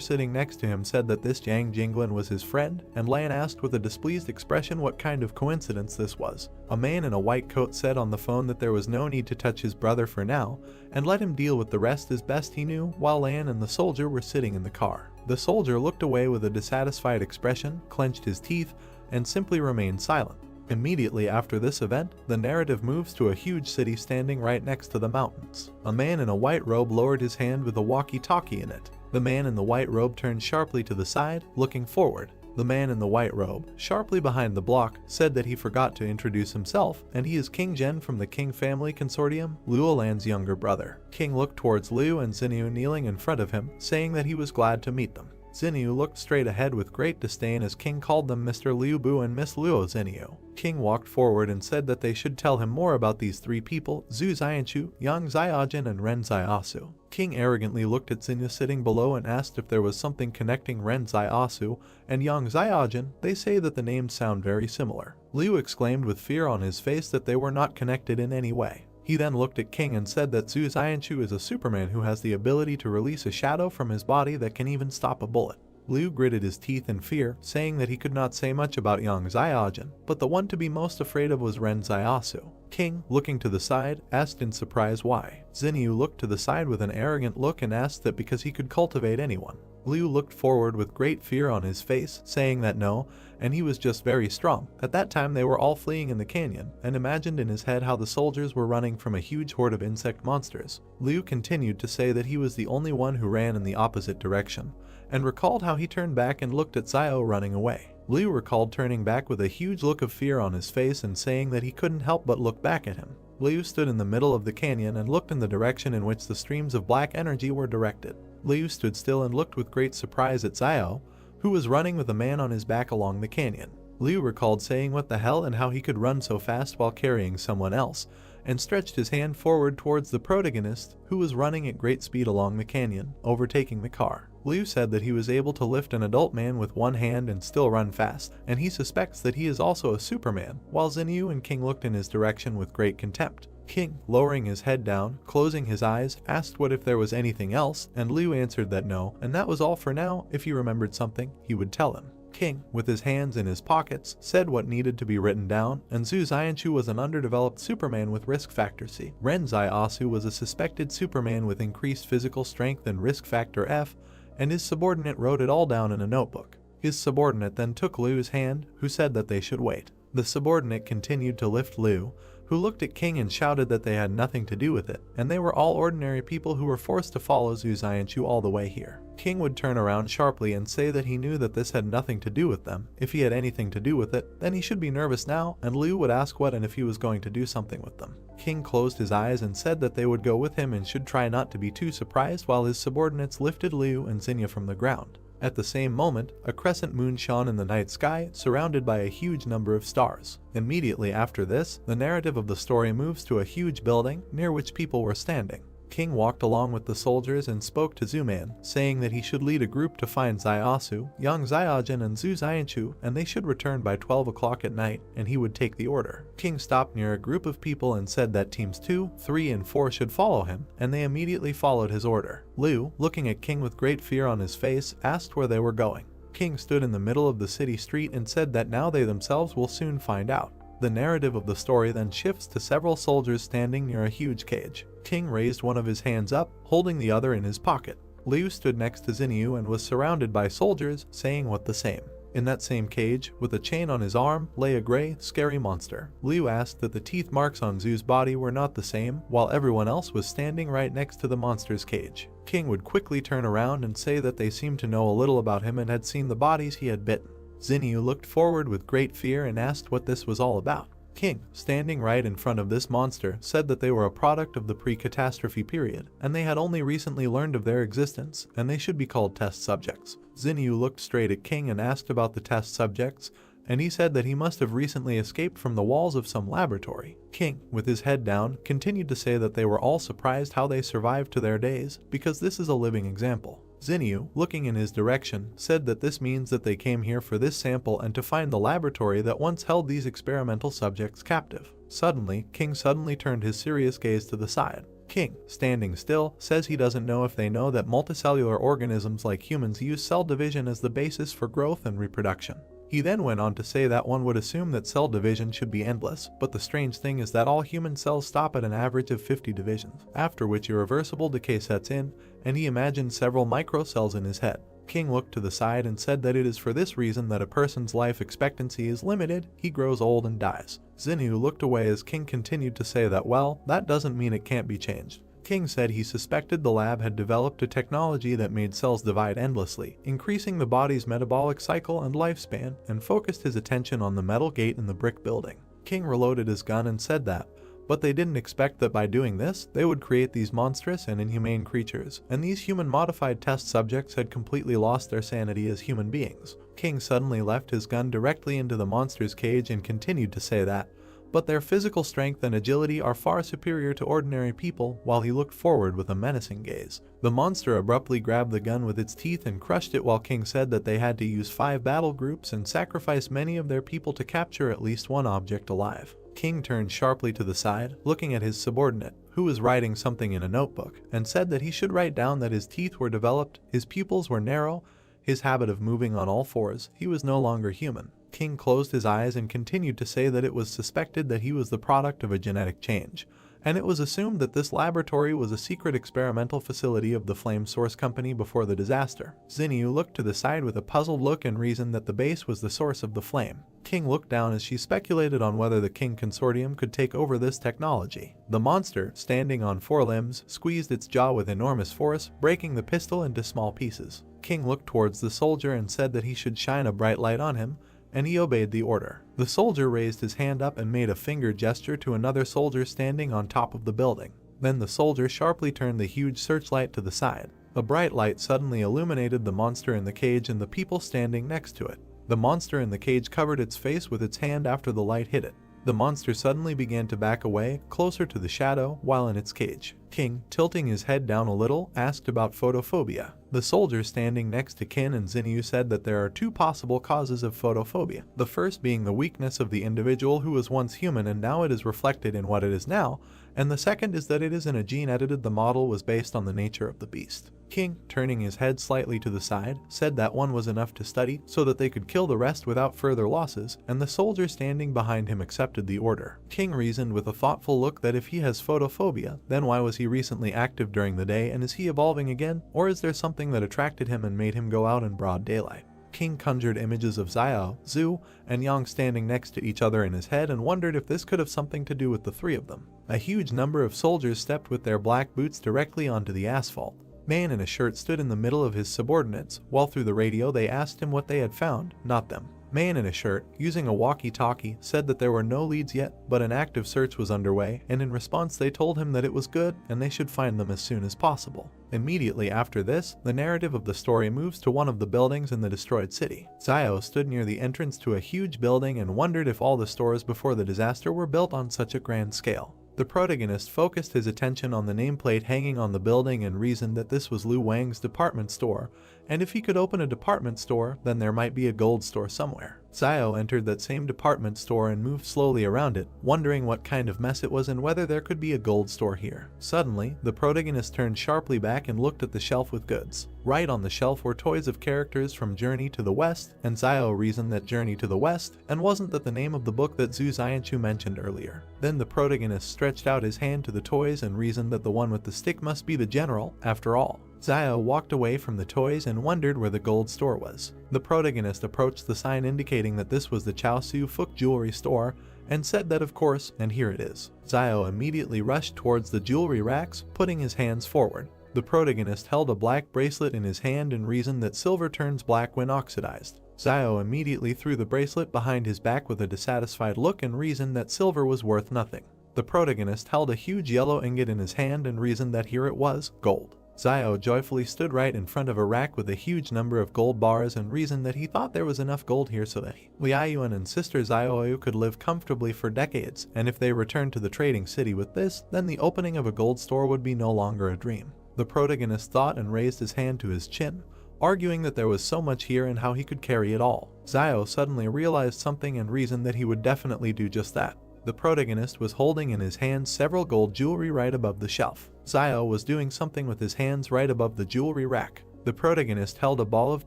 sitting next to him said that this Yang Jinglin was his friend, and Lan asked with a displeased expression what kind of coincidence this was. A man in a white coat said on the phone that there was no need to touch his brother for now, and let him deal with the rest as best he knew, while Lan and the soldier were sitting in the car. The soldier looked away with a dissatisfied expression, clenched his teeth, and simply remained silent. Immediately after this event, the narrative moves to a huge city standing right next to the mountains. A man in a white robe lowered his hand with a walkie-talkie in it. The man in the white robe turned sharply to the side, looking forward. The man in the white robe, sharply behind the block, said that he forgot to introduce himself, and he is King Zhen from the King Family Consortium, Luo Lan's younger brother. King looked towards Liu and Xinyu kneeling in front of him, saying that he was glad to meet them. Xinyu looked straight ahead with great disdain as King called them Mr. Liu Bu and Miss Luo Xinyu. King walked forward and said that they should tell him more about these 3 people: Zhu Xianchu, Yang Zaiajin, and Ren Zaiasu. King arrogantly looked at Xinyu sitting below and asked if there was something connecting Ren Zaiasu and Yang Zaiajin. They say that the names sound very similar. Liu exclaimed with fear on his face that they were not connected in any way. He then looked at King and said that Zhu Xianchu is a Superman who has the ability to release a shadow from his body that can even stop a bullet. Liu gritted his teeth in fear, saying that he could not say much about Yang Zaiajin, but the one to be most afraid of was Ren Zaiasu. King, looking to the side, asked in surprise why. Xinyu looked to the side with an arrogant look and asked that because he could cultivate anyone. Liu looked forward with great fear on his face, saying that no, and he was just very strong. At that time they were all fleeing in the canyon, and imagined in his head how the soldiers were running from a huge horde of insect monsters. Liu continued to say that he was the only one who ran in the opposite direction, and recalled how he turned back and looked at Xiao running away. Liu recalled turning back with a huge look of fear on his face and saying that he couldn't help but look back at him. Liu stood in the middle of the canyon and looked in the direction in which the streams of black energy were directed. Liu stood still and looked with great surprise at Xiao, who was running with a man on his back along the canyon. Liu recalled saying what the hell and how he could run so fast while carrying someone else, and stretched his hand forward towards the protagonist, who was running at great speed along the canyon, overtaking the car. Liu said that he was able to lift an adult man with one hand and still run fast, and he suspects that he is also a Superman, while Xinyu and King looked in his direction with great contempt. King, lowering his head down, closing his eyes, asked what if there was anything else, and Liu answered that no, and that was all for now. If he remembered something, he would tell him. King, with his hands in his pockets, said what needed to be written down, and Zhu Xianchu was an underdeveloped Superman with risk factor C. Ren Zaiasu was a suspected Superman with increased physical strength and risk factor F, and his subordinate wrote it all down in a notebook. His subordinate then took Liu's hand, who said that they should wait. The subordinate continued to lift Liu, who looked at King and shouted that they had nothing to do with it, and they were all ordinary people who were forced to follow Zhu Xianchu all the way here. King would turn around sharply and say that he knew that this had nothing to do with them. If he had anything to do with it, then he should be nervous now, and Liu would ask what and if he was going to do something with them. King closed his eyes and said that they would go with him and should try not to be too surprised while his subordinates lifted Liu and Xinyu from the ground. At the same moment, a crescent moon shone in the night sky, surrounded by a huge number of stars. Immediately after this, the narrative of the story moves to a huge building, near which people were standing. King walked along with the soldiers and spoke to Zuman, saying that he should lead a group to find Zaiasu, Yang Zaiajin, and Zhu Xianchu, and they should return by 12 o'clock at night, and he would take the order. King stopped near a group of people and said that teams 2, 3, and 4 should follow him, and they immediately followed his order. Liu, looking at King with great fear on his face, asked where they were going. King stood in the middle of the city street and said that now they themselves will soon find out. The narrative of the story then shifts to several soldiers standing near a huge cage. King raised one of his hands up, holding the other in his pocket. Liu stood next to Xinyu and was surrounded by soldiers, saying what the same. In that same cage, with a chain on his arm, lay a gray, scary monster. Liu asked that the teeth marks on Zhu's body were not the same, while everyone else was standing right next to the monster's cage. King would quickly turn around and say that they seemed to know a little about him and had seen the bodies he had bitten. Xinyu looked forward with great fear and asked what this was all about. King, standing right in front of this monster, said that they were a product of the pre-catastrophe period, and they had only recently learned of their existence, and they should be called test subjects. Zinyu looked straight at King and asked about the test subjects, and he said that he must have recently escaped from the walls of some laboratory. King, with his head down, continued to say that they were all surprised how they survived to their days, because this is a living example. Zinyu, looking in his direction, said that this means that they came here for this sample and to find the laboratory that once held these experimental subjects captive. Suddenly, King suddenly turned his serious gaze to the side. King, standing still, says he doesn't know if they know that multicellular organisms like humans use cell division as the basis for growth and reproduction. He then went on to say that one would assume that cell division should be endless, but the strange thing is that all human cells stop at an average of 50 divisions, after which irreversible decay sets in, and he imagined several microcells in his head. King looked to the side and said that it is for this reason that a person's life expectancy is limited, he grows old and dies. Zinyu looked away as King continued to say that, well, that doesn't mean it can't be changed. King said he suspected the lab had developed a technology that made cells divide endlessly, increasing the body's metabolic cycle and lifespan, and focused his attention on the metal gate in the brick building. King reloaded his gun and said that, but they didn't expect that by doing this, they would create these monstrous and inhumane creatures, and these human-modified test subjects had completely lost their sanity as human beings. King suddenly left his gun directly into the monster's cage and continued to say that, but their physical strength and agility are far superior to ordinary people, while he looked forward with a menacing gaze. The monster abruptly grabbed the gun with its teeth and crushed it, while King said that they had to use 5 battle groups and sacrifice many of their people to capture at least one object alive. King turned sharply to the side, looking at his subordinate, who was writing something in a notebook, and said that he should write down that his teeth were developed, his pupils were narrow, his habit of moving on all fours, he was no longer human. King closed his eyes and continued to say that it was suspected that he was the product of a genetic change, and it was assumed that this laboratory was a secret experimental facility of the Flame Source Company before the disaster. Zinyu looked to the side with a puzzled look and reasoned that the base was the source of the flame. King looked down as she speculated on whether the King Consortium could take over this technology. The monster, standing on 4 limbs, squeezed its jaw with enormous force, breaking the pistol into small pieces. King looked towards the soldier and said that he should shine a bright light on him, and he obeyed the order. The soldier raised his hand up and made a finger gesture to another soldier standing on top of the building. Then the soldier sharply turned the huge searchlight to the side. A bright light suddenly illuminated the monster in the cage and the people standing next to it. The monster in the cage covered its face with its hand after the light hit it. The monster suddenly began to back away, closer to the shadow, while in its cage. King, tilting his head down a little, asked about photophobia. The soldier standing next to Kin and Zinyu said that there are 2 possible causes of photophobia. The first being the weakness of the individual who was once human and now it is reflected in what it is now, and the second is that it is in a gene edited. The model was based on the nature of the beast. King, turning his head slightly to the side, said that one was enough to study so that they could kill the rest without further losses, and the soldier standing behind him accepted the order. King reasoned with a thoughtful look that if he has photophobia, then why was he recently active during the day, and is he evolving again, or is there something that attracted him and made him go out in broad daylight? King conjured images of Xiao, Zhu, and Yang standing next to each other in his head and wondered if this could have something to do with the 3 of them. A huge number of soldiers stepped with their black boots directly onto the asphalt. Man in a shirt stood in the middle of his subordinates, while through the radio they asked him what they had found, not them. Man in a shirt, using a walkie-talkie, said that there were no leads yet, but an active search was underway, and in response they told him that it was good and they should find them as soon as possible. Immediately after this, the narrative of the story moves to one of the buildings in the destroyed city. Xiao stood near the entrance to a huge building and wondered if all the stores before the disaster were built on such a grand scale. The protagonist focused his attention on the nameplate hanging on the building and reasoned that this was Lu Wang's department store, and if he could open a department store, then there might be a gold store somewhere. Xiao entered that same department store and moved slowly around it, wondering what kind of mess it was and whether there could be a gold store here. Suddenly, the protagonist turned sharply back and looked at the shelf with goods. Right on the shelf were toys of characters from Journey to the West, and Xiao reasoned that Journey to the West, and wasn't that the name of the book that Zhu Xianchu mentioned earlier. Then the protagonist stretched out his hand to the toys and reasoned that the one with the stick must be the general, after all. Xiao walked away from the toys and wondered where the gold store was. The protagonist approached the sign indicating that this was the Chaosu Fuk jewelry store and said that of course, and here it is. Xiao immediately rushed towards the jewelry racks, putting his hands forward. The protagonist held a black bracelet in his hand and reasoned that silver turns black when oxidized. Zio immediately threw the bracelet behind his back with a dissatisfied look and reasoned that silver was worth nothing. The protagonist held a huge yellow ingot in his hand and reasoned that here it was, gold. Zio joyfully stood right in front of a rack with a huge number of gold bars and reasoned that he thought there was enough gold here so that he, Liayuan and sister Zioyu could live comfortably for decades, and if they returned to the trading city with this, then the opening of a gold store would be no longer a dream. The protagonist thought and raised his hand to his chin, arguing that there was so much here and how he could carry it all. Zio suddenly realized something and reasoned that he would definitely do just that. The protagonist was holding in his hands several gold jewelry right above the shelf. Zio was doing something with his hands right above the jewelry rack. The protagonist held a ball of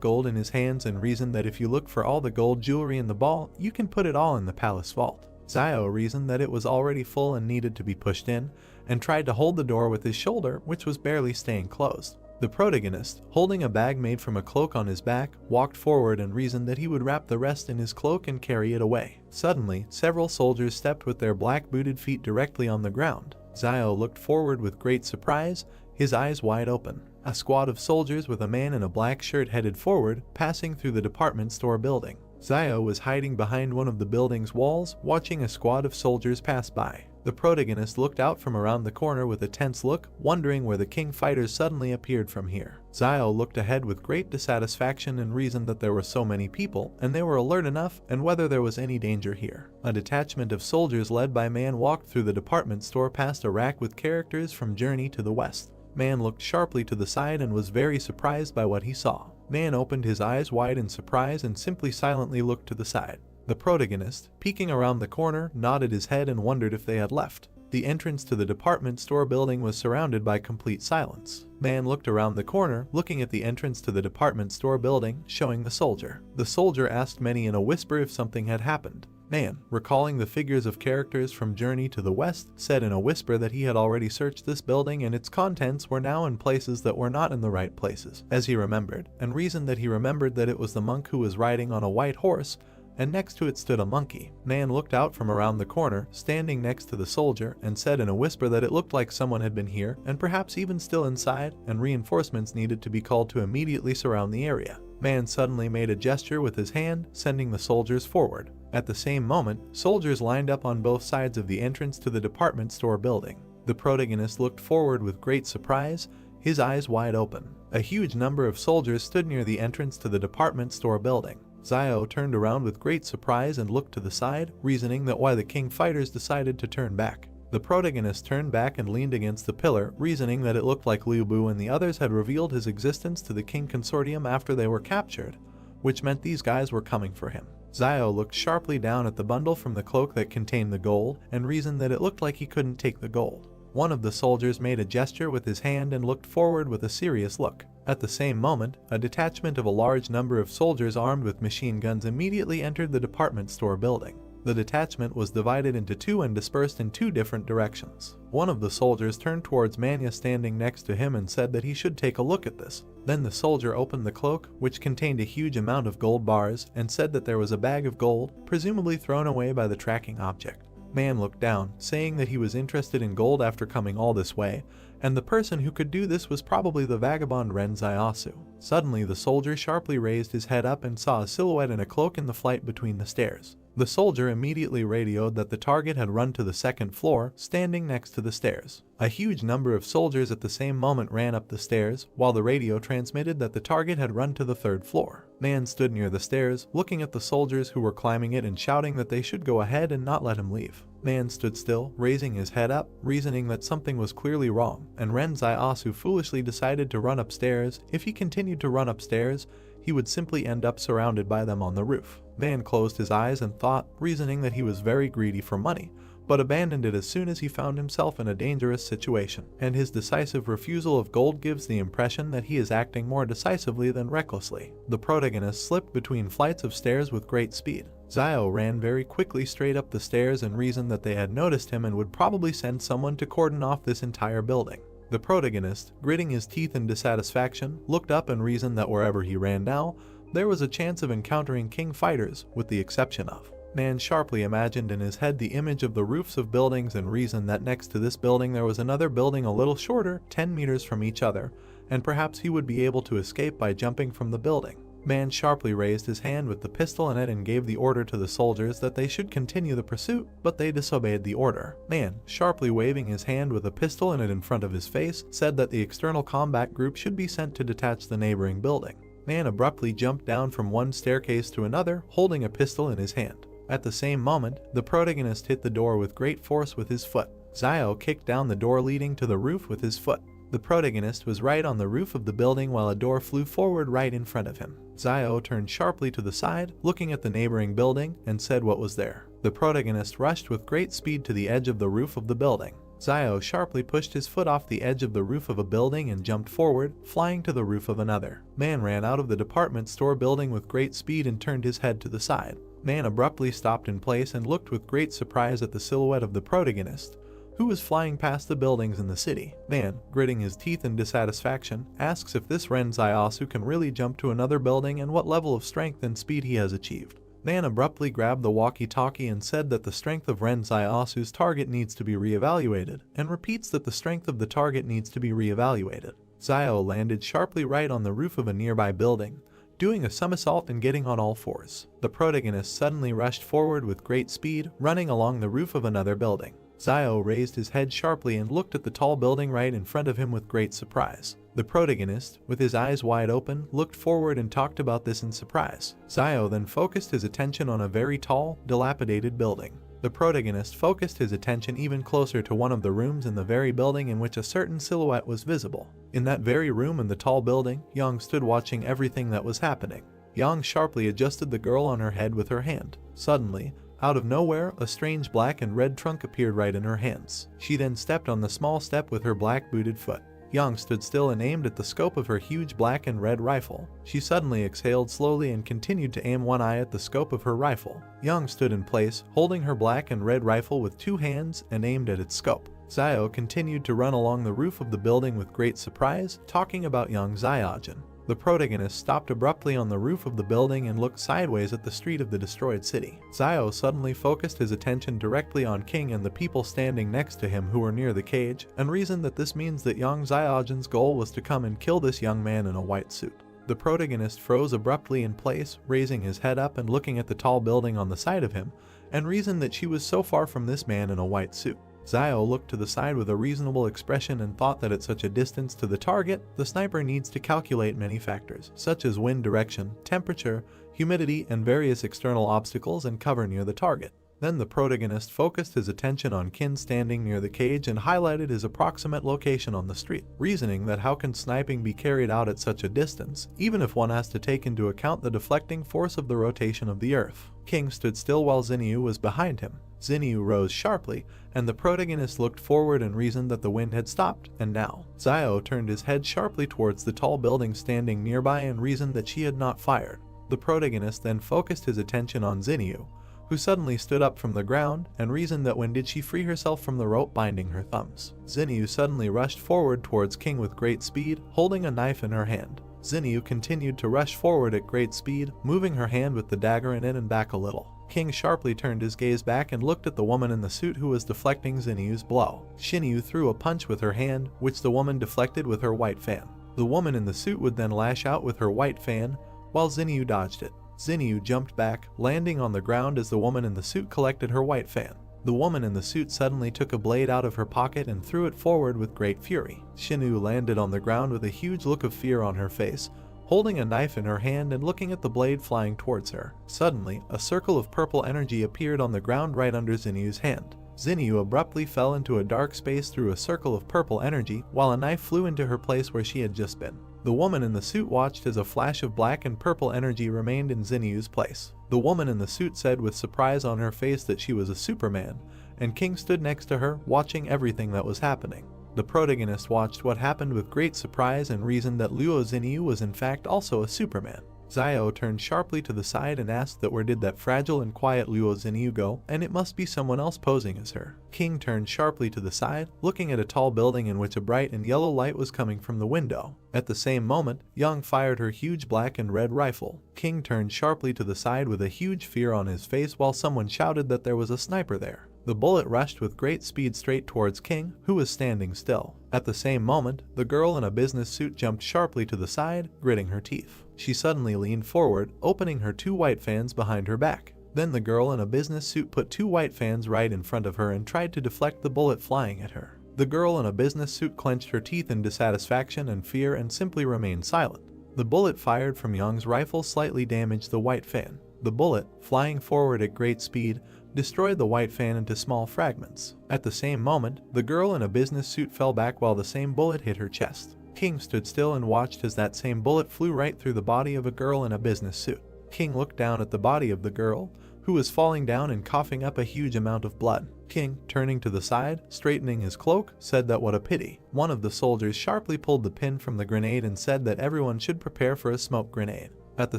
gold in his hands and reasoned that if you look for all the gold jewelry in the ball, you can put it all in the palace vault. Zio reasoned that it was already full and needed to be pushed in, and tried to hold the door with his shoulder, which was barely staying closed. The protagonist, holding a bag made from a cloak on his back, walked forward and reasoned that he would wrap the rest in his cloak and carry it away. Suddenly, several soldiers stepped with their black-booted feet directly on the ground. Zio looked forward with great surprise, his eyes wide open. A squad of soldiers with a man in a black shirt headed forward, passing through the department store building. Zio was hiding behind one of the building's walls, watching a squad of soldiers pass by. The protagonist looked out from around the corner with a tense look, wondering where the king fighters suddenly appeared from here. Zio looked ahead with great dissatisfaction and reasoned that there were so many people, and they were alert enough, and whether there was any danger here. A detachment of soldiers led by Man walked through the department store past a rack with characters from Journey to the West. Man looked sharply to the side and was very surprised by what he saw. Man opened his eyes wide in surprise and simply silently looked to the side. The protagonist, peeking around the corner, nodded his head and wondered if they had left. The entrance to the department store building was surrounded by complete silence. Man looked around the corner, looking at the entrance to the department store building, showing the soldier. The soldier asked Manny in a whisper if something had happened. Man, recalling the figures of characters from Journey to the West, said in a whisper that he had already searched this building and its contents were now in places that were not in the right places, as he remembered, and reasoned that he remembered that it was the monk who was riding on a white horse, and next to it stood a monkey. Man looked out from around the corner, standing next to the soldier, and said in a whisper that it looked like someone had been here, and perhaps even still inside, and reinforcements needed to be called to immediately surround the area. Man suddenly made a gesture with his hand, sending the soldiers forward. At the same moment, soldiers lined up on both sides of the entrance to the department store building. The protagonist looked forward with great surprise, his eyes wide open. A huge number of soldiers stood near the entrance to the department store building. Zio turned around with great surprise and looked to the side, reasoning that why the king fighters decided to turn back. The protagonist turned back and leaned against the pillar, reasoning that it looked like Liu Bu and the others had revealed his existence to the king consortium after they were captured, which meant these guys were coming for him. Zio looked sharply down at the bundle from the cloak that contained the gold, and reasoned that it looked like he couldn't take the gold. One of the soldiers made a gesture with his hand and looked forward with a serious look. At the same moment, a detachment of a large number of soldiers armed with machine guns immediately entered the department store building. The detachment was divided into two and dispersed in two different directions. One of the soldiers turned towards Manya standing next to him and said that he should take a look at this. Then the soldier opened the cloak, which contained a huge amount of gold bars, and said that there was a bag of gold, presumably thrown away by the tracking object. Man looked down, saying that he was interested in gold after coming all this way, and the person who could do this was probably the vagabond Ren Zaiasu. Suddenly the soldier sharply raised his head up and saw a silhouette in a cloak in the flight between the stairs. The soldier immediately radioed that the target had run to the second floor, standing next to the stairs. A huge number of soldiers at the same moment ran up the stairs, while the radio transmitted that the target had run to the third floor. Man stood near the stairs, looking at the soldiers who were climbing it and shouting that they should go ahead and not let him leave. Man stood still, raising his head up, reasoning that something was clearly wrong, and Ren Zaiasu foolishly decided to run upstairs. If he continued to run upstairs, he would simply end up surrounded by them on the roof. Man closed his eyes and thought, reasoning that he was very greedy for money, but abandoned it as soon as he found himself in a dangerous situation, and his decisive refusal of gold gives the impression that he is acting more decisively than recklessly. The protagonist slipped between flights of stairs with great speed. Zio ran very quickly straight up the stairs and reasoned that they had noticed him and would probably send someone to cordon off this entire building. The protagonist, gritting his teeth in dissatisfaction, looked up and reasoned that wherever he ran now, there was a chance of encountering king fighters, with the exception of. Man sharply imagined in his head the image of the roofs of buildings and reasoned that next to this building there was another building a little shorter, 10 meters from each other, and perhaps he would be able to escape by jumping from the building. Man sharply raised his hand with the pistol in it and gave the order to the soldiers that they should continue the pursuit, but they disobeyed the order. Man, sharply waving his hand with a pistol in it in front of his face, said that the external combat group should be sent to detach the neighboring building. Man abruptly jumped down from one staircase to another, holding a pistol in his hand. At the same moment, the protagonist hit the door with great force with his foot. Xiao kicked down the door leading to the roof with his foot. The protagonist was right on the roof of the building while a door flew forward right in front of him. Xiao turned sharply to the side, looking at the neighboring building, and said what was there. The protagonist rushed with great speed to the edge of the roof of the building. Xiao sharply pushed his foot off the edge of the roof of a building and jumped forward, flying to the roof of another. Man ran out of the department store building with great speed and turned his head to the side. Man abruptly stopped in place and looked with great surprise at the silhouette of the protagonist, who was flying past the buildings in the city. Man, gritting his teeth in dissatisfaction, asks if this Ren Zaiasu can really jump to another building and what level of strength and speed he has achieved. Man abruptly grabbed the walkie-talkie and said that the strength of Ren Zaiasu's target needs to be reevaluated, and repeats that the strength of the target needs to be reevaluated. Xiao landed sharply right on the roof of a nearby building, doing a somersault and getting on all fours. The protagonist suddenly rushed forward with great speed, running along the roof of another building. Xiao raised his head sharply and looked at the tall building right in front of him with great surprise. The protagonist, with his eyes wide open, looked forward and talked about this in surprise. Xiao then focused his attention on a very tall, dilapidated building. The protagonist focused his attention even closer to one of the rooms in the very building in which a certain silhouette was visible. In that very room in the tall building, Yang stood watching everything that was happening. Yang sharply adjusted the girl on her head with her hand. Suddenly, out of nowhere, a strange black and red trunk appeared right in her hands. She then stepped on the small step with her black booted foot. Yang stood still and aimed at the scope of her huge black and red rifle. She suddenly exhaled slowly and continued to aim one eye at the scope of her rifle. Yang stood in place, holding her black and red rifle with two hands and aimed at its scope. Xiao continued to run along the roof of the building with great surprise, talking about Yang Xiaojin. The protagonist stopped abruptly on the roof of the building and looked sideways at the street of the destroyed city. Xiao suddenly focused his attention directly on King and the people standing next to him who were near the cage, and reasoned that this means that Yang Xiaojin's goal was to come and kill this young man in a white suit. The protagonist froze abruptly in place, raising his head up and looking at the tall building on the side of him, and reasoned that she was so far from this man in a white suit. Xiao looked to the side with a reasonable expression and thought that at such a distance to the target, the sniper needs to calculate many factors, such as wind direction, temperature, humidity, and various external obstacles and cover near the target. Then the protagonist focused his attention on Qin standing near the cage and highlighted his approximate location on the street, reasoning that how can sniping be carried out at such a distance, even if one has to take into account the deflecting force of the rotation of the earth. King stood still while Xinyu was behind him. Xinyu rose sharply, and the protagonist looked forward and reasoned that the wind had stopped, and now. Xiao turned his head sharply towards the tall building standing nearby and reasoned that she had not fired. The protagonist then focused his attention on Xinyu, who suddenly stood up from the ground, and reasoned that when did she free herself from the rope binding her thumbs. Xinyu suddenly rushed forward towards King with great speed, holding a knife in her hand. Xinyu continued to rush forward at great speed, moving her hand with the dagger in it and back a little. King sharply turned his gaze back and looked at the woman in the suit who was deflecting Xinyu's blow. Xinyu threw a punch with her hand, which the woman deflected with her white fan. The woman in the suit would then lash out with her white fan, while Xinyu dodged it. Xinyu jumped back, landing on the ground as the woman in the suit collected her white fan. The woman in the suit suddenly took a blade out of her pocket and threw it forward with great fury. Xinyu landed on the ground with a huge look of fear on her face, holding a knife in her hand and looking at the blade flying towards her. Suddenly, a circle of purple energy appeared on the ground right under Xinyu's hand. Xinyu abruptly fell into a dark space through a circle of purple energy, while a knife flew into her place where she had just been. The woman in the suit watched as a flash of black and purple energy remained in Xinyu's place. The woman in the suit said with surprise on her face that she was a Superman, and King stood next to her, watching everything that was happening. The protagonist watched what happened with great surprise and reasoned that Luo Xinyu was in fact also a Superman. Xiao turned sharply to the side and asked that where did that fragile and quiet Luo Xinyu go, and it must be someone else posing as her. King turned sharply to the side, looking at a tall building in which a bright and yellow light was coming from the window. At the same moment, Yang fired her huge black and red rifle. King turned sharply to the side with a huge fear on his face while someone shouted that there was a sniper there. The bullet rushed with great speed straight towards King, who was standing still. At the same moment, the girl in a business suit jumped sharply to the side, gritting her teeth. She suddenly leaned forward, opening her 2 white fans behind her back. Then the girl in a business suit put 2 white fans right in front of her and tried to deflect the bullet flying at her. The girl in a business suit clenched her teeth in dissatisfaction and fear and simply remained silent. The bullet fired from Young's rifle slightly damaged the white fan. The bullet, flying forward at great speed, destroyed the white fan into small fragments. At the same moment, the girl in a business suit fell back while the same bullet hit her chest. King stood still and watched as that same bullet flew right through the body of a girl in a business suit. King looked down at the body of the girl, who was falling down and coughing up a huge amount of blood. King, turning to the side, straightening his cloak, said that what a pity. One of the soldiers sharply pulled the pin from the grenade and said that everyone should prepare for a smoke grenade. At the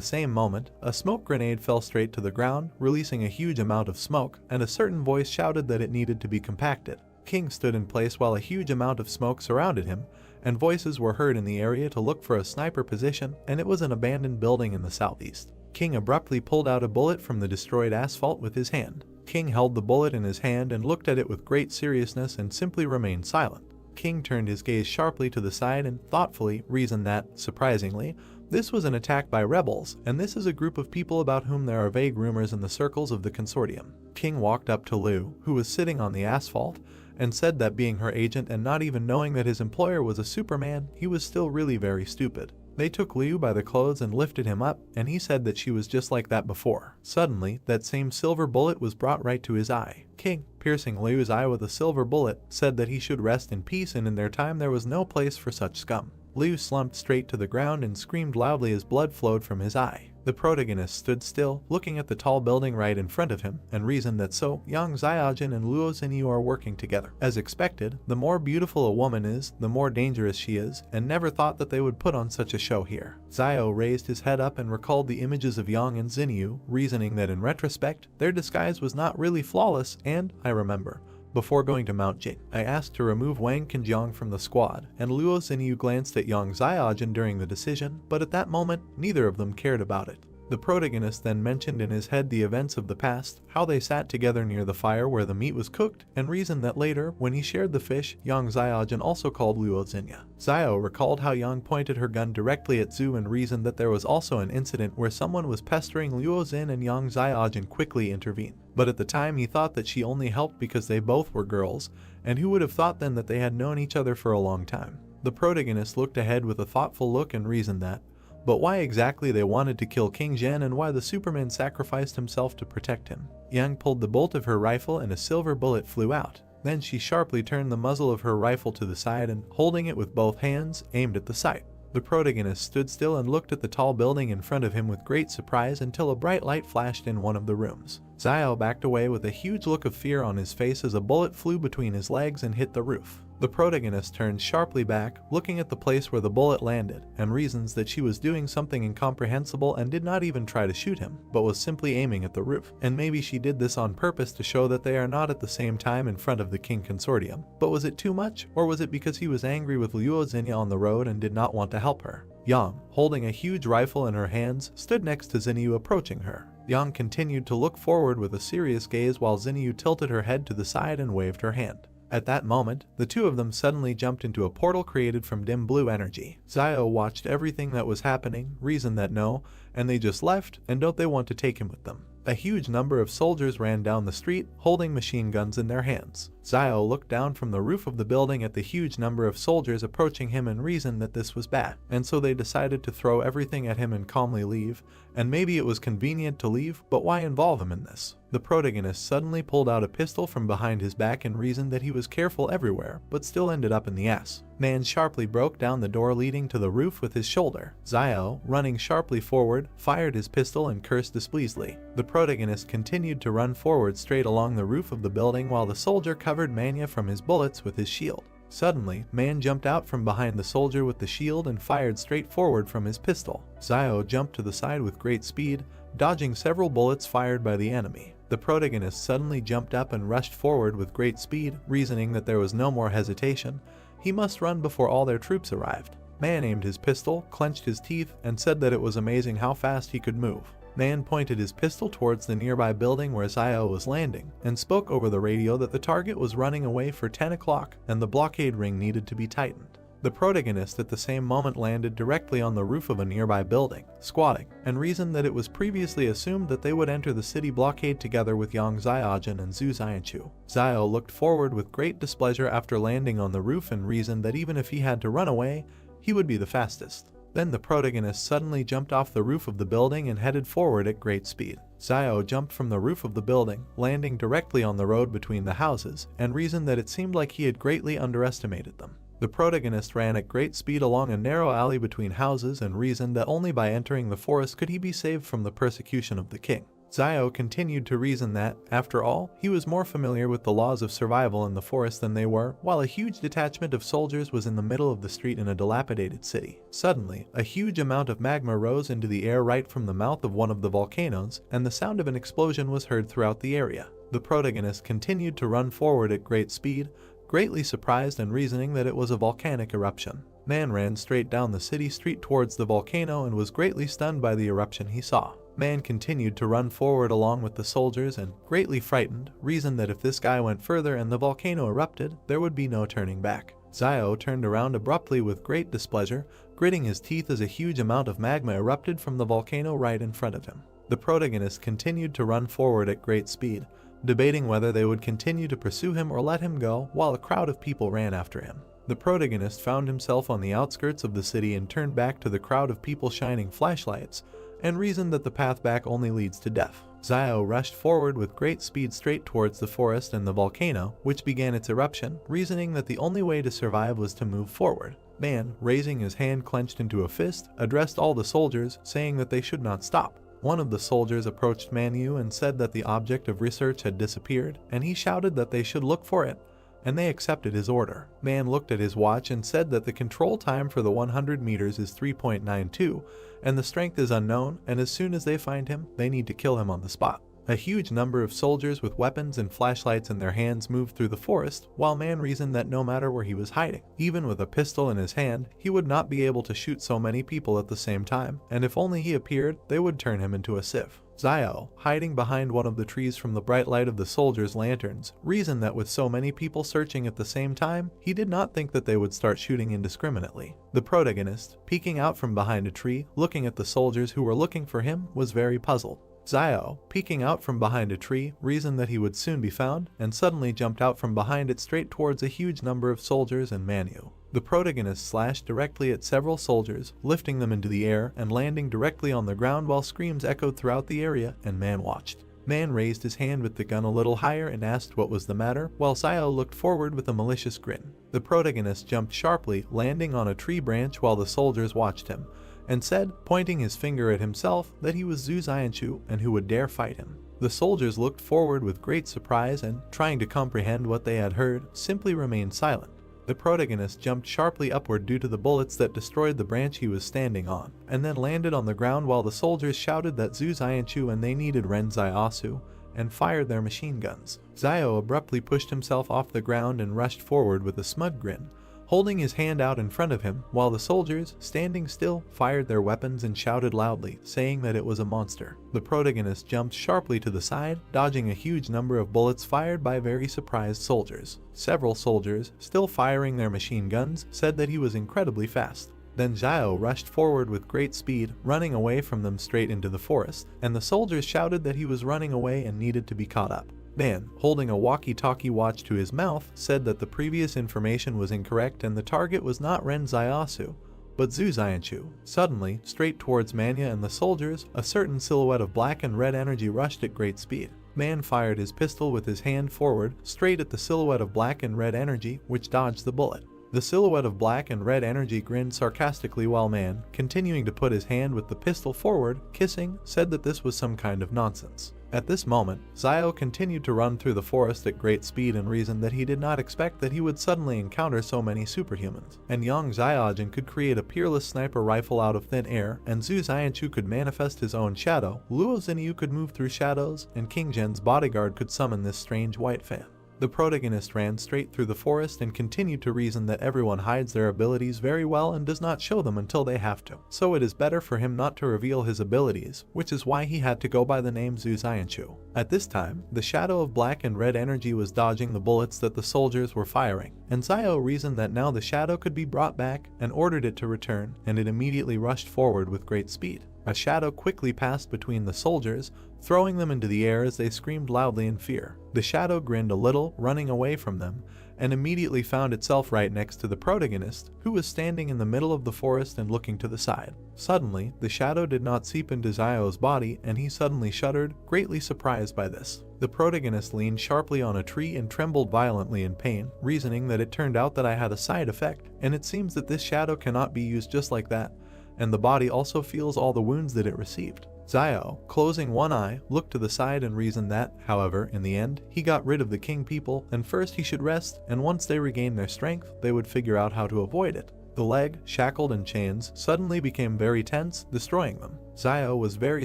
same moment, a smoke grenade fell straight to the ground, releasing a huge amount of smoke, and a certain voice shouted that it needed to be compacted. King stood in place while a huge amount of smoke surrounded him, and voices were heard in the area to look for a sniper position, and it was an abandoned building in the southeast. King abruptly pulled out a bullet from the destroyed asphalt with his hand. King held the bullet in his hand and looked at it with great seriousness and simply remained silent. King turned his gaze sharply to the side and thoughtfully reasoned that, surprisingly, this was an attack by rebels, and this is a group of people about whom there are vague rumors in the circles of the consortium. King walked up to Liu, who was sitting on the asphalt, and said that being her agent and not even knowing that his employer was a Superman, he was still really very stupid. They took Liu by the clothes and lifted him up, and he said that she was just like that before. Suddenly, that same silver bullet was brought right to his eye. King, piercing Liu's eye with a silver bullet, said that he should rest in peace and in their time there was no place for such scum. Liu slumped straight to the ground and screamed loudly as blood flowed from his eye. The protagonist stood still, looking at the tall building right in front of him, and reasoned that so, Yang Xiaojin and Luo Xinyu are working together. As expected, the more beautiful a woman is, the more dangerous she is, and never thought that they would put on such a show here. Xiao raised his head up and recalled the images of Yang and Xinyu, reasoning that in retrospect, their disguise was not really flawless, and, I remember, before going to Mount Jing, I asked to remove Wang Qinjiang from the squad, and Luo Xinyu glanced at Yang Xiaojin during the decision, but at that moment, neither of them cared about it. The protagonist then mentioned in his head the events of the past, how they sat together near the fire where the meat was cooked, and reasoned that later, when he shared the fish, Yang Xiaojin also called Luo Xinyu. Xiao recalled how Yang pointed her gun directly at Zhu and reasoned that there was also an incident where someone was pestering Luo Xin and Yang Xiaojin quickly intervened. But at the time he thought that she only helped because they both were girls, and who would have thought then that they had known each other for a long time. The protagonist looked ahead with a thoughtful look and reasoned that, but why exactly they wanted to kill King Zhen and why the Superman sacrificed himself to protect him. Yang pulled the bolt of her rifle and a silver bullet flew out. Then she sharply turned the muzzle of her rifle to the side and, holding it with both hands, aimed at the sight. The protagonist stood still and looked at the tall building in front of him with great surprise until a bright light flashed in one of the rooms. Xiao backed away with a huge look of fear on his face as a bullet flew between his legs and hit the roof. The protagonist turned sharply back, looking at the place where the bullet landed, and reasons that she was doing something incomprehensible and did not even try to shoot him, but was simply aiming at the roof. And maybe she did this on purpose to show that they are not at the same time in front of the King Consortium. But was it too much, or was it because he was angry with Luo Xinyu on the road and did not want to help her? Yang, holding a huge rifle in her hands, stood next to Xinyu approaching her. Yang continued to look forward with a serious gaze while Xinyu tilted her head to the side and waved her hand. At that moment, the two of them suddenly jumped into a portal created from dim blue energy. Xiao watched everything that was happening, reasoned that no, and they just left, and don't they want to take him with them. A huge number of soldiers ran down the street, holding machine guns in their hands. Xiao looked down from the roof of the building at the huge number of soldiers approaching him and reasoned that this was bad, and so they decided to throw everything at him and calmly leave, and maybe it was convenient to leave, but why involve him in this? The protagonist suddenly pulled out a pistol from behind his back and reasoned that he was careful everywhere, but still ended up in the ass. Man sharply broke down the door leading to the roof with his shoulder. Xiao, running sharply forward, fired his pistol and cursed displeasedly. The protagonist continued to run forward straight along the roof of the building while the soldier covered Manhwa from his bullets with his shield. Suddenly, Man jumped out from behind the soldier with the shield and fired straight forward from his pistol. Xiao jumped to the side with great speed, dodging several bullets fired by the enemy. The protagonist suddenly jumped up and rushed forward with great speed, reasoning that there was no more hesitation. He must run before all their troops arrived. Man aimed his pistol, clenched his teeth, and said that it was amazing how fast he could move. Man pointed his pistol towards the nearby building where Xiao was landing, and spoke over the radio that the target was running away for 10 o'clock and the blockade ring needed to be tightened. The protagonist at the same moment landed directly on the roof of a nearby building, squatting, and reasoned that it was previously assumed that they would enter the city blockade together with Yang Xiaojin and Zhu Xianchu. Xiao looked forward with great displeasure after landing on the roof and reasoned that even if he had to run away, he would be the fastest. Then the protagonist suddenly jumped off the roof of the building and headed forward at great speed. Xiao jumped from the roof of the building, landing directly on the road between the houses, and reasoned that it seemed like he had greatly underestimated them. The protagonist ran at great speed along a narrow alley between houses and reasoned that only by entering the forest could he be saved from the persecution of the king. Xiao continued to reason that, after all, he was more familiar with the laws of survival in the forest than they were, while a huge detachment of soldiers was in the middle of the street in a dilapidated city. Suddenly, a huge amount of magma rose into the air right from the mouth of one of the volcanoes, and the sound of an explosion was heard throughout the area. The protagonist continued to run forward at great speed, greatly surprised and reasoning that it was a volcanic eruption. Man ran straight down the city street towards the volcano and was greatly stunned by the eruption he saw. Man continued to run forward along with the soldiers and, greatly frightened, reasoned that if this guy went further and the volcano erupted, there would be no turning back. Xiao turned around abruptly with great displeasure, gritting his teeth as a huge amount of magma erupted from the volcano right in front of him. The protagonist continued to run forward at great speed, debating whether they would continue to pursue him or let him go, while a crowd of people ran after him. The protagonist found himself on the outskirts of the city and turned back to the crowd of people shining flashlights, and reasoned that the path back only leads to death. Xiao rushed forward with great speed straight towards the forest and the volcano, which began its eruption, reasoning that the only way to survive was to move forward. Man, raising his hand clenched into a fist, addressed all the soldiers, saying that they should not stop. One of the soldiers approached Manhwa and said that the object of research had disappeared, and he shouted that they should look for it, and they accepted his order. Man looked at his watch and said that the control time for the 100 meters is 3.92, and the strength is unknown, and as soon as they find him, they need to kill him on the spot. A huge number of soldiers with weapons and flashlights in their hands moved through the forest, while Man reasoned that no matter where he was hiding, even with a pistol in his hand, he would not be able to shoot so many people at the same time, and if only he appeared, they would turn him into a sieve. Xiao, hiding behind one of the trees from the bright light of the soldiers' lanterns, reasoned that with so many people searching at the same time, he did not think that they would start shooting indiscriminately. The protagonist, peeking out from behind a tree, looking at the soldiers who were looking for him, was very puzzled. Xiao, peeking out from behind a tree, reasoned that he would soon be found, and suddenly jumped out from behind it straight towards a huge number of soldiers and Manhwa. The protagonist slashed directly at several soldiers, lifting them into the air and landing directly on the ground while screams echoed throughout the area, and Man watched. Man raised his hand with the gun a little higher and asked what was the matter, while Xiao looked forward with a malicious grin. The protagonist jumped sharply, landing on a tree branch while the soldiers watched him, and said, pointing his finger at himself, that he was Zhu Xianchu and who would dare fight him. The soldiers looked forward with great surprise and, trying to comprehend what they had heard, simply remained silent. The protagonist jumped sharply upward due to the bullets that destroyed the branch he was standing on, and then landed on the ground while the soldiers shouted that Zhu Xianchu and they needed Ren Xiaosu, and fired their machine guns. Xiao abruptly pushed himself off the ground and rushed forward with a smug grin, holding his hand out in front of him, while the soldiers, standing still, fired their weapons and shouted loudly, saying that it was a monster. The protagonist jumped sharply to the side, dodging a huge number of bullets fired by very surprised soldiers. Several soldiers, still firing their machine guns, said that he was incredibly fast. Then Xiao rushed forward with great speed, running away from them straight into the forest, and the soldiers shouted that he was running away and needed to be caught up. Man, holding a walkie-talkie watch to his mouth, said that the previous information was incorrect and the target was not Ren Xiaosu, but Zhu Xianchu. Suddenly, straight towards Manhwa and the soldiers, a certain silhouette of black and red energy rushed at great speed. Man fired his pistol with his hand forward, straight at the silhouette of black and red energy, which dodged the bullet. The silhouette of black and red energy grinned sarcastically while Man, continuing to put his hand with the pistol forward, kissing, said that this was some kind of nonsense. At this moment, Xiao continued to run through the forest at great speed and reasoned that he did not expect that he would suddenly encounter so many superhumans. And Yang Xiaojin could create a peerless sniper rifle out of thin air, and Zhu Xianchu could manifest his own shadow, Luo Xinyu could move through shadows, and King Zhen's bodyguard could summon this strange white fan. The protagonist ran straight through the forest and continued to reason that everyone hides their abilities very well and does not show them until they have to. So it is better for him not to reveal his abilities, which is why he had to go by the name Zhu Xianchu. At this time, the shadow of black and red energy was dodging the bullets that the soldiers were firing, and Xiao reasoned that now the shadow could be brought back and ordered it to return, and it immediately rushed forward with great speed. A shadow quickly passed between the soldiers, throwing them into the air as they screamed loudly in fear. The shadow grinned a little, running away from them, and immediately found itself right next to the protagonist, who was standing in the middle of the forest and looking to the side. Suddenly, the shadow did not seep into Xiao's body, and he suddenly shuddered, greatly surprised by this. The protagonist leaned sharply on a tree and trembled violently in pain, reasoning that it turned out that I had a side effect, and it seems that this shadow cannot be used just like that, and the body also feels all the wounds that it received. Xiao, closing one eye, looked to the side and reasoned that, however, in the end, he got rid of the king people, and first he should rest, and once they regained their strength, they would figure out how to avoid it. The leg, shackled in chains, suddenly became very tense, destroying them. Xiao was very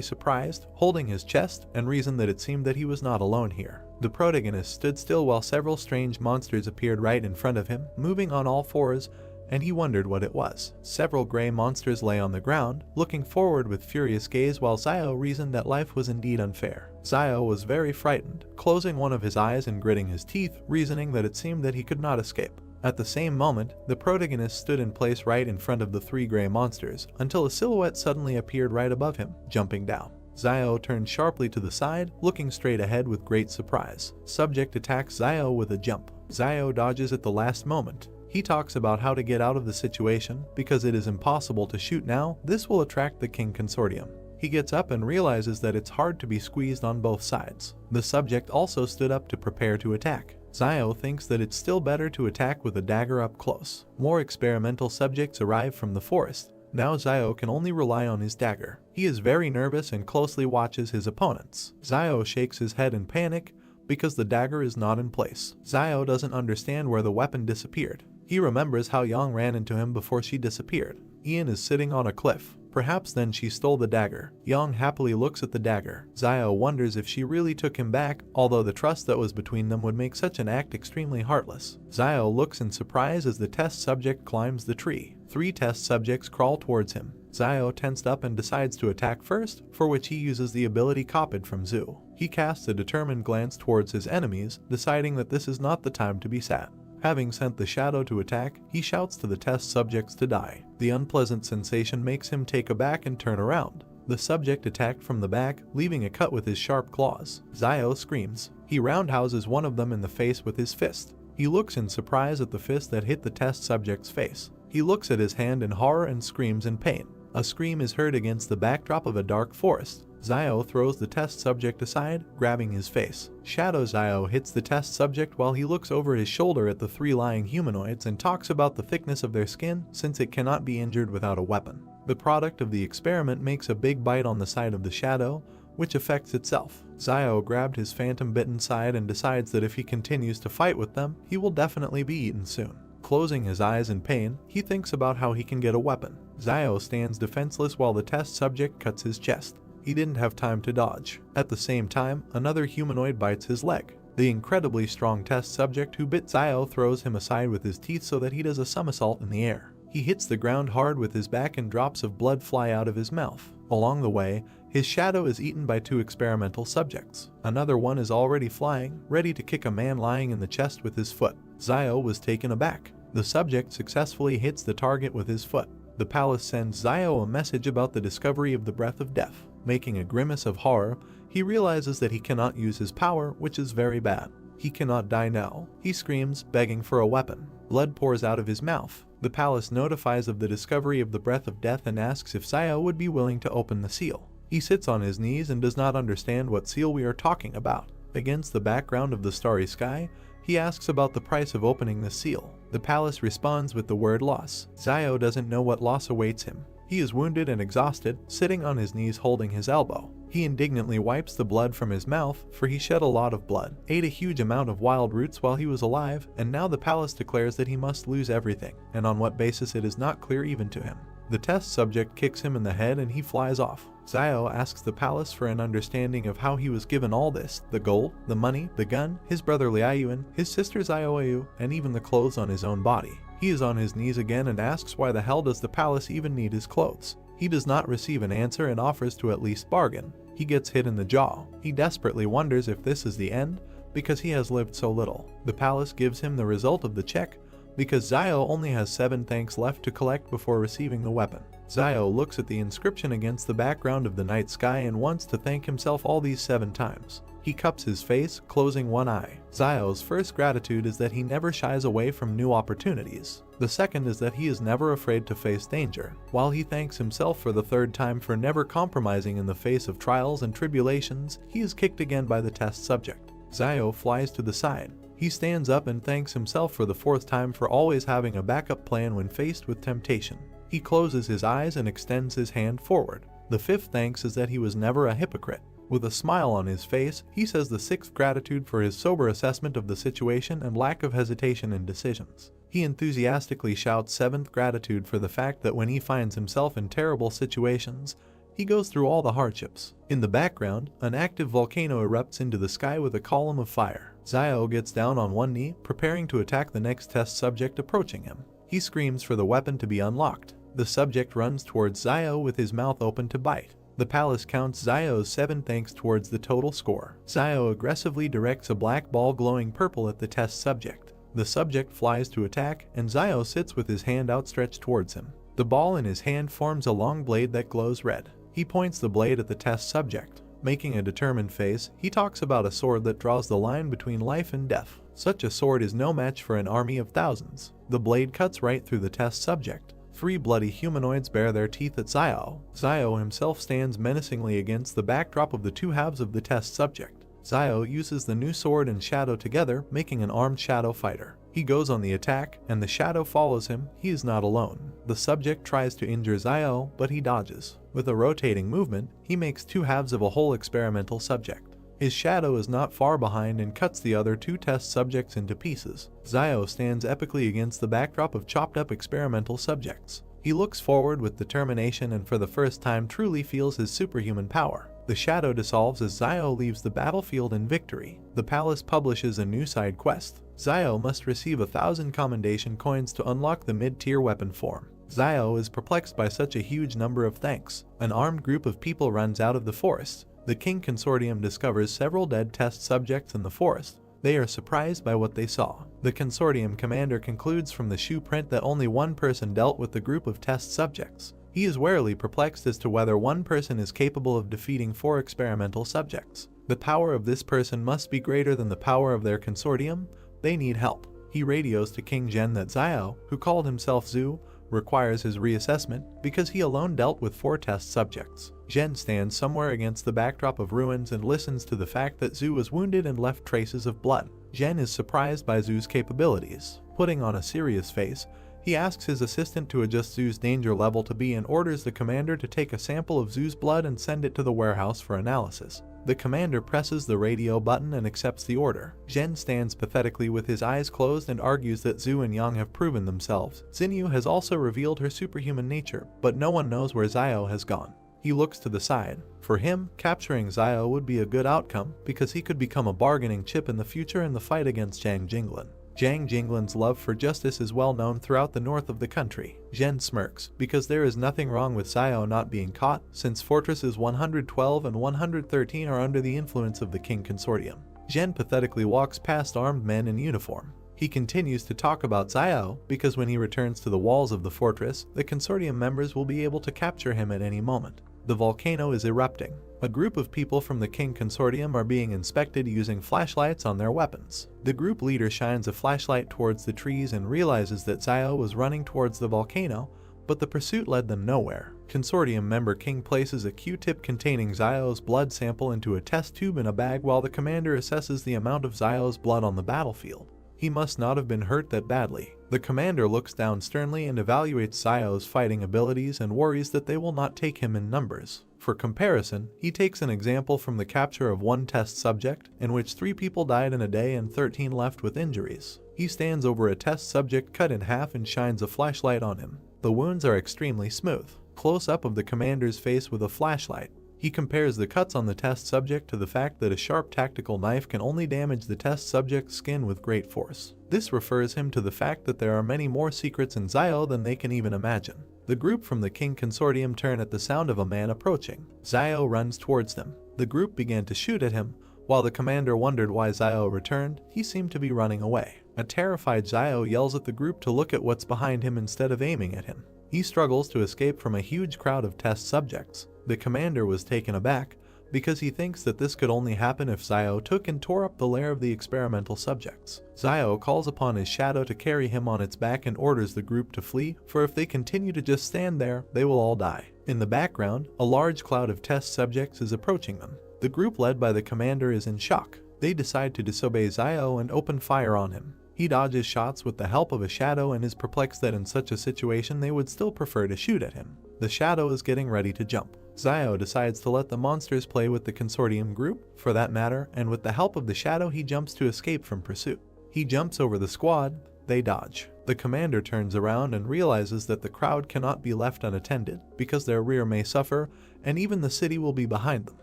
surprised, holding his chest, and reasoned that it seemed that he was not alone here. The protagonist stood still while several strange monsters appeared right in front of him, moving on all fours, and he wondered what it was. Several gray monsters lay on the ground, looking forward with furious gaze while Xiao reasoned that life was indeed unfair. Xiao was very frightened, closing one of his eyes and gritting his teeth, reasoning that it seemed that he could not escape. At the same moment, the protagonist stood in place right in front of the three gray monsters, until a silhouette suddenly appeared right above him, jumping down. Xiao turned sharply to the side, looking straight ahead with great surprise. Subject attacks Xiao with a jump. Xiao dodges at the last moment. He talks about how to get out of the situation, because it is impossible to shoot now, this will attract the King Consortium. He gets up and realizes that it's hard to be squeezed on both sides. The subject also stood up to prepare to attack. Xiao thinks that it's still better to attack with a dagger up close. More experimental subjects arrive from the forest. Now Xiao can only rely on his dagger. He is very nervous and closely watches his opponents. Xiao shakes his head in panic, because the dagger is not in place. Xiao doesn't understand where the weapon disappeared. He remembers how Yang ran into him before she disappeared. Ian is sitting on a cliff. Perhaps then she stole the dagger. Yang happily looks at the dagger. Xiao wonders if she really took him back, although the trust that was between them would make such an act extremely heartless. Xiao looks in surprise as the test subject climbs the tree. 3 test subjects crawl towards him. Xiao tensed up and decides to attack first, for which he uses the ability copied from Zhu. He casts a determined glance towards his enemies, deciding that this is not the time to be sad. Having sent the shadow to attack, he shouts to the test subjects to die. The unpleasant sensation makes him take a back and turn around. The subject attacked from the back, leaving a cut with his sharp claws. Xiao screams. He roundhouses one of them in the face with his fist. He looks in surprise at the fist that hit the test subject's face. He looks at his hand in horror and screams in pain. A scream is heard against the backdrop of a dark forest. Xiao throws the test subject aside, grabbing his face. Shadow Xiao hits the test subject while he looks over his shoulder at the 3 lying humanoids and talks about the thickness of their skin, since it cannot be injured without a weapon. The product of the experiment makes a big bite on the side of the shadow, which affects itself. Xiao grabbed his phantom-bitten side and decides that if he continues to fight with them, he will definitely be eaten soon. Closing his eyes in pain, he thinks about how he can get a weapon. Xiao stands defenseless while the test subject cuts his chest. He didn't have time to dodge. At the same time, another humanoid bites his leg. The incredibly strong test subject who bit Xiao throws him aside with his teeth so that he does a somersault in the air. He hits the ground hard with his back and drops of blood fly out of his mouth. Along the way, his shadow is eaten by 2 experimental subjects. Another one is already flying, ready to kick a man lying in the chest with his foot. Xiao was taken aback. The subject successfully hits the target with his foot. The palace sends Xiao a message about the discovery of the breath of death. Making a grimace of horror, he realizes that he cannot use his power, which is very bad. He cannot die now. He screams, begging for a weapon. Blood pours out of his mouth. The palace notifies of the discovery of the breath of death and asks if Xiao would be willing to open the seal. He sits on his knees and does not understand what seal we are talking about. Against the background of the starry sky, he asks about the price of opening the seal. The palace responds with the word loss. Xiao doesn't know what loss awaits him. He is wounded and exhausted, sitting on his knees holding his elbow. He indignantly wipes the blood from his mouth, for he shed a lot of blood, ate a huge amount of wild roots while he was alive, and now the palace declares that he must lose everything, and on what basis it is not clear even to him. The test subject kicks him in the head and he flies off. Zio asks the palace for an understanding of how he was given all this: the gold, the money, the gun, his brother Liayuan, his sister Zioayu, and even the clothes on his own body. He is on his knees again and asks why the hell does the palace even need his clothes. He does not receive an answer and offers to at least bargain. He gets hit in the jaw. He desperately wonders if this is the end, because he has lived so little. The palace gives him the result of the check, because Zio only has 7 thanks left to collect before receiving the weapon. Zio looks at the inscription against the background of the night sky and wants to thank himself all these 7 times. He cups his face, closing one eye. Zio's first gratitude is that he never shies away from new opportunities. The second is that he is never afraid to face danger, while he thanks himself for the 3rd time for never compromising in the face of trials and tribulations. He is kicked again by the test subject. Zio flies to the side. He stands up and thanks himself for the 4th time for always having a backup plan when faced with temptation. He closes his eyes and extends his hand forward. The 5th thanks is that he was never a hypocrite. With a smile on his face, he says the 6th gratitude for his sober assessment of the situation and lack of hesitation in decisions. He enthusiastically shouts 7th gratitude for the fact that when he finds himself in terrible situations, he goes through all the hardships. In the background, an active volcano erupts into the sky with a column of fire. Zio gets down on one knee, preparing to attack the next test subject approaching him. He screams for the weapon to be unlocked. The subject runs towards Zio with his mouth open to bite. The palace counts Zio's 7 thanks towards the total score. Zio aggressively directs a black ball glowing purple at the test subject. The subject flies to attack, and Zio sits with his hand outstretched towards him. The ball in his hand forms a long blade that glows red. He points the blade at the test subject. Making a determined face, he talks about a sword that draws the line between life and death. Such a sword is no match for an army of thousands. The blade cuts right through the test subject. 3 bloody humanoids bare their teeth at Zio. Zio himself stands menacingly against the backdrop of the 2 halves of the test subject. Zio uses the new sword and shadow together, making an armed shadow fighter. He goes on the attack, and the shadow follows him. He is not alone. The subject tries to injure Zio, but he dodges. With a rotating movement, he makes 2 halves of a whole experimental subject. His shadow is not far behind and cuts the other 2 test subjects into pieces. Zio stands epically against the backdrop of chopped up experimental subjects. He looks forward with determination and for the first time truly feels his superhuman power. The shadow dissolves as Zio leaves the battlefield in victory. The palace publishes a new side quest. Zio must receive 1,000 commendation coins to unlock the mid-tier weapon form. Zio is perplexed by such a huge number of thanks. An armed group of people runs out of the forest. The King Consortium discovers several dead test subjects in the forest. They are surprised by what they saw. The Consortium commander concludes from the shoe print that only one person dealt with the group of test subjects. He is warily perplexed as to whether one person is capable of defeating 4 experimental subjects. The power of this person must be greater than the power of their consortium. They need help. He radios to King Zhen that Zio, who called himself Zhu, requires his reassessment because he alone dealt with 4 test subjects. Zhen stands somewhere against the backdrop of ruins and listens to the fact that Zhu was wounded and left traces of blood. Zhen is surprised by Zhu's capabilities. Putting on a serious face, he asks his assistant to adjust Zhu's danger level to B and orders the commander to take a sample of Zhu's blood and send it to the warehouse for analysis. The commander presses the radio button and accepts the order. Zhen stands pathetically with his eyes closed and argues that Zhu and Yang have proven themselves. Xinyu has also revealed her superhuman nature, but no one knows where Zio has gone. He looks to the side. For him, capturing Zio would be a good outcome because he could become a bargaining chip in the future in the fight against Zhang Jinglin. Zhang Jinglin's love for justice is well known throughout the north of the country. Zhen smirks, because there is nothing wrong with Zio not being caught, since Fortresses 112 and 113 are under the influence of the King Consortium. Zhen pathetically walks past armed men in uniform. He continues to talk about Zio, because when he returns to the walls of the fortress, the Consortium members will be able to capture him at any moment. The volcano is erupting. A group of people from the King Consortium are being inspected using flashlights on their weapons. The group leader shines a flashlight towards the trees and realizes that Zio was running towards the volcano, but the pursuit led them nowhere. Consortium member King places a Q-tip containing Zio's blood sample into a test tube in a bag while the commander assesses the amount of Zio's blood on the battlefield. He must not have been hurt that badly. The commander looks down sternly and evaluates Zio's fighting abilities and worries that they will not take him in numbers. For comparison, he takes an example from the capture of one test subject, in which 3 people died in a day and 13 left with injuries. He stands over a test subject cut in half and shines a flashlight on him. The wounds are extremely smooth. Close-up of the commander's face with a flashlight. He compares the cuts on the test subject to the fact that a sharp tactical knife can only damage the test subject's skin with great force. This refers him to the fact that there are many more secrets in Zio than they can even imagine. The group from the King Consortium turn at the sound of a man approaching. Zio runs towards them. The group began to shoot at him. While the commander wondered why Zio returned, he seemed to be running away. A terrified Zio yells at the group to look at what's behind him instead of aiming at him. He struggles to escape from a huge crowd of test subjects. The commander was taken aback because he thinks that this could only happen if Zio took and tore up the lair of the experimental subjects. Zio calls upon his shadow to carry him on its back and orders the group to flee, for if they continue to just stand there, they will all die. In the background, a large cloud of test subjects is approaching them. The group led by the commander is in shock. They decide to disobey Zio and open fire on him. He dodges shots with the help of a shadow and is perplexed that in such a situation they would still prefer to shoot at him. The shadow is getting ready to jump. Zio decides to let the monsters play with the consortium group, for that matter, and with the help of the shadow he jumps to escape from pursuit. He jumps over the squad, they dodge. The commander turns around and realizes that the crowd cannot be left unattended, because their rear may suffer, and even the city will be behind them.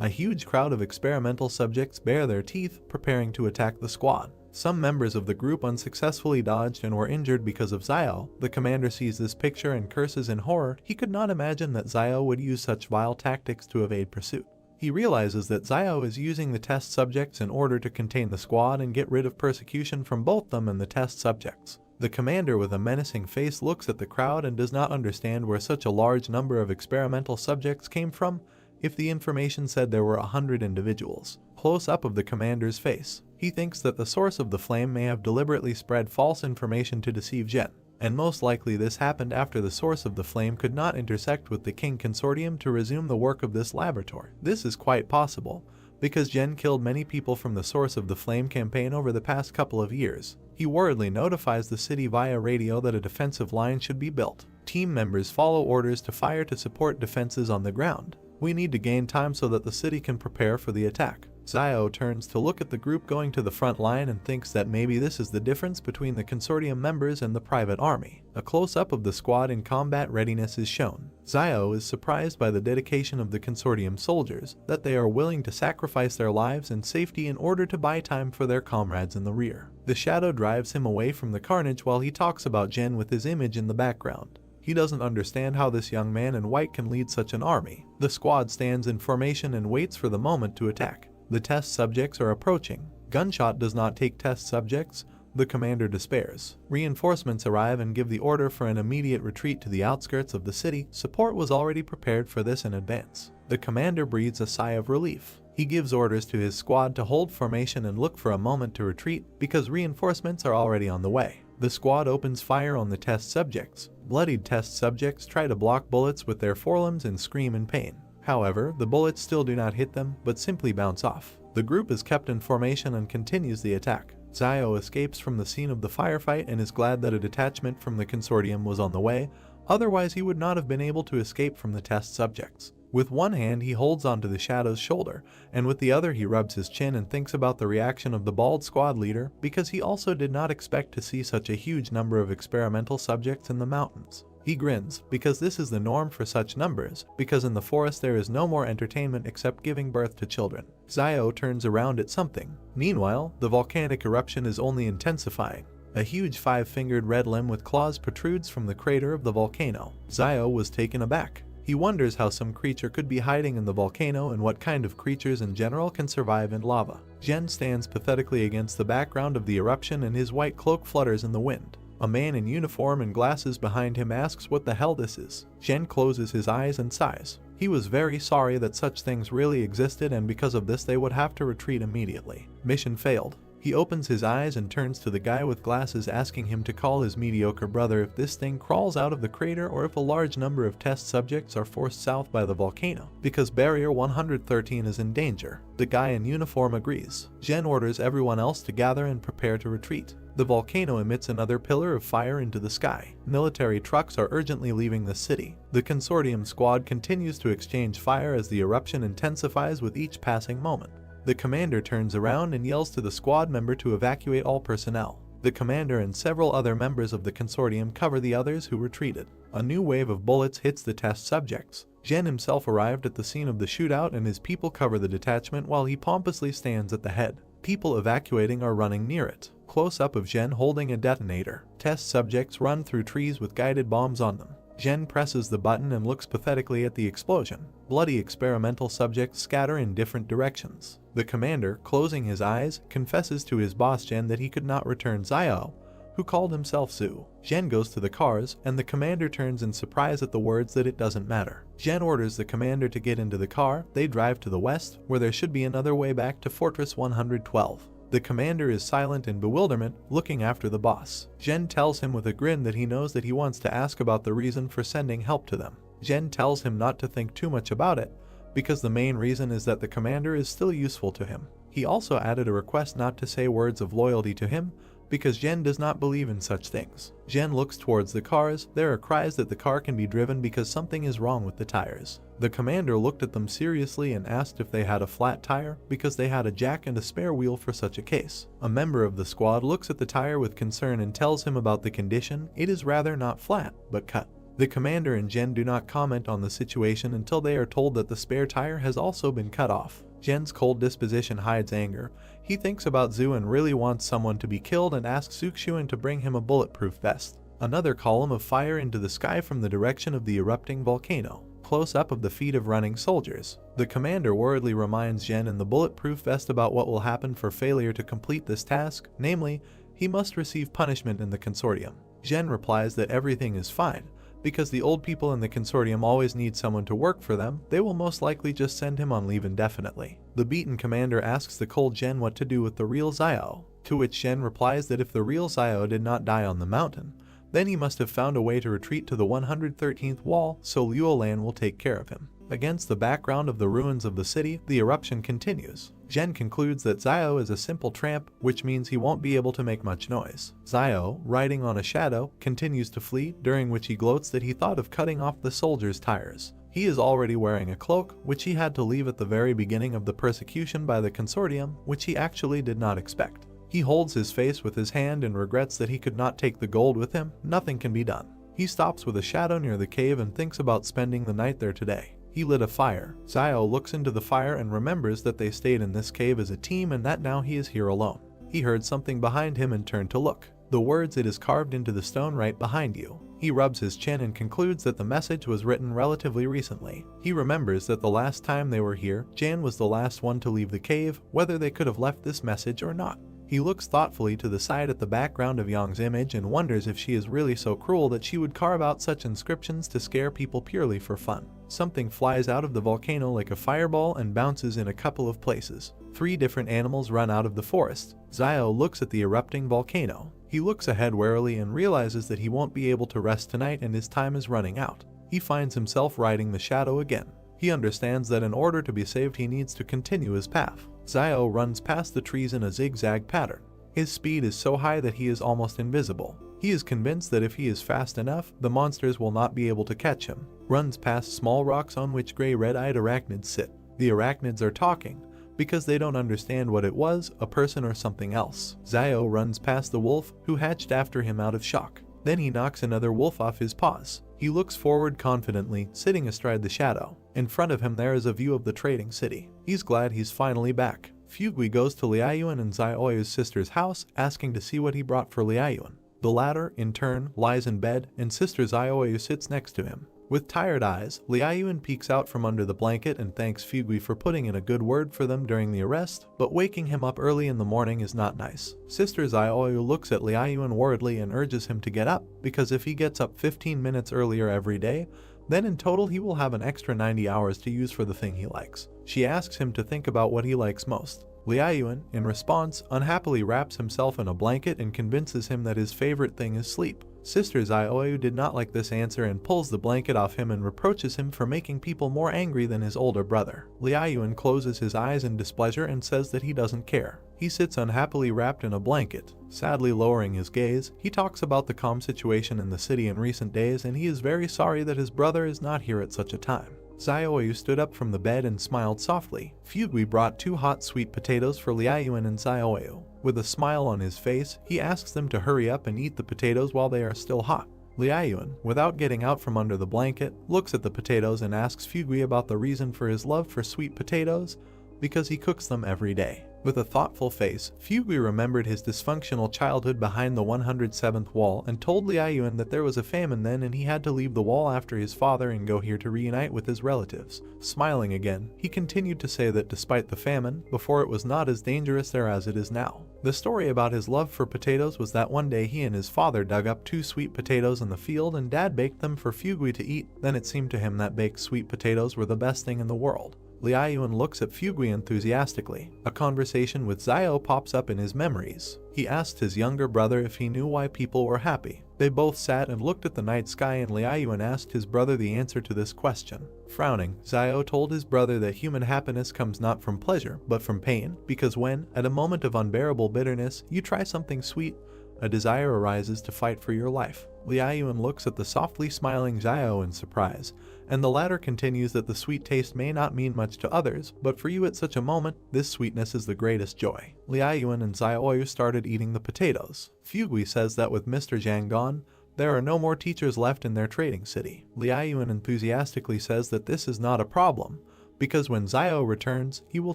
A huge crowd of experimental subjects bare their teeth, preparing to attack the squad. Some members of the group unsuccessfully dodged and were injured because of Zio. The commander sees this picture and curses in horror. He could not imagine that Zio would use such vile tactics to evade pursuit. He realizes that Zio is using the test subjects in order to contain the squad and get rid of persecution from both them and the test subjects. The commander with a menacing face looks at the crowd and does not understand where such a large number of experimental subjects came from, if the information said there were 100 individuals. Close-up of the commander's face. He thinks that the source of the flame may have deliberately spread false information to deceive Jen, and most likely this happened after the source of the flame could not intersect with the King Consortium to resume the work of this laboratory. This is quite possible, because Jen killed many people from the source of the flame campaign over the past couple of years. He worriedly notifies the city via radio that a defensive line should be built. Team members follow orders to fire to support defenses on the ground. We need to gain time so that the city can prepare for the attack. Zio turns to look at the group going to the front line and thinks that maybe this is the difference between the consortium members and the private army. A close-up of the squad in combat readiness is shown. Zio is surprised by the dedication of the consortium soldiers, that they are willing to sacrifice their lives and safety in order to buy time for their comrades in the rear. The shadow drives him away from the carnage while he talks about Jen with his image in the background. He doesn't understand how this young man in white can lead such an army. The squad stands in formation and waits for the moment to attack. The test subjects are approaching. Gunshot does not take test subjects. The commander despairs. Reinforcements arrive and give the order for an immediate retreat to the outskirts of the city. Support was already prepared for this in advance. The commander breathes a sigh of relief. He gives orders to his squad to hold formation and look for a moment to retreat because reinforcements are already on the way. The squad opens fire on the test subjects. Bloodied test subjects try to block bullets with their forelimbs and scream in pain. However, the bullets still do not hit them, but simply bounce off. The group is kept in formation and continues the attack. Zio escapes from the scene of the firefight and is glad that a detachment from the consortium was on the way, otherwise he would not have been able to escape from the test subjects. With one hand he holds onto the shadow's shoulder, and with the other he rubs his chin and thinks about the reaction of the bald squad leader, because he also did not expect to see such a huge number of experimental subjects in the mountains. He grins, because this is the norm for such numbers, because in the forest there is no more entertainment except giving birth to children. Zio turns around at something. Meanwhile, the volcanic eruption is only intensifying. A huge five-fingered red limb with claws protrudes from the crater of the volcano. Zio was taken aback. He wonders how some creature could be hiding in the volcano and what kind of creatures in general can survive in lava. Jen stands pathetically against the background of the eruption and his white cloak flutters in the wind. A man in uniform and glasses behind him asks what the hell this is. Jen closes his eyes and sighs. He was very sorry that such things really existed and because of this they would have to retreat immediately. Mission failed. He opens his eyes and turns to the guy with glasses asking him to call his mediocre brother if this thing crawls out of the crater or if a large number of test subjects are forced south by the volcano, because Barrier 113 is in danger. The guy in uniform agrees. Jen orders everyone else to gather and prepare to retreat. The volcano emits another pillar of fire into the sky. Military trucks are urgently leaving the city. The consortium squad continues to exchange fire as the eruption intensifies with each passing moment. The commander turns around and yells to the squad member to evacuate all personnel. The commander and several other members of the consortium cover the others who retreated. A new wave of bullets hits the test subjects. Jen himself arrived at the scene of the shootout and his people cover the detachment while he pompously stands at the head. People evacuating are running near it. Close-up of Jen holding a detonator. Test subjects run through trees with guided bombs on them. Jen presses the button and looks pathetically at the explosion. Bloody experimental subjects scatter in different directions. The commander, closing his eyes, confesses to his boss Jen that he could not return Xiao, who called himself Zhu. Jen goes to the cars, and the commander turns in surprise at the words that it doesn't matter. Jen orders the commander to get into the car. They drive to the west, where there should be another way back to Fortress 112. The commander is silent in bewilderment, looking after the boss. Jen tells him with a grin that he knows that he wants to ask about the reason for sending help to them. Jen tells him not to think too much about it, because the main reason is that the commander is still useful to him. He also added a request not to say words of loyalty to him, because Jen does not believe in such things. Jen looks towards the cars. There are cries that the car can be driven because something is wrong with the tires. The commander looked at them seriously and asked if they had a flat tire, because they had a jack and a spare wheel for such a case. A member of the squad looks at the tire with concern and tells him about the condition. It is rather not flat, but cut. The commander and Jen do not comment on the situation until they are told that the spare tire has also been cut off. Jen's cold disposition hides anger. He thinks about Zhu and really wants someone to be killed and asks Xuxian to bring him a bulletproof vest. Another column of fire into the sky from the direction of the erupting volcano. Close-up of the feet of running soldiers. The commander worriedly reminds Jen in the bulletproof vest about what will happen for failure to complete this task, namely, he must receive punishment in the consortium. Jen replies that everything is fine. Because the old people in the consortium always need someone to work for them, they will most likely just send him on leave indefinitely. The beaten commander asks the cold Jen what to do with the real Xiao, to which Jen replies that if the real Xiao did not die on the mountain, then he must have found a way to retreat to the 113th wall, so Luolan will take care of him. Against the background of the ruins of the city, the eruption continues. Jen concludes that Xiao is a simple tramp, which means he won't be able to make much noise. Xiao, riding on a shadow, continues to flee, during which he gloats that he thought of cutting off the soldiers' tires. He is already wearing a cloak, which he had to leave at the very beginning of the persecution by the consortium, which he actually did not expect. He holds his face with his hand and regrets that he could not take the gold with him. Nothing can be done. He stops with a shadow near the cave and thinks about spending the night there today. He lit a fire. Xiao looks into the fire and remembers that they stayed in this cave as a team and that now he is here alone. He heard something behind him and turned to look. The words "it is carved into the stone right behind you." He rubs his chin and concludes that the message was written relatively recently. He remembers that the last time they were here, Jan was the last one to leave the cave, whether they could have left this message or not. He looks thoughtfully to the side at the background of Yang's image and wonders if she is really so cruel that she would carve out such inscriptions to scare people purely for fun. Something flies out of the volcano like a fireball and bounces in a couple of places. 3 different animals run out of the forest. Xiao looks at the erupting volcano. He looks ahead warily and realizes that he won't be able to rest tonight and his time is running out. He finds himself riding the shadow again. He understands that in order to be saved he needs to continue his path. Xiao runs past the trees in a zigzag pattern. His speed is so high that he is almost invisible. He is convinced that if he is fast enough, the monsters will not be able to catch him. Runs past small rocks on which gray red-eyed arachnids sit. The arachnids are talking, because they don't understand what it was, a person or something else. Xiao runs past the wolf, who hatched after him out of shock. Then he knocks another wolf off his paws. He looks forward confidently, sitting astride the shadow. In front of him there is a view of the trading city. He's glad he's finally back. Fugui goes to Liaoyuan and Xiaoyu's sister's house, asking to see what he brought for Liaoyuan. The latter, in turn, lies in bed, and sister Xiaoyu sits next to him. With tired eyes, Liaoyuan peeks out from under the blanket and thanks Fugui for putting in a good word for them during the arrest, but waking him up early in the morning is not nice. Sister Xiaoyu looks at Liaoyuan worriedly and urges him to get up, because if he gets up 15 minutes earlier every day, then in total he will have an extra 90 hours to use for the thing he likes. She asks him to think about what he likes most. Liaoyuan, in response, unhappily wraps himself in a blanket and convinces him that his favorite thing is sleep. Sister Xiaoyu did not like this answer and pulls the blanket off him and reproaches him for making people more angry than his older brother. Liaoyuan closes his eyes in displeasure and says that he doesn't care. He sits unhappily wrapped in a blanket. Sadly lowering his gaze, he talks about the calm situation in the city in recent days and he is very sorry that his brother is not here at such a time. Zioyu stood up from the bed and smiled softly. Fugui brought 2 hot sweet potatoes for Liayuan and Zioyu. With a smile on his face, he asks them to hurry up and eat the potatoes while they are still hot. Liayuan, without getting out from under the blanket, looks at the potatoes and asks Fugui about the reason for his love for sweet potatoes, because he cooks them every day. With a thoughtful face, Fugui remembered his dysfunctional childhood behind the 107th wall and told Liayuan that there was a famine then and he had to leave the wall after his father and go here to reunite with his relatives. Smiling again, he continued to say that despite the famine, before it was not as dangerous there as it is now. The story about his love for potatoes was that one day he and his father dug up 2 sweet potatoes in the field and Dad baked them for Fugui to eat. Then it seemed to him that baked sweet potatoes were the best thing in the world. Liayuan looks at Fugui enthusiastically. A conversation with Zio pops up in his memories. He asked his younger brother if he knew why people were happy. They both sat and looked at the night sky and Liayuan asked his brother the answer to this question. Frowning, Zio told his brother that human happiness comes not from pleasure, but from pain, because when, at a moment of unbearable bitterness, you try something sweet, a desire arises to fight for your life. Liayuan looks at the softly smiling Zio in surprise, and the latter continues that the sweet taste may not mean much to others, but for you at such a moment, this sweetness is the greatest joy. Liayuan and Zioyu started eating the potatoes. Fugui says that with Mr. Zhang gone, there are no more teachers left in their trading city. Liayuan enthusiastically says that this is not a problem, because when Zio returns, he will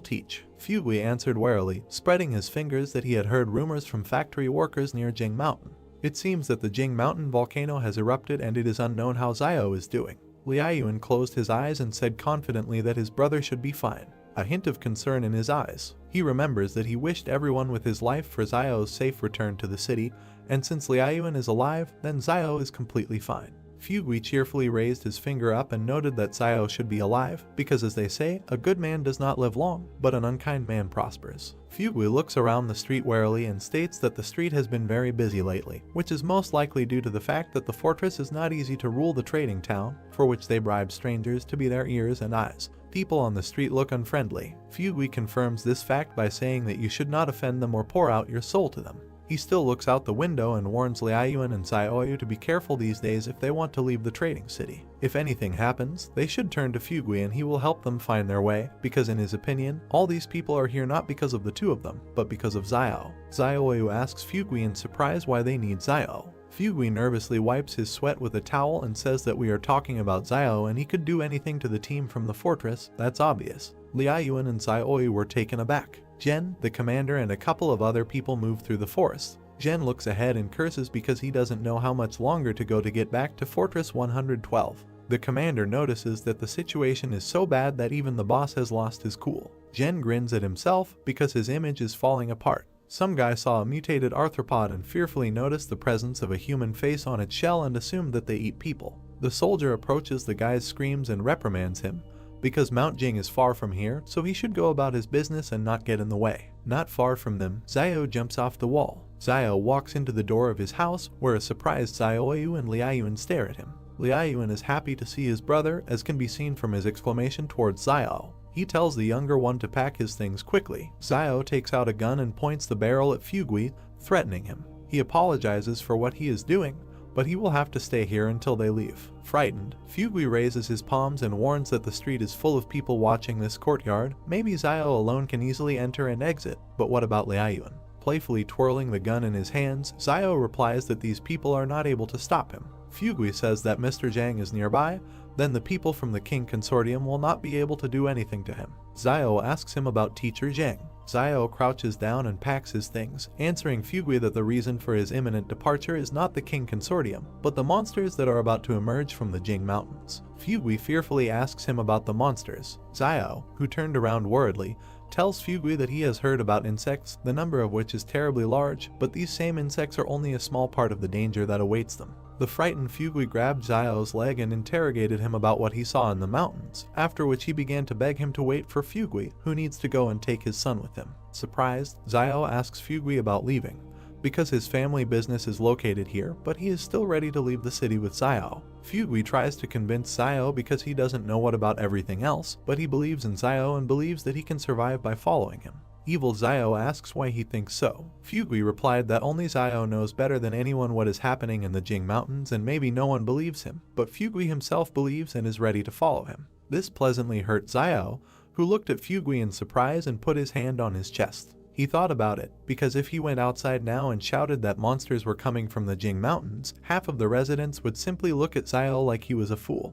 teach. Fugui answered warily, spreading his fingers that he had heard rumors from factory workers near Jing Mountain. It seems that the Jing Mountain volcano has erupted and it is unknown how Zio is doing. Liayuan closed his eyes and said confidently that his brother should be fine, a hint of concern in his eyes. He remembers that he wished everyone with his life for Zio's safe return to the city, and since Liayuan is alive, then Zio is completely fine. Fugui cheerfully raised his finger up and noted that Zio should be alive, because as they say, a good man does not live long, but an unkind man prospers. Fugui looks around the street warily and states that the street has been very busy lately, which is most likely due to the fact that the fortress is not easy to rule the trading town, for which they bribe strangers to be their ears and eyes. People on the street look unfriendly. Fugui confirms this fact by saying that you should not offend them or pour out your soul to them. He still looks out the window and warns Liayuan and Zioyu to be careful these days if they want to leave the trading city. If anything happens, they should turn to Fugui and he will help them find their way, because in his opinion, all these people are here not because of the 2 of them, but because of Zio. Zioyu asks Fugui in surprise why they need Zio. Fugui nervously wipes his sweat with a towel and says that we are talking about Zio and he could do anything to the team from the fortress, that's obvious. Liayuan and Zioyu were taken aback. Jen, the commander, and a couple of other people move through the forest. Jen looks ahead and curses because he doesn't know how much longer to go to get back to Fortress 112. The commander notices that the situation is so bad that even the boss has lost his cool. Jen grins at himself because his image is falling apart. Some guy saw a mutated arthropod and fearfully noticed the presence of a human face on its shell and assumed that they eat people. The soldier approaches the guy's screams and reprimands him, because Mount Jing is far from here, so he should go about his business and not get in the way. Not far from them, Zio jumps off the wall. Zio walks into the door of his house, where a surprised Zioyu and Liayuan stare at him. Liayuan is happy to see his brother, as can be seen from his exclamation towards Zio. He tells the younger one to pack his things quickly. Zio takes out a gun and points the barrel at Fugui, threatening him. He apologizes for what he is doing, but he will have to stay here until they leave. Frightened, Fugui raises his palms and warns that the street is full of people watching this courtyard. Maybe Zio alone can easily enter and exit, but what about Liayuan? Playfully twirling the gun in his hands, Zio replies that these people are not able to stop him. Fugui says that Mr. Zhang is nearby, then the people from the King Consortium will not be able to do anything to him. Zio asks him about Teacher Zhang. Zio crouches down and packs his things, answering Fugui that the reason for his imminent departure is not the King Consortium, but the monsters that are about to emerge from the Jing Mountains. Fugui fearfully asks him about the monsters. Zio, who turned around worriedly, tells Fugui that he has heard about insects, the number of which is terribly large, but these same insects are only a small part of the danger that awaits them. The frightened Fugui grabbed Zio's leg and interrogated him about what he saw in the mountains, after which he began to beg him to wait for Fugui, who needs to go and take his son with him. Surprised, Zio asks Fugui about leaving, because his family business is located here, but he is still ready to leave the city with Zio. Fugui tries to convince Zio because he doesn't know what about everything else, but he believes in Zio and believes that he can survive by following him. Evil Zio asks why he thinks so. Fugui replied that only Zio knows better than anyone what is happening in the Jing Mountains and maybe no one believes him, but Fugui himself believes and is ready to follow him. This pleasantly hurt Xiao, who looked at Fugui in surprise and put his hand on his chest. He thought about it, because if he went outside now and shouted that monsters were coming from the Jing Mountains, half of the residents would simply look at Xiao like he was a fool.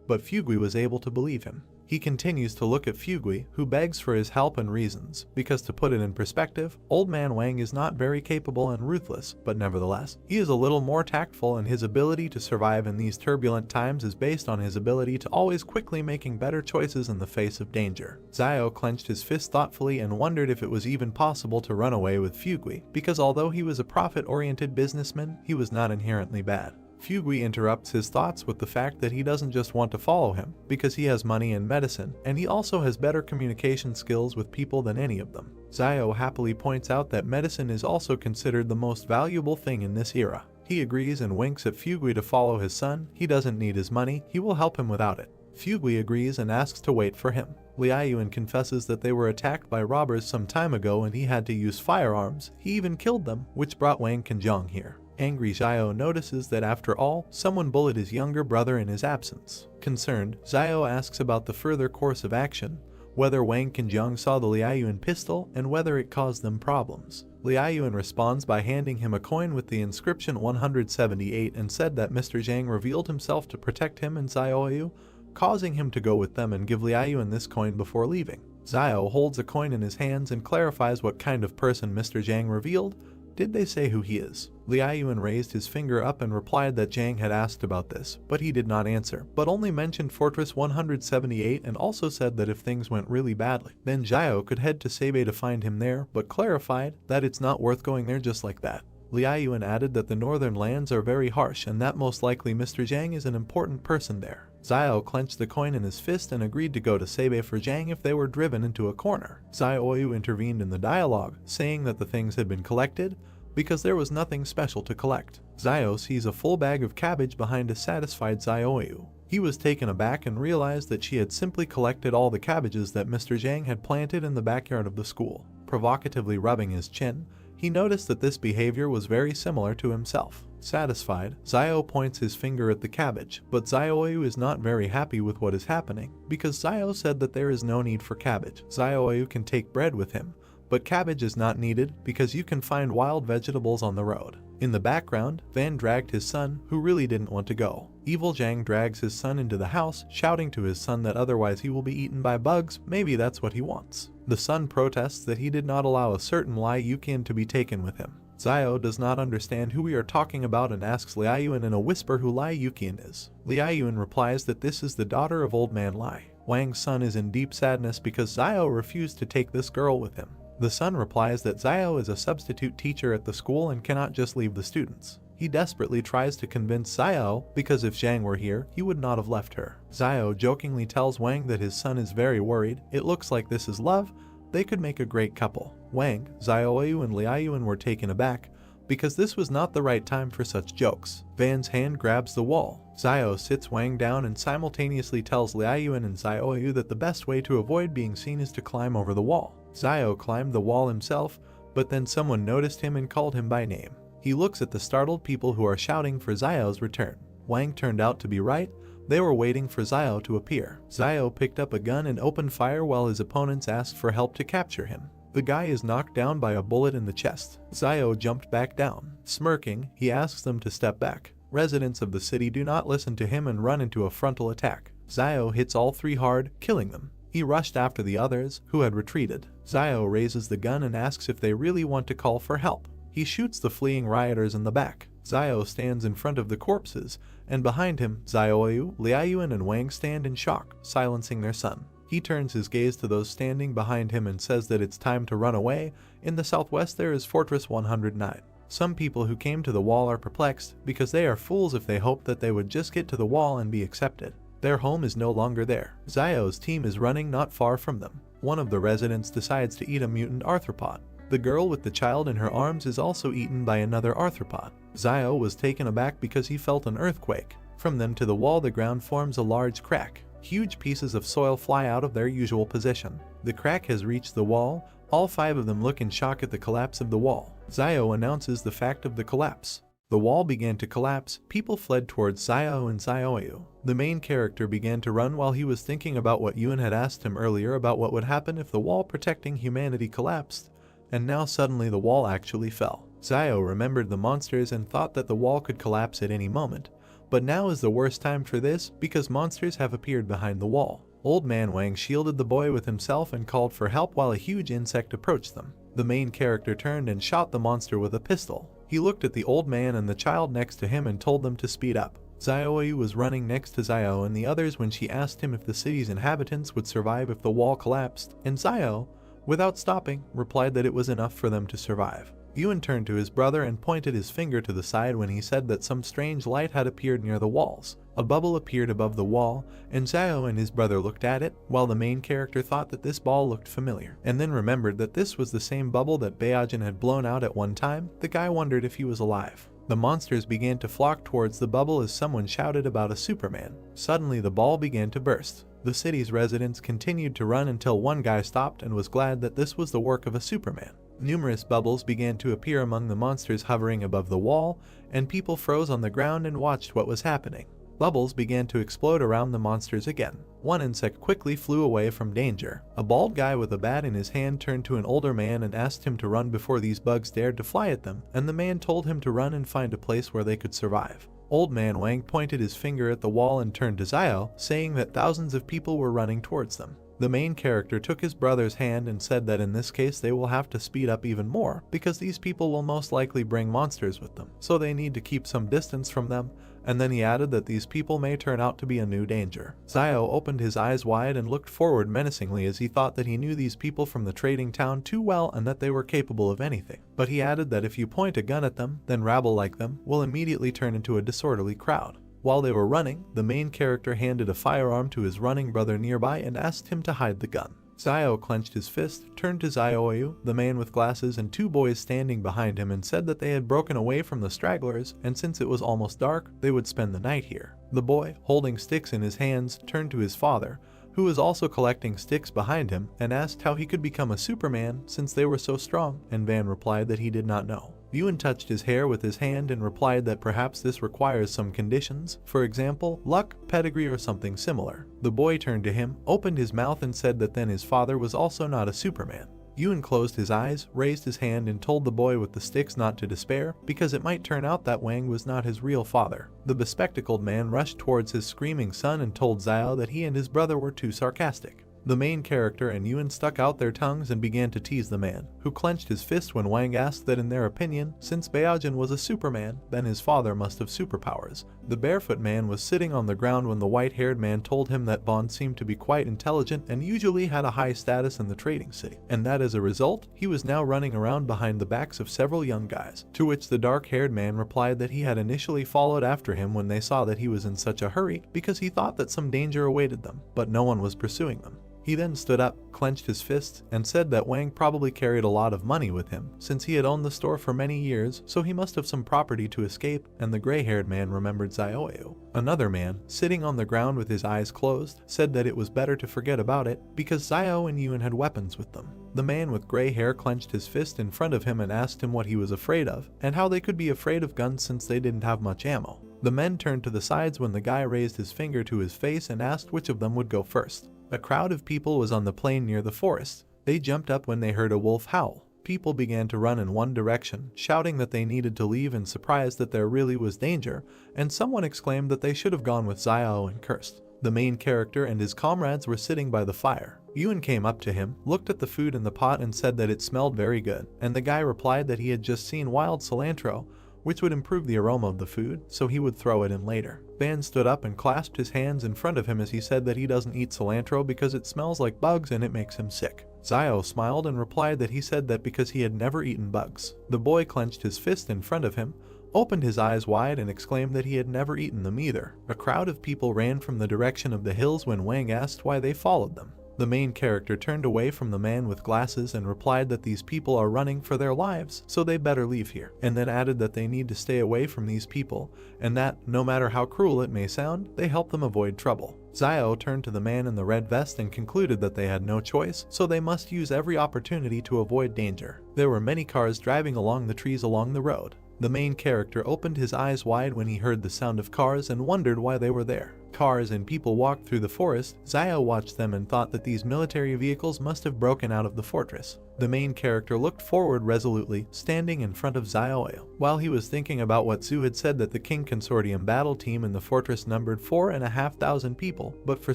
But Fugui was able to believe him. He continues to look at Fugui, who begs for his help and reasons, because to put it in perspective, Old Man Wang is not very capable and ruthless, but nevertheless, he is a little more tactful, and his ability to survive in these turbulent times is based on his ability to always quickly making better choices in the face of danger. Xiao clenched his fist thoughtfully and wondered if it was even possible to run away with Fugui, because although he was a profit-oriented businessman, he was not inherently bad. Fugui interrupts his thoughts with the fact that he doesn't just want to follow him, because he has money and medicine, and he also has better communication skills with people than any of them. Xiao happily points out that medicine is also considered the most valuable thing in this era. He agrees and winks at Fugui to follow his son. He doesn't need his money, he will help him without it. Fugui agrees and asks to wait for him. Liaoyuan confesses that they were attacked by robbers some time ago and he had to use firearms. He even killed them, which brought Wang Kanjiang here. Angry Xiao notices that after all, someone bullied his younger brother in his absence. Concerned, Xiao asks about the further course of action, whether Wang Kanjiang saw the Liaoyuan pistol and whether it caused them problems. Liaoyuan responds by handing him a coin with the inscription 178 and said that Mr. Zhang revealed himself to protect him and Xiaoyu, causing him to go with them and give Liaoyuan this coin before leaving. Xiao holds a coin in his hands and clarifies what kind of person Mr. Zhang revealed. Did they say who he is? Liaoyuan raised his finger up and replied that Zhang had asked about this, but he did not answer, but only mentioned Fortress 178 and also said that if things went really badly, then Xiao could head to Sebe to find him there, but clarified that it's not worth going there just like that. Liaoyuan added that the northern lands are very harsh and that most likely Mr. Zhang is an important person there. Xiao clenched the coin in his fist and agreed to go to Sebe for Zhang if they were driven into a corner. Xiaoyu intervened in the dialogue, saying that the things had been collected because there was nothing special to collect. Xiao sees a full bag of cabbage behind a satisfied Xiaoyu. He was taken aback and realized that she had simply collected all the cabbages that Mr. Zhang had planted in the backyard of the school. Provocatively rubbing his chin, he noticed that this behavior was very similar to himself. Satisfied, Xiao points his finger at the cabbage, but Xiaoyu is not very happy with what is happening, because Xiao said that there is no need for cabbage. Xiaoyu can take bread with him, but cabbage is not needed because you can find wild vegetables on the road. In the background, Van dragged his son, who really didn't want to go. Evil Zhang drags his son into the house, shouting to his son that otherwise he will be eaten by bugs. Maybe that's what he wants. The son protests that he did not allow a certain Lai Yuqian to be taken with him. Xiao does not understand who we are talking about and asks Liaoyuan in a whisper who Lai Yuqian is. Liaoyuan replies that this is the daughter of Old Man Lai. Wang's son is in deep sadness because Xiao refused to take this girl with him. The son replies that Xiao is a substitute teacher at the school and cannot just leave the students. He desperately tries to convince Xiao because if Zhang were here, he would not have left her. Xiao jokingly tells Wang that his son is very worried. It looks like this is love. They could make a great couple. Wang, Xiaoyu and Liaoyuan were taken aback because this was not the right time for such jokes. Van's hand grabs the wall. Xiao sits Wang down and simultaneously tells Liaoyuan and Xiaoyu that the best way to avoid being seen is to climb over the wall. Xiao climbed the wall himself, but then someone noticed him and called him by name. He looks at the startled people who are shouting for Xiao's return. Wang turned out to be right. They were waiting for Xiao to appear. Xiao picked up a gun and opened fire while his opponents asked for help to capture him. The guy is knocked down by a bullet in the chest. Xiao jumped back down. Smirking, he asks them to step back. Residents of the city do not listen to him and run into a frontal attack. Xiao hits all three hard, killing them. He rushed after the others, who had retreated. Xiao raises the gun and asks if they really want to call for help. He shoots the fleeing rioters in the back. Xiao stands in front of the corpses, and behind him, Xiaoyu, Liaoyuan and Wang stand in shock, silencing their son. He turns his gaze to those standing behind him and says that it's time to run away. In the southwest there is Fortress 109. Some people who came to the wall are perplexed because they are fools if they hope that they would just get to the wall and be accepted. Their home is no longer there. Xiao's team is running not far from them. One of the residents decides to eat a mutant arthropod. The girl with the child in her arms is also eaten by another arthropod. Xiao was taken aback because he felt an earthquake. From them to the wall the ground forms a large crack. Huge pieces of soil fly out of their usual position. The crack has reached the wall. All five of them look in shock at the collapse of the wall. Xiao announces the fact of the collapse. The wall began to collapse. People fled towards Xiao and Xiaoyu. The main character began to run while he was thinking about what Yun had asked him earlier about what would happen if the wall protecting humanity collapsed, and now suddenly the wall actually fell. Xiao remembered the monsters and thought that the wall could collapse at any moment, but now is the worst time for this because monsters have appeared behind the wall. Old Man Wang shielded the boy with himself and called for help while a huge insect approached them. The main character turned and shot the monster with a pistol. He looked at the old man and the child next to him and told them to speed up. Xiaoyu was running next to Xiao and the others when she asked him if the city's inhabitants would survive if the wall collapsed, and Xiao, without stopping, replied that it was enough for them to survive. Yun turned to his brother and pointed his finger to the side when he said that some strange light had appeared near the walls. A bubble appeared above the wall, and Xiao and his brother looked at it, while the main character thought that this ball looked familiar, and then remembered that this was the same bubble that Baojin had blown out at one time. The guy wondered if he was alive. The monsters began to flock towards the bubble as someone shouted about a Superman. Suddenly the ball began to burst. The city's residents continued to run until one guy stopped and was glad that this was the work of a Superman. Numerous bubbles began to appear among the monsters hovering above the wall, and people froze on the ground and watched what was happening. Bubbles began to explode around the monsters again. One insect quickly flew away from danger. A bald guy with a bat in his hand turned to an older man and asked him to run before these bugs dared to fly at them, and the man told him to run and find a place where they could survive. Old Man Wang pointed his finger at the wall and turned to Xiao, saying that thousands of people were running towards them. The main character took his brother's hand and said that in this case they will have to speed up even more because these people will most likely bring monsters with them, so they need to keep some distance from them, and then he added that these people may turn out to be a new danger. Xiao opened his eyes wide and looked forward menacingly as he thought that he knew these people from the trading town too well and that they were capable of anything. But he added that if you point a gun at them, then rabble like them will immediately turn into a disorderly crowd. While they were running, the main character handed a firearm to his running brother nearby and asked him to hide the gun. Xiao clenched his fist, turned to Xiaoyu, the man with glasses and two boys standing behind him, and said that they had broken away from the stragglers, and since it was almost dark, they would spend the night here. The boy, holding sticks in his hands, turned to his father, who was also collecting sticks behind him, and asked how he could become a Superman since they were so strong, and Van replied that he did not know. Yun touched his hair with his hand and replied that perhaps this requires some conditions, for example, luck, pedigree, or something similar. The boy turned to him, opened his mouth and said that then his father was also not a Superman. Yun closed his eyes, raised his hand and told the boy with the sticks not to despair, because it might turn out that Wang was not his real father. The bespectacled man rushed towards his screaming son and told Xiao that he and his brother were too sarcastic. The main character and Yun stuck out their tongues and began to tease the man, who clenched his fist when Wang asked that in their opinion, since Baojin was a Superman, then his father must have superpowers. The barefoot man was sitting on the ground when the white-haired man told him that Bond seemed to be quite intelligent and usually had a high status in the trading city, and that as a result, he was now running around behind the backs of several young guys, to which the dark-haired man replied that he had initially followed after him when they saw that he was in such a hurry because he thought that some danger awaited them, but no one was pursuing them. He then stood up, clenched his fists, and said that Wang probably carried a lot of money with him, since he had owned the store for many years, so he must have some property to escape, and the gray-haired man remembered Xiaoyu. Another man, sitting on the ground with his eyes closed, said that it was better to forget about it, because Xiao and Yun had weapons with them. The man with gray hair clenched his fist in front of him and asked him what he was afraid of, and how they could be afraid of guns since they didn't have much ammo. The men turned to the sides when the guy raised his finger to his face and asked which of them would go first. A crowd of people was on the plain near the forest. They jumped up when they heard a wolf howl. People began to run in one direction, shouting that they needed to leave and surprised that there really was danger, and someone exclaimed that they should have gone with Xiao and cursed. The main character and his comrades were sitting by the fire. Yun came up to him, looked at the food in the pot and said that it smelled very good, and the guy replied that he had just seen wild cilantro, which would improve the aroma of the food, so he would throw it in later. Van stood up and clasped his hands in front of him as he said that he doesn't eat cilantro because it smells like bugs and it makes him sick. Xiao smiled and replied that he said that because he had never eaten bugs. The boy clenched his fist in front of him, opened his eyes wide and exclaimed that he had never eaten them either. A crowd of people ran from the direction of the hills when Wang asked why they followed them. The main character turned away from the man with glasses and replied that these people are running for their lives, so they better leave here, and then added that they need to stay away from these people, and that, no matter how cruel it may sound, they help them avoid trouble. Xiao turned to the man in the red vest and concluded that they had no choice, so they must use every opportunity to avoid danger. There were many cars driving along the trees along the road. The main character opened his eyes wide when he heard the sound of cars and wondered why they were there. Cars and people walked through the forest. Xiao watched them and thought that these military vehicles must have broken out of the fortress. The main character looked forward resolutely, standing in front of Xiao. While he was thinking about what Zhu had said that the King Consortium battle team in the fortress numbered 4,500 people, but for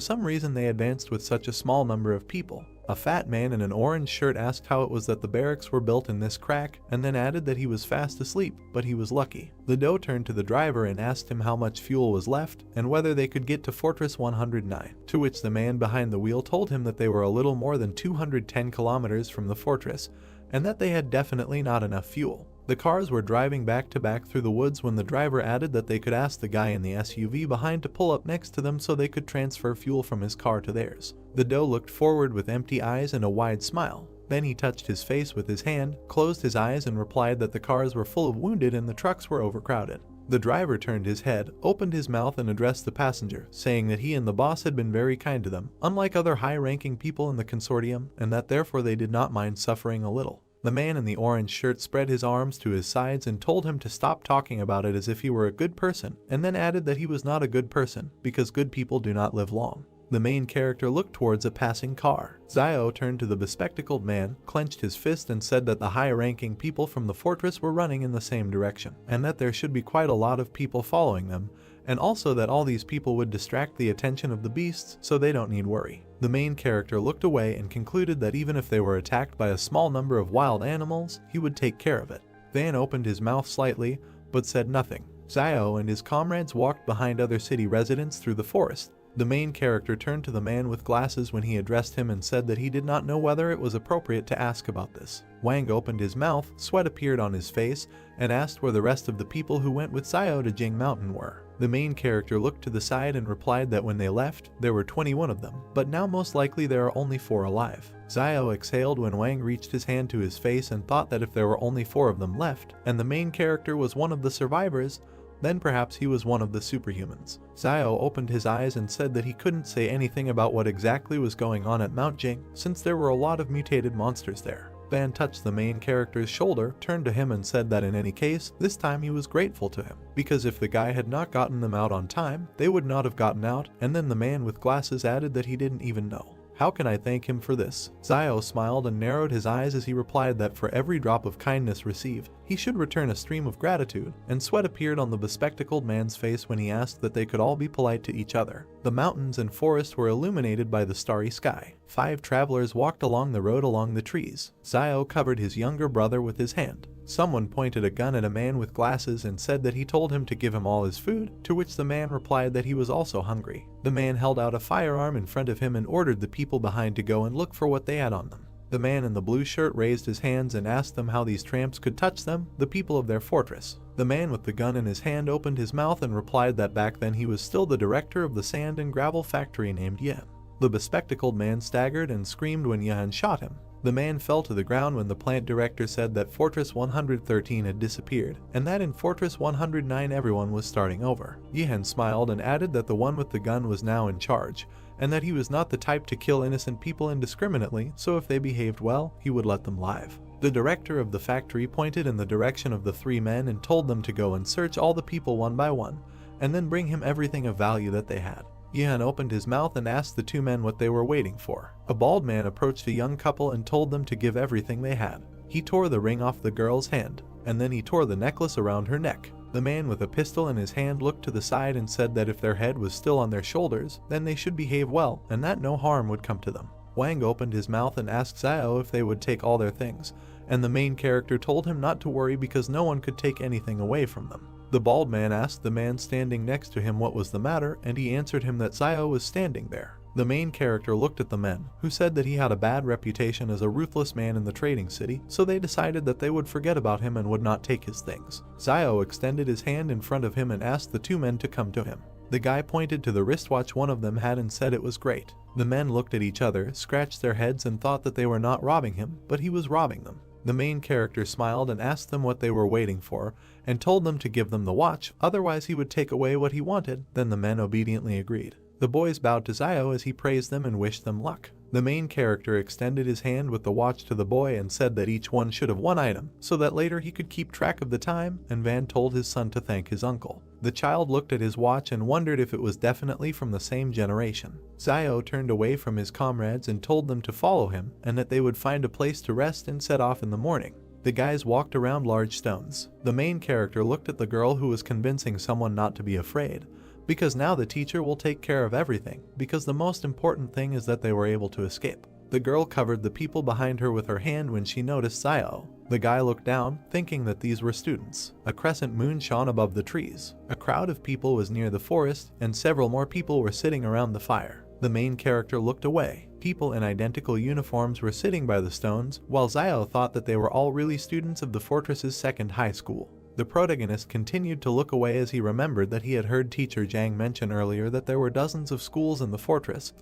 some reason they advanced with such a small number of people. A fat man in an orange shirt asked how it was that the barracks were built in this crack, and then added that he was fast asleep, but he was lucky. The doe turned to the driver and asked him how much fuel was left, and whether they could get to Fortress 109, to which the man behind the wheel told him that they were a little more than 210 kilometers from the fortress, and that they had definitely not enough fuel. The cars were driving back to back through the woods when the driver added that they could ask the guy in the SUV behind to pull up next to them so they could transfer fuel from his car to theirs. The doe looked forward with empty eyes and a wide smile. Then he touched his face with his hand, closed his eyes and replied that the cars were full of wounded and the trucks were overcrowded. The driver turned his head, opened his mouth and addressed the passenger, saying that he and the boss had been very kind to them, unlike other high-ranking people in the consortium, and that therefore they did not mind suffering a little. The man in the orange shirt spread his arms to his sides and told him to stop talking about it as if he were a good person, and then added that he was not a good person, because good people do not live long. The main character looked towards a passing car. Xiao turned to the bespectacled man, clenched his fist and said that the high-ranking people from the fortress were running in the same direction, and that there should be quite a lot of people following them, and also that all these people would distract the attention of the beasts so they don't need worry. The main character looked away and concluded that even if they were attacked by a small number of wild animals, he would take care of it. Van opened his mouth slightly, but said nothing. Xiao and his comrades walked behind other city residents through the forest. The main character turned to the man with glasses when he addressed him and said that he did not know whether it was appropriate to ask about this. Wang opened his mouth, sweat appeared on his face, and asked where the rest of the people who went with Xiao to Jing Mountain were. The main character looked to the side and replied that when they left, there were 21 of them, but now most likely there are only 4 alive. Xiao exhaled when Wang reached his hand to his face and thought that if there were only 4 of them left, and the main character was one of the survivors, then perhaps he was one of the superhumans. Xiao opened his eyes and said that he couldn't say anything about what exactly was going on at Mount Jing, since there were a lot of mutated monsters there. Van touched the main character's shoulder, turned to him and said that in any case, this time he was grateful to him, because if the guy had not gotten them out on time, they would not have gotten out, and then the man with glasses added that he didn't even know. How can I thank him for this? Xiao smiled and narrowed his eyes as he replied that for every drop of kindness received, he should return a stream of gratitude, and sweat appeared on the bespectacled man's face when he asked that they could all be polite to each other. The mountains and forest were illuminated by the starry sky. 5 travelers walked along the road along the trees. Xiao covered his younger brother with his hand. Someone pointed a gun at a man with glasses and said that he told him to give him all his food, to which the man replied that he was also hungry. The man held out a firearm in front of him and ordered the people behind to go and look for what they had on them. The man in the blue shirt raised his hands and asked them how these tramps could touch them, the people of their fortress. The man with the gun in his hand opened his mouth and replied that back then he was still the director of the sand and gravel factory named Yan. The bespectacled man staggered and screamed when Yan shot him. The man fell to the ground when the plant director said that Fortress 113 had disappeared, and that in Fortress 109 everyone was starting over. Yihan smiled and added that the one with the gun was now in charge, and that he was not the type to kill innocent people indiscriminately, so if they behaved well, he would let them live. The director of the factory pointed in the direction of the 3 men and told them to go and search all the people one by one, and then bring him everything of value that they had. Yihan opened his mouth and asked the 2 men what they were waiting for. A bald man approached a young couple and told them to give everything they had. He tore the ring off the girl's hand, and then he tore the necklace around her neck. The man with a pistol in his hand looked to the side and said that if their head was still on their shoulders, then they should behave well, and that no harm would come to them. Wang opened his mouth and asked Xiao if they would take all their things, and the main character told him not to worry because no one could take anything away from them. The bald man asked the man standing next to him what was the matter, and he answered him that Xiao was standing there. The main character looked at the men, who said that he had a bad reputation as a ruthless man in the trading city, so they decided that they would forget about him and would not take his things. Xiao extended his hand in front of him and asked the 2 men to come to him. The guy pointed to the wristwatch one of them had and said it was great. The men looked at each other, scratched their heads and thought that they were not robbing him, but he was robbing them. The main character smiled and asked them what they were waiting for, and told them to give them the watch, otherwise he would take away what he wanted. Then the men obediently agreed. The boys bowed to Xiao as he praised them and wished them luck. The main character extended his hand with the watch to the boy and said that each one should have one item, so that later he could keep track of the time, and Van told his son to thank his uncle. The child looked at his watch and wondered if it was definitely from the same generation. Zio turned away from his comrades and told them to follow him, and that they would find a place to rest and set off in the morning. The guys walked around large stones. The main character looked at the girl who was convincing someone not to be afraid, because now the teacher will take care of everything, because the most important thing is that they were able to escape. The girl covered the people behind her with her hand when she noticed Zio. The guy looked down, thinking that these were students. A crescent moon shone above the trees. A crowd of people was near the forest, and several more people were sitting around the fire. The main character looked away. People in identical uniforms were sitting by the stones, while Zio thought that they were all really students of the fortress's second high school. The protagonist continued to look away as he remembered that he had heard teacher Zhang mention earlier that there were dozens of schools in the fortress,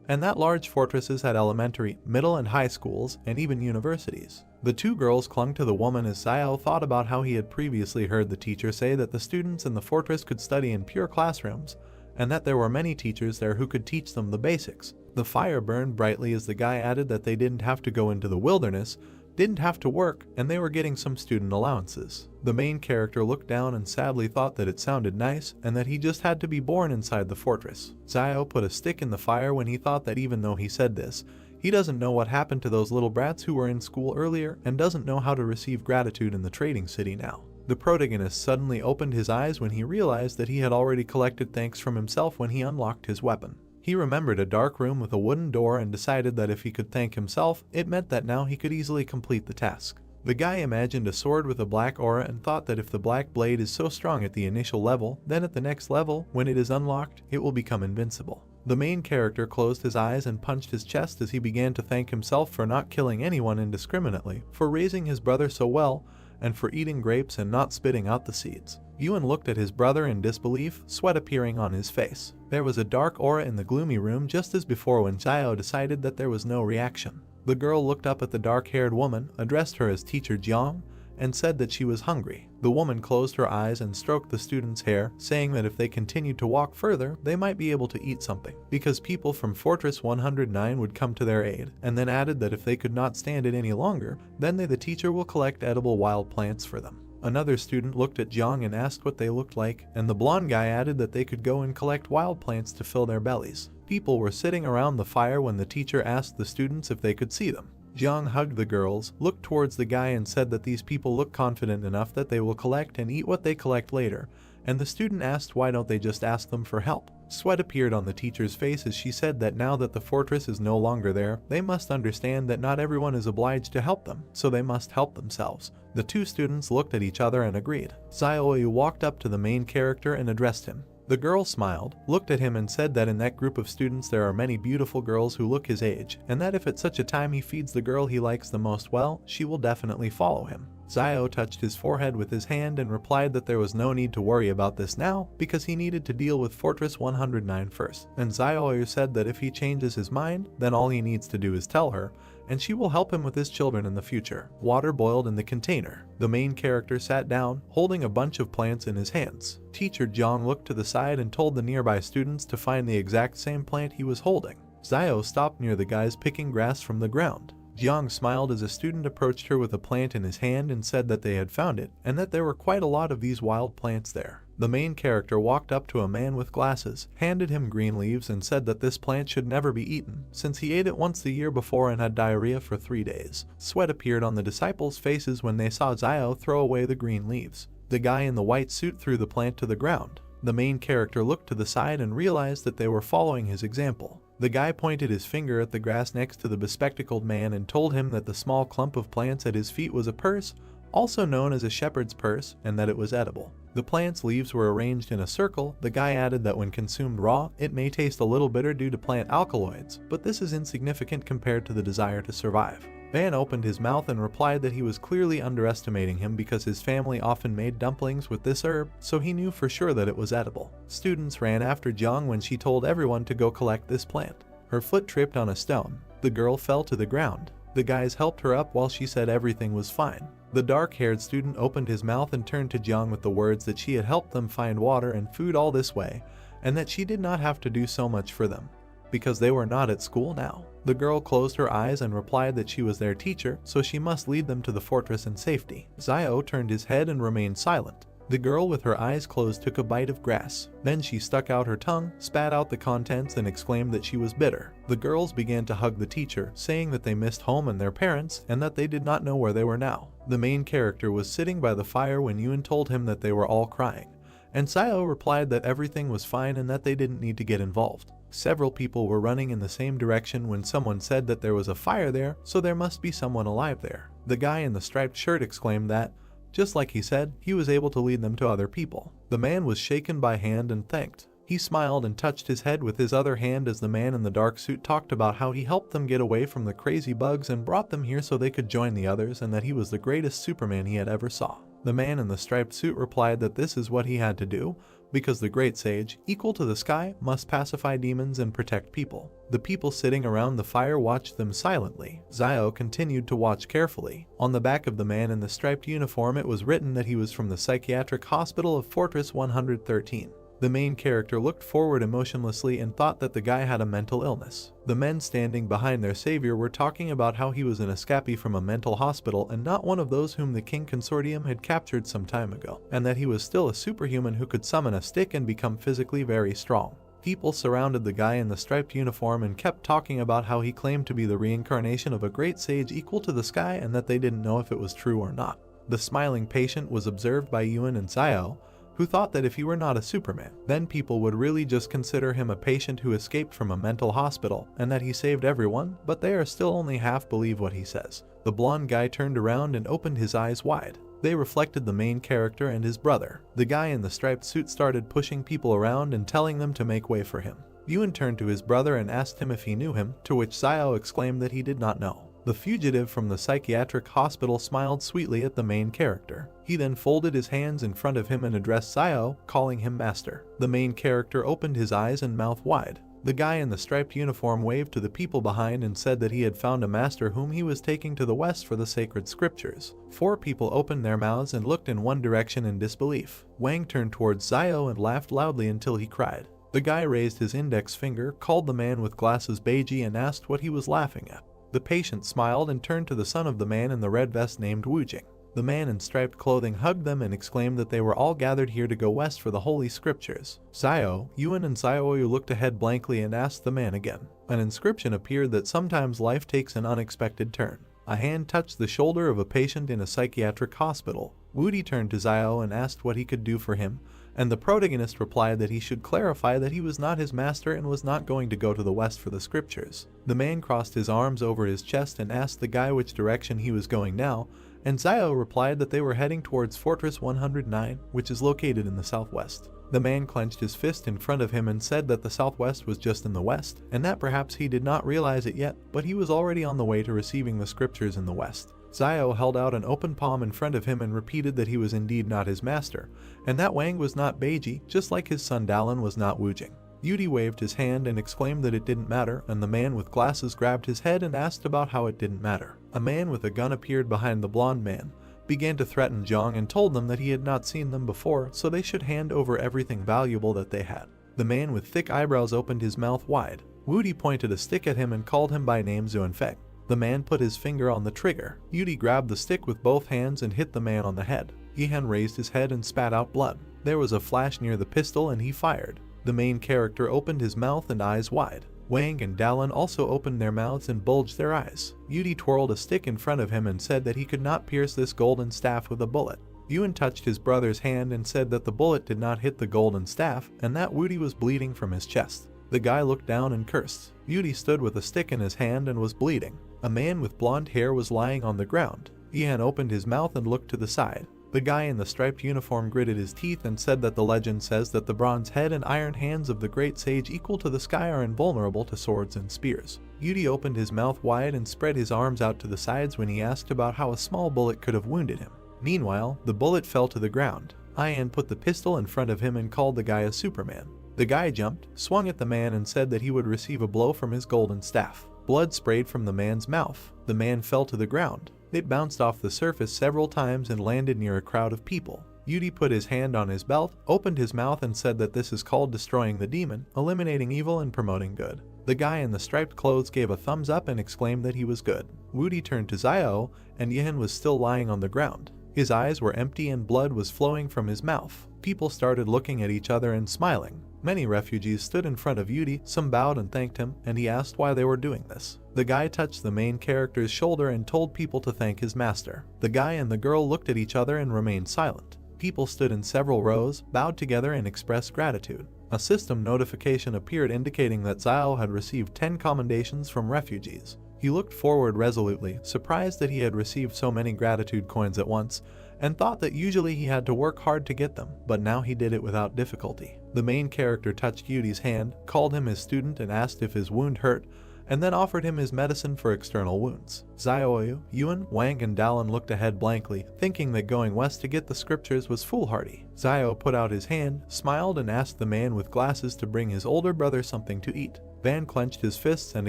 and that large fortresses had elementary, middle and high schools, and even universities. The two girls clung to the woman as Zio thought about how he had previously heard the teacher say that the students in the fortress could study in pure classrooms, and that there were many teachers there who could teach them the basics. The fire burned brightly as the guy added that they didn't have to go into the wilderness, didn't have to work, and they were getting some student allowances. The main character looked down and sadly thought that it sounded nice, and that he just had to be born inside the fortress. Zio put a stick in the fire when he thought that even though he said this, he doesn't know what happened to those little brats who were in school earlier and doesn't know how to receive gratitude in the trading city now. The protagonist suddenly opened his eyes when he realized that he had already collected thanks from himself when he unlocked his weapon. He remembered a dark room with a wooden door and decided that if he could thank himself, it meant that now he could easily complete the task. The guy imagined a sword with a black aura and thought that if the black blade is so strong at the initial level, then at the next level, when it is unlocked, it will become invincible. The main character closed his eyes and punched his chest as he began to thank himself for not killing anyone indiscriminately, for raising his brother so well, and for eating grapes and not spitting out the seeds. Yuan looked at his brother in disbelief, sweat appearing on his face. There was a dark aura in the gloomy room just as before when Zio decided that there was no reaction. The girl looked up at the dark-haired woman, addressed her as Teacher Jiang, and said that she was hungry. The woman closed her eyes and stroked the student's hair, saying that if they continued to walk further, they might be able to eat something, because people from Fortress 109 would come to their aid, and then added that if they could not stand it any longer, then the teacher will collect edible wild plants for them. Another student looked at Jiang and asked what they looked like, and the blonde guy added that they could go and collect wild plants to fill their bellies. People were sitting around the fire when the teacher asked the students if they could see them. Jiang hugged the girls, looked towards the guy and said that these people look confident enough that they will collect and eat what they collect later, and the student asked why don't they just ask them for help. Sweat appeared on the teacher's face as she said that now that the fortress is no longer there, they must understand that not everyone is obliged to help them, so they must help themselves. The two students looked at each other and agreed. Zio walked up to the main character and addressed him. The girl smiled, looked at him and said that in that group of students there are many beautiful girls who look his age, and that if at such a time he feeds the girl he likes the most well, she will definitely follow him. Zio touched his forehead with his hand and replied that there was no need to worry about this now, because he needed to deal with Fortress 109 first. And Zio said that if he changes his mind, then all he needs to do is tell her, and she will help him with his children in the future. Water boiled in the container. The main character sat down, holding a bunch of plants in his hands. Teacher Jiang looked to the side and told the nearby students to find the exact same plant he was holding. Zio stopped near the guys picking grass from the ground. Jiang smiled as a student approached her with a plant in his hand and said that they had found it, and that there were quite a lot of these wild plants there. The main character walked up to a man with glasses, handed him green leaves and said that this plant should never be eaten, since he ate it once the year before and had diarrhea for 3 days. Sweat appeared on the disciples' faces when they saw Zio throw away the green leaves. The guy in the white suit threw the plant to the ground. The main character looked to the side and realized that they were following his example. The guy pointed his finger at the grass next to the bespectacled man and told him that the small clump of plants at his feet was a purse, also known as a shepherd's purse, and that it was edible. The plant's leaves were arranged in a circle. The guy added that when consumed raw, it may taste a little bitter due to plant alkaloids, but this is insignificant compared to the desire to survive. Van opened his mouth and replied that he was clearly underestimating him because his family often made dumplings with this herb, so he knew for sure that it was edible. Students ran after Jiang when she told everyone to go collect this plant. Her foot tripped on a stone. The girl fell to the ground. The guys helped her up while she said everything was fine. The dark-haired student opened his mouth and turned to Jiang with the words that she had helped them find water and food all this way, and that she did not have to do so much for them, because they were not at school now. The girl closed her eyes and replied that she was their teacher, so she must lead them to the fortress in safety. Xiao turned his head and remained silent. The girl with her eyes closed took a bite of grass. Then she stuck out her tongue, spat out the contents, and exclaimed that she was bitter. The girls began to hug the teacher, saying that they missed home and their parents, and that they did not know where they were now. The main character was sitting by the fire when Yuan told him that they were all crying, and Xiao replied that everything was fine and that they didn't need to get involved. Several people were running in the same direction when someone said that there was a fire there, so there must be someone alive there. The guy in the striped shirt exclaimed that, just like he said, he was able to lead them to other people. The man was shaken by hand and thanked. He smiled and touched his head with his other hand as the man in the dark suit talked about how he helped them get away from the crazy bugs and brought them here so they could join the others, and that he was the greatest Superman he had ever saw. The man in the striped suit replied that this is what he had to do, because the great sage, equal to the sky, must pacify demons and protect people. The people sitting around the fire watched them silently. Xiao continued to watch carefully. On the back of the man in the striped uniform it was written that he was from the psychiatric hospital of Fortress 113. The main character looked forward emotionlessly and thought that the guy had a mental illness. The men standing behind their savior were talking about how he was an escapee from a mental hospital and not one of those whom the King Consortium had captured some time ago, and that he was still a superhuman who could summon a stick and become physically very strong. People surrounded the guy in the striped uniform and kept talking about how he claimed to be the reincarnation of a great sage equal to the sky and that they didn't know if it was true or not. The smiling patient was observed by Yuan and Xiao, who thought that if he were not a Superman, then people would really just consider him a patient who escaped from a mental hospital and that he saved everyone, but they are still only half believe what he says. The blonde guy turned around and opened his eyes wide. They reflected the main character and his brother. The guy in the striped suit started pushing people around and telling them to make way for him. Yuan turned to his brother and asked him if he knew him, to which Xiao exclaimed that he did not know. The fugitive from the psychiatric hospital smiled sweetly at the main character. He then folded his hands in front of him and addressed Xiao, calling him master. The main character opened his eyes and mouth wide. The guy in the striped uniform waved to the people behind and said that he had found a master whom he was taking to the west for the sacred scriptures. 4 people opened their mouths and looked in one direction in disbelief. Wang turned towards Xiao and laughed loudly until he cried. The guy raised his index finger, called the man with glasses Beiji, and asked what he was laughing at. The patient smiled and turned to the son of the man in the red vest named Wu Jing. The man in striped clothing hugged them and exclaimed that they were all gathered here to go west for the holy scriptures. Xiao, Yuan and Xiaoyu looked ahead blankly and asked the man again. An inscription appeared that sometimes life takes an unexpected turn. A hand touched the shoulder of a patient in a psychiatric hospital. Wudi turned to Xiao and asked what he could do for him, and the protagonist replied that he should clarify that he was not his master and was not going to go to the west for the scriptures. The man crossed his arms over his chest and asked the guy which direction he was going now, and Xiao replied that they were heading towards Fortress 109, which is located in the southwest. The man clenched his fist in front of him and said that the southwest was just in the west, and that perhaps he did not realize it yet, but he was already on the way to receiving the scriptures in the west. Xiao held out an open palm in front of him and repeated that he was indeed not his master, and that Wang was not Beiji, just like his son Dallin was not Wu Jing. Yudi waved his hand and exclaimed that it didn't matter, and the man with glasses grabbed his head and asked about how it didn't matter. A man with a gun appeared behind the blonde man, began to threaten Zhang and told them that he had not seen them before, so they should hand over everything valuable that they had. The man with thick eyebrows opened his mouth wide. Wudi pointed a stick at him and called him by name Zuanfeng. The man put his finger on the trigger. Yudi grabbed the stick with both hands and hit the man on the head. Yihan raised his head and spat out blood. There was a flash near the pistol and he fired. The main character opened his mouth and eyes wide. Wang and Dallin also opened their mouths and bulged their eyes. Yudi twirled a stick in front of him and said that he could not pierce this golden staff with a bullet. Yuan touched his brother's hand and said that the bullet did not hit the golden staff and that Wudi was bleeding from his chest. The guy looked down and cursed. Yudi stood with a stick in his hand and was bleeding. A man with blonde hair was lying on the ground. Yihan opened his mouth and looked to the side. The guy in the striped uniform gritted his teeth and said that the legend says that the bronze head and iron hands of the great sage equal to the sky are invulnerable to swords and spears. Yudi opened his mouth wide and spread his arms out to the sides when he asked about how a small bullet could have wounded him. Meanwhile, the bullet fell to the ground. Yihan put the pistol in front of him and called the guy a Superman. The guy jumped, swung at the man and said that he would receive a blow from his golden staff. Blood sprayed from the man's mouth. The man fell to the ground. It bounced off the surface several times and landed near a crowd of people. Yudi put his hand on his belt, opened his mouth and said that this is called destroying the demon, eliminating evil and promoting good. The guy in the striped clothes gave a thumbs up and exclaimed that he was good. Wudi turned to Xiao, and Yihan was still lying on the ground. His eyes were empty and blood was flowing from his mouth. People started looking at each other and smiling. Many refugees stood in front of Yudi, some bowed and thanked him, and he asked why they were doing this. The guy touched the main character's shoulder and told people to thank his master. The guy and the girl looked at each other and remained silent. People stood in several rows, bowed together and expressed gratitude. A system notification appeared indicating that Xiao had received 10 commendations from refugees. He looked forward resolutely, surprised that he had received so many gratitude coins at once, and thought that usually he had to work hard to get them, but now he did it without difficulty. The main character touched Yudi's hand, called him his student and asked if his wound hurt, and then offered him his medicine for external wounds. Xiaoyu, Yuan, Wang and Dalan looked ahead blankly, thinking that going west to get the scriptures was foolhardy. Xiao put out his hand, smiled and asked the man with glasses to bring his older brother something to eat. Van clenched his fists and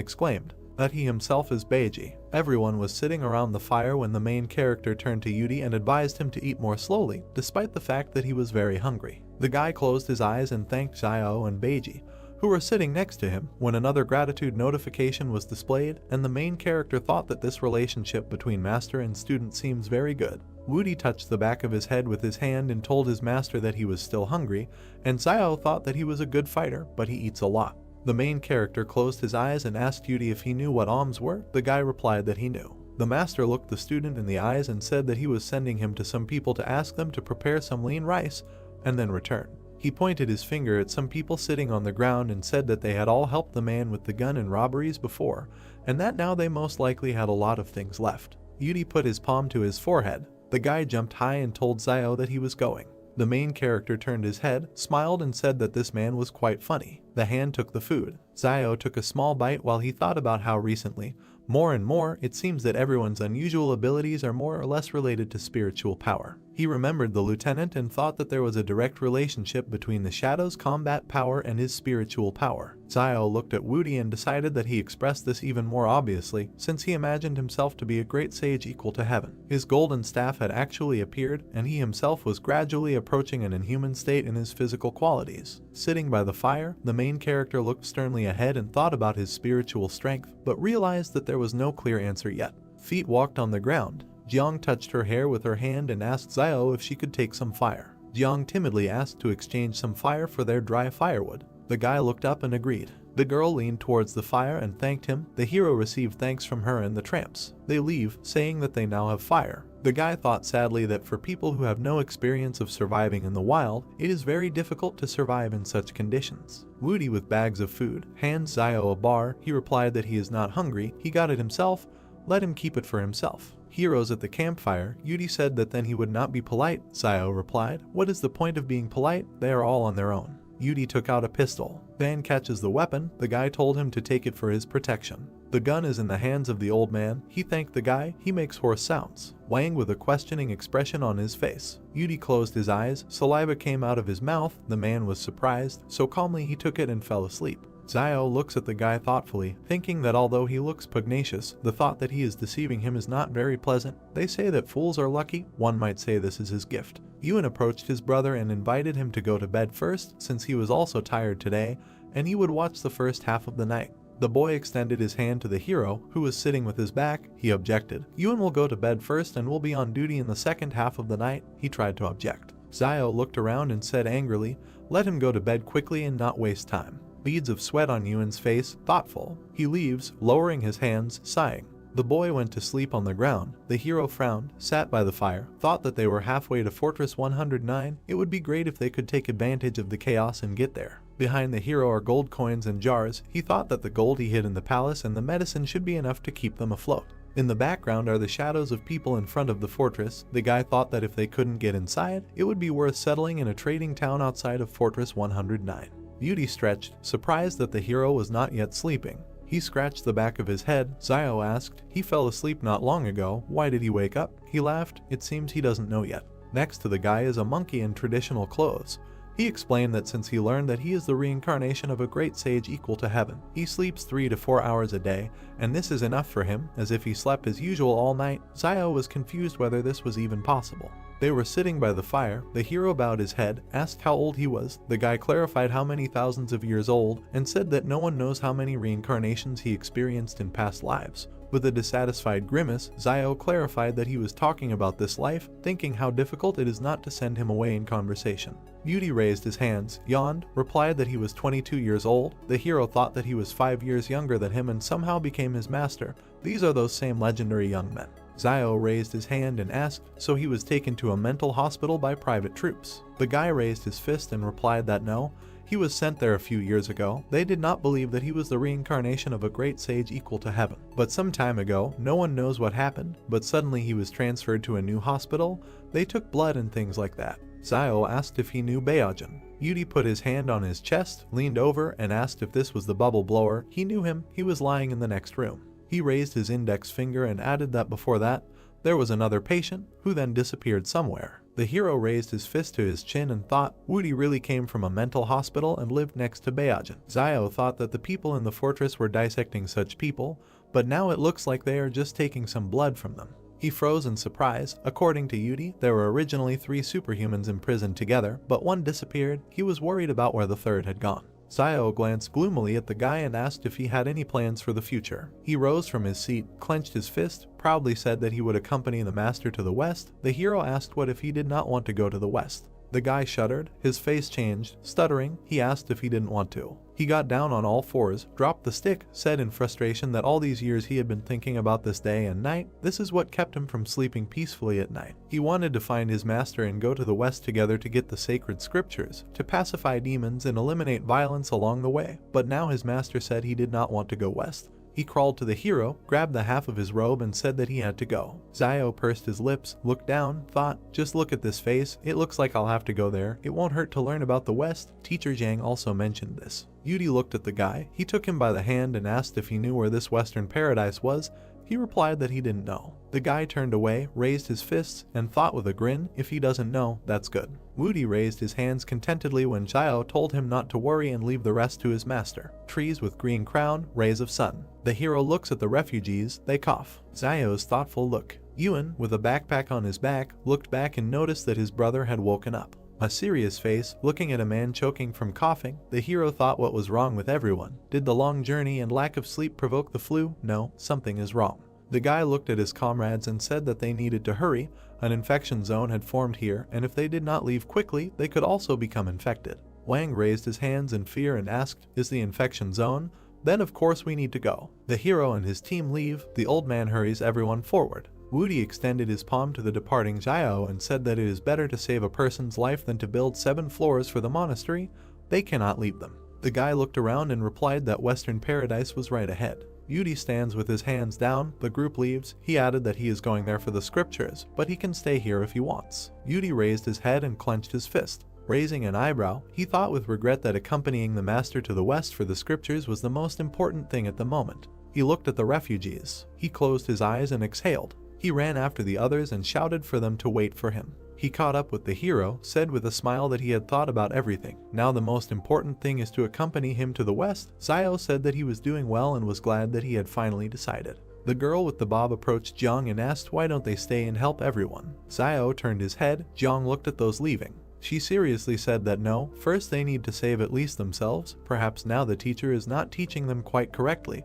exclaimed that he himself is Beiji. Everyone was sitting around the fire when the main character turned to Yudi and advised him to eat more slowly, despite the fact that he was very hungry. The guy closed his eyes and thanked Xiao and Beiji, who were sitting next to him, when another gratitude notification was displayed, and the main character thought that this relationship between master and student seems very good. Wudi touched the back of his head with his hand and told his master that he was still hungry, and Xiao thought that he was a good fighter, but he eats a lot. The main character closed his eyes and asked Yudi if he knew what alms were. The guy replied that he knew. The master looked the student in the eyes and said that he was sending him to some people to ask them to prepare some lean rice and then return. He pointed his finger at some people sitting on the ground and said that they had all helped the man with the gun in robberies before, and that now they most likely had a lot of things left. Yudi put his palm to his forehead. The guy jumped high and told Xiao that he was going. The main character turned his head, smiled and said that this man was quite funny. The hand took the food. Xiao took a small bite while he thought about how recently, more and more, it seems that everyone's unusual abilities are more or less related to spiritual power. He remembered the lieutenant and thought that there was a direct relationship between the Shadow's combat power and his spiritual power. Xiao looked at Wudi and decided that he expressed this even more obviously, since he imagined himself to be a great sage equal to heaven. His golden staff had actually appeared, and he himself was gradually approaching an inhuman state in his physical qualities. Sitting by the fire, the main character looked sternly ahead and thought about his spiritual strength, but realized that there was no clear answer yet. Feet walked on the ground. Jiang touched her hair with her hand and asked Xiao if she could take some fire. Jiang timidly asked to exchange some fire for their dry firewood. The guy looked up and agreed. The girl leaned towards the fire and thanked him. The hero received thanks from her and the tramps. They leave, saying that they now have fire. The guy thought sadly that for people who have no experience of surviving in the wild, it is very difficult to survive in such conditions. Wudi with bags of food hands Xiao a bar. He replied that he is not hungry, he got it himself, let him keep it for himself. Heroes at the campfire. Yudi said that then he would not be polite. Xiao replied, what is the point of being polite? They are all on their own. Yudi took out a pistol. Van catches the weapon. The guy told him to take it for his protection. The gun is in the hands of the old man. He thanked the guy. He makes hoarse sounds. Wang with a questioning expression on his face. Yudi closed his eyes. Saliva came out of his mouth. The man was surprised, so calmly he took it and fell asleep. Xiao looks at the guy thoughtfully, thinking that although he looks pugnacious, the thought that he is deceiving him is not very pleasant. They say that fools are lucky. One might say this is his gift. Yuan approached his brother and invited him to go to bed first, since he was also tired today, and he would watch the first half of the night. The boy extended his hand to the hero, who was sitting with his back. He objected. Yuan will go to bed first and will be on duty in the second half of the night. He tried to object. Xiao looked around and said angrily, let him go to bed quickly and not waste time. Beads of sweat on Yuan's face, thoughtful. He leaves, lowering his hands, sighing. The boy went to sleep on the ground. The hero frowned, sat by the fire, thought that they were halfway to Fortress 109. It would be great if they could take advantage of the chaos and get there. Behind the hero are gold coins and jars. He thought that the gold he hid in the palace and the medicine should be enough to keep them afloat. In the background are the shadows of people in front of the fortress. The guy thought that if they couldn't get inside, it would be worth settling in a trading town outside of Fortress 109. Yudi stretched, surprised that the hero was not yet sleeping. He scratched the back of his head. Xiao asked, he fell asleep not long ago, why did he wake up? He laughed, it seems he doesn't know yet. Next to the guy is a monkey in traditional clothes. He explained that since he learned that he is the reincarnation of a great sage equal to heaven, he sleeps 3 to 4 hours a day, and this is enough for him, as if he slept as usual all night. Xiao was confused whether this was even possible. They were sitting by the fire. The hero bowed his head, asked how old he was. The guy clarified how many thousands of years old, and said that no one knows how many reincarnations he experienced in past lives. With a dissatisfied grimace, Zio clarified that he was talking about this life, thinking how difficult it is not to send him away in conversation. Beauty raised his hands, yawned, replied that he was 22 years old. The hero thought that he was 5 years younger than him and somehow became his master. These are those same legendary young men. Zio raised his hand and asked, so he was taken to a mental hospital by private troops. The guy raised his fist and replied that no, he was sent there a few years ago. They did not believe that he was the reincarnation of a great sage equal to heaven. But some time ago, no one knows what happened, but suddenly he was transferred to a new hospital. They took blood and things like that. Zio asked if he knew Baojin. Yudi put his hand on his chest, leaned over, and asked if this was the bubble blower. He knew him. He was lying in the next room. He raised his index finger and added that before that, there was another patient, who then disappeared somewhere. The hero raised his fist to his chin and thought, Woody really came from a mental hospital and lived next to Baojin. Zio thought that the people in the fortress were dissecting such people, but now it looks like they are just taking some blood from them. He froze in surprise. According to Yudi, there were originally 3 superhumans imprisoned together, but one disappeared. He was worried about where the third had gone. Zio glanced gloomily at the guy and asked if he had any plans for the future. He rose from his seat, clenched his fist, proudly said that he would accompany the master to the west. The hero asked what if he did not want to go to the west. The guy shuddered, his face changed. Stuttering, he asked if he didn't want to. He got down on all fours, dropped the stick, said in frustration that all these years he had been thinking about this day and night. This is what kept him from sleeping peacefully at night. He wanted to find his master and go to the west together to get the sacred scriptures, to pacify demons and eliminate violence along the way. But now his master said he did not want to go west. He crawled to the hero, grabbed the half of his robe and said that he had to go. Zio pursed his lips, looked down, thought, just look at this face, it looks like I'll have to go there. It won't hurt to learn about the West. Teacher Zhang also mentioned this. Yudi looked at the guy. He took him by the hand and asked if he knew where this Western paradise was. He replied that he didn't know. The guy turned away, raised his fists, and thought with a grin, if he doesn't know, that's good. Woody raised his hands contentedly when Zio told him not to worry and leave the rest to his master. Trees with green crown, rays of sun. The hero looks at the refugees, they cough. Zio's thoughtful look. Yuan, with a backpack on his back, looked back and noticed that his brother had woken up. A serious face, looking at a man choking from coughing. The hero thought what was wrong with everyone. Did the long journey and lack of sleep provoke the flu? No, something is wrong. The guy looked at his comrades and said that they needed to hurry. An infection zone had formed here, and if they did not leave quickly, they could also become infected. Wang raised his hands in fear and asked, is the infection zone? Then of course we need to go. The hero and his team leave. The old man hurries everyone forward. Woody extended his palm to the departing Zio and said that it is better to save a person's life than to build 7 floors for the monastery. They cannot leave them. The guy looked around and replied that Western Paradise was right ahead. Yudi stands with his hands down. The group leaves. He added that he is going there for the scriptures, but he can stay here if he wants. Yudi raised his head and clenched his fist. Raising an eyebrow, he thought with regret that accompanying the master to the west for the scriptures was the most important thing at the moment. He looked at the refugees. He closed his eyes and exhaled. He ran after the others and shouted for them to wait for him. He caught up with the hero, said with a smile that he had thought about everything. Now the most important thing is to accompany him to the west. Zio said that he was doing well and was glad that he had finally decided. The girl with the bob approached Jiang and asked why don't they stay and help everyone. Zio turned his head. Jiang looked at those leaving. She seriously said that no, first they need to save at least themselves. Perhaps now the teacher is not teaching them quite correctly,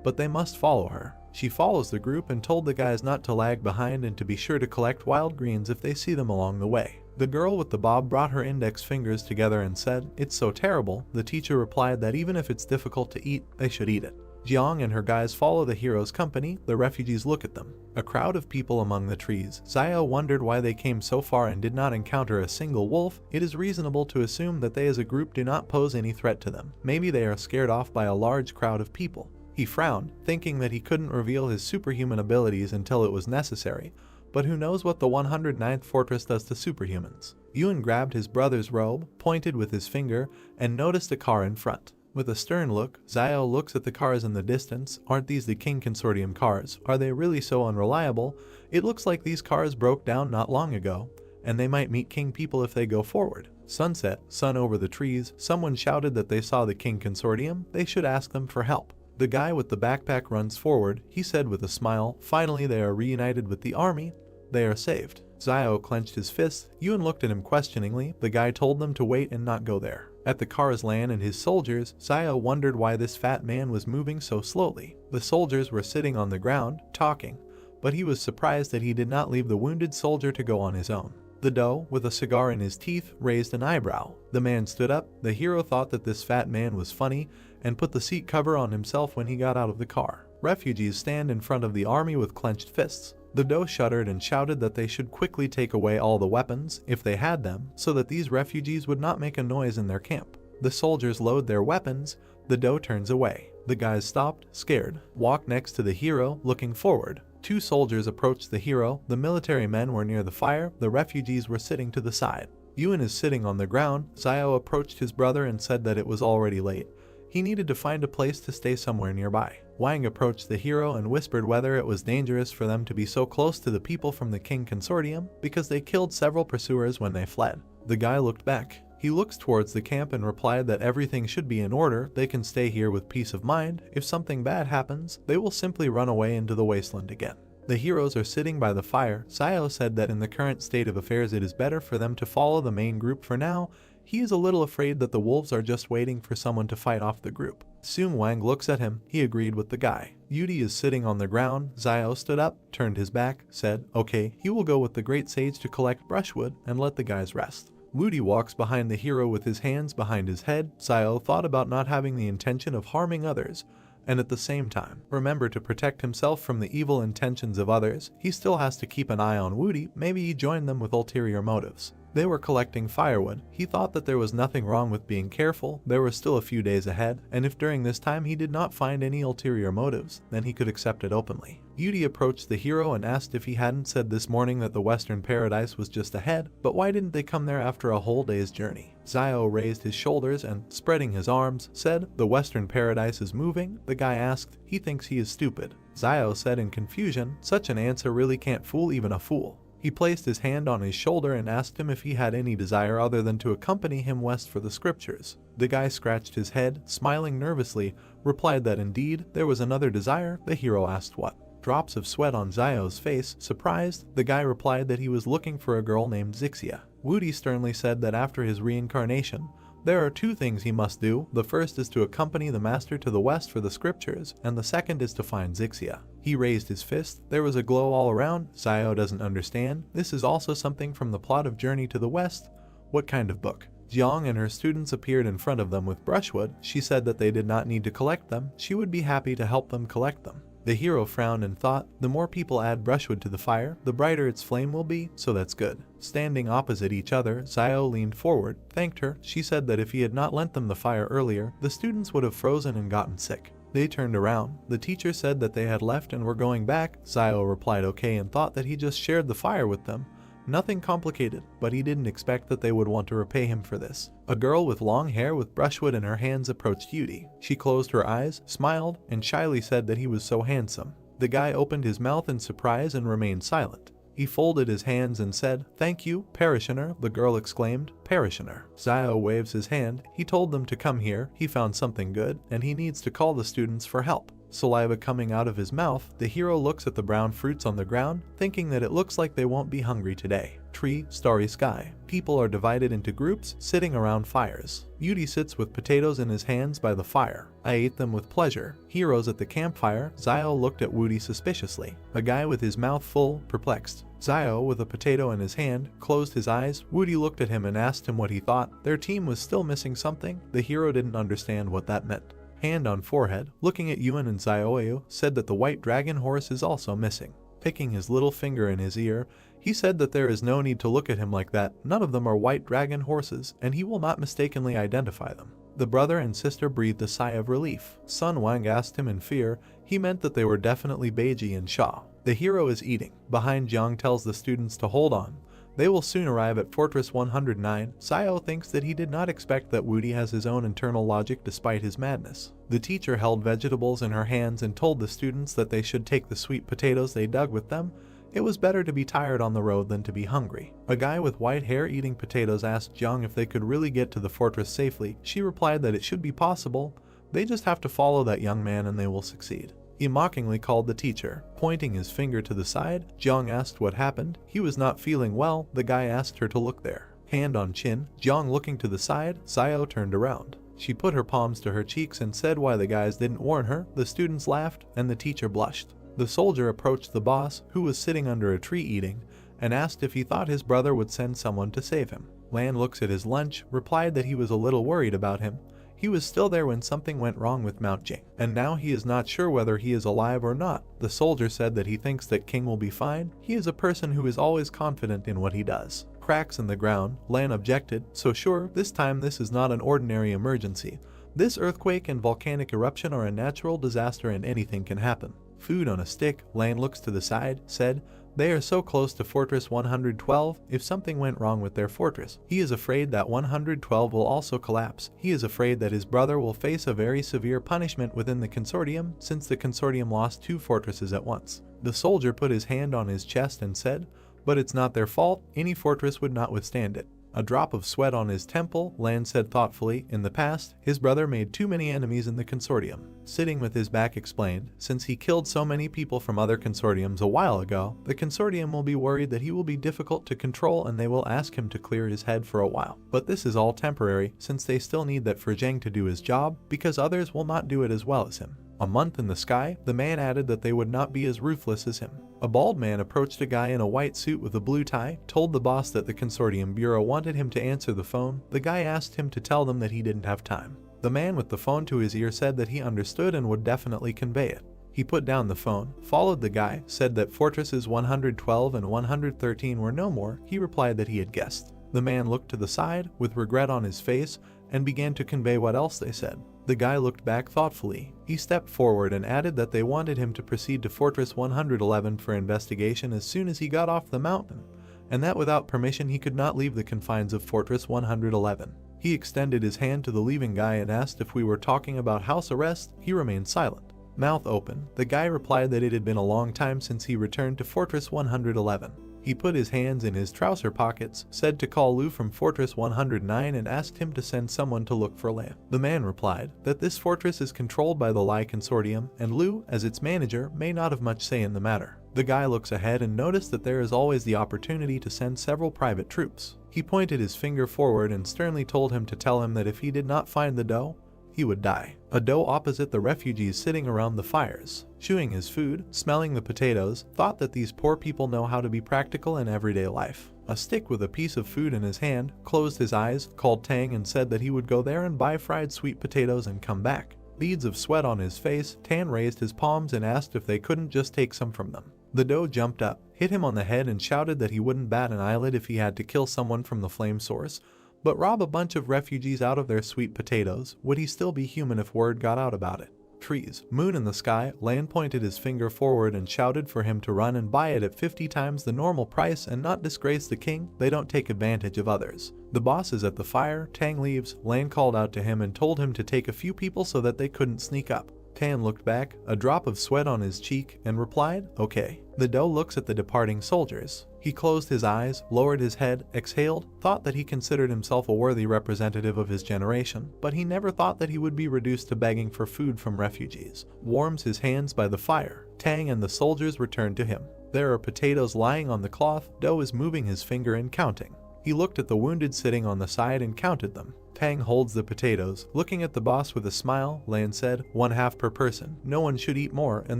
but they must follow her. She follows the group and told the guys not to lag behind and to be sure to collect wild greens if they see them along the way. The girl with the bob brought her index fingers together and said, it's so terrible. The teacher replied that even if it's difficult to eat, they should eat it. Jiang and her guys follow the hero's company. The refugees look at them. A crowd of people among the trees. Zio wondered why they came so far and did not encounter a single wolf. It is reasonable to assume that they as a group do not pose any threat to them. Maybe they are scared off by a large crowd of people. He frowned, thinking that he couldn't reveal his superhuman abilities until it was necessary, but who knows what the 109th fortress does to superhumans. Yuan grabbed his brother's robe, pointed with his finger, and noticed a car in front. With a stern look, Zio looks at the cars in the distance. Aren't these the King Consortium cars? Are they really so unreliable? It looks like these cars broke down not long ago, and they might meet King people if they go forward. Sunset, sun over the trees. Someone shouted that they saw the King Consortium. They should ask them for help. The guy with the backpack runs forward. He said with a smile, finally they are reunited with the army. They are saved. Zio clenched his fists. Yuen looked at him questioningly. The guy told them to wait and not go there. At the car's land and his soldiers, Zio wondered why this fat man was moving so slowly. The soldiers were sitting on the ground, talking, but he was surprised that he did not leave the wounded soldier to go on his own. The doe, with a cigar in his teeth, raised an eyebrow. The man stood up. The hero thought that this fat man was funny and put the seat cover on himself when he got out of the car. Refugees stand in front of the army with clenched fists. The doe shuddered and shouted that they should quickly take away all the weapons, if they had them, so that these refugees would not make a noise in their camp. The soldiers load their weapons. The doe turns away. The guys stopped, scared, walked next to the hero, looking forward. Two soldiers approached the hero. The military men were near the fire. The refugees were sitting to the side. Yuen is sitting on the ground. Zio approached his brother and said that it was already late. He needed to find a place to stay somewhere nearby. Wang approached the hero and whispered whether it was dangerous for them to be so close to the people from the King Consortium because they killed several pursuers when they fled. The guy looked back. He looks towards the camp and replied that everything should be in order. They can stay here with peace of mind. If something bad happens, they will simply run away into the wasteland again. The heroes are sitting by the fire. Zio said that in the current state of affairs it is better for them to follow the main group for now. He is a little afraid that the wolves are just waiting for someone to fight off the group. Soon Wang looks at him. He agreed with the guy. Yudi is sitting on the ground. Zio stood up, turned his back, said, okay, he will go with the great sage to collect brushwood and let the guys rest. Woody walks behind the hero with his hands behind his head. Zio thought about not having the intention of harming others, and at the same time, remember to protect himself from the evil intentions of others. He still has to keep an eye on Woody. Maybe he joined them with ulterior motives. They were collecting firewood. He thought that there was nothing wrong with being careful. There were still a few days ahead, and if during this time he did not find any ulterior motives, then he could accept it openly. Yudi approached the hero and asked if he hadn't said this morning that the Western Paradise was just ahead, but why didn't they come there after a whole day's journey? Zio raised his shoulders and, spreading his arms, said, the Western Paradise is moving. The guy asked, he thinks he is stupid. Zio said in confusion, such an answer really can't fool even a fool. He placed his hand on his shoulder and asked him if he had any desire other than to accompany him west for the scriptures. The guy scratched his head, smiling nervously, replied that indeed there was another desire. The hero asked what. Drops of sweat on Zio's face. Surprised, the guy replied that he was looking for a girl named Zixia. Woody sternly said that after his reincarnation, there are two things he must do. The first is to accompany the master to the west for the scriptures, and the second is to find Zixia. He raised his fist. There was a glow all around. Zio doesn't understand. This is also something from the plot of Journey to the West. What kind of book? Jiang and her students appeared in front of them with brushwood. She said that they did not need to collect them. She would be happy to help them collect them. The hero frowned and thought, the more people add brushwood to the fire, the brighter its flame will be, so that's good. Standing opposite each other, Zio leaned forward, thanked her. She said that if he had not lent them the fire earlier, the students would have frozen and gotten sick. They turned around. The teacher said that they had left and were going back. Zio replied okay and thought that he just shared the fire with them. Nothing complicated, but he didn't expect that they would want to repay him for this. A girl with long hair with brushwood in her hands approached Yudi. She closed her eyes, smiled, and shyly said that he was so handsome. The guy opened his mouth in surprise and remained silent. He folded his hands and said, thank you, parishioner. The girl exclaimed, parishioner. Zio waves his hand. He told them to come here. He found something good, and he needs to call the students for help. Saliva coming out of his mouth, the hero looks at the brown fruits on the ground, thinking that it looks like they won't be hungry today. Tree, starry sky. People are divided into groups, sitting around fires. Yudi sits with potatoes in his hands by the fire. I ate them with pleasure. Heroes at the campfire. Zio looked at Woody suspiciously. A guy with his mouth full, perplexed. Zio, with a potato in his hand, closed his eyes. Woody looked at him and asked him what he thought. Their team was still missing something. The hero didn't understand what that meant. Hand on forehead, looking at Yuen and Zioyu, said that the white dragon horse is also missing. Picking his little finger in his ear, he said that there is no need to look at him like that. None of them are white dragon horses, and he will not mistakenly identify them. The brother and sister breathed a sigh of relief. Sun Wang asked him in fear. He meant that they were definitely Beiji and Sha. The hero is eating. Behind, Jiang tells the students to hold on. They will soon arrive at Fortress 109. Zio thinks that he did not expect that Woody has his own internal logic despite his madness. The teacher held vegetables in her hands and told the students that they should take the sweet potatoes they dug with them. It was better to be tired on the road than to be hungry. A guy with white hair eating potatoes asked Jiang if they could really get to the fortress safely. She replied that it should be possible. They just have to follow that young man and they will succeed. He mockingly called the teacher. Pointing his finger to the side, Jiang asked what happened. He was not feeling well. The guy asked her to look there. Hand on chin, Jiang looking to the side, Xiao turned around. She put her palms to her cheeks and said why the guys didn't warn her. The students laughed, and the teacher blushed. The soldier approached the boss, who was sitting under a tree eating, and asked if he thought his brother would send someone to save him. Lan looks at his lunch, replied that he was a little worried about him. He was still there when something went wrong with Mount Jing, and now he is not sure whether he is alive or not. The soldier said that he thinks that King will be fine. He is a person who is always confident in what he does. Cracks in the ground, Lan objected, so sure, this time this is not an ordinary emergency. This earthquake and volcanic eruption are a natural disaster and anything can happen. Food on a stick, Lan looks to the side, said, they are so close to Fortress 112, if something went wrong with their fortress, he is afraid that 112 will also collapse. He is afraid that his brother will face a very severe punishment within the consortium, since the consortium lost 2 fortresses at once. The soldier put his hand on his chest and said, but it's not their fault, any fortress would not withstand it. A drop of sweat on his temple, Lan said thoughtfully, in the past, his brother made too many enemies in the consortium. Sitting with his back explained, since he killed so many people from other consortiums a while ago, the consortium will be worried that he will be difficult to control and they will ask him to clear his head for a while. But this is all temporary, since they still need that for Zhang to do his job, because others will not do it as well as him. A month in the sky, the man added that they would not be as ruthless as him. A bald man approached a guy in a white suit with a blue tie, told the boss that the consortium bureau wanted him to answer the phone. The guy asked him to tell them that he didn't have time. The man with the phone to his ear said that he understood and would definitely convey it. He put down the phone, followed the guy, said that fortresses 112 and 113 were no more. He replied that he had guessed. The man looked to the side, with regret on his face, and began to convey what else they said. The guy looked back thoughtfully. He stepped forward and added that they wanted him to proceed to Fortress 111 for investigation as soon as he got off the mountain, and that without permission he could not leave the confines of Fortress 111. He extended his hand to the leaving guy and asked if we were talking about house arrest. He remained silent. Mouth open, the guy replied that it had been a long time since he returned to Fortress 111. He put his hands in his trouser pockets, said to call Lu from Fortress 109 and asked him to send someone to look for Lan. The man replied that this fortress is controlled by the Lai Consortium, and Lu, as its manager, may not have much say in the matter. The guy looks ahead and noticed that there is always the opportunity to send several private troops. He pointed his finger forward and sternly told him to tell him that if he did not find the dough, he would die. A doe opposite the refugees sitting around the fires, chewing his food, smelling the potatoes, thought that these poor people know how to be practical in everyday life. A stick with a piece of food in his hand, closed his eyes, called Tang and said that he would go there and buy fried sweet potatoes and come back. Beads of sweat on his face, Tan raised his palms and asked if they couldn't just take some from them. The doe jumped up, hit him on the head and shouted that he wouldn't bat an eyelid if he had to kill someone from the flame source, but rob a bunch of refugees out of their sweet potatoes. Would he still be human if word got out about it? Trees, moon in the sky, Lan pointed his finger forward and shouted for him to run and buy it at 50 times the normal price and not disgrace the king. They don't take advantage of others. The boss is at the fire. Tang leaves. Lan called out to him and told him to take a few people so that they couldn't sneak up. Tan looked back, a drop of sweat on his cheek, and replied, okay. The doe looks at the departing soldiers. He closed his eyes, lowered his head, exhaled, thought that he considered himself a worthy representative of his generation, but he never thought that he would be reduced to begging for food from refugees. Warms his hands by the fire. Tang and the soldiers returned to him. There are potatoes lying on the cloth. Doe is moving his finger and counting. He looked at the wounded sitting on the side and counted them. Tang holds the potatoes, looking at the boss with a smile. Lan said, 1/2 per person. No one should eat more, and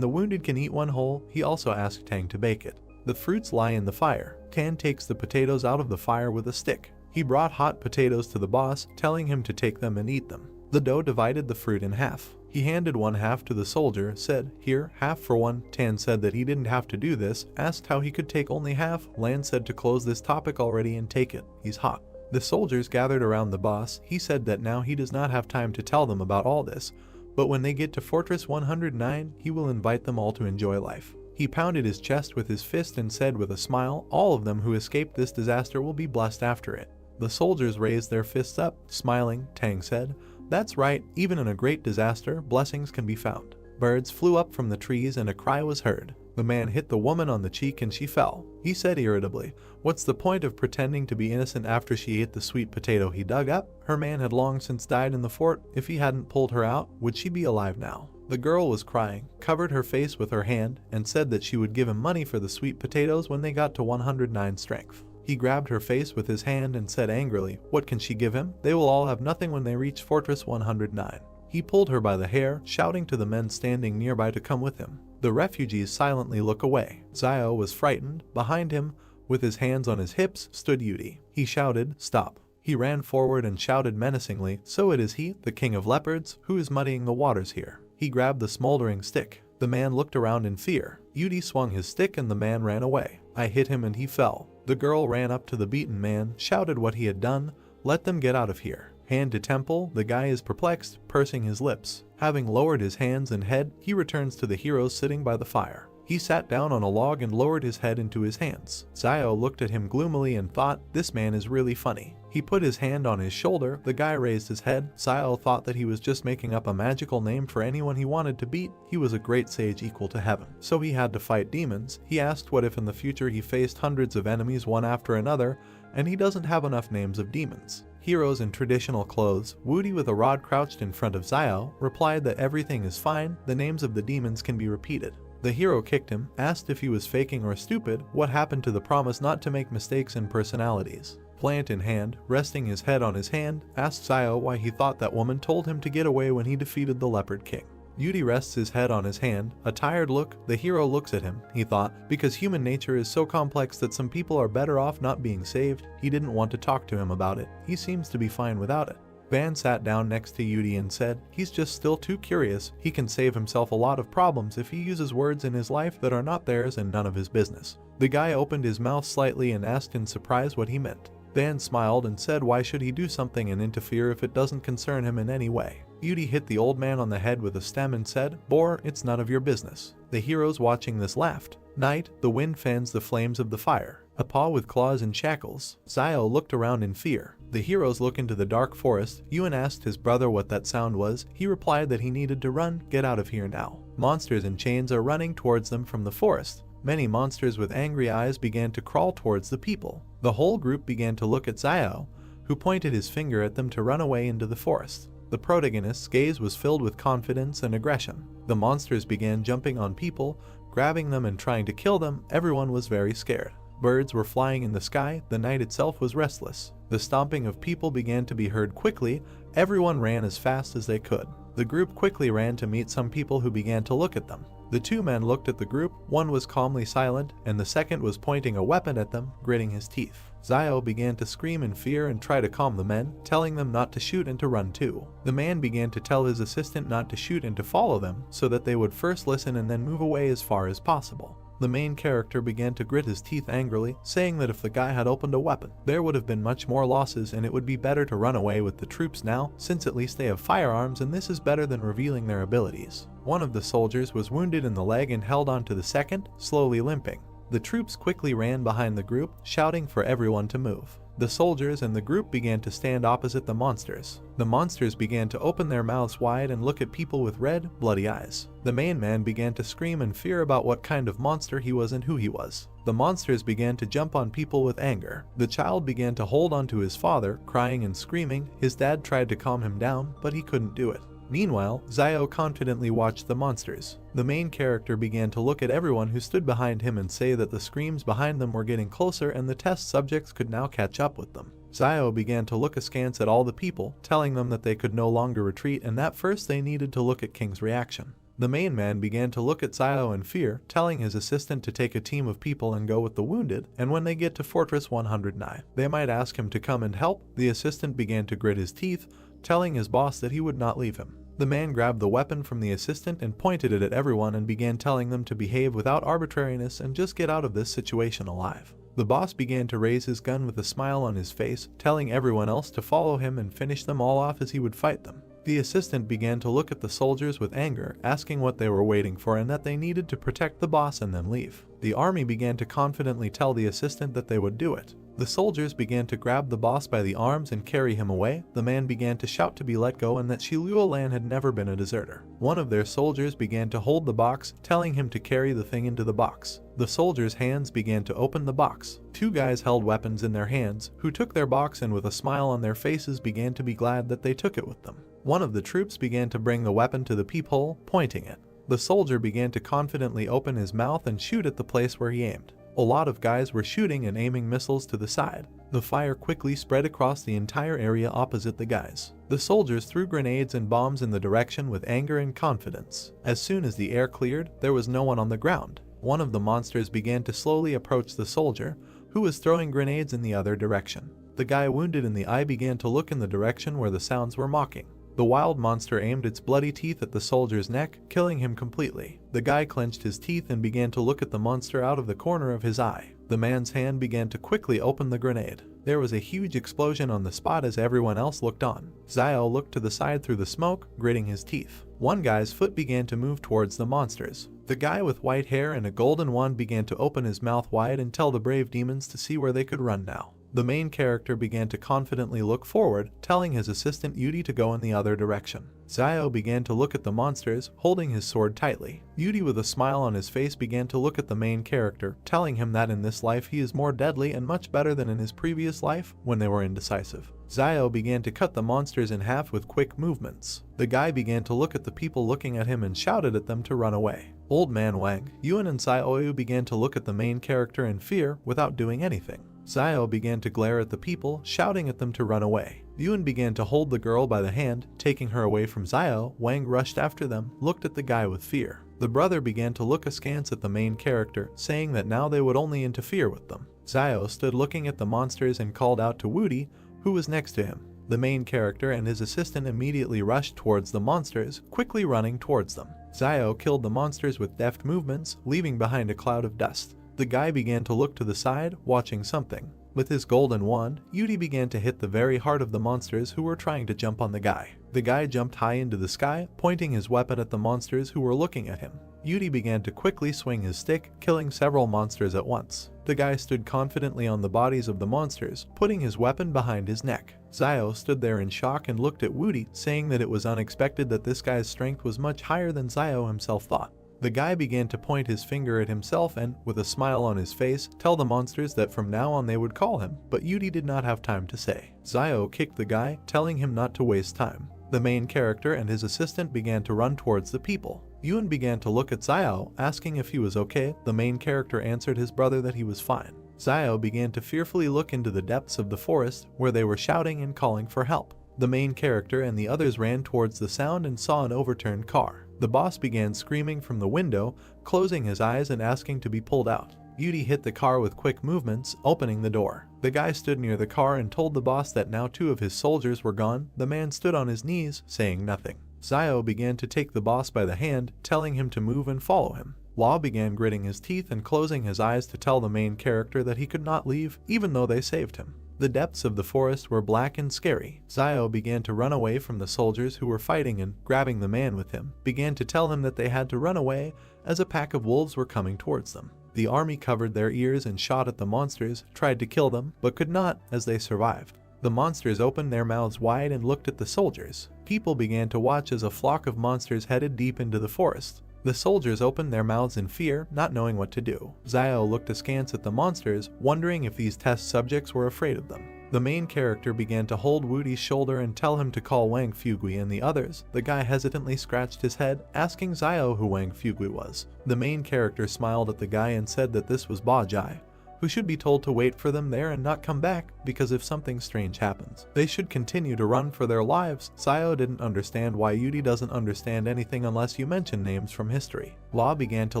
the wounded can eat one whole. He also asked Tang to bake it. The fruits lie in the fire. Tan takes the potatoes out of the fire with a stick. He brought hot potatoes to the boss, telling him to take them and eat them. The doe divided the fruit in half. He handed 1/2 to the soldier, said, here, half for one. Tan said that he didn't have to do this, asked how he could take only half. Lan said to close this topic already and take it. He's hot. The soldiers gathered around the boss. He said that now he does not have time to tell them about all this, but when they get to Fortress 109, he will invite them all to enjoy life. He pounded his chest with his fist and said with a smile, all of them who escaped this disaster will be blessed after it. The soldiers raised their fists up, smiling. Tang said, that's right, even in a great disaster, blessings can be found. Birds flew up from the trees and a cry was heard. The man hit the woman on the cheek and she fell. He said irritably, what's the point of pretending to be innocent after she ate the sweet potato he dug up? Her man had long since died in the fort. If he hadn't pulled her out, would she be alive now? The girl was crying, covered her face with her hand, and said that she would give him money for the sweet potatoes when they got to 109 strength. He grabbed her face with his hand and said angrily, what can she give him? They will all have nothing when they reach Fortress 109. He pulled her by the hair, shouting to the men standing nearby to come with him. The refugees silently look away. Xiao was frightened. Behind him, with his hands on his hips, stood Yudi. He shouted, stop. He ran forward and shouted menacingly, so it is he, the king of leopards, who is muddying the waters here. He grabbed the smoldering stick. The man looked around in fear. Yudi swung his stick and the man ran away. I hit him and he fell. The girl ran up to the beaten man, shouted what he had done, let them get out of here. Hand to temple, the guy is perplexed, pursing his lips. Having lowered his hands and head, he returns to the heroes sitting by the fire. He sat down on a log and lowered his head into his hands. Xiao looked at him gloomily and thought, this man is really funny. He put his hand on his shoulder, the guy raised his head. Xiao thought that he was just making up a magical name for anyone he wanted to beat. He was a great sage equal to heaven. So he had to fight demons. He asked what if in the future he faced hundreds of enemies one after another, and he doesn't have enough names of demons. Heroes in traditional clothes, Woody with a rod crouched in front of Xiao, replied that everything is fine, the names of the demons can be repeated. The hero kicked him, asked if he was faking or stupid, what happened to the promise not to make mistakes in personalities. Plant in hand, resting his head on his hand, asked Xiao why he thought that woman told him to get away when he defeated the Leopard King. Yudi rests his head on his hand, a tired look. The hero looks at him, he thought, because human nature is so complex that some people are better off not being saved. He didn't want to talk to him about it. He seems to be fine without it. Van sat down next to Yudi and said, he's just still too curious. He can save himself a lot of problems if he uses words in his life that are not theirs and none of his business. The guy opened his mouth slightly and asked in surprise what he meant. Van smiled and said why should he do something and interfere if it doesn't concern him in any way. Yudi hit the old man on the head with a stem and said, Boar, it's none of your business. The heroes watching this laughed. Night, the wind fans the flames of the fire. A paw with claws and shackles. Xiao looked around in fear. The heroes look into the dark forest. Yuan asked his brother what that sound was. He replied that he needed to run, get out of here now. Monsters in chains are running towards them from the forest. Many monsters with angry eyes began to crawl towards the people. The whole group began to look at Xiao, who pointed his finger at them to run away into the forest. The protagonist's gaze was filled with confidence and aggression. The monsters began jumping on people, grabbing them and trying to kill them. Everyone was very scared. Birds were flying in the sky. The night itself was restless. The stomping of people began to be heard quickly. Everyone ran as fast as they could. The group quickly ran to meet some people who began to look at them. The two men looked at the group. One was calmly silent, and the second was pointing a weapon at them, gritting his teeth. Xiao began to scream in fear and try to calm the men, telling them not to shoot and to run too. The man began to tell his assistant not to shoot and to follow them, so that they would first listen and then move away as far as possible. The main character began to grit his teeth angrily, saying that if the guy had opened a weapon, there would have been much more losses and it would be better to run away with the troops now, since at least they have firearms and this is better than revealing their abilities. One of the soldiers was wounded in the leg and held on to the second, slowly limping. The troops quickly ran behind the group, shouting for everyone to move. The soldiers and the group began to stand opposite the monsters. The monsters began to open their mouths wide and look at people with red, bloody eyes. The main man began to scream in fear about what kind of monster he was and who he was. The monsters began to jump on people with anger. The child began to hold on to his father, crying and screaming. His dad tried to calm him down, but he couldn't do it. Meanwhile, Xiao confidently watched the monsters. The main character began to look at everyone who stood behind him and say that the screams behind them were getting closer and the test subjects could now catch up with them. Xiao began to look askance at all the people, telling them that they could no longer retreat and that first they needed to look at King's reaction. The main man began to look at Xiao in fear, telling his assistant to take a team of people and go with the wounded, and when they get to Fortress 109, they might ask him to come and help. The assistant began to grit his teeth, telling his boss that he would not leave him. The man grabbed the weapon from the assistant and pointed it at everyone and began telling them to behave without arbitrariness and just get out of this situation alive. The boss began to raise his gun with a smile on his face, telling everyone else to follow him and finish them all off as he would fight them. The assistant began to look at the soldiers with anger, asking what they were waiting for and that they needed to protect the boss and then leave. The army began to confidently tell the assistant that they would do it. The soldiers began to grab the boss by the arms and carry him away. The man began to shout to be let go and that Shiluolan had never been a deserter. One of their soldiers began to hold the box, telling him to carry the thing into the box. The soldiers' hands began to open the box. Two guys held weapons in their hands, who took their box and with a smile on their faces began to be glad that they took it with them. One of the troops began to bring the weapon to the peephole, pointing it. The soldier began to confidently open his mouth and shoot at the place where he aimed. A lot of guys were shooting and aiming missiles to the side. The fire quickly spread across the entire area opposite the guys. The soldiers threw grenades and bombs in the direction with anger and confidence. As soon as the air cleared, there was no one on the ground. One of the monsters began to slowly approach the soldier, who was throwing grenades in the other direction. The guy wounded in the eye began to look in the direction where the sounds were mocking. The wild monster aimed its bloody teeth at the soldier's neck, killing him completely. The guy clenched his teeth and began to look at the monster out of the corner of his eye. The man's hand began to quickly open the grenade. There was a huge explosion on the spot as everyone else looked on. Xiao looked to the side through the smoke, gritting his teeth. One guy's foot began to move towards the monsters. The guy with white hair and a golden wand began to open his mouth wide and tell the brave demons to see where they could run now. The main character began to confidently look forward, telling his assistant Yudi to go in the other direction. Xiao began to look at the monsters, holding his sword tightly. Yudi with a smile on his face began to look at the main character, telling him that in this life he is more deadly and much better than in his previous life when they were indecisive. Xiao began to cut the monsters in half with quick movements. The guy began to look at the people looking at him and shouted at them to run away. Old man Wang, Yuan and Xiaoyu began to look at the main character in fear without doing anything. Xiao began to glare at the people, shouting at them to run away. Yuan began to hold the girl by the hand, taking her away from Xiao. Wang rushed after them, looked at the guy with fear. The brother began to look askance at the main character, saying that now they would only interfere with them. Xiao stood looking at the monsters and called out to Wudi, who was next to him. The main character and his assistant immediately rushed towards the monsters, quickly running towards them. Xiao killed the monsters with deft movements, leaving behind a cloud of dust. The guy began to look to the side, watching something. With his golden wand, Yudi began to hit the very heart of the monsters who were trying to jump on the guy. The guy jumped high into the sky, pointing his weapon at the monsters who were looking at him. Yudi began to quickly swing his stick, killing several monsters at once. The guy stood confidently on the bodies of the monsters, putting his weapon behind his neck. Xiao stood there in shock and looked at Wudi, saying that it was unexpected that this guy's strength was much higher than Xiao himself thought. The guy began to point his finger at himself and, with a smile on his face, tell the monsters that from now on they would call him, but Yudi did not have time to say. Xiao kicked the guy, telling him not to waste time. The main character and his assistant began to run towards the people. Yuan began to look at Xiao, asking if he was okay. The main character answered his brother that he was fine. Xiao began to fearfully look into the depths of the forest, where they were shouting and calling for help. The main character and the others ran towards the sound and saw an overturned car. The boss began screaming from the window, closing his eyes and asking to be pulled out. Yudi hit the car with quick movements, opening the door. The guy stood near the car and told the boss that now 2 of his soldiers were gone. The man stood on his knees, saying nothing. Xiao began to take the boss by the hand, telling him to move and follow him. Law began gritting his teeth and closing his eyes to tell the main character that he could not leave, even though they saved him. The depths of the forest were black and scary. Xiao began to run away from the soldiers who were fighting and, grabbing the man with him, began to tell him that they had to run away as a pack of wolves were coming towards them. The army covered their ears and shot at the monsters, tried to kill them, but could not as they survived. The monsters opened their mouths wide and looked at the soldiers. People began to watch as a flock of monsters headed deep into the forest. The soldiers opened their mouths in fear, not knowing what to do. Xiao looked askance at the monsters, wondering if these test subjects were afraid of them. The main character began to hold Wudi's shoulder and tell him to call Wang Fugui and the others. The guy hesitantly scratched his head, asking Xiao who Wang Fugui was. The main character smiled at the guy and said that this was Ba Jai, who should be told to wait for them there and not come back, because if something strange happens, they should continue to run for their lives. Xiao didn't understand why Yudi doesn't understand anything unless you mention names from history. Law began to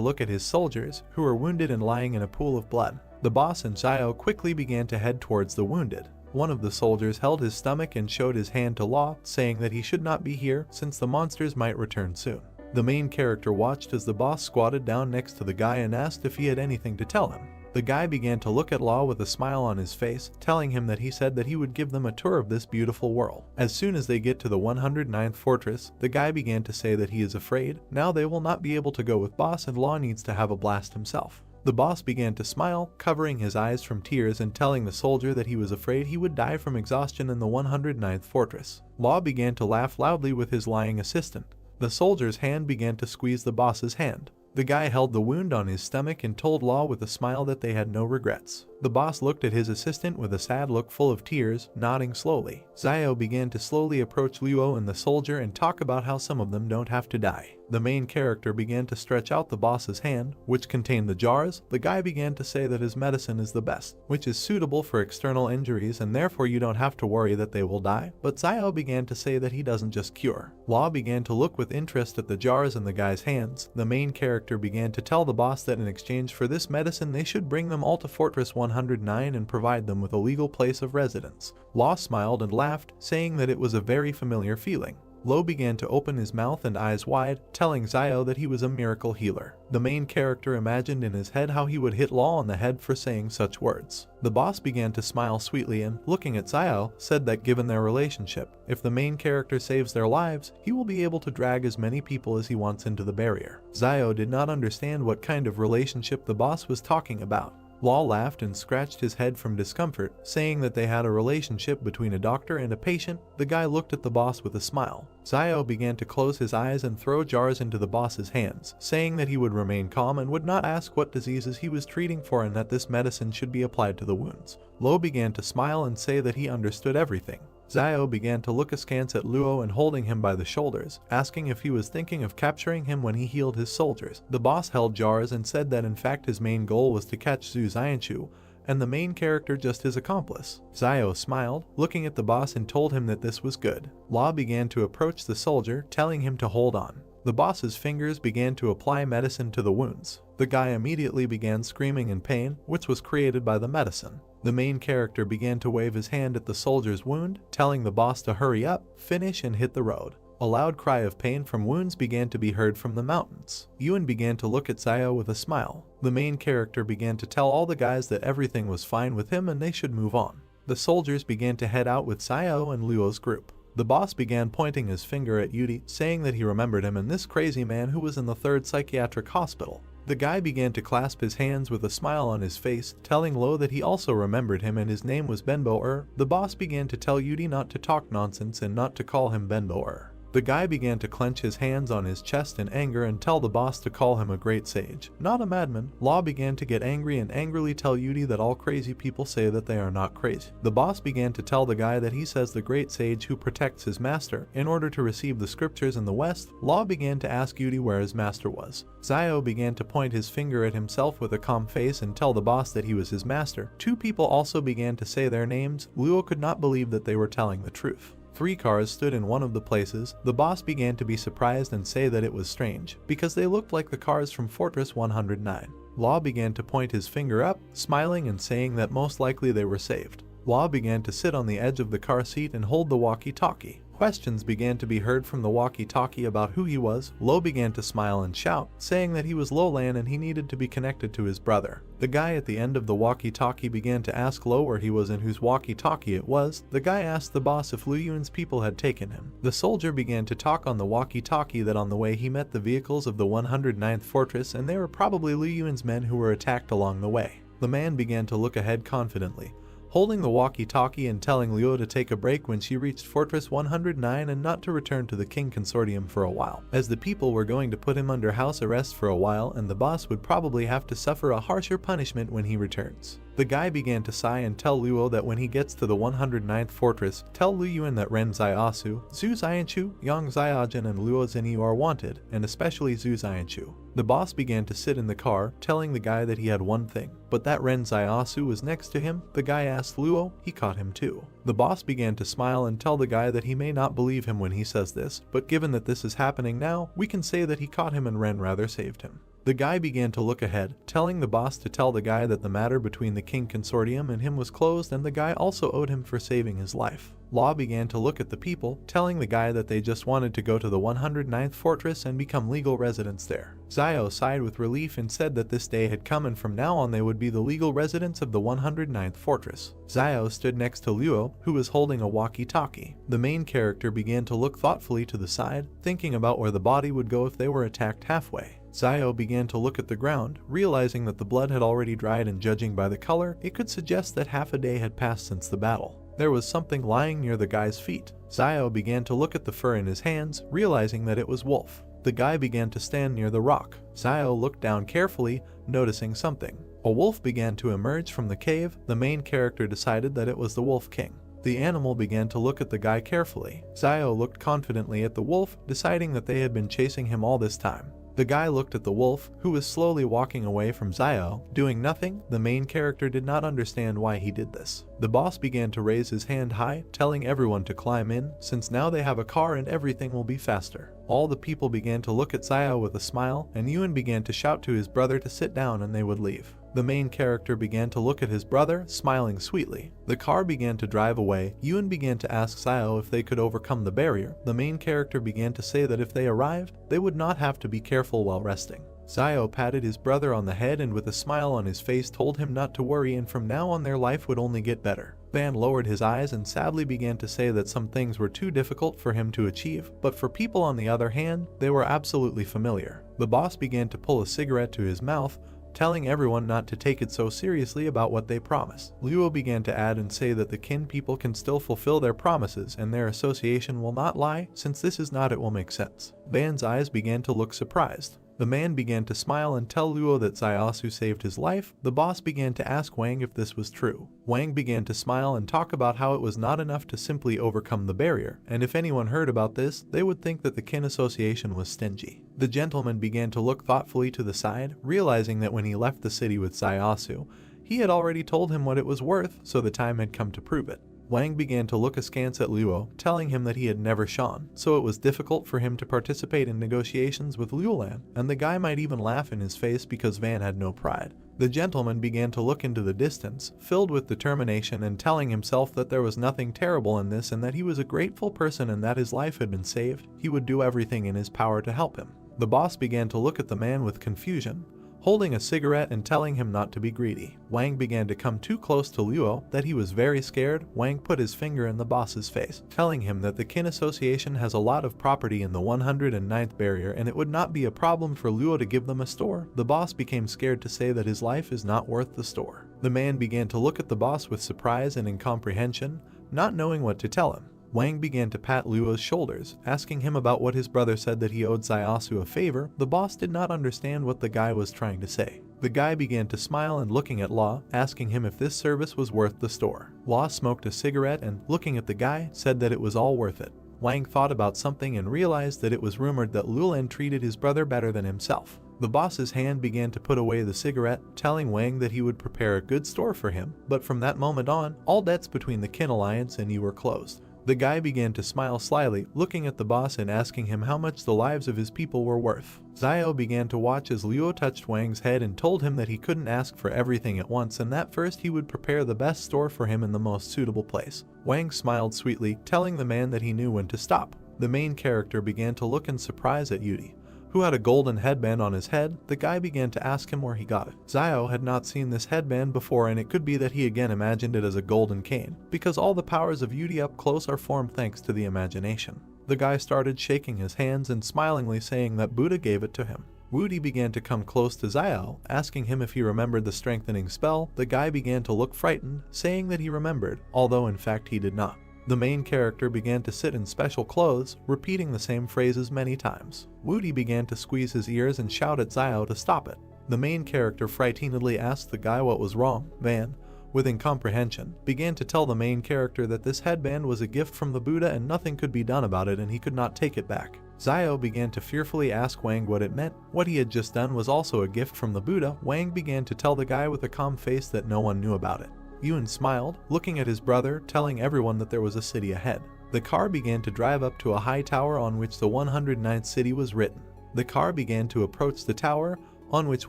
look at his soldiers, who were wounded and lying in a pool of blood. The boss and Xiao quickly began to head towards the wounded. One of the soldiers held his stomach and showed his hand to Law, saying that he should not be here since the monsters might return soon. The main character watched as the boss squatted down next to the guy and asked if he had anything to tell him. The guy began to look at Law with a smile on his face, telling him that he said that he would give them a tour of this beautiful world. As soon as they get to the 109th fortress, the guy began to say that he is afraid. Now they will not be able to go with boss and Law needs to have a blast himself. The boss began to smile, covering his eyes from tears and telling the soldier that he was afraid he would die from exhaustion in the 109th fortress. Law began to laugh loudly with his lying assistant. The soldier's hand began to squeeze the boss's hand. The guy held the wound on his stomach and told Law with a smile that they had no regrets. The boss looked at his assistant with a sad look full of tears, nodding slowly. Xiao began to slowly approach Luo and the soldier and talk about how some of them don't have to die. The main character began to stretch out the boss's hand, which contained the jars. The guy began to say that his medicine is the best, which is suitable for external injuries and therefore you don't have to worry that they will die. But Xiao began to say that he doesn't just cure. Law began to look with interest at the jars in the guy's hands. The main character began to tell the boss that in exchange for this medicine they should bring them all to Fortress 109 and provide them with a legal place of residence. Law smiled and laughed, saying that it was a very familiar feeling. Lo began to open his mouth and eyes wide, telling Xiao that he was a miracle healer. The main character imagined in his head how he would hit Law on the head for saying such words. The boss began to smile sweetly and, looking at Xiao, said that given their relationship, if the main character saves their lives, he will be able to drag as many people as he wants into the barrier. Xiao did not understand what kind of relationship the boss was talking about. Law laughed and scratched his head from discomfort, saying that they had a relationship between a doctor and a patient. The guy looked at the boss with a smile. Xiao began to close his eyes and throw jars into the boss's hands, saying that he would remain calm and would not ask what diseases he was treating for and that this medicine should be applied to the wounds. Lo began to smile and say that he understood everything. Xiao began to look askance at Luo and holding him by the shoulders, asking if he was thinking of capturing him when he healed his soldiers. The boss held jars and said that in fact his main goal was to catch Zhu Xianchu, and the main character just his accomplice. Xiao smiled, looking at the boss and told him that this was good. Law began to approach the soldier, telling him to hold on. The boss's fingers began to apply medicine to the wounds. The guy immediately began screaming in pain, which was created by the medicine. The main character began to wave his hand at the soldier's wound, telling the boss to hurry up, finish and hit the road. A loud cry of pain from wounds began to be heard from the mountains. Yuan began to look at Xiao with a smile. The main character began to tell all the guys that everything was fine with him and they should move on. The soldiers began to head out with Xiao and Luo's group. The boss began pointing his finger at Yudi, saying that he remembered him and this crazy man who was in the 3rd psychiatric hospital. The guy began to clasp his hands with a smile on his face, telling Lo that he also remembered him and his name was Benbo-er. The boss began to tell Yudi not to talk nonsense and not to call him Benbo-er. The guy began to clench his hands on his chest in anger and tell the boss to call him a great sage, not a madman. Law began to get angry and angrily tell Yudi that all crazy people say that they are not crazy. The boss began to tell the guy that he says the great sage who protects his master. In order to receive the scriptures in the West, Law began to ask Yudi where his master was. Xiao began to point his finger at himself with a calm face and tell the boss that he was his master. 2 people also began to say their names. Luo could not believe that they were telling the truth. 3 cars stood in one of the places. The boss began to be surprised and say that it was strange, because they looked like the cars from Fortress 109. Law began to point his finger up, smiling and saying that most likely they were saved. Law began to sit on the edge of the car seat and hold the walkie-talkie. Questions began to be heard from the walkie-talkie about who he was. Lo began to smile and shout, saying that he was Lolan and he needed to be connected to his brother. The guy at the end of the walkie-talkie began to ask Lo where he was and whose walkie-talkie it was. The guy asked the boss if Lu Yun's people had taken him. The soldier began to talk on the walkie-talkie that on the way he met the vehicles of the 109th Fortress and they were probably Lu Yun's men who were attacked along the way. The man began to look ahead confidently, holding the walkie-talkie and telling Luo to take a break when she reached Fortress 109 and not to return to the King Consortium for a while, as the people were going to put him under house arrest for a while and the boss would probably have to suffer a harsher punishment when he returns. The guy began to sigh and tell Luo that when he gets to the 109th Fortress, tell Lu Yuan that Ren Xiaosu, Zhu Xianchu, Yang Xiaojin and Luo Zhenyu are wanted, and especially Zhu Xianchu. The boss began to sit in the car, telling the guy that he had one thing, but that Ren Xiaosu was next to him. The guy asked Luo, he caught him too. The boss began to smile and tell the guy that he may not believe him when he says this, but given that this is happening now, we can say that he caught him and Ren rather saved him. The guy began to look ahead, telling the boss to tell the guy that the matter between the King Consortium and him was closed and the guy also owed him for saving his life. Law began to look at the people, telling the guy that they just wanted to go to the 109th Fortress and become legal residents there. Xiao sighed with relief and said that this day had come and from now on they would be the legal residents of the 109th Fortress. Xiao stood next to Luo, who was holding a walkie-talkie. The main character began to look thoughtfully to the side, thinking about where the body would go if they were attacked halfway. Xiao began to look at the ground, realizing that the blood had already dried and judging by the color, it could suggest that half a day had passed since the battle. There was something lying near the guy's feet. Zio began to look at the fur in his hands, realizing that it was wolf. The guy began to stand near the rock. Zio looked down carefully, noticing something. A wolf began to emerge from the cave. The main character decided that it was the Wolf King. The animal began to look at the guy carefully. Zio looked confidently at the wolf, deciding that they had been chasing him all this time. The guy looked at the wolf, who was slowly walking away from Zio, doing nothing. The main character did not understand why he did this. The boss began to raise his hand high, telling everyone to climb in, since now they have a car and everything will be faster. All the people began to look at Zio with a smile, and Ewan began to shout to his brother to sit down and they would leave. The main character began to look at his brother, smiling sweetly. The car began to drive away. Ewan began to ask Zio if they could overcome the barrier. The main character began to say that if they arrived, they would not have to be careful while resting. Zio patted his brother on the head and with a smile on his face told him not to worry, and from now on their life would only get better. Van lowered his eyes and sadly began to say that some things were too difficult for him to achieve, but for people on the other hand, they were absolutely familiar. The boss began to pull a cigarette to his mouth, telling everyone not to take it so seriously about what they promised. Luo began to add and say that the kin people can still fulfill their promises and their association will not lie. Since this is not, it will make sense. Van's eyes began to look surprised. The man began to smile and tell Luo that Ziosu saved his life. The boss began to ask Wang if this was true. Wang began to smile and talk about how it was not enough to simply overcome the barrier, and if anyone heard about this, they would think that the kin association was stingy. The gentleman began to look thoughtfully to the side, realizing that when he left the city with Ziosu, he had already told him what it was worth, so the time had come to prove it. Wang began to look askance at Luo, telling him that he had never shone, so it was difficult for him to participate in negotiations with Luolan, and the guy might even laugh in his face because Van had no pride. The gentleman began to look into the distance, filled with determination and telling himself that there was nothing terrible in this and that he was a grateful person and that his life had been saved. He would do everything in his power to help him. The boss began to look at the man with confusion, holding a cigarette and telling him not to be greedy. Wang began to come too close to Luo, that he was very scared. Wang put his finger in the boss's face, telling him that the kin association has a lot of property in the 109th barrier and it would not be a problem for Luo to give them a store. The boss became scared to say that his life is not worth the store. The man began to look at the boss with surprise and incomprehension, not knowing what to tell him. Wang began to pat Luo's shoulders, asking him about what his brother said that he owed Ziosu a favor. The boss did not understand what the guy was trying to say. The guy began to smile and looking at Law, asking him if this service was worth the store. Law smoked a cigarette and, looking at the guy, said that it was all worth it. Wang thought about something and realized that it was rumored that Luolan treated his brother better than himself. The boss's hand began to put away the cigarette, telling Wang that he would prepare a good store for him, but from that moment on, all debts between the kin alliance and you were closed. The guy began to smile slyly, looking at the boss and asking him how much the lives of his people were worth. Zio began to watch as Luo touched Wang's head and told him that he couldn't ask for everything at once and that first he would prepare the best store for him in the most suitable place. Wang smiled sweetly, telling the man that he knew when to stop. The main character began to look in surprise at Yudi, who had a golden headband on his head. The guy began to ask him where he got it. Zio had not seen this headband before and it could be that he again imagined it as a golden cane, because all the powers of Yudi up close are formed thanks to the imagination. The guy started shaking his hands and smilingly saying that Buddha gave it to him. Woody began to come close to Zio, asking him if he remembered the strengthening spell. The guy began to look frightened, saying that he remembered, although in fact he did not. The main character began to sit in special clothes, repeating the same phrases many times. Woody began to squeeze his ears and shout at Zio to stop it. The main character frightenedly asked the guy what was wrong. Van, with incomprehension, began to tell the main character that this headband was a gift from the Buddha and nothing could be done about it and he could not take it back. Zio began to fearfully ask Wang what it meant. What he had just done was also a gift from the Buddha. Wang began to tell the guy with a calm face that no one knew about it. Ewan smiled, looking at his brother, telling everyone that there was a city ahead. The car began to drive up to a high tower on which the 109th city was written. The car began to approach the tower, on which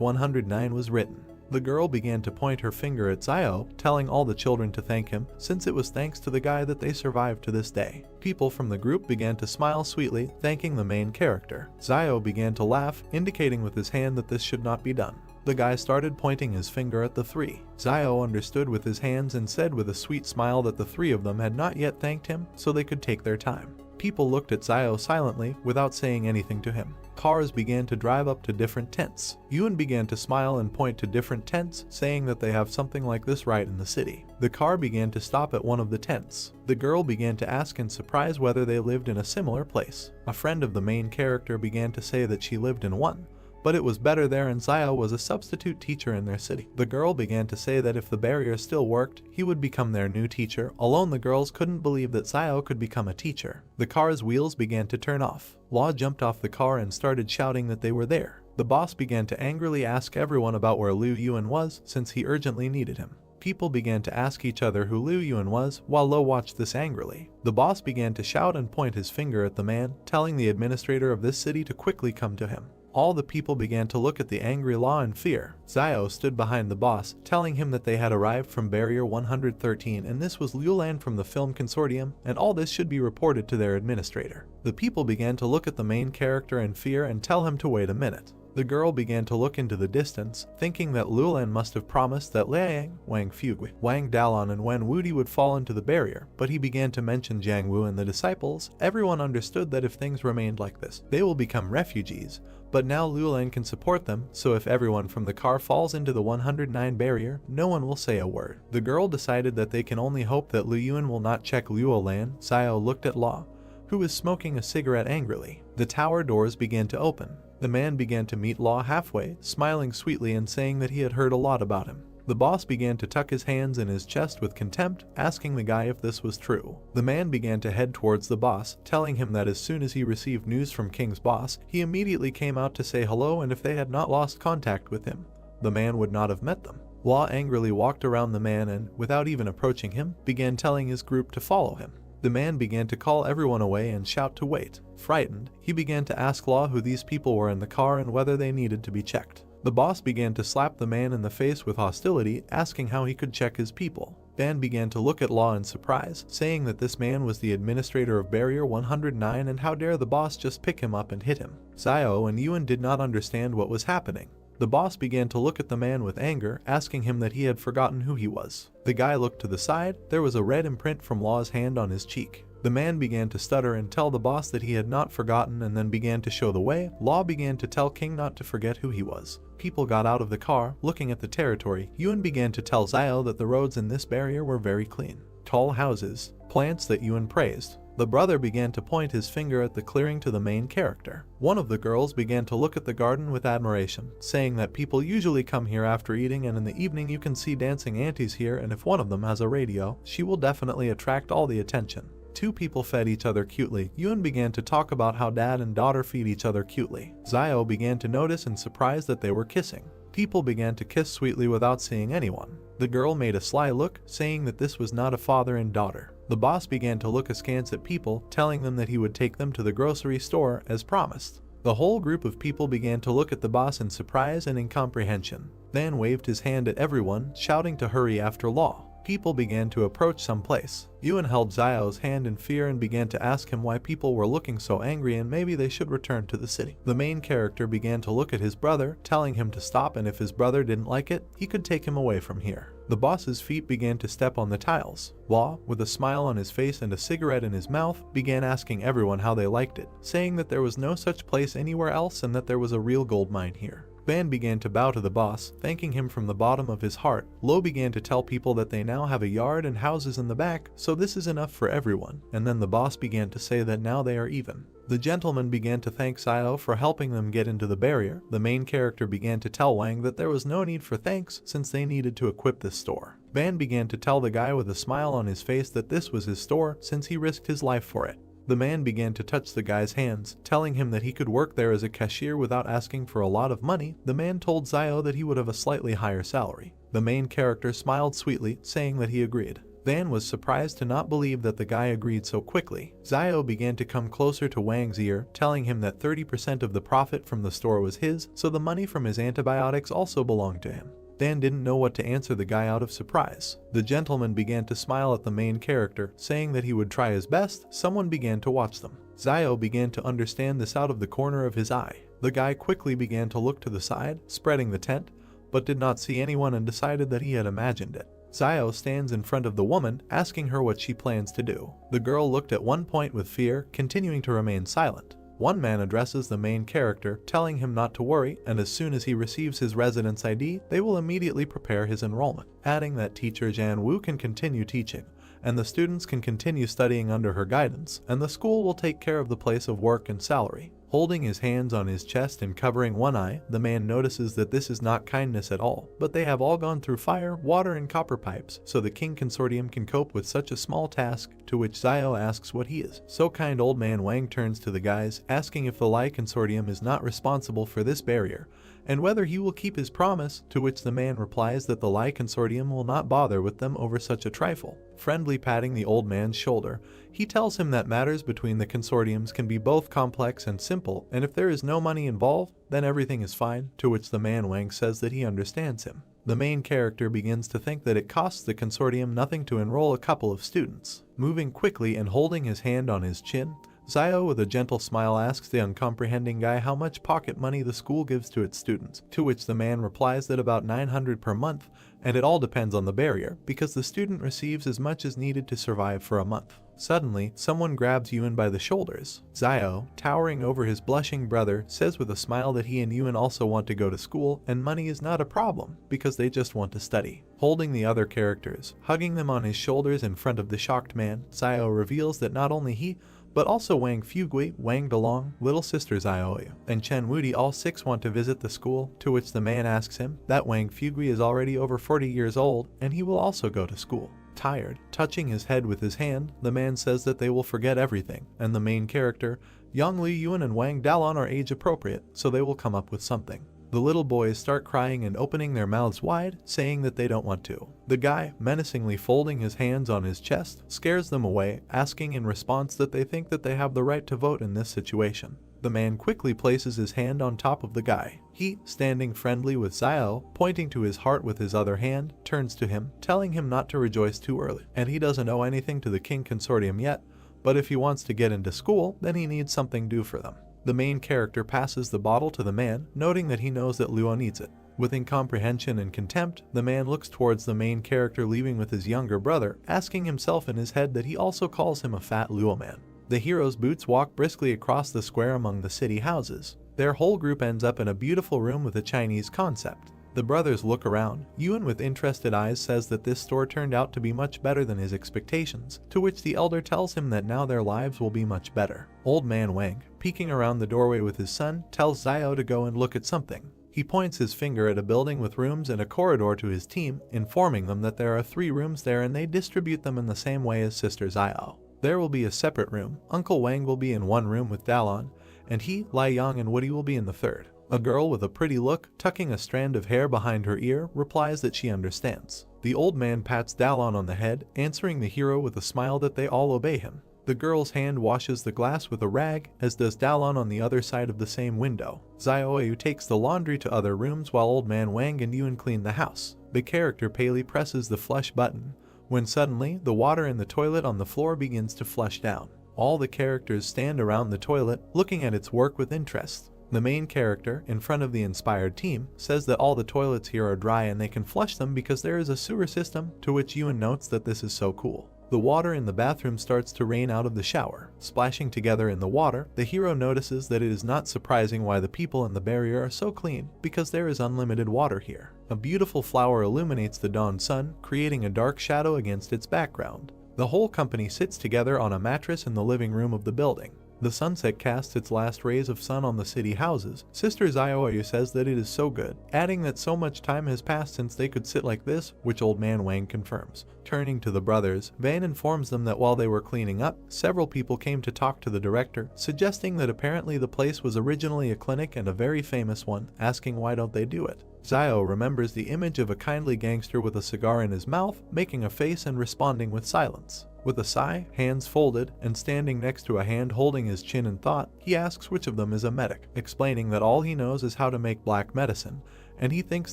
109 was written. The girl began to point her finger at Zio, telling all the children to thank him, since it was thanks to the guy that they survived to this day. People from the group began to smile sweetly, thanking the main character. Zio began to laugh, indicating with his hand that this should not be done. The guy started pointing his finger at the three. Zio understood with his hands and said with a sweet smile that the three of them had not yet thanked him, so they could take their time. people looked at Zio silently without saying anything to him. Cars began to drive up to different tents. Yuen began to smile and point to different tents, saying that they have something like this right in the city. The car began to stop at one of the tents. The girl began to ask in surprise whether they lived in a similar place. A friend of the main character began to say that she lived in one, but it was better there and Zio was a substitute teacher in their city. The girl began to say that if the barrier still worked, he would become their new teacher. Alone, the girls couldn't believe that Zio could become a teacher. The car's wheels began to turn off. Law jumped off the car and started shouting that they were there. The boss began to angrily ask everyone about where Liu Yuan was since he urgently needed him. People began to ask each other who Liu Yuan was while Lo watched this angrily. The boss began to shout and point his finger at the man, telling the administrator of this city to quickly come to him. All the people began to look at the angry Law in fear. Zio stood behind the boss, telling him that they had arrived from Barrier 113 and this was Liulan from the film consortium, and all this should be reported to their administrator. The people began to look at the main character in fear and tell him to wait a minute. The girl began to look into the distance, thinking that Liulan must have promised that Liang, Wang Fugui, Wang Dalon and Wen Wudi would fall into the barrier, but he began to mention Jiang Wu and the disciples. Everyone understood that if things remained like this, they will become refugees. But now Liulan can support them, so if everyone from the car falls into the 109 barrier, no one will say a word. The girl decided that they can only hope that Liu Yuan will not check Liulan. Zio looked at Law, who was smoking a cigarette angrily. The tower doors began to open. The man began to meet Law halfway, smiling sweetly and saying that he had heard a lot about him. The boss began to tuck his hands in his chest with contempt, asking the guy if this was true. The man began to head towards the boss, telling him that as soon as he received news from King's boss, he immediately came out to say hello, and if they had not lost contact with him, the man would not have met them. Law angrily walked around the man and, without even approaching him, began telling his group to follow him. The man began to call everyone away and shout to wait. Frightened, he began to ask Law who these people were in the car and whether they needed to be checked. The boss began to slap the man in the face with hostility, asking how he could check his people. Ban began to look at Law in surprise, saying that this man was the administrator of Barrier 109 and how dare the boss just pick him up and hit him. Zio and Yuan did not understand what was happening. The boss began to look at the man with anger, asking him that he had forgotten who he was. The guy looked to the side. There was a red imprint from Law's hand on his cheek. The man began to stutter and tell the boss that he had not forgotten and then began to show the way. Law began to tell King not to forget who he was. People got out of the car, looking at the territory. Yuan began to tell Zio that the roads in this barrier were very clean. Tall houses, plants that Yuan praised. The brother began to point his finger at the clearing to the main character. One of the girls began to look at the garden with admiration, saying that people usually come here after eating and in the evening you can see dancing aunties here, and if one of them has a radio, she will definitely attract all the attention. Two people fed each other cutely. Yuan began to talk about how dad and daughter feed each other cutely. Zio began to notice and surprised that they were kissing. People began to kiss sweetly without seeing anyone. The girl made a sly look, saying that this was not a father and daughter. The boss began to look askance at people, telling them that he would take them to the grocery store as promised. The whole group of people began to look at the boss in surprise and incomprehension. Then waved his hand at everyone, shouting to hurry after Law. People began to approach some place. Yuan held Zio's hand in fear and began to ask him why people were looking so angry and maybe they should return to the city. The main character began to look at his brother, telling him to stop, and if his brother didn't like it, he could take him away from here. The boss's feet began to step on the tiles. Law, with a smile on his face and a cigarette in his mouth, began asking everyone how they liked it, saying that there was no such place anywhere else and that there was a real gold mine here. Ban began to bow to the boss, thanking him from the bottom of his heart. Lo began to tell people that they now have a yard and houses in the back, so this is enough for everyone, and then the boss began to say that now they are even. The gentleman began to thank Zio for helping them get into the barrier. The main character began to tell Wang that there was no need for thanks since they needed to equip this store. Ban began to tell the guy with a smile on his face that this was his store since he risked his life for it. The man began to touch the guy's hands, telling him that he could work there as a cashier without asking for a lot of money. The man told Zio that he would have a slightly higher salary. The main character smiled sweetly, saying that he agreed. Van was surprised to not believe that the guy agreed so quickly. Zio began to come closer to Wang's ear, telling him that 30% of the profit from the store was his, so the money from his antibiotics also belonged to him. Dan didn't know what to answer the guy out of surprise. The gentleman began to smile at the main character, saying that he would try his best. Someone began to watch them. Zio began to understand this out of the corner of his eye. The guy quickly began to look to the side, spreading the tent, but did not see anyone and decided that he had imagined it. Zio stands in front of the woman, asking her what she plans to do. The girl looked at one point with fear, continuing to remain silent. One man addresses the main character, telling him not to worry, and as soon as he receives his residence ID, they will immediately prepare his enrollment, adding that teacher Jan Wu can continue teaching, and the students can continue studying under her guidance, and the school will take care of the place of work and salary. Holding his hands on his chest and covering one eye, the man notices that this is not kindness at all, but they have all gone through fire, water, and copper pipes, so the King Consortium can cope with such a small task, to which Zio asks what he is. So kind old man Wang turns to the guys, asking if the Lai Consortium is not responsible for this barrier, and whether he will keep his promise, to which the man replies that the Lai Consortium will not bother with them over such a trifle. Friendly patting the old man's shoulder, he tells him that matters between the consortiums can be both complex and simple, and if there is no money involved, then everything is fine, to which the man Wang says that he understands him. The main character begins to think that it costs the consortium nothing to enroll a couple of students. Moving quickly and holding his hand on his chin, Zio with a gentle smile asks the uncomprehending guy how much pocket money the school gives to its students, to which the man replies that about 900 per month, and it all depends on the barrier, because the student receives as much as needed to survive for a month. Suddenly, someone grabs Yuan by the shoulders. Zio, towering over his blushing brother, says with a smile that he and Yuan also want to go to school, and money is not a problem, because they just want to study. Holding the other characters, hugging them on his shoulders in front of the shocked man, Zio reveals that not only he, but also Wang Fugui, Wang Dalong, little sister Zioyu, and Chen Wudi, all six want to visit the school, to which the man asks him that Wang Fugui is already over 40 years old, and he will also go to school. Tired, touching his head with his hand, the man says that they will forget everything, and the main character, Yang Li Yuan and Wang Dalong, are age appropriate, so they will come up with something. The little boys start crying and opening their mouths wide, saying that they don't want to. The guy, menacingly folding his hands on his chest, scares them away, asking in response that they think that they have the right to vote in this situation. The man quickly places his hand on top of the guy. He, standing friendly with Zio, pointing to his heart with his other hand, turns to him, telling him not to rejoice too early, and he doesn't owe anything to the King Consortium yet, but if he wants to get into school, then he needs something due for them. The main character passes the bottle to the man, noting that he knows that Luo needs it. With incomprehension and contempt, the man looks towards the main character leaving with his younger brother, asking himself in his head that he also calls him a fat Luo man. The hero's boots walk briskly across the square among the city houses. Their whole group ends up in a beautiful room with a Chinese concept. The brothers look around. Yuan with interested eyes says that this store turned out to be much better than his expectations, to which the elder tells him that now their lives will be much better. Old man Wang, peeking around the doorway with his son, tells Zio to go and look at something. He points his finger at a building with rooms and a corridor to his team, informing them that there are 3 rooms there and they distribute them in the same way as Sister Zio. There will be a separate room. Uncle Wang will be in one room with Dalon, and he, Lai Yang, and Woody will be in the third. A girl with a pretty look, tucking a strand of hair behind her ear, replies that she understands. The old man pats Dalon on the head, answering the hero with a smile that they all obey him. The girl's hand washes the glass with a rag, as does Dalon on the other side of the same window. Zioyu takes the laundry to other rooms while old man Wang and Yuan clean the house. The character Paley presses the flush button, when suddenly the water in the toilet on the floor begins to flush down. All the characters stand around the toilet, looking at its work with interest. The main character, in front of the inspired team, says that all the toilets here are dry and they can flush them because there is a sewer system, to which Yuan notes that this is so cool. The water in the bathroom starts to rain out of the shower. Splashing together in the water, the hero notices that it is not surprising why the people in the barrier are so clean, because there is unlimited water here. A beautiful flower illuminates the dawn sun, creating a dark shadow against its background. The whole company sits together on a mattress in the living room of the building. The sunset casts its last rays of sun on the city houses. Sister Zioyu says that it is so good, adding that so much time has passed since they could sit like this, which old man Wang confirms. Turning to the brothers, Van informs them that while they were cleaning up, several people came to talk to the director, suggesting that apparently the place was originally a clinic and a very famous one, asking why don't they do it. Zio remembers the image of a kindly gangster with a cigar in his mouth, making a face and responding with silence. With a sigh, hands folded, and standing next to a hand holding his chin in thought, he asks which of them is a medic, explaining that all he knows is how to make black medicine, and he thinks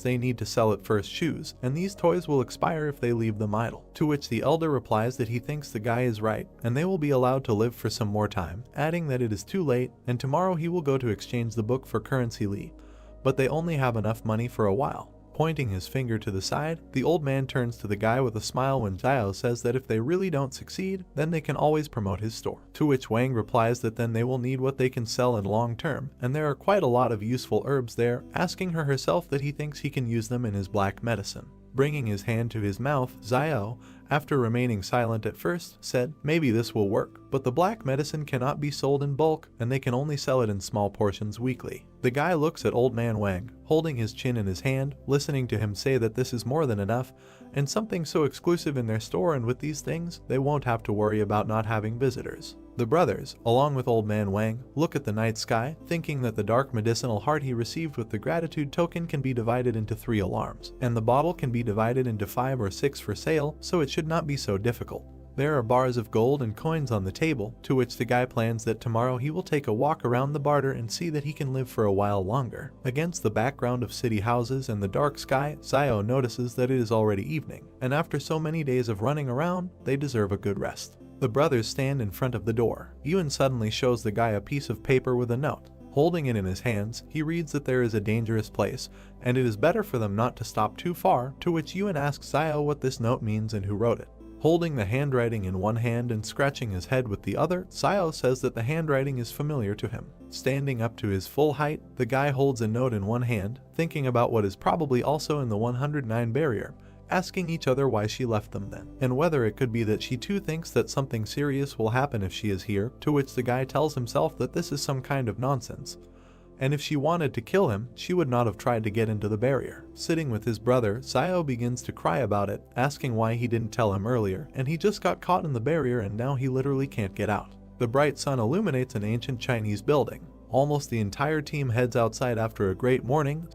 they need to sell at first shoes, and these toys will expire if they leave them idle. To which the elder replies that he thinks the guy is right, and they will be allowed to live for some more time, adding that it is too late, and tomorrow he will go to exchange the book for currency Li, but they only have enough money for a while. Pointing his finger to the side, the old man turns to the guy with a smile when Xiao says that if they really don't succeed, then they can always promote his store. To which Wang replies that then they will need what they can sell in long term, and there are quite a lot of useful herbs there, asking her herself that he thinks he can use them in his black medicine. Bringing his hand to his mouth, Xiao, after remaining silent at first, said, "Maybe this will work, but the black medicine cannot be sold in bulk, and they can only sell it in small portions weekly." The guy looks at old man Wang, holding his chin in his hand, listening to him say that this is more than enough, and something so exclusive in their store, and with these things, they won't have to worry about not having visitors. The brothers, along with old man Wang, look at the night sky, thinking that the dark medicinal heart he received with the gratitude token can be divided into 3 alarms, and the bottle can be divided into 5 or 6 for sale, so it should not be so difficult. There are bars of gold and coins on the table, to which the guy plans that tomorrow he will take a walk around the barter and see that he can live for a while longer. Against the background of city houses and the dark sky, Xiao notices that it is already evening, and after so many days of running around, they deserve a good rest. The brothers stand in front of the door. Yuan suddenly shows the guy a piece of paper with a note. Holding it in his hands, he reads that there is a dangerous place, and it is better for them not to stop too far, to which Yuan asks Xiao what this note means and who wrote it. Holding the handwriting in one hand and scratching his head with the other, Xiao says that the handwriting is familiar to him. Standing up to his full height, the guy holds a note in one hand, thinking about what is probably also in the 109 barrier, asking each other why she left them then, and whether it could be that she too thinks that something serious will happen if she is here, to which the guy tells himself that this is some kind of nonsense. And if she wanted to kill him, she would not have tried to get into the barrier. Sitting with his brother, Xiao begins to cry about it, asking why he didn't tell him earlier, and he just got caught in the barrier and now he literally can't get out. The bright sun illuminates an ancient Chinese building. Almost the entire team heads outside after a great morning,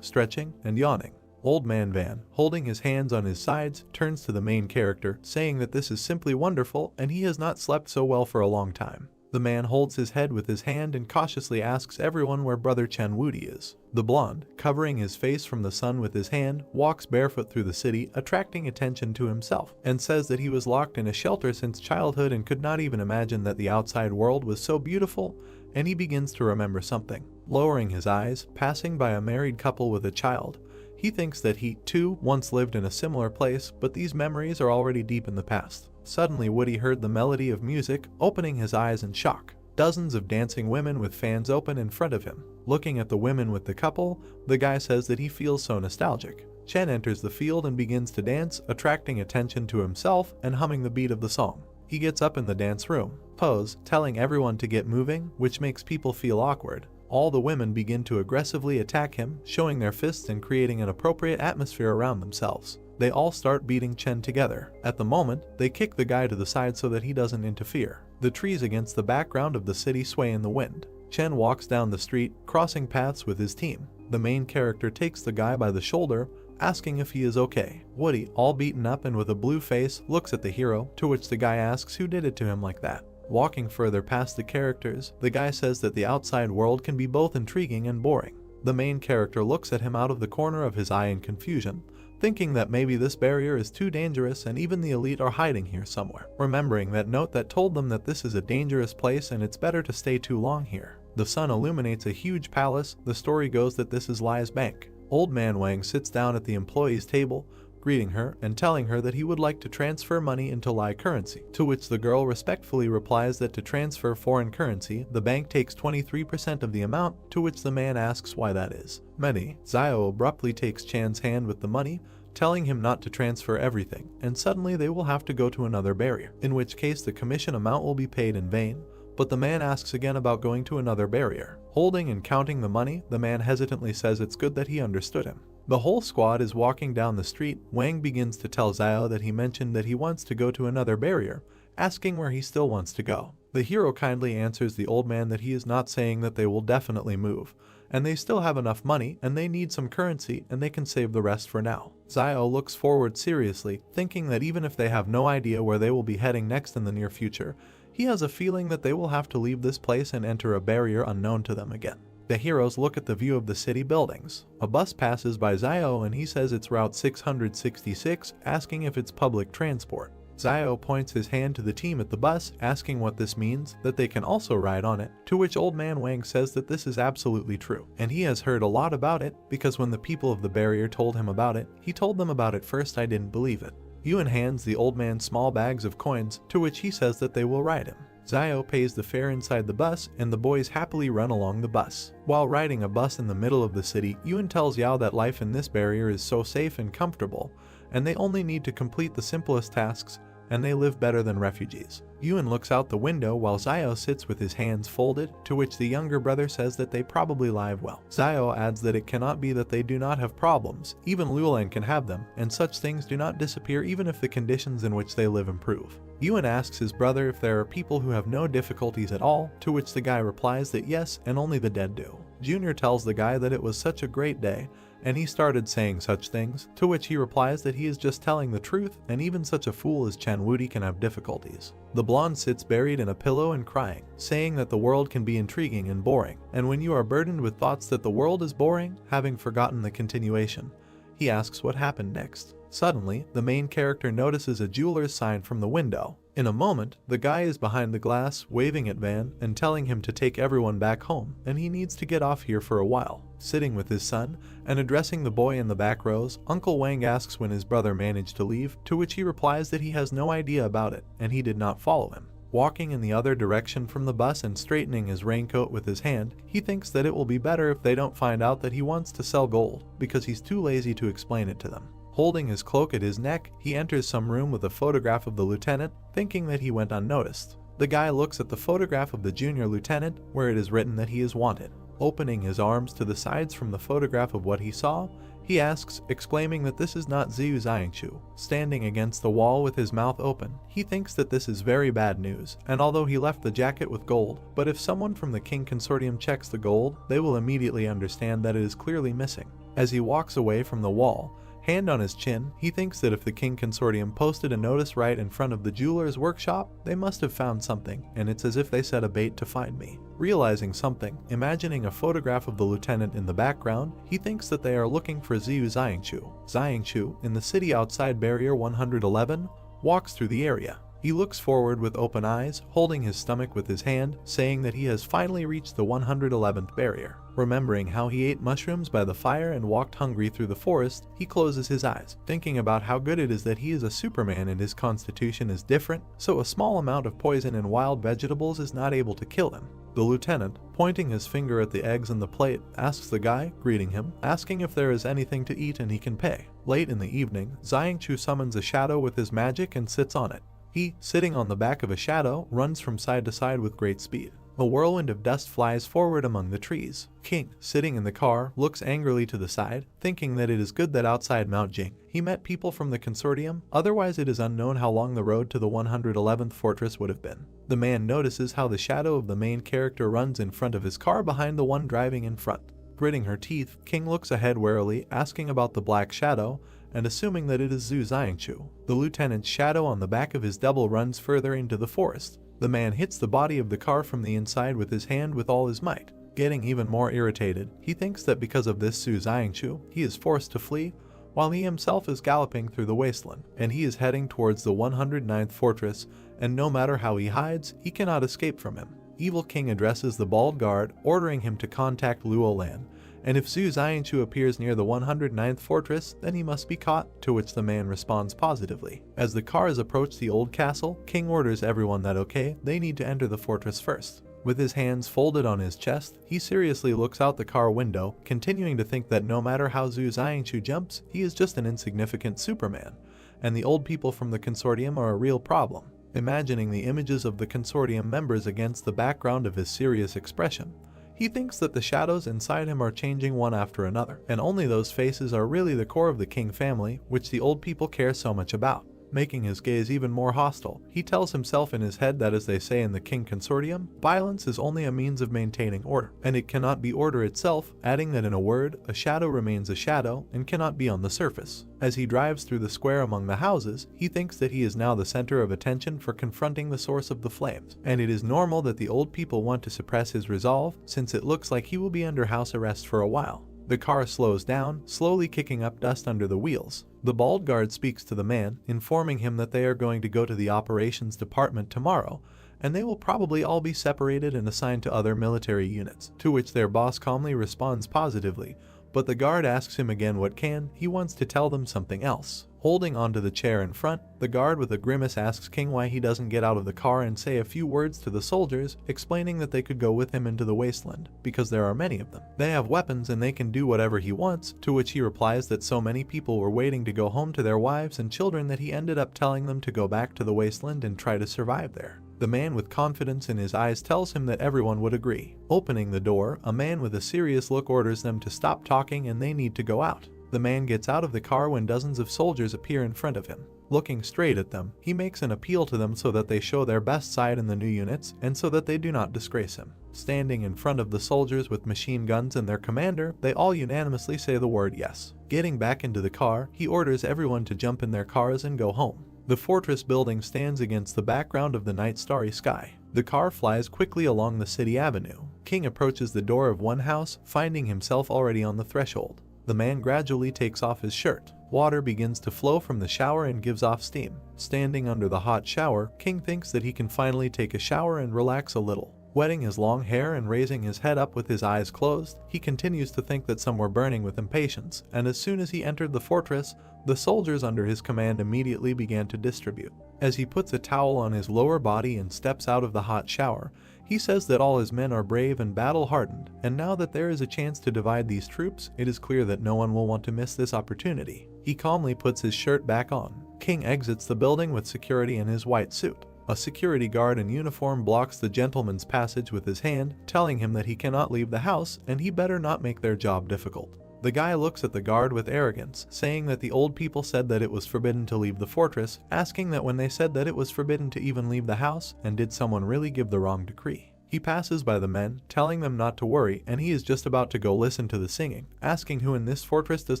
stretching and yawning. Old man Van, holding his hands on his sides, turns to the main character, saying that this is simply wonderful and he has not slept so well for a long time. The man holds his head with his hand and cautiously asks everyone where brother Chen Wudi is. The blonde, covering his face from the sun with his hand, walks barefoot through the city, attracting attention to himself, and says that he was locked in a shelter since childhood and could not even imagine that the outside world was so beautiful, and he begins to remember something. Lowering his eyes, passing by a married couple with a child, he thinks that he, too, once lived in a similar place, but these memories are already deep in the past. Suddenly Woody heard the melody of music, opening his eyes in shock. Dozens of dancing women with fans open in front of him. Looking at the women with the couple, the guy says that he feels so nostalgic. Chen enters the field and begins to dance, attracting attention to himself and humming the beat of the song. He gets up in the dance room, pose, telling everyone to get moving, which makes people feel awkward. All the women begin to aggressively attack him, showing their fists and creating an appropriate atmosphere around themselves. They all start beating Chen together. At the moment, they kick the guy to the side so that he doesn't interfere. The trees against the background of the city sway in the wind. Chen walks down the street, crossing paths with his team. The main character takes the guy by the shoulder, asking if he is okay. Woody, all beaten up and with a blue face, looks at the hero, to which the guy asks who did it to him like that. Walking further past the characters, the guy says that the outside world can be both intriguing and boring. The main character looks at him out of the corner of his eye in confusion, thinking that maybe this barrier is too dangerous and even the elite are hiding here somewhere, remembering that note that told them that this is a dangerous place and it's better to stay too long here. The sun illuminates a huge palace. The story goes that this is Lai's bank. Old man Wang sits down at the employee's table, greeting her and telling her that he would like to transfer money into Lai currency, to which the girl respectfully replies that to transfer foreign currency, the bank takes 23% of the amount, to which the man asks why that is. Xiao abruptly takes Chan's hand with the money, telling him not to transfer everything, and suddenly they will have to go to another barrier, in which case the commission amount will be paid in vain, but the man asks again about going to another barrier. Holding and counting the money, the man hesitantly says it's good that he understood him. The whole squad is walking down the street. Wang begins to tell Xiao that he mentioned that he wants to go to another barrier, asking where he still wants to go. The hero kindly answers the old man that he is not saying that they will definitely move, and they still have enough money and they need some currency and they can save the rest for now. Xiao looks forward seriously, thinking that even if they have no idea where they will be heading next in the near future, he has a feeling that they will have to leave this place and enter a barrier unknown to them again. The heroes look at the view of the city buildings. A bus passes by Xiao and he says it's Route 666, asking if it's public transport. Zio points his hand to the team at the bus, asking what this means, that they can also ride on it, to which Old Man Wang says that this is absolutely true, and he has heard a lot about it, because when the people of the barrier told him about it, he told them about it first. I didn't believe it. Yuan hands the old man small bags of coins, to which he says that they will ride him. Zio pays the fare inside the bus, and the boys happily run along the bus. While riding a bus in the middle of the city, Yuan tells Yao that life in this barrier is so safe and comfortable, and they only need to complete the simplest tasks, and they live better than refugees. Yuan looks out the window while Zio sits with his hands folded, to which the younger brother says that they probably live well. Zio adds that it cannot be that they do not have problems, even Luolan can have them, and such things do not disappear even if the conditions in which they live improve. Yuan asks his brother if there are people who have no difficulties at all, to which the guy replies that yes, and only the dead do. Junior tells the guy that it was such a great day, and he started saying such things, to which he replies that he is just telling the truth, and even such a fool as Chen Wudi can have difficulties. The blonde sits buried in a pillow and crying, saying that the world can be intriguing and boring, and when you are burdened with thoughts that the world is boring, having forgotten the continuation, he asks what happened next. Suddenly, the main character notices a jeweler's sign from the window. In a moment, the guy is behind the glass, waving at Van and telling him to take everyone back home, and he needs to get off here for a while. Sitting with his son, and addressing the boy in the back rows, Uncle Wang asks when his brother managed to leave, to which he replies that he has no idea about it, and he did not follow him. Walking in the other direction from the bus and straightening his raincoat with his hand, he thinks that it will be better if they don't find out that he wants to sell gold, because he's too lazy to explain it to them. Holding his cloak at his neck, he enters some room with a photograph of the lieutenant, thinking that he went unnoticed. The guy looks at the photograph of the junior lieutenant, where it is written that he is wanted. Opening his arms to the sides from the photograph of what he saw, he asks, exclaiming that this is not Ziyu Xiangchu. Standing against the wall with his mouth open, he thinks that this is very bad news, and although he left the jacket with gold, but if someone from the King Consortium checks the gold, they will immediately understand that it is clearly missing. As he walks away from the wall, hand on his chin, he thinks that if the King Consortium posted a notice right in front of the jeweler's workshop, they must have found something, and it's as if they set a bait to find me. Realizing something, imagining a photograph of the lieutenant in the background, he thinks that they are looking for Ziyu Xiangchu. Xiangchu, in the city outside Barrier 111, walks through the area. He looks forward with open eyes, holding his stomach with his hand, saying that he has finally reached the 111th barrier. Remembering how he ate mushrooms by the fire and walked hungry through the forest, he closes his eyes, thinking about how good it is that he is a Superman and his constitution is different, so a small amount of poison and wild vegetables is not able to kill him. The lieutenant, pointing his finger at the eggs in the plate, asks the guy, greeting him, asking if there is anything to eat and he can pay. Late in the evening, Xiangchu summons a shadow with his magic and sits on it. He, sitting on the back of a shadow, runs from side to side with great speed. A whirlwind of dust flies forward among the trees. King, sitting in the car, looks angrily to the side, thinking that it is good that outside Mount Jing he met people from the consortium, otherwise it is unknown how long the road to the 111th fortress would have been. The man notices how the shadow of the main character runs in front of his car behind the one driving in front. Gritting her teeth, King looks ahead warily, asking about the black shadow, and assuming that it is Zhu Xiangchu. The lieutenant's shadow on the back of his double runs further into the forest. The man hits the body of the car from the inside with his hand with all his might. Getting even more irritated, he thinks that because of this Zhu Xiangchu, he is forced to flee, while he himself is galloping through the wasteland, and he is heading towards the 109th fortress, and no matter how he hides, he cannot escape from him. Evil King addresses the bald guard, ordering him to contact Luolan, and if Zhu Xiangchu appears near the 109th fortress, then he must be caught, to which the man responds positively. As the cars approach the old castle, King orders everyone that they need to enter the fortress first. With his hands folded on his chest, he seriously looks out the car window, continuing to think that no matter how Zhu Xiangchu jumps, he is just an insignificant Superman, and the old people from the consortium are a real problem. Imagining the images of the consortium members against the background of his serious expression, he thinks that the shadows inside him are changing one after another, and only those faces are really the core of the King family, which the old people care so much about. Making his gaze even more hostile, he tells himself in his head that, as they say in the King Consortium, violence is only a means of maintaining order, and it cannot be order itself, adding that in a word, a shadow remains a shadow and cannot be on the surface. As he drives through the square among the houses, he thinks that he is now the center of attention for confronting the source of the flames, and it is normal that the old people want to suppress his resolve, since it looks like he will be under house arrest for a while. The car slows down, slowly kicking up dust under the wheels. The bald guard speaks to the man, informing him that they are going to go to the operations department tomorrow, and they will probably all be separated and assigned to other military units, to which their boss calmly responds positively, but the guard asks him again what he wants to tell them something else. Holding onto the chair in front, the guard with a grimace asks King why he doesn't get out of the car and say a few words to the soldiers, explaining that they could go with him into the wasteland, because there are many of them. They have weapons and they can do whatever he wants, to which he replies that so many people were waiting to go home to their wives and children that he ended up telling them to go back to the wasteland and try to survive there. The man with confidence in his eyes tells him that everyone would agree. Opening the door, a man with a serious look orders them to stop talking and they need to go out. The man gets out of the car when dozens of soldiers appear in front of him. Looking straight at them, he makes an appeal to them so that they show their best side in the new units and so that they do not disgrace him. Standing in front of the soldiers with machine guns and their commander, they all unanimously say the word yes. Getting back into the car, he orders everyone to jump in their cars and go home. The fortress building stands against the background of the night starry sky. The car flies quickly along the city avenue. King approaches the door of one house, finding himself already on the threshold. The man gradually takes off his shirt. Water begins to flow from the shower and gives off steam. Standing under the hot shower, King thinks that he can finally take a shower and relax a little. Wetting his long hair and raising his head up with his eyes closed, he continues to think that some were burning with impatience, and as soon as he entered the fortress, the soldiers under his command immediately began to distribute. As he puts a towel on his lower body and steps out of the hot shower, he says that all his men are brave and battle-hardened, and now that there is a chance to divide these troops, it is clear that no one will want to miss this opportunity. He calmly puts his shirt back on. King exits the building with security in his white suit. A security guard in uniform blocks the gentleman's passage with his hand, telling him that he cannot leave the house and he better not make their job difficult. The guy looks at the guard with arrogance, saying that the old people said that it was forbidden to leave the fortress, asking that when they said that it was forbidden to even leave the house, and did someone really give the wrong decree. He passes by the men, telling them not to worry, and he is just about to go listen to the singing, asking who in this fortress does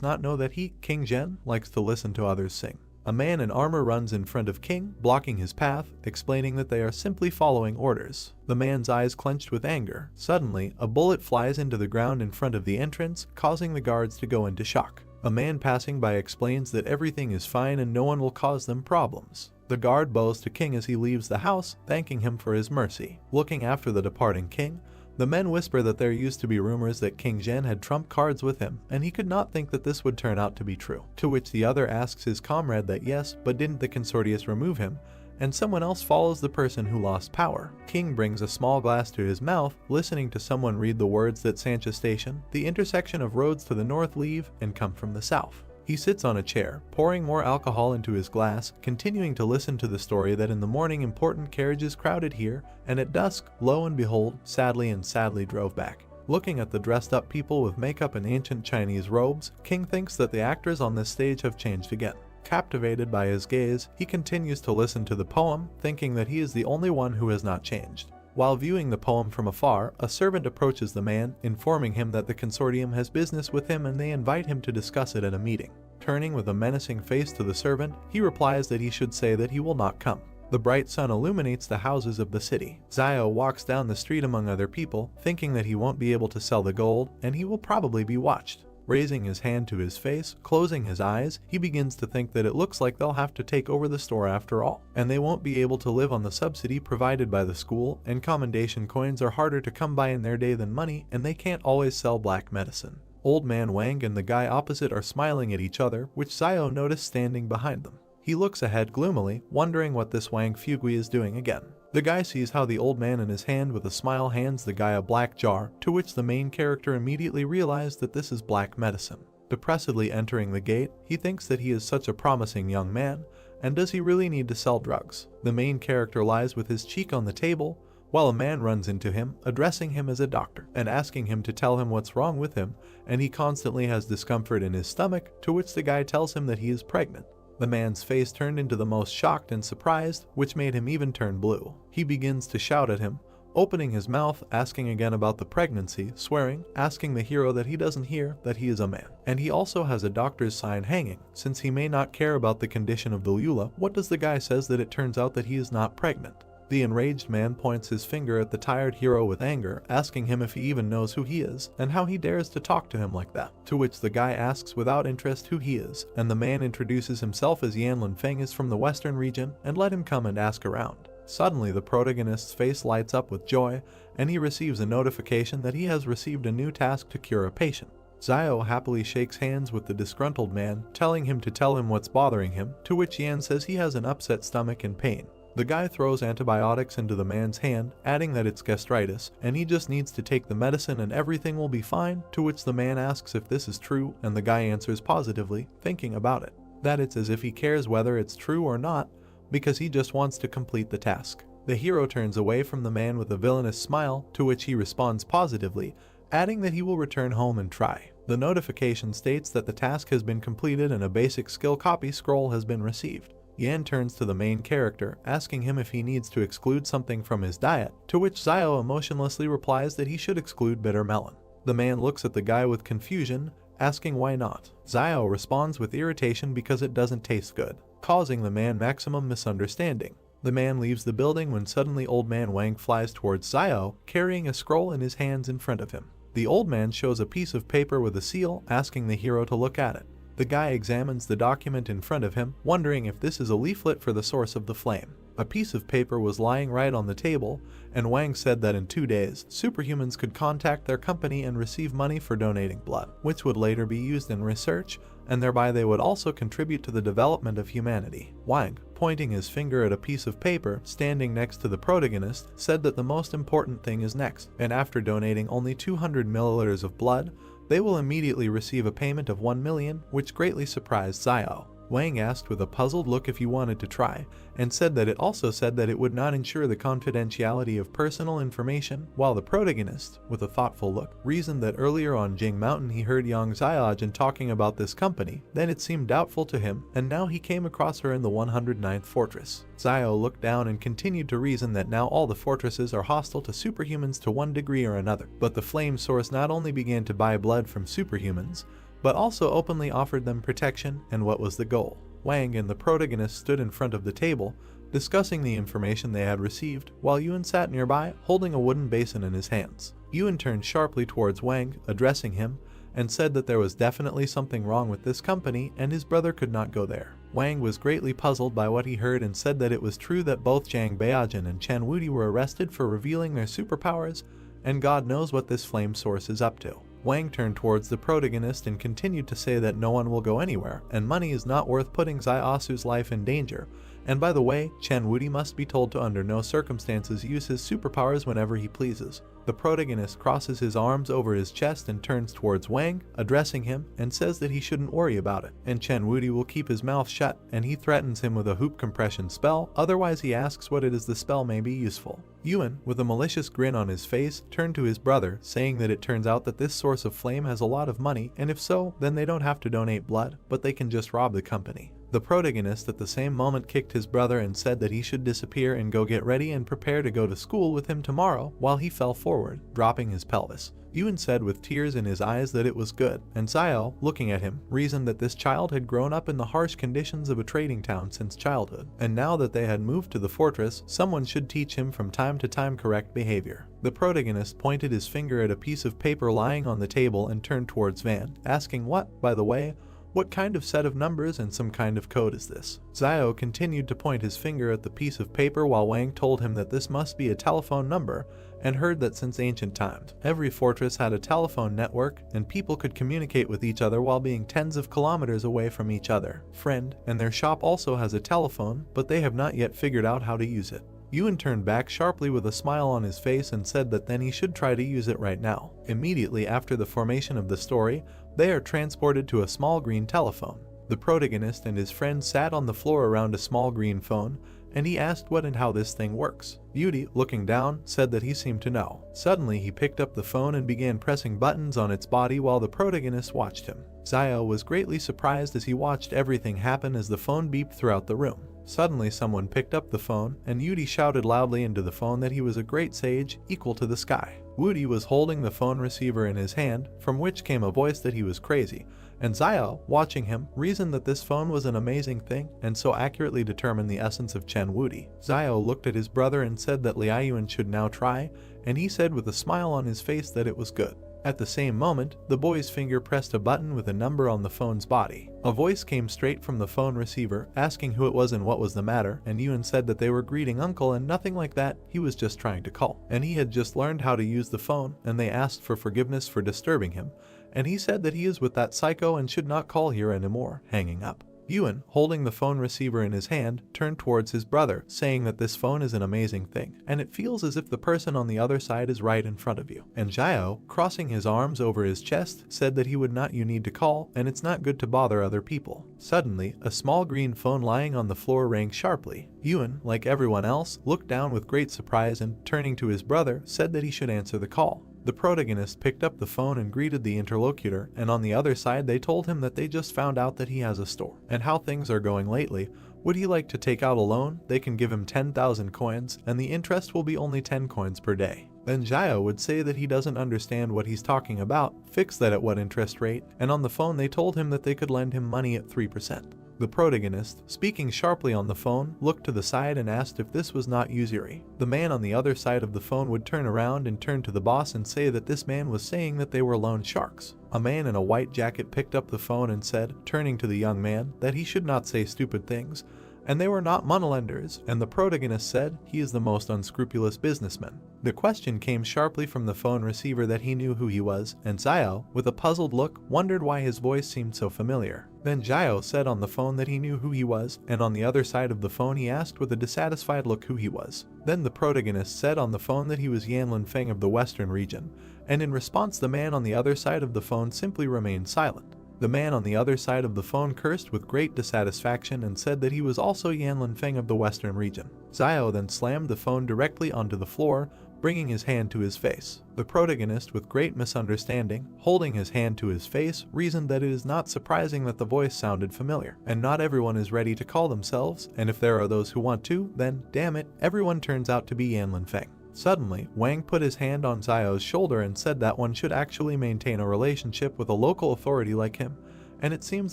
not know that he, King Zhen, likes to listen to others sing. A man in armor runs in front of King, blocking his path, explaining that they are simply following orders. The man's eyes clenched with anger. Suddenly, a bullet flies into the ground in front of the entrance, causing the guards to go into shock. A man passing by explains that everything is fine and no one will cause them problems. The guard bows to King as he leaves the house, thanking him for his mercy. Looking after the departing King, the men whisper that there used to be rumors that King Zhen had trump cards with him, and he could not think that this would turn out to be true. To which the other asks his comrade that yes, but didn't the consortius remove him, and someone else follows the person who lost power. King brings a small glass to his mouth, listening to someone read the words that Sancha Station, the intersection of roads to the north leave and come from the south. He sits on a chair, pouring more alcohol into his glass, continuing to listen to the story that in the morning important carriages crowded here, and at dusk, lo and behold, sadly drove back. Looking at the dressed up people with makeup and ancient Chinese robes, King thinks that the actors on this stage have changed again. Captivated by his gaze, he continues to listen to the poem, thinking that he is the only one who has not changed. While viewing the poem from afar, a servant approaches the man, informing him that the consortium has business with him and they invite him to discuss it at a meeting. Turning with a menacing face to the servant, he replies that he should say that he will not come. The bright sun illuminates the houses of the city. Zio walks down the street among other people, thinking that he won't be able to sell the gold, and he will probably be watched. Raising his hand to his face, closing his eyes, he begins to think that it looks like they'll have to take over the store after all, and they won't be able to live on the subsidy provided by the school, and commendation coins are harder to come by in their day than money, and they can't always sell black medicine. Old Man Wang and the guy opposite are smiling at each other, which Zio noticed standing behind them. He looks ahead gloomily, wondering what this Wang Fugui is doing again. The guy sees how the old man in his hand with a smile hands the guy a black jar, to which the main character immediately realizes that this is black medicine. Depressedly entering the gate, he thinks that he is such a promising young man, and does he really need to sell drugs? The main character lies with his cheek on the table, while a man runs into him, addressing him as a doctor, and asking him to tell him what's wrong with him, and he constantly has discomfort in his stomach, to which the guy tells him that he is pregnant. The man's face turned into the most shocked and surprised, which made him even turn blue. He begins to shout at him, opening his mouth, asking again about the pregnancy, swearing, asking the hero that he doesn't hear that he is a man. And he also has a doctor's sign hanging. Since he may not care about the condition of the Lula, what does the guy says that it turns out that he is not pregnant? The enraged man points his finger at the tired hero with anger, asking him if he even knows who he is, and how he dares to talk to him like that. To which the guy asks without interest who he is, and the man introduces himself as Yanlin Feng is from the western region and let him come and ask around. Suddenly the protagonist's face lights up with joy, and he receives a notification that he has received a new task to cure a patient. Zio happily shakes hands with the disgruntled man, telling him to tell him what's bothering him, to which Yan says he has an upset stomach and pain. The guy throws antibiotics into the man's hand, adding that it's gastritis, and he just needs to take the medicine and everything will be fine, to which the man asks if this is true, and the guy answers positively, thinking about it. That it's as if he cares whether it's true or not, because he just wants to complete the task. The hero turns away from the man with a villainous smile, to which he responds positively, adding that he will return home and try. The notification states that the task has been completed and a basic skill copy scroll has been received. Yan turns to the main character, asking him if he needs to exclude something from his diet, to which Zio emotionlessly replies that he should exclude bitter melon. The man looks at the guy with confusion, asking why not. Zio responds with irritation because it doesn't taste good, causing the man maximum misunderstanding. The man leaves the building when suddenly Old Man Wang flies towards Zio, carrying a scroll in his hands in front of him. The old man shows a piece of paper with a seal, asking the hero to look at it. The guy examines the document in front of him, wondering if this is a leaflet for the source of the flame. A piece of paper was lying right on the table, and Wang said that in 2 days, superhumans could contact their company and receive money for donating blood, which would later be used in research, and thereby they would also contribute to the development of humanity. Wang, pointing his finger at a piece of paper standing next to the protagonist, said that the most important thing is next, and after donating only 200 milliliters of blood, they will immediately receive a payment of 1 million, which greatly surprised Zio. Wang asked with a puzzled look if he wanted to try, and said that it also said that it would not ensure the confidentiality of personal information, while the protagonist, with a thoughtful look, reasoned that earlier on Jing Mountain he heard Yang Xiaojin talking about this company, then it seemed doubtful to him, and now he came across her in the 109th fortress. Zio looked down and continued to reason that now all the fortresses are hostile to superhumans to one degree or another, but the flame source not only began to buy blood from superhumans, but also openly offered them protection, and what was the goal? Wang and the protagonist stood in front of the table, discussing the information they had received, while Yuan sat nearby, holding a wooden basin in his hands. Yuan turned sharply towards Wang, addressing him, and said that there was definitely something wrong with this company and his brother could not go there. Wang was greatly puzzled by what he heard and said that it was true that both Zhang Beijing and Chen Wudi were arrested for revealing their superpowers, and God knows what this flame source is up to. Wang turned towards the protagonist and continued to say that no one will go anywhere, and money is not worth putting Zaiasu's life in danger. And by the way, Chen Wudi must be told to under no circumstances use his superpowers whenever he pleases. The protagonist crosses his arms over his chest and turns towards Wang, addressing him, and says that he shouldn't worry about it, and Chen Wudi will keep his mouth shut, and he threatens him with a hoop compression spell, otherwise he asks what it is the spell may be useful. Yuan, with a malicious grin on his face, turned to his brother, saying that it turns out that this source of flame has a lot of money, and if so, then they don't have to donate blood, but they can just rob the company. The protagonist at the same moment kicked his brother and said that he should disappear and go get ready and prepare to go to school with him tomorrow, while he fell forward, dropping his pelvis. Yuan said with tears in his eyes that it was good, and Zio, looking at him, reasoned that this child had grown up in the harsh conditions of a trading town since childhood, and now that they had moved to the fortress, someone should teach him from time to time correct behavior. The protagonist pointed his finger at a piece of paper lying on the table and turned towards Van, asking what, by the way, what kind of set of numbers and some kind of code is this? Zio continued to point his finger at the piece of paper while Wang told him that this must be a telephone number, and heard that since ancient times, every fortress had a telephone network and people could communicate with each other while being tens of kilometers away from each other. Friend, and their shop also has a telephone, but they have not yet figured out how to use it. Yuan turned back sharply with a smile on his face and said that then he should try to use it right now. Immediately after the formation of the story, they are transported to a small green telephone. The protagonist and his friend sat on the floor around a small green phone, and he asked what and how this thing works. Beauty, looking down, said that he seemed to know. Suddenly he picked up the phone and began pressing buttons on its body while the protagonist watched him. Zio was greatly surprised as he watched everything happen as the phone beeped throughout the room. Suddenly someone picked up the phone, and Yudi shouted loudly into the phone that he was a great sage, equal to the sky. Woody was holding the phone receiver in his hand, from which came a voice that he was crazy, and Xiao, watching him, reasoned that this phone was an amazing thing and so accurately determined the essence of Chen Woody. Xiao looked at his brother and said that Liaoyuan should now try, and he said with a smile on his face that it was good. At the same moment, the boy's finger pressed a button with a number on the phone's body. A voice came straight from the phone receiver, asking who it was and what was the matter, and Yuan said that they were greeting uncle and nothing like that, he was just trying to call. And he had just learned how to use the phone, and they asked for forgiveness for disturbing him, and he said that he is with that psycho and should not call here anymore, hanging up. Yuan, holding the phone receiver in his hand, turned towards his brother, saying that this phone is an amazing thing, and it feels as if the person on the other side is right in front of you. And Xiao, crossing his arms over his chest, said that he would not you need to call, and it's not good to bother other people. Suddenly, a small green phone lying on the floor rang sharply. Yuan, like everyone else, looked down with great surprise and, turning to his brother, said that he should answer the call. The protagonist picked up the phone and greeted the interlocutor, and on the other side they told him that they just found out that he has a store, and how things are going lately. Would he like to take out a loan? They can give him 10,000 coins, and the interest will be only 10 coins per day. Then Xiao would say that he doesn't understand what he's talking about, fix that at what interest rate, and on the phone they told him that they could lend him money at 3%. The protagonist, speaking sharply on the phone, looked to the side and asked if this was not usury. The man on the other side of the phone would turn around and turn to the boss and say that this man was saying that they were loan sharks. A man in a white jacket picked up the phone and said, turning to the young man, that he should not say stupid things, and they were not moneylenders, and the protagonist said he is the most unscrupulous businessman. The question came sharply from the phone receiver that he knew who he was, and Xiao, with a puzzled look, wondered why his voice seemed so familiar. Then Xiao said on the phone that he knew who he was, and on the other side of the phone he asked with a dissatisfied look who he was. Then the protagonist said on the phone that he was Yanlin Feng of the Western region, and in response the man on the other side of the phone simply remained silent. The man on the other side of the phone cursed with great dissatisfaction and said that he was also Yanlin Feng of the Western region. Xiao then slammed the phone directly onto the floor, bringing his hand to his face. The protagonist, with great misunderstanding, holding his hand to his face, reasoned that it is not surprising that the voice sounded familiar, and not everyone is ready to call themselves, and if there are those who want to, then, damn it, everyone turns out to be Yanlin Feng. Suddenly, Wang put his hand on Xiao's shoulder and said that one should actually maintain a relationship with a local authority like him, and it seems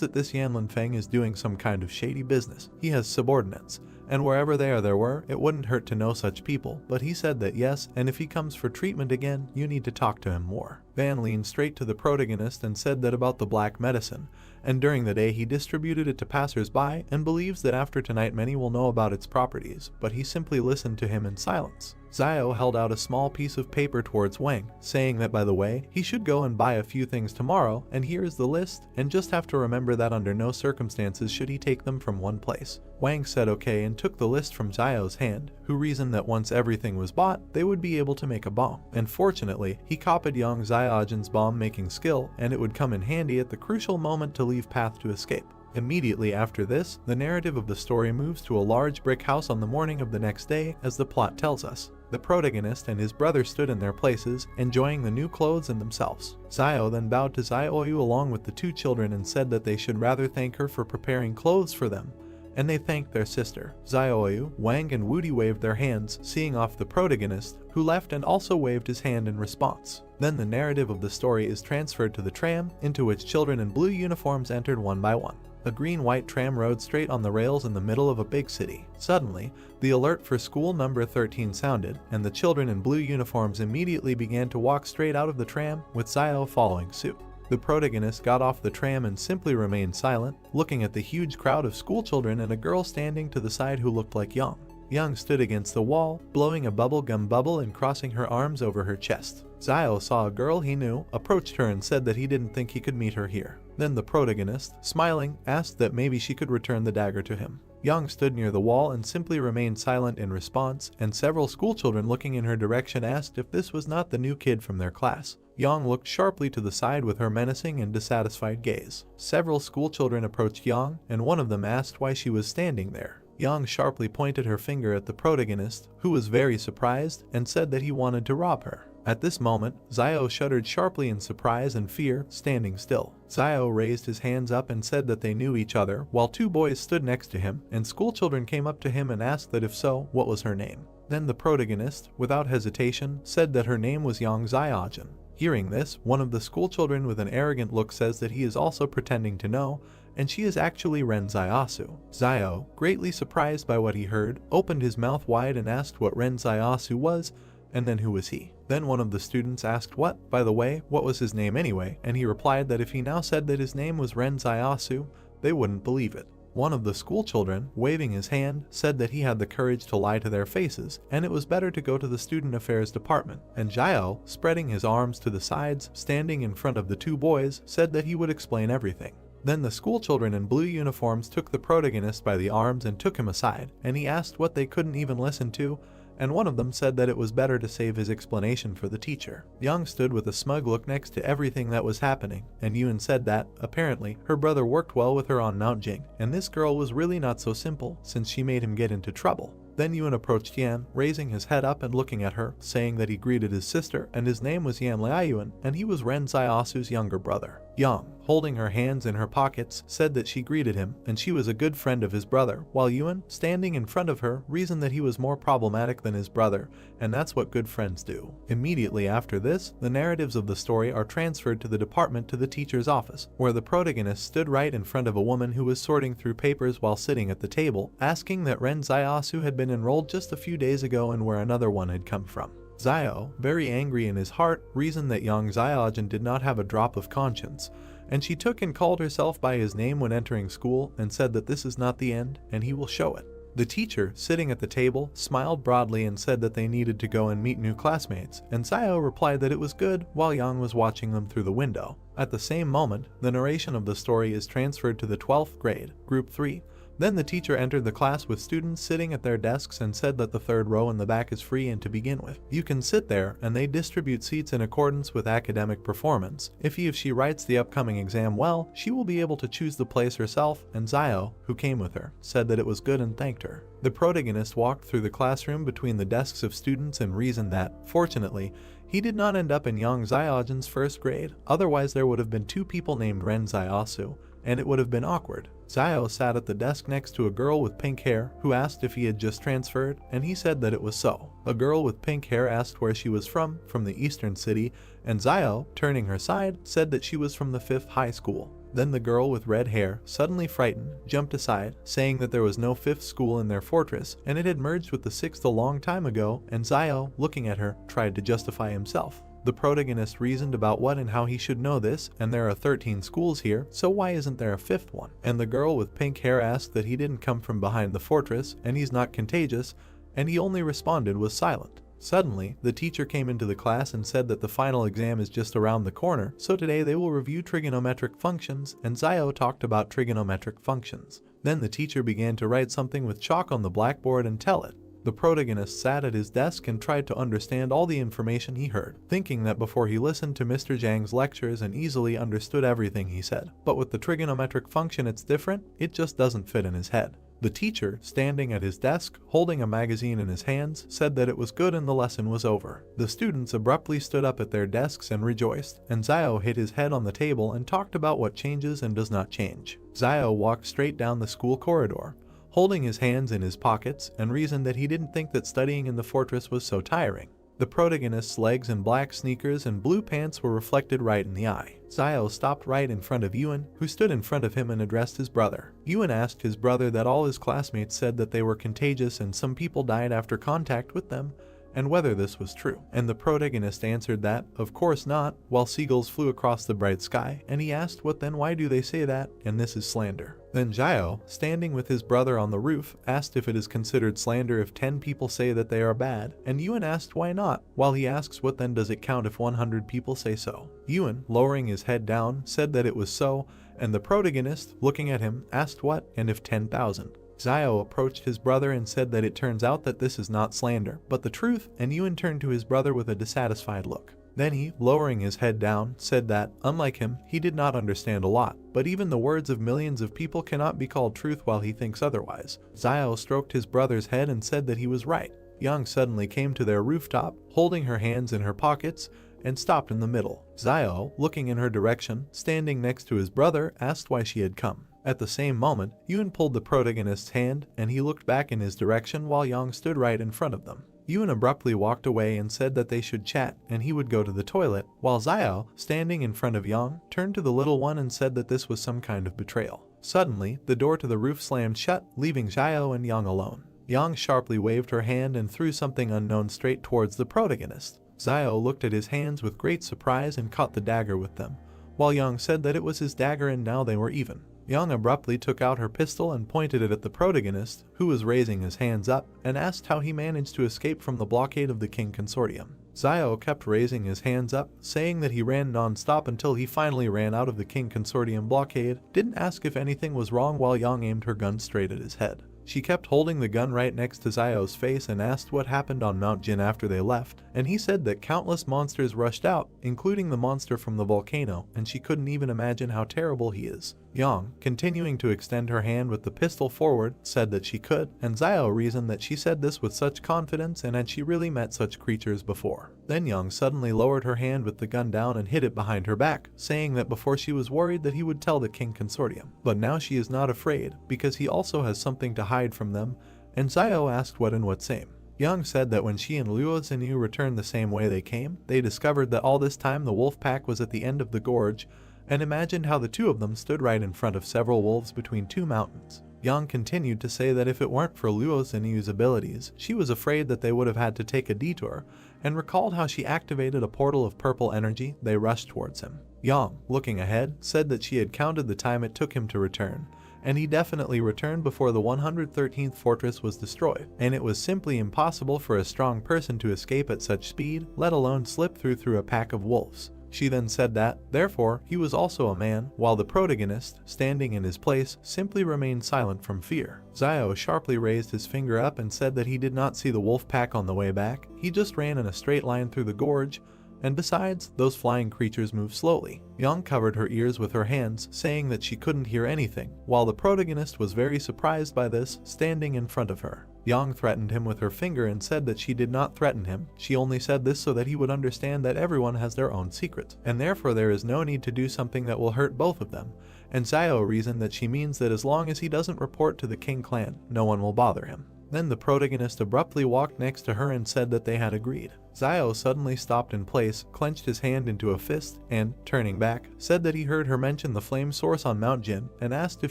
that this Yanlin Feng is doing some kind of shady business. He has subordinates, and wherever there were, it wouldn't hurt to know such people, but he said that yes, and if he comes for treatment again, you need to talk to him more. Van leaned straight to the protagonist and said that about the black medicine, and during the day he distributed it to passers-by and believes that after tonight many will know about its properties, but he simply listened to him in silence. Xiao held out a small piece of paper towards Wang, saying that by the way, he should go and buy a few things tomorrow, and here is the list, and just have to remember that under no circumstances should he take them from one place. Wang said okay and took the list from Xiao's hand, who reasoned that once everything was bought, they would be able to make a bomb. And fortunately, he copied Yang Xiaojin's bomb-making skill, and it would come in handy at the crucial moment to leave path to escape. Immediately after this, the narrative of the story moves to a large brick house on the morning of the next day, as the plot tells us. The protagonist and his brother stood in their places, enjoying the new clothes and themselves. Xiao then bowed to Xiaoyu along with the two children and said that they should rather thank her for preparing clothes for them, and they thanked their sister. Xiaoyu, Wang and Woody waved their hands, seeing off the protagonist, who left and also waved his hand in response. Then the narrative of the story is transferred to the tram, into which children in blue uniforms entered one by one. A green-white tram rode straight on the rails in the middle of a big city. Suddenly, the alert for school number 13 sounded, and the children in blue uniforms immediately began to walk straight out of the tram, with Xiao following suit. The protagonist got off the tram and simply remained silent, looking at the huge crowd of schoolchildren and a girl standing to the side who looked like Yang. Yang stood against the wall, blowing a bubblegum bubble and crossing her arms over her chest. Xiao saw a girl he knew, approached her and said that he didn't think he could meet her here. Then the protagonist, smiling, asked that maybe she could return the dagger to him. Yang stood near the wall and simply remained silent in response, and several schoolchildren looking in her direction asked if this was not the new kid from their class. Yang looked sharply to the side with her menacing and dissatisfied gaze. Several schoolchildren approached Yang, and one of them asked why she was standing there. Yang sharply pointed her finger at the protagonist, who was very surprised, and said that he wanted to rob her. At this moment, Xiao shuddered sharply in surprise and fear, standing still. Xiao raised his hands up and said that they knew each other, while two boys stood next to him, and schoolchildren came up to him and asked that if so, what was her name. Then the protagonist, without hesitation, said that her name was Yang Xiaojin. Hearing this, one of the schoolchildren with an arrogant look says that he is also pretending to know, and she is actually Ren Zaiasu. Xiao, greatly surprised by what he heard, opened his mouth wide and asked what Ren Zaiasu was, and then who was he. Then one of the students asked what, by the way, what was his name anyway, and he replied that if he now said that his name was Ren Zaiasu, they wouldn't believe it. One of the schoolchildren, waving his hand, said that he had the courage to lie to their faces, and it was better to go to the student affairs department. And Xiao, spreading his arms to the sides, standing in front of the two boys, said that he would explain everything. Then the schoolchildren in blue uniforms took the protagonist by the arms and took him aside, and he asked what they couldn't even listen to, and one of them said that it was better to save his explanation for the teacher. Young stood with a smug look next to everything that was happening, and Yun said that, apparently, her brother worked well with her on Mount Jing, and this girl was really not so simple, since she made him get into trouble. Then Yun approached Yan, raising his head up and looking at her, saying that he greeted his sister, and his name was Yan Liayuan, and he was Ren Zaiasu's younger brother. Yang, holding her hands in her pockets, said that she greeted him, and she was a good friend of his brother, while Yuan, standing in front of her, reasoned that he was more problematic than his brother, and that's what good friends do. Immediately after this, the narratives of the story are transferred to the department to the teacher's office, where the protagonist stood right in front of a woman who was sorting through papers while sitting at the table, asking that Ren Zaiasu had been enrolled just a few days ago and where another one had come from. Xiao, very angry in his heart, reasoned that Yang Xiaojin did not have a drop of conscience, and she took and called herself by his name when entering school and said that this is not the end, and he will show it. The teacher, sitting at the table, smiled broadly and said that they needed to go and meet new classmates, and Xiao replied that it was good while Yang was watching them through the window. At the same moment, the narration of the story is transferred to the 12th grade, Group 3. Then the teacher entered the class with students sitting at their desks and said that the third row in the back is free and to begin with. You can sit there, and they distribute seats in accordance with academic performance. If she writes the upcoming exam well, she will be able to choose the place herself, and Xiao, who came with her, said that it was good and thanked her. The protagonist walked through the classroom between the desks of students and reasoned that, fortunately, he did not end up in Yang Xiaojin's first grade, otherwise there would have been two people named Ren Zaiasu, and it would have been awkward. Xiao sat at the desk next to a girl with pink hair who asked if he had just transferred, and he said that it was so. A girl with pink hair asked where she was from the eastern city, and Xiao, turning her side, said that she was from the 5th high school. Then the girl with red hair, suddenly frightened, jumped aside, saying that there was no 5th school in their fortress, and it had merged with the 6th a long time ago, and Xiao, looking at her, tried to justify himself. The protagonist reasoned about what and how he should know this, and there are 13 schools here, so why isn't there a 5th one? And the girl with pink hair asked that he didn't come from behind the fortress, and he's not contagious, and he only responded was silent. Suddenly, the teacher came into the class and said that the final exam is just around the corner, so today they will review trigonometric functions, and Xiao talked about trigonometric functions. Then the teacher began to write something with chalk on the blackboard and tell it. The protagonist sat at his desk and tried to understand all the information he heard, thinking that before he listened to Mr. Zhang's lectures and easily understood everything he said. But with the trigonometric function it's different, it just doesn't fit in his head. The teacher, standing at his desk, holding a magazine in his hands, said that it was good and the lesson was over. The students abruptly stood up at their desks and rejoiced, and Xiao hit his head on the table and talked about what changes and does not change. Xiao walked straight down the school corridor, holding his hands in his pockets, and reasoned that he didn't think that studying in the fortress was so tiring. The protagonist's legs in black sneakers and blue pants were reflected right in the eye. Xiao stopped right in front of Yuan, who stood in front of him and addressed his brother. Yuan asked his brother that all his classmates said that they were contagious and some people died after contact with them, and whether this was true. And the protagonist answered that, of course not, while seagulls flew across the bright sky, and he asked what then why do they say that, and this is slander. Then Xiao, standing with his brother on the roof, asked if it is considered slander if 10 people say that they are bad, and Yuan asked why not, while he asks what then does it count if 100 people say so. Yuan, lowering his head down, said that it was so, and the protagonist, looking at him, asked what, and if 10,000. Xiao approached his brother and said that it turns out that this is not slander, but the truth, and Yuan turned to his brother with a dissatisfied look. Then he, lowering his head down, said that, unlike him, he did not understand a lot, but even the words of millions of people cannot be called truth while he thinks otherwise. Xiao stroked his brother's head and said that he was right. Yang suddenly came to their rooftop, holding her hands in her pockets, and stopped in the middle. Xiao, looking in her direction, standing next to his brother, asked why she had come. At the same moment, Yuan pulled the protagonist's hand, and he looked back in his direction while Yang stood right in front of them. Yuan abruptly walked away and said that they should chat and he would go to the toilet, while Xiao, standing in front of Yang, turned to the little one and said that this was some kind of betrayal. Suddenly, the door to the roof slammed shut, leaving Xiao and Yang alone. Yang sharply waved her hand and threw something unknown straight towards the protagonist. Xiao looked at his hands with great surprise and caught the dagger with them, while Yang said that it was his dagger and now they were even. Yang abruptly took out her pistol and pointed it at the protagonist, who was raising his hands up, and asked how he managed to escape from the blockade of the King Consortium. Xiao kept raising his hands up, saying that he ran non-stop until he finally ran out of the King Consortium blockade, didn't ask if anything was wrong while Yang aimed her gun straight at his head. She kept holding the gun right next to Xiao's face and asked what happened on Mount Jin after they left, and he said that countless monsters rushed out, including the monster from the volcano, and she couldn't even imagine how terrible he is. Yang, continuing to extend her hand with the pistol forward, said that she could, and Xiao reasoned that she said this with such confidence and had she really met such creatures before. Then Yang suddenly lowered her hand with the gun down and hid it behind her back, saying that before she was worried that he would tell the King Consortium. But now she is not afraid, because he also has something to hide from them, and Xiao asked what and what same. Yang said that when she and Luo Xinyu returned the same way they came, they discovered that all this time the wolf pack was at the end of the gorge, and imagined how the two of them stood right in front of several wolves between two mountains. Yang continued to say that if it weren't for Luo Xinyu's abilities, she was afraid that they would have had to take a detour, and recalled how she activated a portal of purple energy. They rushed towards him. Yang, looking ahead, said that she had counted the time it took him to return, and he definitely returned before the 113th fortress was destroyed, and it was simply impossible for a strong person to escape at such speed, let alone slip through a pack of wolves. She then said that, therefore, he was also a man, while the protagonist, standing in his place, simply remained silent from fear. Xiao sharply raised his finger up and said that he did not see the wolf pack on the way back, he just ran in a straight line through the gorge, and besides, those flying creatures moved slowly. Yang covered her ears with her hands, saying that she couldn't hear anything, while the protagonist was very surprised by this, standing in front of her. Yang threatened him with her finger and said that she did not threaten him, she only said this so that he would understand that everyone has their own secrets, and therefore there is no need to do something that will hurt both of them, and Xiao reasoned that she means that as long as he doesn't report to the King clan, no one will bother him. Then the protagonist abruptly walked next to her and said that they had agreed. Xiao suddenly stopped in place, clenched his hand into a fist, and, turning back, said that he heard her mention the flame source on Mount Jin, and asked if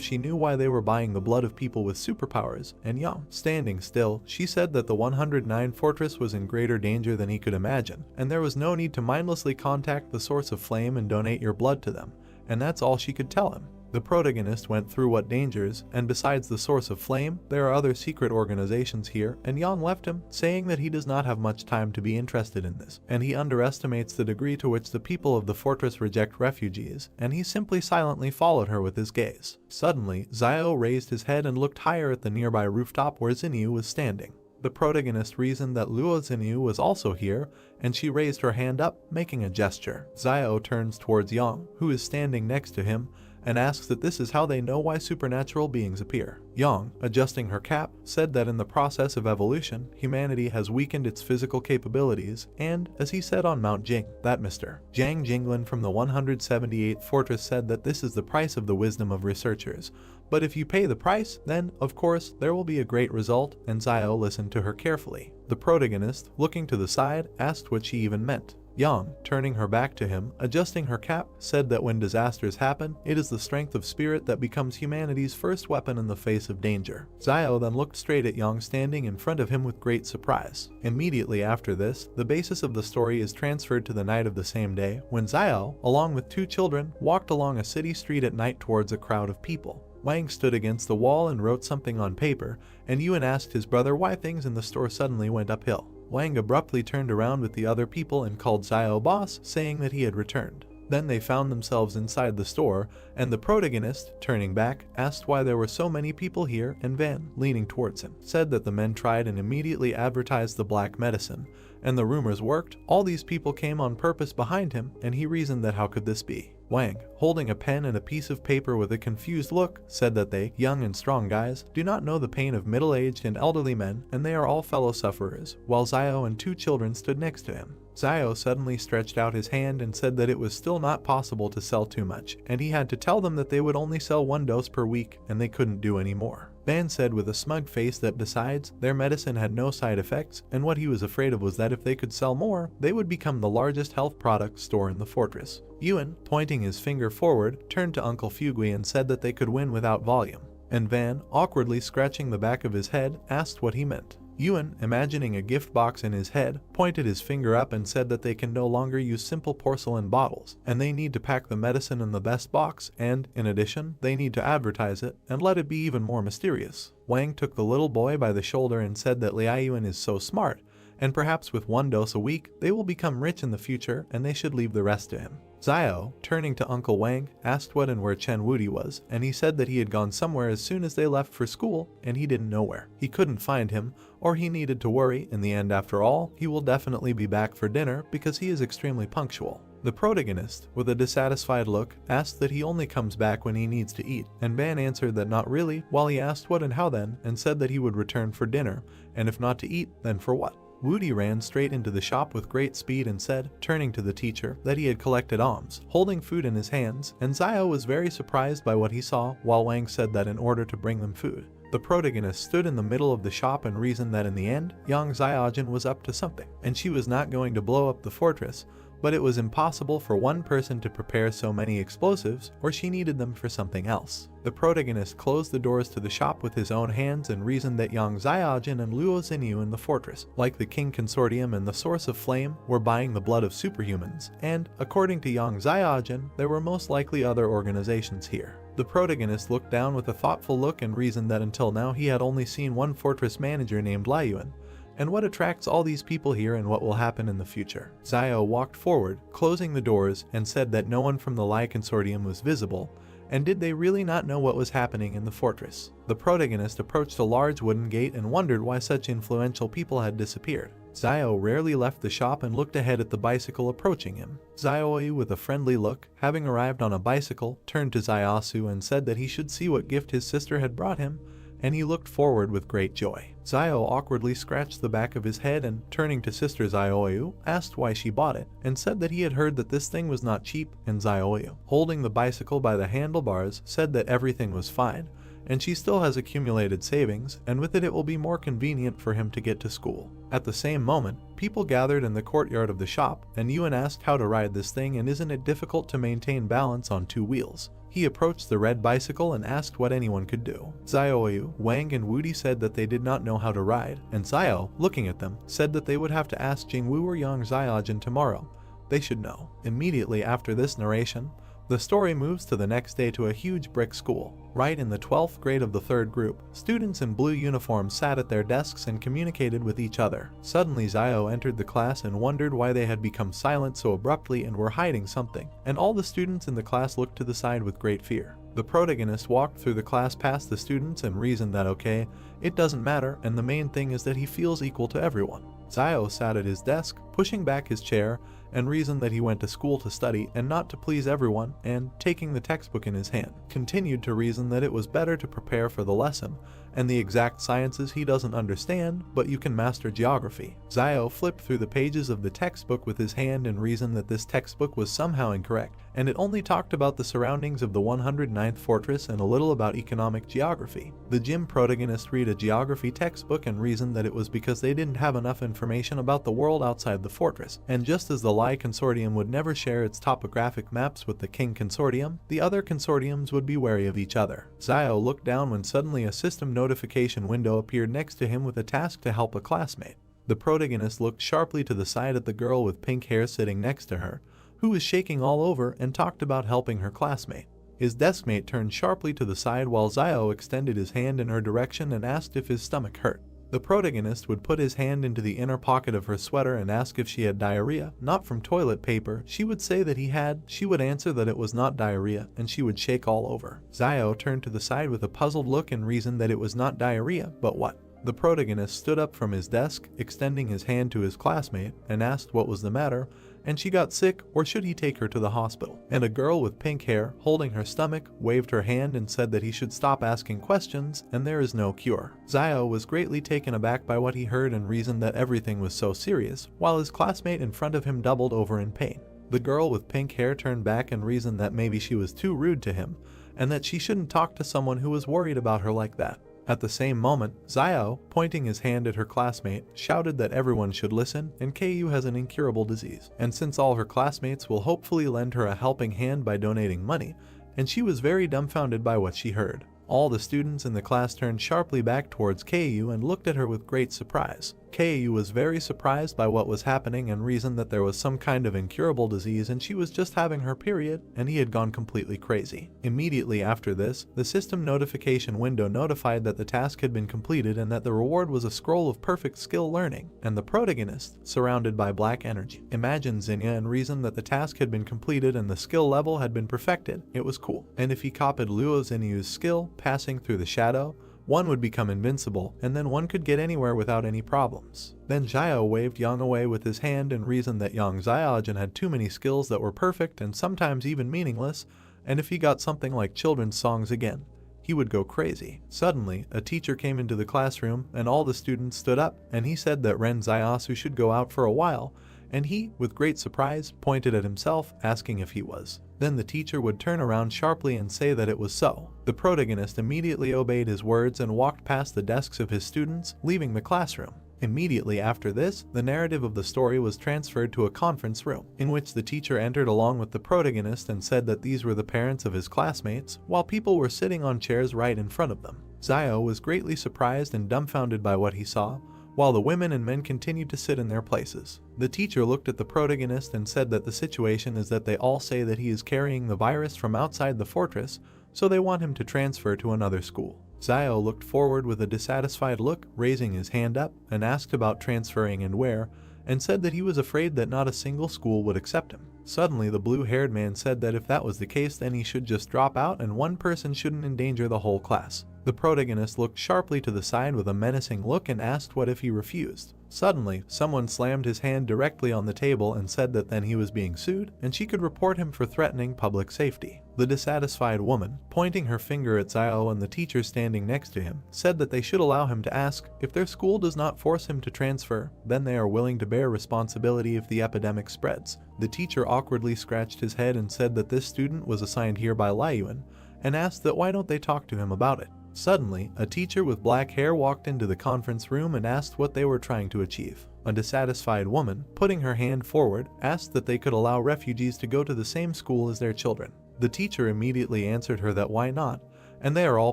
she knew why they were buying the blood of people with superpowers, and Yang, standing still, she said that the 109 fortress was in greater danger than he could imagine, and there was no need to mindlessly contact the source of flame and donate your blood to them, and that's all she could tell him. The protagonist went through what dangers, and besides the source of flame, there are other secret organizations here, and Yang left him, saying that he does not have much time to be interested in this, and he underestimates the degree to which the people of the fortress reject refugees, and he simply silently followed her with his gaze. Suddenly, Xiao raised his head and looked higher at the nearby rooftop where Xinyu was standing. The protagonist reasoned that Luo Xinyu was also here, and she raised her hand up, making a gesture. Xiao turns towards Yang, who is standing next to him, and asks that this is how they know why supernatural beings appear. Yang, adjusting her cap, said that in the process of evolution, humanity has weakened its physical capabilities, and, as he said on Mount Jing, that Mr. Zhang Jinglin from the 178th fortress said that this is the price of the wisdom of researchers. But if you pay the price, then, of course, there will be a great result, and Xiao listened to her carefully. The protagonist, looking to the side, asked what she even meant. Yang, turning her back to him, adjusting her cap, said that when disasters happen, it is the strength of spirit that becomes humanity's first weapon in the face of danger. Xiao then looked straight at Yang standing in front of him with great surprise. Immediately after this, the basis of the story is transferred to the night of the same day, when Xiao, along with two children, walked along a city street at night towards a crowd of people. Wang stood against the wall and wrote something on paper, and Yuan asked his brother why things in the store suddenly went uphill. Wang abruptly turned around with the other people and called Xiao boss, saying that he had returned. Then they found themselves inside the store, and the protagonist, turning back, asked why there were so many people here, and Van, leaning towards him, said that the men tried and immediately advertised the black medicine, and the rumors worked. All these people came on purpose behind him, and he reasoned that how could this be? Wang, holding a pen and a piece of paper with a confused look, said that they, young and strong guys, do not know the pain of middle-aged and elderly men, and they are all fellow sufferers, while Xiao and two children stood next to him. Xiao suddenly stretched out his hand and said that it was still not possible to sell too much, and he had to tell them that they would only sell one dose per week, and they couldn't do any more. Van said with a smug face that besides, their medicine had no side effects, and what he was afraid of was that if they could sell more, they would become the largest health product store in the fortress. Yuan, pointing his finger forward, turned to Uncle Fugui and said that they could win without volume. And Van, awkwardly scratching the back of his head, asked what he meant. Yuan, imagining a gift box in his head, pointed his finger up and said that they can no longer use simple porcelain bottles, and they need to pack the medicine in the best box, and, in addition, they need to advertise it, and let it be even more mysterious. Wang took the little boy by the shoulder and said that Liaoyuan is so smart, and perhaps with one dose a week, they will become rich in the future, and they should leave the rest to him. Xiao, turning to Uncle Wang, asked what and where Chen Wudi was, and he said that he had gone somewhere as soon as they left for school, and he didn't know where. He couldn't find him, or he needed to worry. In the end, after all, he will definitely be back for dinner because he is extremely punctual. The protagonist, with a dissatisfied look, asked that he only comes back when he needs to eat, and Ban answered that not really, while he asked what and how then, and said that he would return for dinner, and if not to eat, then for what? Wudi ran straight into the shop with great speed and said, turning to the teacher, that he had collected alms, holding food in his hands, and Xiao was very surprised by what he saw, while Wang said that in order to bring them food. The protagonist stood in the middle of the shop and reasoned that in the end, young Xiaojin was up to something, and she was not going to blow up the fortress, but it was impossible for one person to prepare so many explosives, or she needed them for something else. The protagonist closed the doors to the shop with his own hands and reasoned that Yang Xiaojin and Luo Xinyu in the fortress, like the King Consortium and the Source of Flame, were buying the blood of superhumans, and, according to Yang Xiaojin, there were most likely other organizations here. The protagonist looked down with a thoughtful look and reasoned that until now he had only seen one fortress manager named Lai Yuan, and what attracts all these people here and what will happen in the future. Xiao walked forward, closing the doors, and said that no one from the Lai Consortium was visible, and did they really not know what was happening in the fortress? The protagonist approached a large wooden gate and wondered why such influential people had disappeared. Xiao rarely left the shop and looked ahead at the bicycle approaching him. Xiaoyu, with a friendly look, having arrived on a bicycle, turned to Xiaosu and said that he should see what gift his sister had brought him, and he looked forward with great joy. Xiao awkwardly scratched the back of his head and, turning to Sister Xiaoyu, asked why she bought it, and said that he had heard that this thing was not cheap, and Xiaoyu, holding the bicycle by the handlebars, said that everything was fine, and she still has accumulated savings, and with it will be more convenient for him to get to school. At the same moment, people gathered in the courtyard of the shop, and Yuan asked how to ride this thing and isn't it difficult to maintain balance on two wheels. He approached the red bicycle and asked what anyone could do. Xiaoyu, Wang and Wudi said that they did not know how to ride, and Xiao, looking at them, said that they would have to ask Jingwu or Yang Xiaojin tomorrow. They should know. Immediately after this narration, the story moves to the next day to a huge brick school. Right in the 12th grade of the third group, students in blue uniforms sat at their desks and communicated with each other. Suddenly Xiao entered the class and wondered why they had become silent so abruptly and were hiding something, and all the students in the class looked to the side with great fear. The protagonist walked through the class past the students and reasoned that okay, it doesn't matter, and the main thing is that he feels equal to everyone. Xiao sat at his desk, pushing back his chair, and reasoned that he went to school to study and not to please everyone, and, taking the textbook in his hand, continued to reason that it was better to prepare for the lesson, and the exact sciences he doesn't understand, but you can master geography. Xiao flipped through the pages of the textbook with his hand and reasoned that this textbook was somehow incorrect, and it only talked about the surroundings of the 109th fortress and a little about economic geography. The gym protagonist read a geography textbook and reasoned that it was because they didn't have enough information about the world outside the fortress, and just as the Lai Consortium would never share its topographic maps with the King Consortium, the other consortiums would be wary of each other. Xiao looked down when suddenly a system notification window appeared next to him with a task to help a classmate. The protagonist looked sharply to the side at the girl with pink hair sitting next to her, who was shaking all over and talked about helping her classmate. His deskmate turned sharply to the side while Xiao extended his hand in her direction and asked if his stomach hurt. The protagonist would put his hand into the inner pocket of her sweater and ask if she had diarrhea, not from toilet paper. She would say that he had, she would answer that it was not diarrhea, and she would shake all over. Xiao turned to the side with a puzzled look and reasoned that it was not diarrhea, but what? The protagonist stood up from his desk, extending his hand to his classmate, and asked what was the matter, and she got sick, or should he take her to the hospital? And a girl with pink hair, holding her stomach, waved her hand and said that he should stop asking questions, and there is no cure. Xiao was greatly taken aback by what he heard and reasoned that everything was so serious, while his classmate in front of him doubled over in pain. The girl with pink hair turned back and reasoned that maybe she was too rude to him, and that she shouldn't talk to someone who was worried about her like that. At the same moment, Xiao, pointing his hand at her classmate, shouted that everyone should listen and Ku has an incurable disease. And since all her classmates will hopefully lend her a helping hand by donating money, and she was very dumbfounded by what she heard. All the students in the class turned sharply back towards Ku and looked at her with great surprise. Ku was very surprised by what was happening and reasoned that there was some kind of incurable disease and she was just having her period and he had gone completely crazy. Immediately after this, the system notification window notified that the task had been completed and that the reward was a scroll of perfect skill learning, and the protagonist, surrounded by black energy, imagined Zinnia and reasoned that the task had been completed and the skill level had been perfected. It was cool. And if he copied Luo Zinniu's skill, passing through the shadow, one would become invincible, and then one could get anywhere without any problems. Then Xiao waved Yang away with his hand and reasoned that Yang Xiaojin had too many skills that were perfect and sometimes even meaningless, and if he got something like children's songs again, he would go crazy. Suddenly, a teacher came into the classroom and all the students stood up, and he said that Ren Xiaosu should go out for a while, and he, with great surprise, pointed at himself, asking if he was. Then the teacher would turn around sharply and say that it was so. The protagonist immediately obeyed his words and walked past the desks of his students, leaving the classroom. Immediately after this, the narrative of the story was transferred to a conference room, in which the teacher entered along with the protagonist and said that these were the parents of his classmates, while people were sitting on chairs right in front of them. Xiao was greatly surprised and dumbfounded by what he saw, while the women and men continued to sit in their places. The teacher looked at the protagonist and said that the situation is that they all say that he is carrying the virus from outside the fortress, so they want him to transfer to another school. Xiao looked forward with a dissatisfied look, raising his hand up, and asked about transferring and where, and said that he was afraid that not a single school would accept him. Suddenly, the blue-haired man said that if that was the case, then he should just drop out and one person shouldn't endanger the whole class. The protagonist looked sharply to the side with a menacing look and asked what if he refused. Suddenly, someone slammed his hand directly on the table and said that then he was being sued, and she could report him for threatening public safety. The dissatisfied woman, pointing her finger at Xiao and the teacher standing next to him, said that they should allow him to ask if their school does not force him to transfer, then they are willing to bear responsibility if the epidemic spreads. The teacher awkwardly scratched his head and said that this student was assigned here by Liuyuan, and asked that why don't they talk to him about it. Suddenly, a teacher with black hair walked into the conference room and asked what they were trying to achieve. A dissatisfied woman, putting her hand forward, asked that they could allow refugees to go to the same school as their children. The teacher immediately answered her that why not, and they are all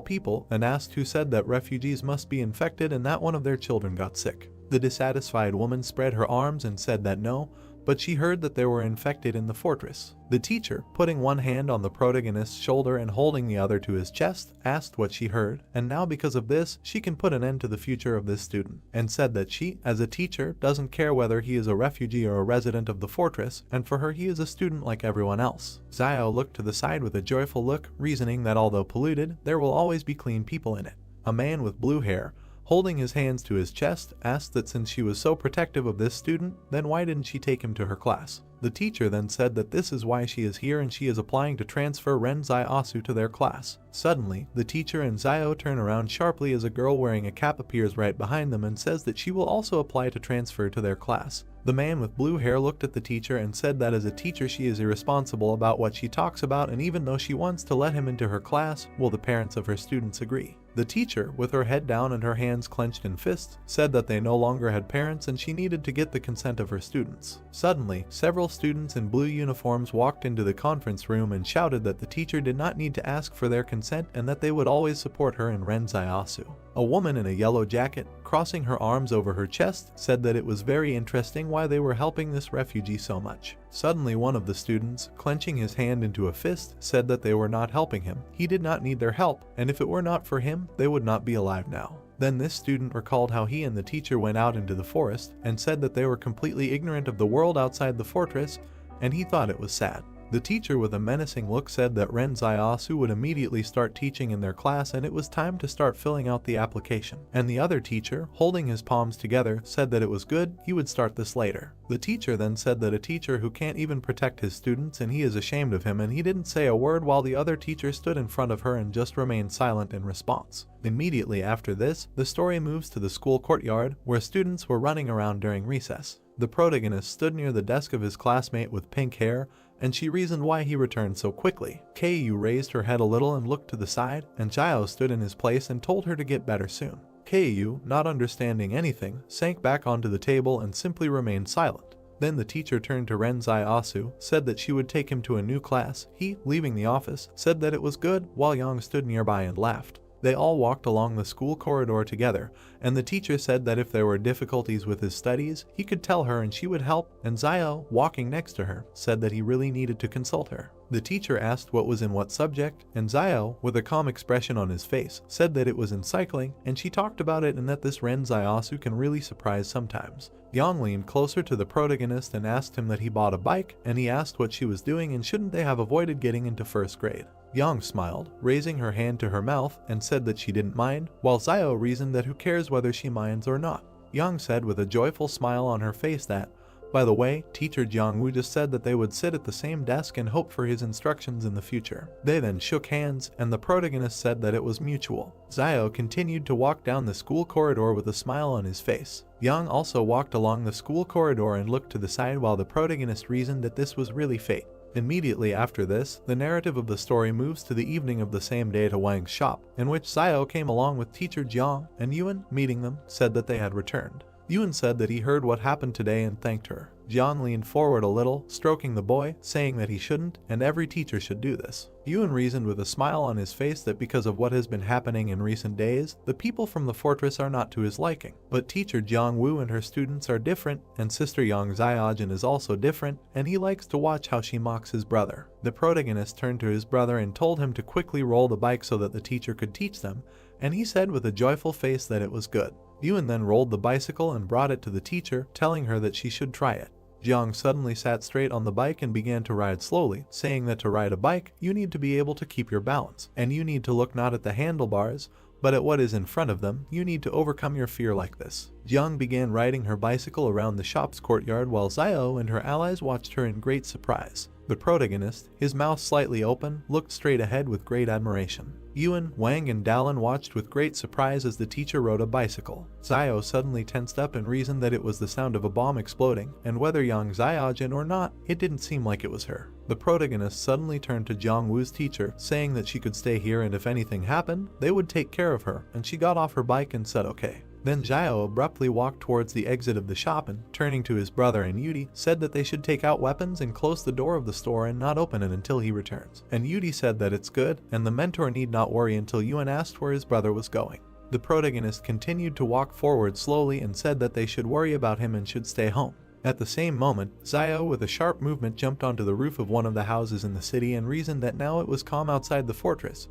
people, and asked who said that refugees must be infected and that one of their children got sick. The dissatisfied woman spread her arms and said that no, but she heard that they were infected in the fortress. The teacher, putting one hand on the protagonist's shoulder and holding the other to his chest, asked what she heard, and now because of this, she can put an end to the future of this student, and said that she, as a teacher, doesn't care whether he is a refugee or a resident of the fortress, and for her he is a student like everyone else. Xiao looked to the side with a joyful look, reasoning that although polluted, there will always be clean people in it. A man with blue hair, holding his hands to his chest, asked that since she was so protective of this student, then why didn't she take him to her class? The teacher then said that this is why she is here and she is applying to transfer Ren Xiaosu to their class. Suddenly, the teacher and Xiao turn around sharply as a girl wearing a cap appears right behind them and says that she will also apply to transfer to their class. The man with blue hair looked at the teacher and said that as a teacher she is irresponsible about what she talks about, and even though she wants to let him into her class, will the parents of her students agree? The teacher, with her head down and her hands clenched in fists, said that they no longer had parents and she needed to get the consent of her students. Suddenly, several students in blue uniforms walked into the conference room and shouted that the teacher did not need to ask for their consent and that they would always support her in Ren Xiaosu. A woman in a yellow jacket, crossing her arms over her chest, said that it was very interesting why they were helping this refugee so much. Suddenly, one of the students, clenching his hand into a fist, said that they were not helping him. He did not need their help, and if it were not for him, they would not be alive now. Then this student recalled how he and the teacher went out into the forest and said that they were completely ignorant of the world outside the fortress, and he thought it was sad. The teacher with a menacing look said that Ren Xiaosu would immediately start teaching in their class and it was time to start filling out the application. And the other teacher, holding his palms together, said that it was good, he would start this later. The teacher then said that a teacher who can't even protect his students and he is ashamed of him, and he didn't say a word while the other teacher stood in front of her and just remained silent in response. Immediately after this, the story moves to the school courtyard where students were running around during recess. The protagonist stood near the desk of his classmate with pink hair, and she reasoned why he returned so quickly. Keiyu raised her head a little and looked to the side, and Jiao stood in his place and told her to get better soon. Keiyu, not understanding anything, sank back onto the table and simply remained silent. Then the teacher turned to Renzai Asu, said that she would take him to a new class. He, leaving the office, said that it was good, while Yang stood nearby and laughed. They all walked along the school corridor together, and the teacher said that if there were difficulties with his studies, he could tell her and she would help, and Zio, walking next to her, said that he really needed to consult her. The teacher asked what was in what subject, and Zio, with a calm expression on his face, said that it was in cycling, and she talked about it and that this Renzai Asu can really surprise sometimes. Yang leaned closer to the protagonist and asked him that he bought a bike, and he asked what she was doing and shouldn't they have avoided getting into first grade. Yang smiled, raising her hand to her mouth, and said that she didn't mind, while Zio reasoned that who cares whether she minds or not. Yang said with a joyful smile on her face that, by the way, teacher Jiangwu just said that they would sit at the same desk and hope for his instructions in the future. They then shook hands, and the protagonist said that it was mutual. Zio continued to walk down the school corridor with a smile on his face. Yang also walked along the school corridor and looked to the side while the protagonist reasoned that this was really fate. Immediately after this, the narrative of the story moves to the evening of the same day to Wang's shop, in which Zio came along with teacher Jiang, and Yuan, meeting them, said that they had returned. Yuan said that he heard what happened today and thanked her. Jiang leaned forward a little, stroking the boy, saying that he shouldn't, and every teacher should do this. Yuan reasoned with a smile on his face that because of what has been happening in recent days, the people from the fortress are not to his liking. But teacher Jiang Wu and her students are different, and sister Yang Xiaojin is also different, and he likes to watch how she mocks his brother. The protagonist turned to his brother and told him to quickly roll the bike so that the teacher could teach them, and he said with a joyful face that it was good. Yuan then rolled the bicycle and brought it to the teacher, telling her that she should try it. Jiang suddenly sat straight on the bike and began to ride slowly, saying that to ride a bike, you need to be able to keep your balance, and you need to look not at the handlebars, but at what is in front of them. You need to overcome your fear like this. Jiang began riding her bicycle around the shop's courtyard while Zio and her allies watched her in great surprise. The protagonist, his mouth slightly open, looked straight ahead with great admiration. Yuan, Wang, and Dallin watched with great surprise as the teacher rode a bicycle. Zio suddenly tensed up and reasoned that it was the sound of a bomb exploding, and whether Yang Xiaojin or not, it didn't seem like it was her. The protagonist suddenly turned to Jiang Wu's teacher, saying that she could stay here and if anything happened, they would take care of her, and she got off her bike and said okay. Then Zio abruptly walked towards the exit of the shop and, turning to his brother and Yudi, said that they should take out weapons and close the door of the store and not open it until he returns. And Yudi said that it's good, and the mentor need not worry until Yuan asked where his brother was going. The protagonist continued to walk forward slowly and said that they should worry about him and should stay home. At the same moment, Zio with a sharp movement jumped onto the roof of one of the houses in the city and reasoned that now it was calm outside the fortress,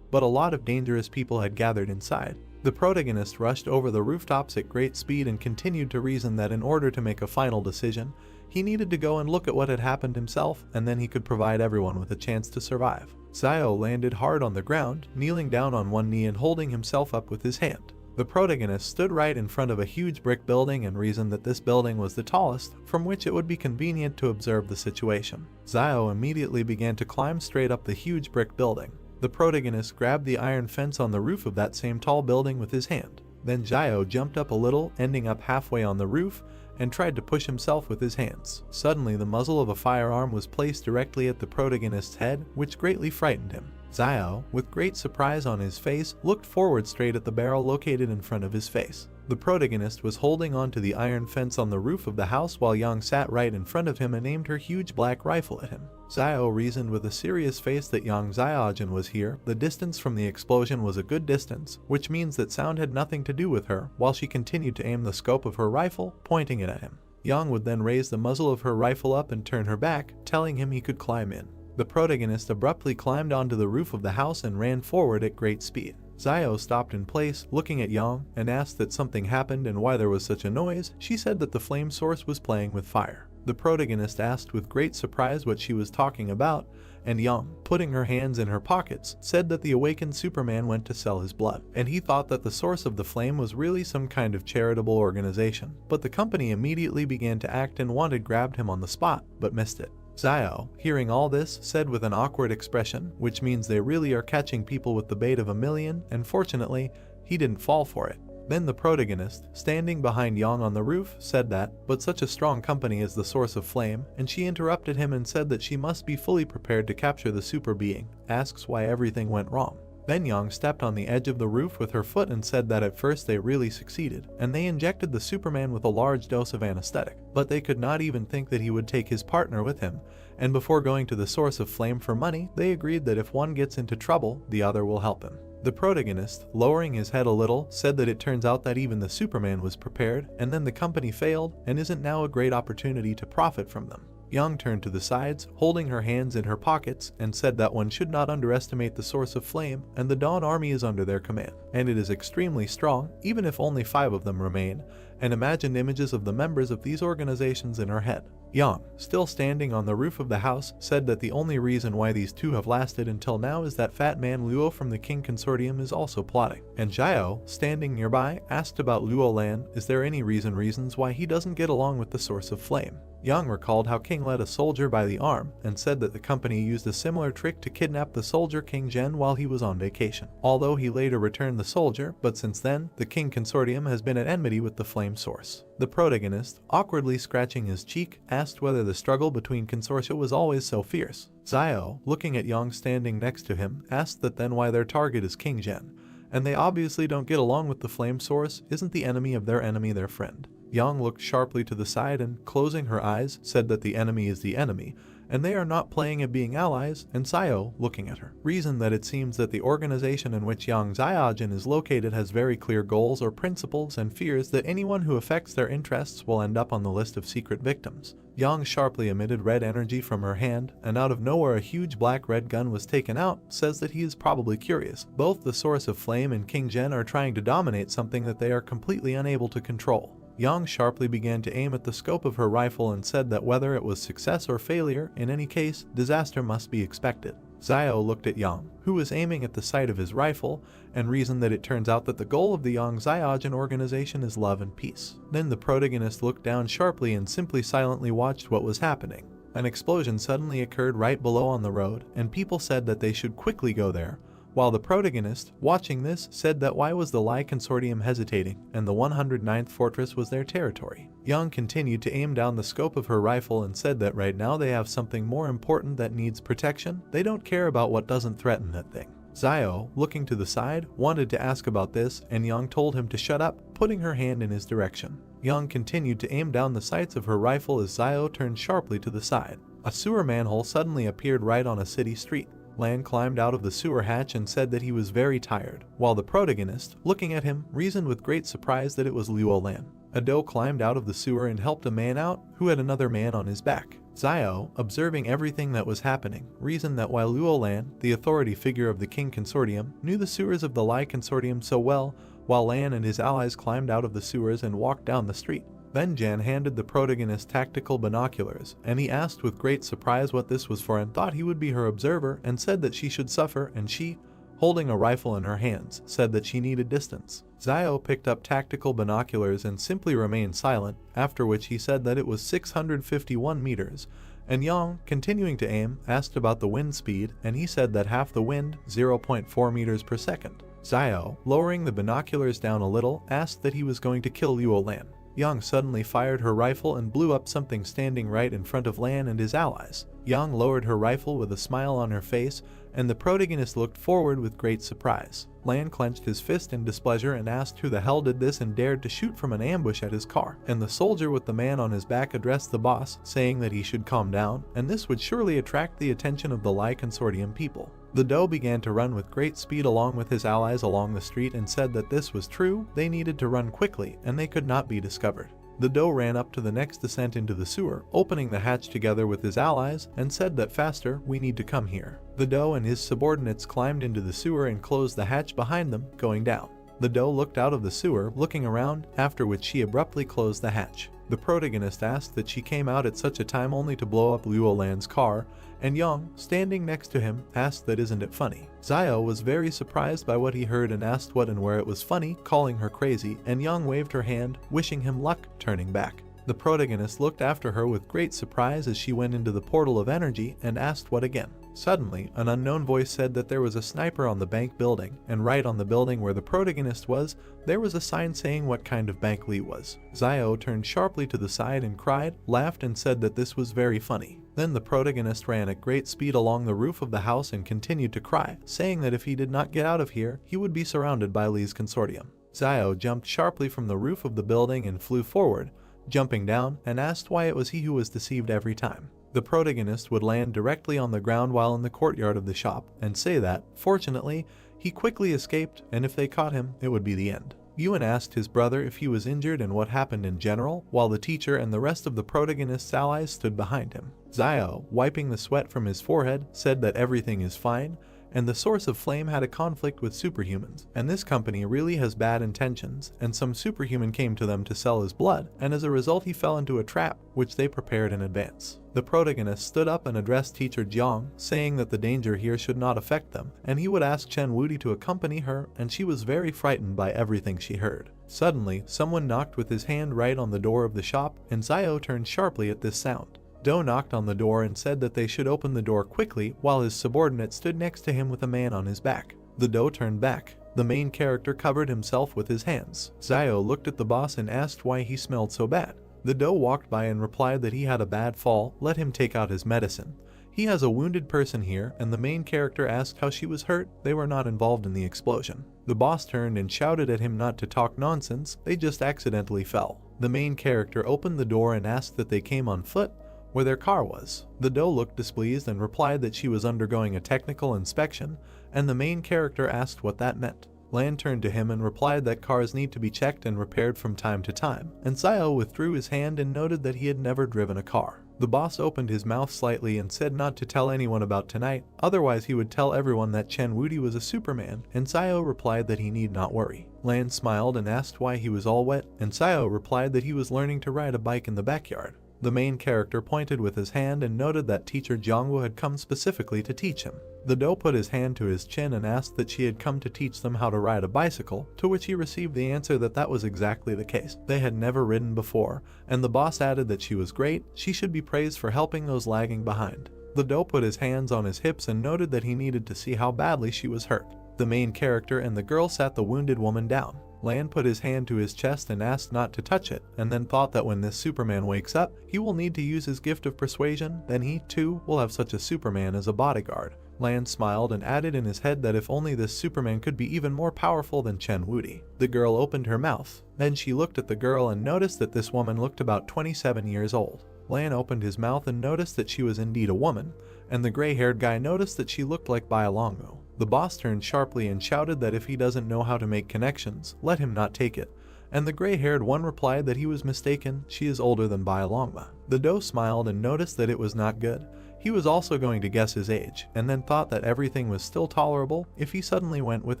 but a lot of dangerous people had gathered inside. The protagonist rushed over the rooftops at great speed and continued to reason that in order to make a final decision, he needed to go and look at what had happened himself, and then he could provide everyone with a chance to survive. Zio landed hard on the ground, kneeling down on one knee and holding himself up with his hand. The protagonist stood right in front of a huge brick building and reasoned that this building was the tallest, from which it would be convenient to observe the situation. Zio immediately began to climb straight up the huge brick building. The protagonist grabbed the iron fence on the roof of that same tall building with his hand. Then Zio jumped up a little, ending up halfway on the roof, and tried to push himself with his hands. Suddenly, the muzzle of a firearm was placed directly at the protagonist's head, which greatly frightened him. Zio, with great surprise on his face, looked forward straight at the barrel located in front of his face. The protagonist was holding onto the iron fence on the roof of the house while Yang sat right in front of him and aimed her huge black rifle at him. Zio reasoned with a serious face that Yang Xiaojin was here. The distance from the explosion was a good distance, which means that sound had nothing to do with her, while she continued to aim the scope of her rifle, pointing it at him. Yang would then raise the muzzle of her rifle up and turn her back, telling him he could climb in. The protagonist abruptly climbed onto the roof of the house and ran forward at great speed. Zio stopped in place, looking at Yang, and asked that something happened and why there was such a noise. She said that the flame source was playing with fire. The protagonist asked with great surprise what she was talking about, and Yang, putting her hands in her pockets, said that the awakened Superman went to sell his blood, and he thought that the source of the flame was really some kind of charitable organization. But the company immediately began to act and wanted grabbed him on the spot, but missed it. Zio, hearing all this, said with an awkward expression, which means they really are catching people with the bait of a million, and fortunately, he didn't fall for it. Then the protagonist, standing behind Yang on the roof, said that, but such a strong company is the source of flame, and she interrupted him and said that she must be fully prepared to capture the super being, asks why everything went wrong. Then Yang stepped on the edge of the roof with her foot and said that at first they really succeeded, and they injected the Superman with a large dose of anesthetic, but they could not even think that he would take his partner with him, and before going to the source of flame for money, they agreed that if one gets into trouble, the other will help him. The protagonist, lowering his head a little, said that it turns out that even the Superman was prepared, and then the company failed, and isn't now a great opportunity to profit from them. Yang turned to the sides, holding her hands in her pockets, and said that one should not underestimate the source of flame, and the Dawn Army is under their command, and it is extremely strong, even if only 5 of them remain, and imagined images of the members of these organizations in her head. Yang, still standing on the roof of the house, said that the only reason why these 2 have lasted until now is that Fat Man Luo from the King Consortium is also plotting. And Xiao, standing nearby, asked about Luo Lan, is there any reasons why he doesn't get along with the source of flame. Yang recalled how King led a soldier by the arm, and said that the company used a similar trick to kidnap the soldier King Zhen while he was on vacation. Although he later returned the soldier, but since then, the King Consortium has been at enmity with the flame source. The protagonist, awkwardly scratching his cheek, asked whether the struggle between consortia was always so fierce. Xiao, looking at Yang standing next to him, asked that then why their target is King Zhen, and they obviously don't get along with the flame source, isn't the enemy of their enemy their friend? Yang looked sharply to the side and, closing her eyes, said that the enemy is the enemy, and they are not playing at being allies, and Xiao, looking at her, reasoned that it seems that the organization in which Yang Xiaojin is located has very clear goals or principles and fears that anyone who affects their interests will end up on the list of secret victims. Yang sharply emitted red energy from her hand, and out of nowhere a huge black-red gun was taken out, says that he is probably curious. Both the source of flame and King Zhen are trying to dominate something that they are completely unable to control. Yang sharply began to aim at the scope of her rifle and said that whether it was success or failure, in any case, disaster must be expected. Xiao looked at Yang, who was aiming at the sight of his rifle, and reasoned that it turns out that the goal of the Yang Xiaojin organization is love and peace. Then the protagonist looked down sharply and simply silently watched what was happening. An explosion suddenly occurred right below on the road, and people said that they should quickly go there, while the protagonist, watching this, said that why was the Lai Consortium hesitating, and the 109th fortress was their territory. Yang continued to aim down the scope of her rifle and said that right now they have something more important that needs protection, they don't care about what doesn't threaten that thing. Xiao, looking to the side, wanted to ask about this, and Yang told him to shut up, putting her hand in his direction. Yang continued to aim down the sights of her rifle as Xiao turned sharply to the side. A sewer manhole suddenly appeared right on a city street. Lan climbed out of the sewer hatch and said that he was very tired, while the protagonist, looking at him, reasoned with great surprise that it was Luo Lan. A doe climbed out of the sewer and helped a man out, who had another man on his back. Xiao, observing everything that was happening, reasoned that while Luo Lan, the authority figure of the King Consortium, knew the sewers of the Lai Consortium so well, while Lan and his allies climbed out of the sewers and walked down the street. Then Jan handed the protagonist tactical binoculars, and he asked with great surprise what this was for and thought he would be her observer, and said that she should suffer, and she, holding a rifle in her hands, said that she needed distance. Xiao picked up tactical binoculars and simply remained silent, after which he said that it was 651 meters, and Yang, continuing to aim, asked about the wind speed, and he said that half the wind, 0.4 meters per second. Xiao, lowering the binoculars down a little, asked that he was going to kill Luo Lan. Yang suddenly fired her rifle and blew up something standing right in front of Lan and his allies. Yang lowered her rifle with a smile on her face, and the protagonist looked forward with great surprise. Lan clenched his fist in displeasure and asked who the hell did this and dared to shoot from an ambush at his car. And the soldier with the man on his back addressed the boss, saying that he should calm down, and this would surely attract the attention of the Lai Consortium people. The doe began to run with great speed along with his allies along the street and said that this was true, they needed to run quickly, and they could not be discovered. The doe ran up to the next descent into the sewer, opening the hatch together with his allies, and said that faster, we need to come here. The doe and his subordinates climbed into the sewer and closed the hatch behind them, going down. The doe looked out of the sewer, looking around, after which she abruptly closed the hatch. The protagonist asked that she came out at such a time only to blow up Luo Lan's car, and Yang, standing next to him, asked that isn't it funny. Xiao was very surprised by what he heard and asked what and where it was funny, calling her crazy, and Yang waved her hand, wishing him luck, turning back. The protagonist looked after her with great surprise as she went into the portal of energy and asked what again. Suddenly, an unknown voice said that there was a sniper on the bank building, and right on the building where the protagonist was, there was a sign saying what kind of bank Lee was. Zio turned sharply to the side and cried, laughed, and said that this was very funny. Then the protagonist ran at great speed along the roof of the house and continued to cry, saying that if he did not get out of here, he would be surrounded by Lee's consortium. Zio jumped sharply from the roof of the building and flew forward, jumping down, and asked why it was he who was deceived every time. The protagonist would land directly on the ground while in the courtyard of the shop, and say that, fortunately, he quickly escaped, and if they caught him, it would be the end. Ewan asked his brother if he was injured and what happened in general, while the teacher and the rest of the protagonist's allies stood behind him. Zio, wiping the sweat from his forehead, said that everything is fine, and the source of flame had a conflict with superhumans, and this company really has bad intentions, and some superhuman came to them to sell his blood, and as a result he fell into a trap, which they prepared in advance. The protagonist stood up and addressed teacher Jiang, saying that the danger here should not affect them, and he would ask Chen Wudi to accompany her, and she was very frightened by everything she heard. Suddenly, someone knocked with his hand right on the door of the shop, and Zio turned sharply at this sound. Do knocked on the door and said that they should open the door quickly, while his subordinate stood next to him with a man on his back. The Do turned back. The main character covered himself with his hands. Zio looked at the boss and asked why he smelled so bad. The Do walked by and replied that he had a bad fall, let him take out his medicine. He has a wounded person here, and the main character asked how she was hurt. They were not involved in the explosion. The boss turned and shouted at him not to talk nonsense, they just accidentally fell. The main character opened the door and asked that they came on foot, where their car was. The Do looked displeased and replied that she was undergoing a technical inspection, and the main character asked what that meant. Lan turned to him and replied that cars need to be checked and repaired from time to time, and Zio withdrew his hand and noted that he had never driven a car. The boss opened his mouth slightly and said not to tell anyone about tonight, otherwise he would tell everyone that Chen Wudi was a Superman, and Zio replied that he need not worry. Lan smiled and asked why he was all wet, and Zio replied that he was learning to ride a bike in the backyard. The main character pointed with his hand and noted that teacher Jiangwu had come specifically to teach him. The Do put his hand to his chin and asked that she had come to teach them how to ride a bicycle, to which he received the answer that that was exactly the case. They had never ridden before, and the boss added that she was great, she should be praised for helping those lagging behind. The Do put his hands on his hips and noted that he needed to see how badly she was hurt. The main character and the girl sat the wounded woman down. Lan put his hand to his chest and asked not to touch it, and then thought that when this Superman wakes up, he will need to use his gift of persuasion, then he, too, will have such a Superman as a bodyguard. Lan smiled and added in his head that if only this Superman could be even more powerful than Chen Wudi. The girl opened her mouth. Then she looked at the girl and noticed that this woman looked about 27 years old. Lan opened his mouth and noticed that she was indeed a woman, and the gray-haired guy noticed that she looked like Bialongmu. The boss turned sharply and shouted that if he doesn't know how to make connections, let him not take it, and the gray-haired one replied that he was mistaken, she is older than Bialongma. The Do smiled and noticed that it was not good. He was also going to guess his age, and then thought that everything was still tolerable. If he suddenly went with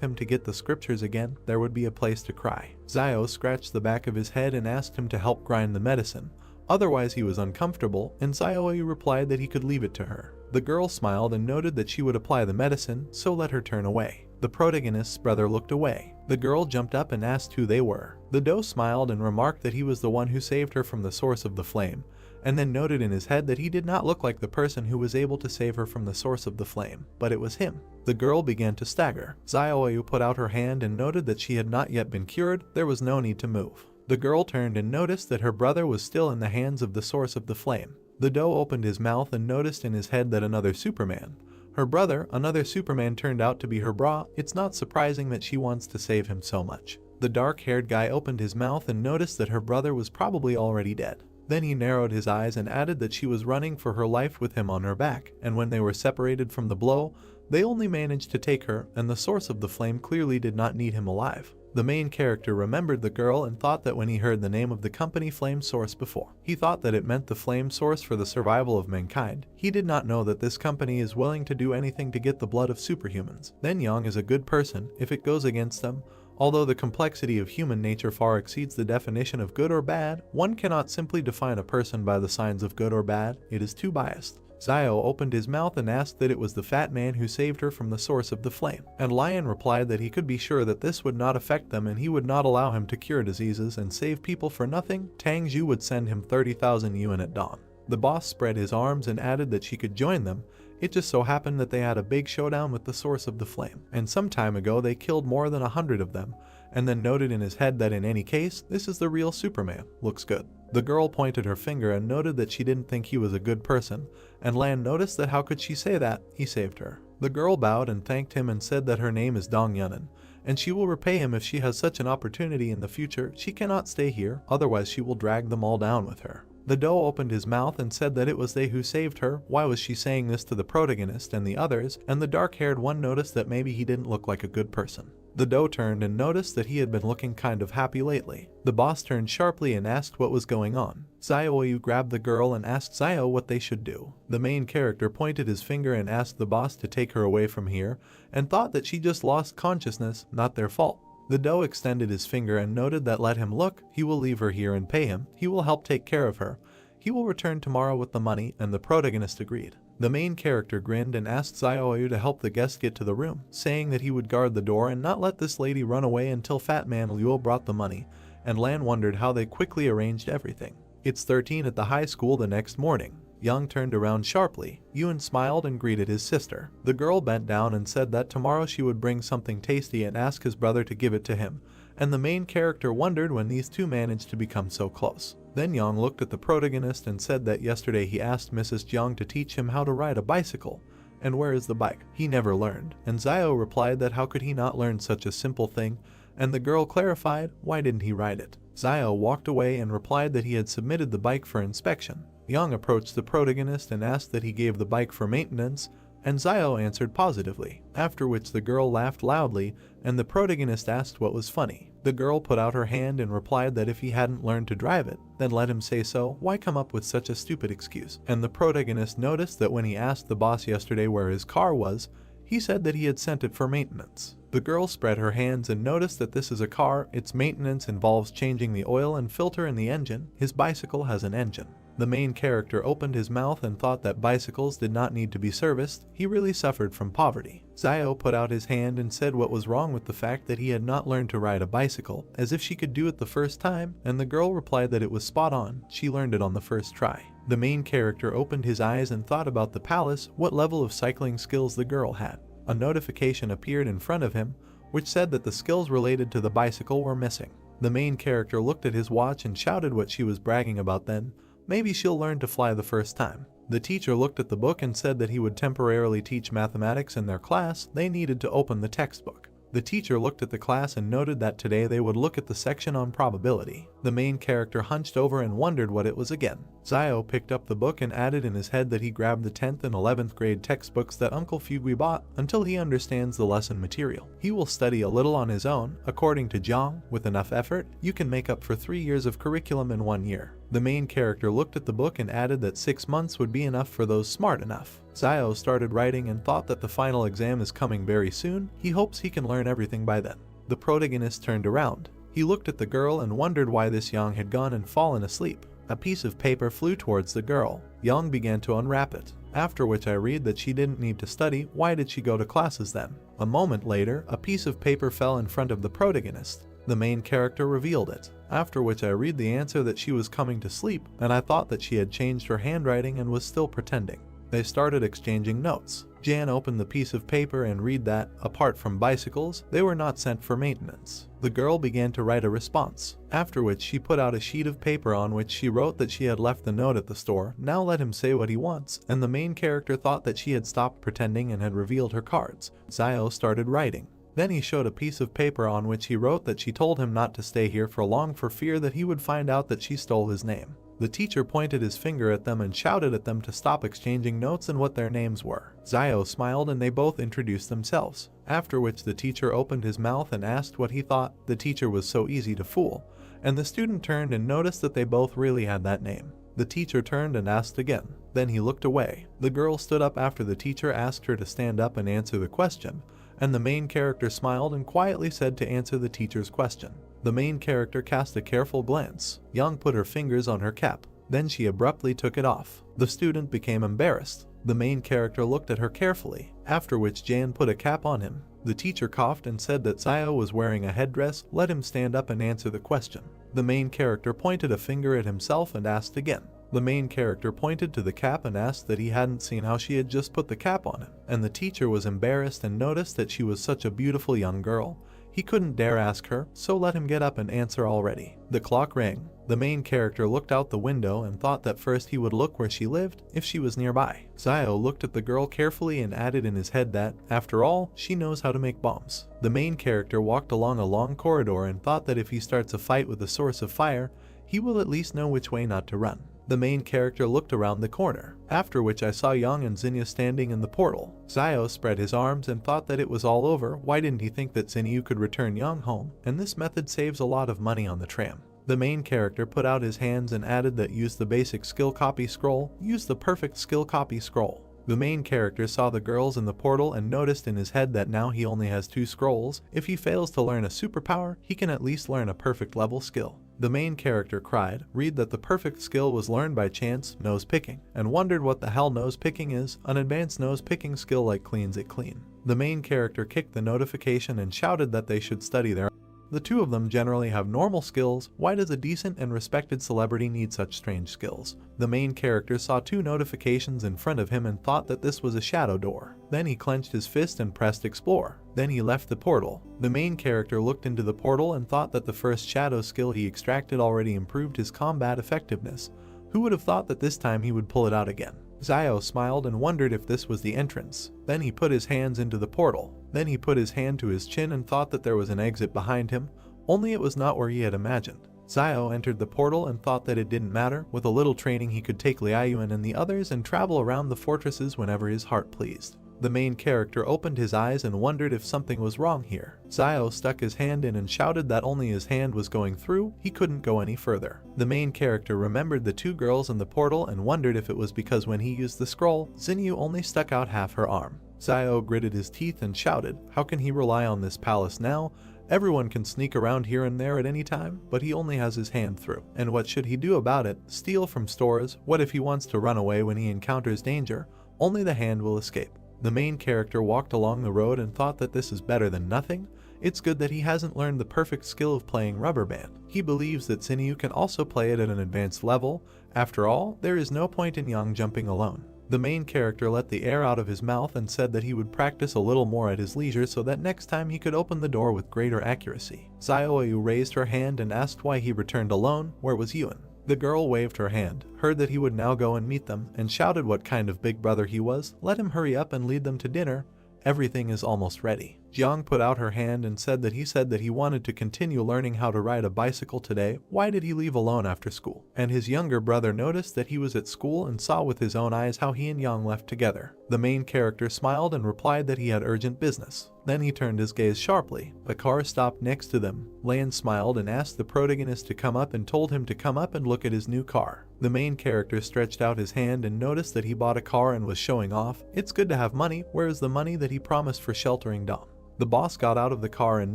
him to get the scriptures again, there would be a place to cry. Zio scratched the back of his head and asked him to help grind the medicine. Otherwise he was uncomfortable, and Zio replied that he could leave it to her. The girl smiled and noted that she would apply the medicine, so let her turn away. The protagonist's brother looked away. The girl jumped up and asked who they were. The Do smiled and remarked that he was the one who saved her from the source of the flame, and then noted in his head that he did not look like the person who was able to save her from the source of the flame, but it was him. The girl began to stagger. Zio put out her hand and noted that she had not yet been cured, there was no need to move. The girl turned and noticed that her brother was still in the hands of the source of the flame. The Do opened his mouth and noticed in his head that another Superman, her brother, another Superman, turned out to be her bra. It's not surprising that she wants to save him so much. The dark-haired guy opened his mouth and noticed that her brother was probably already dead. Then he narrowed his eyes and added that she was running for her life with him on her back, and when they were separated from the blow, they only managed to take her, and the source of the flame clearly did not need him alive. The main character remembered the girl and thought that when he heard the name of the company Flame Source before, he thought that it meant the flame source for the survival of mankind. He did not know that this company is willing to do anything to get the blood of superhumans. Then Yang is a good person if it goes against them. Although the complexity of human nature far exceeds the definition of good or bad, one cannot simply define a person by the signs of good or bad, it is too biased. Zio opened his mouth and asked that it was the fat man who saved her from the source of the flame, and Lion replied that he could be sure that this would not affect them and he would not allow him to cure diseases and save people for nothing. Tang Zhu would send him 30,000 yuan at dawn. The boss spread his arms and added that she could join them It just so happened that they had a big showdown with the source of the flame, and some time ago they killed more than 100 of them, and then noted in his head that in any case, this is the real Superman. Looks good. The girl pointed her finger and noted that she didn't think he was a good person, and Lan noticed that how could she say that? He saved her. The girl bowed and thanked him and said that her name is Dong Yunin, and she will repay him if she has such an opportunity in the future. She cannot stay here, otherwise she will drag them all down with her. The doe opened his mouth and said that it was they who saved her. Why was she saying this to the protagonist and the others? And the dark-haired one noticed that maybe he didn't look like a good person. The doe turned and noticed that he had been looking kind of happy lately. The boss turned sharply and asked what was going on. Xiaoyu grabbed the girl and asked Xiao what they should do. The main character pointed his finger and asked the boss to take her away from here, and thought that she just lost consciousness, not their fault. The doe extended his finger and noted that let him look, he will leave her here and pay him, he will help take care of her. He will return tomorrow with the money, and the protagonist agreed. The main character grinned and asked Xiaoyu to help the guest get to the room, saying that he would guard the door and not let this lady run away until Fat Man Liu brought the money, and Lan wondered how they quickly arranged everything. It's 13 at the high school the next morning. Young turned around sharply. Yuan smiled and greeted his sister. The girl bent down and said that tomorrow she would bring something tasty and ask his brother to give it to him, and the main character wondered when these two managed to become so close. Then Yang looked at the protagonist and said that yesterday he asked Mrs. Jiang to teach him how to ride a bicycle. And where is the bike? He never learned. And Xiao replied that how could he not learn such a simple thing, and the girl clarified, why didn't he ride it? Xiao walked away and replied that he had submitted the bike for inspection. Yang approached the protagonist and asked that he gave the bike for maintenance, and Xiao answered positively, after which the girl laughed loudly, and the protagonist asked what was funny. The girl put out her hand and replied that if he hadn't learned to drive it, then let him say so, why come up with such a stupid excuse? And the protagonist noticed that when he asked the boss yesterday where his car was, he said that he had sent it for maintenance. The girl spread her hands and noticed that this is a car, its maintenance involves changing the oil and filter in the engine, his bicycle has an engine. The main character opened his mouth and thought that bicycles did not need to be serviced, he really suffered from poverty. Xiao put out his hand and said what was wrong with the fact that he had not learned to ride a bicycle, as if she could do it the first time, and the girl replied that it was spot on, she learned it on the first try. The main character opened his eyes and thought about the palace, what level of cycling skills the girl had. A notification appeared in front of him, which said that the skills related to the bicycle were missing. The main character looked at his watch and shouted what she was bragging about then. Maybe she'll learn to fly the first time. The teacher looked at the book and said that he would temporarily teach mathematics in their class. They needed to open the textbook. The teacher looked at the class and noted that today they would look at the section on probability. The main character hunched over and wondered what it was again. Xiao picked up the book and added in his head that he grabbed the 10th and 11th grade textbooks that Uncle Fugui bought until he understands the lesson material. He will study a little on his own. According to Jiang, with enough effort, you can make up for 3 years of curriculum in 1 year. The main character looked at the book and added that 6 months would be enough for those smart enough. Xiao started writing and thought that the final exam is coming very soon. He hopes he can learn everything by then. The protagonist turned around. He looked at the girl and wondered why this Yang had gone and fallen asleep. A piece of paper flew towards the girl. Yang began to unwrap it. After which I read that she didn't need to study. Why did she go to classes then? A moment later, a piece of paper fell in front of the protagonist. The main character revealed it. After which I read the answer that she was coming to sleep, and I thought that she had changed her handwriting and was still pretending. They started exchanging notes. Jan opened the piece of paper and read that, apart from bicycles, they were not sent for maintenance. The girl began to write a response, after which she put out a sheet of paper on which she wrote that she had left the note at the store, now let him say what he wants, and the main character thought that she had stopped pretending and had revealed her cards. Xiao started writing. Then he showed a piece of paper on which he wrote that she told him not to stay here for long for fear that he would find out that she stole his name. The teacher pointed his finger at them and shouted at them to stop exchanging notes and what their names were. Xiao smiled and they both introduced themselves, after which the teacher opened his mouth and asked what he thought. The teacher was so easy to fool, and the student turned and noticed that they both really had that name. The teacher turned and asked again. Then he looked away. The girl stood up after the teacher asked her to stand up and answer the question, and the main character smiled and quietly said to answer the teacher's question. The main character cast a careful glance. Yang put her fingers on her cap. Then she abruptly took it off. The student became embarrassed. The main character looked at her carefully, after which Jan put a cap on him. The teacher coughed and said that Xiao was wearing a headdress. Let him stand up and answer the question. The main character pointed a finger at himself and asked again. The main character pointed to the cap and asked that he hadn't seen how she had just put the cap on him, and the teacher was embarrassed and noticed that she was such a beautiful young girl. He couldn't dare ask her, so let him get up and answer already. The clock rang. The main character looked out the window and thought that first he would look where she lived, if she was nearby. Zio looked at the girl carefully and added in his head that, after all, she knows how to make bombs. The main character walked along a long corridor and thought that if he starts a fight with a source of fire, he will at least know which way not to run. The main character looked around the corner, after which I saw Yang and Zinyu standing in the portal. Zio spread his arms and thought that it was all over. Why didn't he think that Zinyu could return Yang home? And this method saves a lot of money on the tram. The main character put out his hands and added that use the basic skill copy scroll, use the perfect skill copy scroll. The main character saw the girls in the portal and noticed in his head that now he only has 2 scrolls. If he fails to learn a superpower, he can at least learn a perfect level skill. The main character cried, read that the perfect skill was learned by chance, nose picking, and wondered what the hell nose picking is, an advanced nose picking skill like cleans it clean. The main character kicked the notification and shouted that they should study their The two of them generally have normal skills. Why does a decent and respected celebrity need such strange skills? The main character saw 2 notifications in front of him and thought that this was a shadow door. Then he clenched his fist and pressed explore. Then he left the portal. The main character looked into the portal and thought that the first shadow skill he extracted already improved his combat effectiveness. Who would have thought that this time he would pull it out again? Zio smiled and wondered if this was the entrance. Then he put his hands into the portal. Then he put his hand to his chin and thought that there was an exit behind him, only it was not where he had imagined. Zio entered the portal and thought that it didn't matter. With a little training he could take Liayuan and the others and travel around the fortresses whenever his heart pleased. The main character opened his eyes and wondered if something was wrong here. Zio stuck his hand in and shouted that only his hand was going through, he couldn't go any further. The main character remembered the 2 girls in the portal and wondered if it was because when he used the scroll, Zinyu only stuck out half her arm. Zio gritted his teeth and shouted, how can he rely on this palace now? Everyone can sneak around here and there at any time, but he only has his hand through. And what should he do about it? Steal from stores? What if he wants to run away when he encounters danger? Only the hand will escape. The main character walked along the road and thought that this is better than nothing. It's good that he hasn't learned the perfect skill of playing rubber band. He believes that Zinyu can also play it at an advanced level. After all, there is no point in Yang jumping alone. The main character let the air out of his mouth and said that he would practice a little more at his leisure so that next time he could open the door with greater accuracy. Xiaoyu raised her hand and asked why he returned alone. Where was Yuan? The girl waved her hand, heard that he would now go and meet them, and shouted what kind of big brother he was. Let him hurry up and lead them to dinner. Everything is almost ready. Jiang put out her hand and said that he wanted to continue learning how to ride a bicycle today. Why did he leave alone after school? And his younger brother noticed that he was at school and saw with his own eyes how he and Yang left together. The main character smiled and replied that he had urgent business. Then he turned his gaze sharply. The car stopped next to them. Lan smiled and asked the protagonist to come up and told him to come up and look at his new car. The main character stretched out his hand and noticed that he bought a car and was showing off. It's good to have money. Where is the money that he promised for sheltering Dom? The boss got out of the car and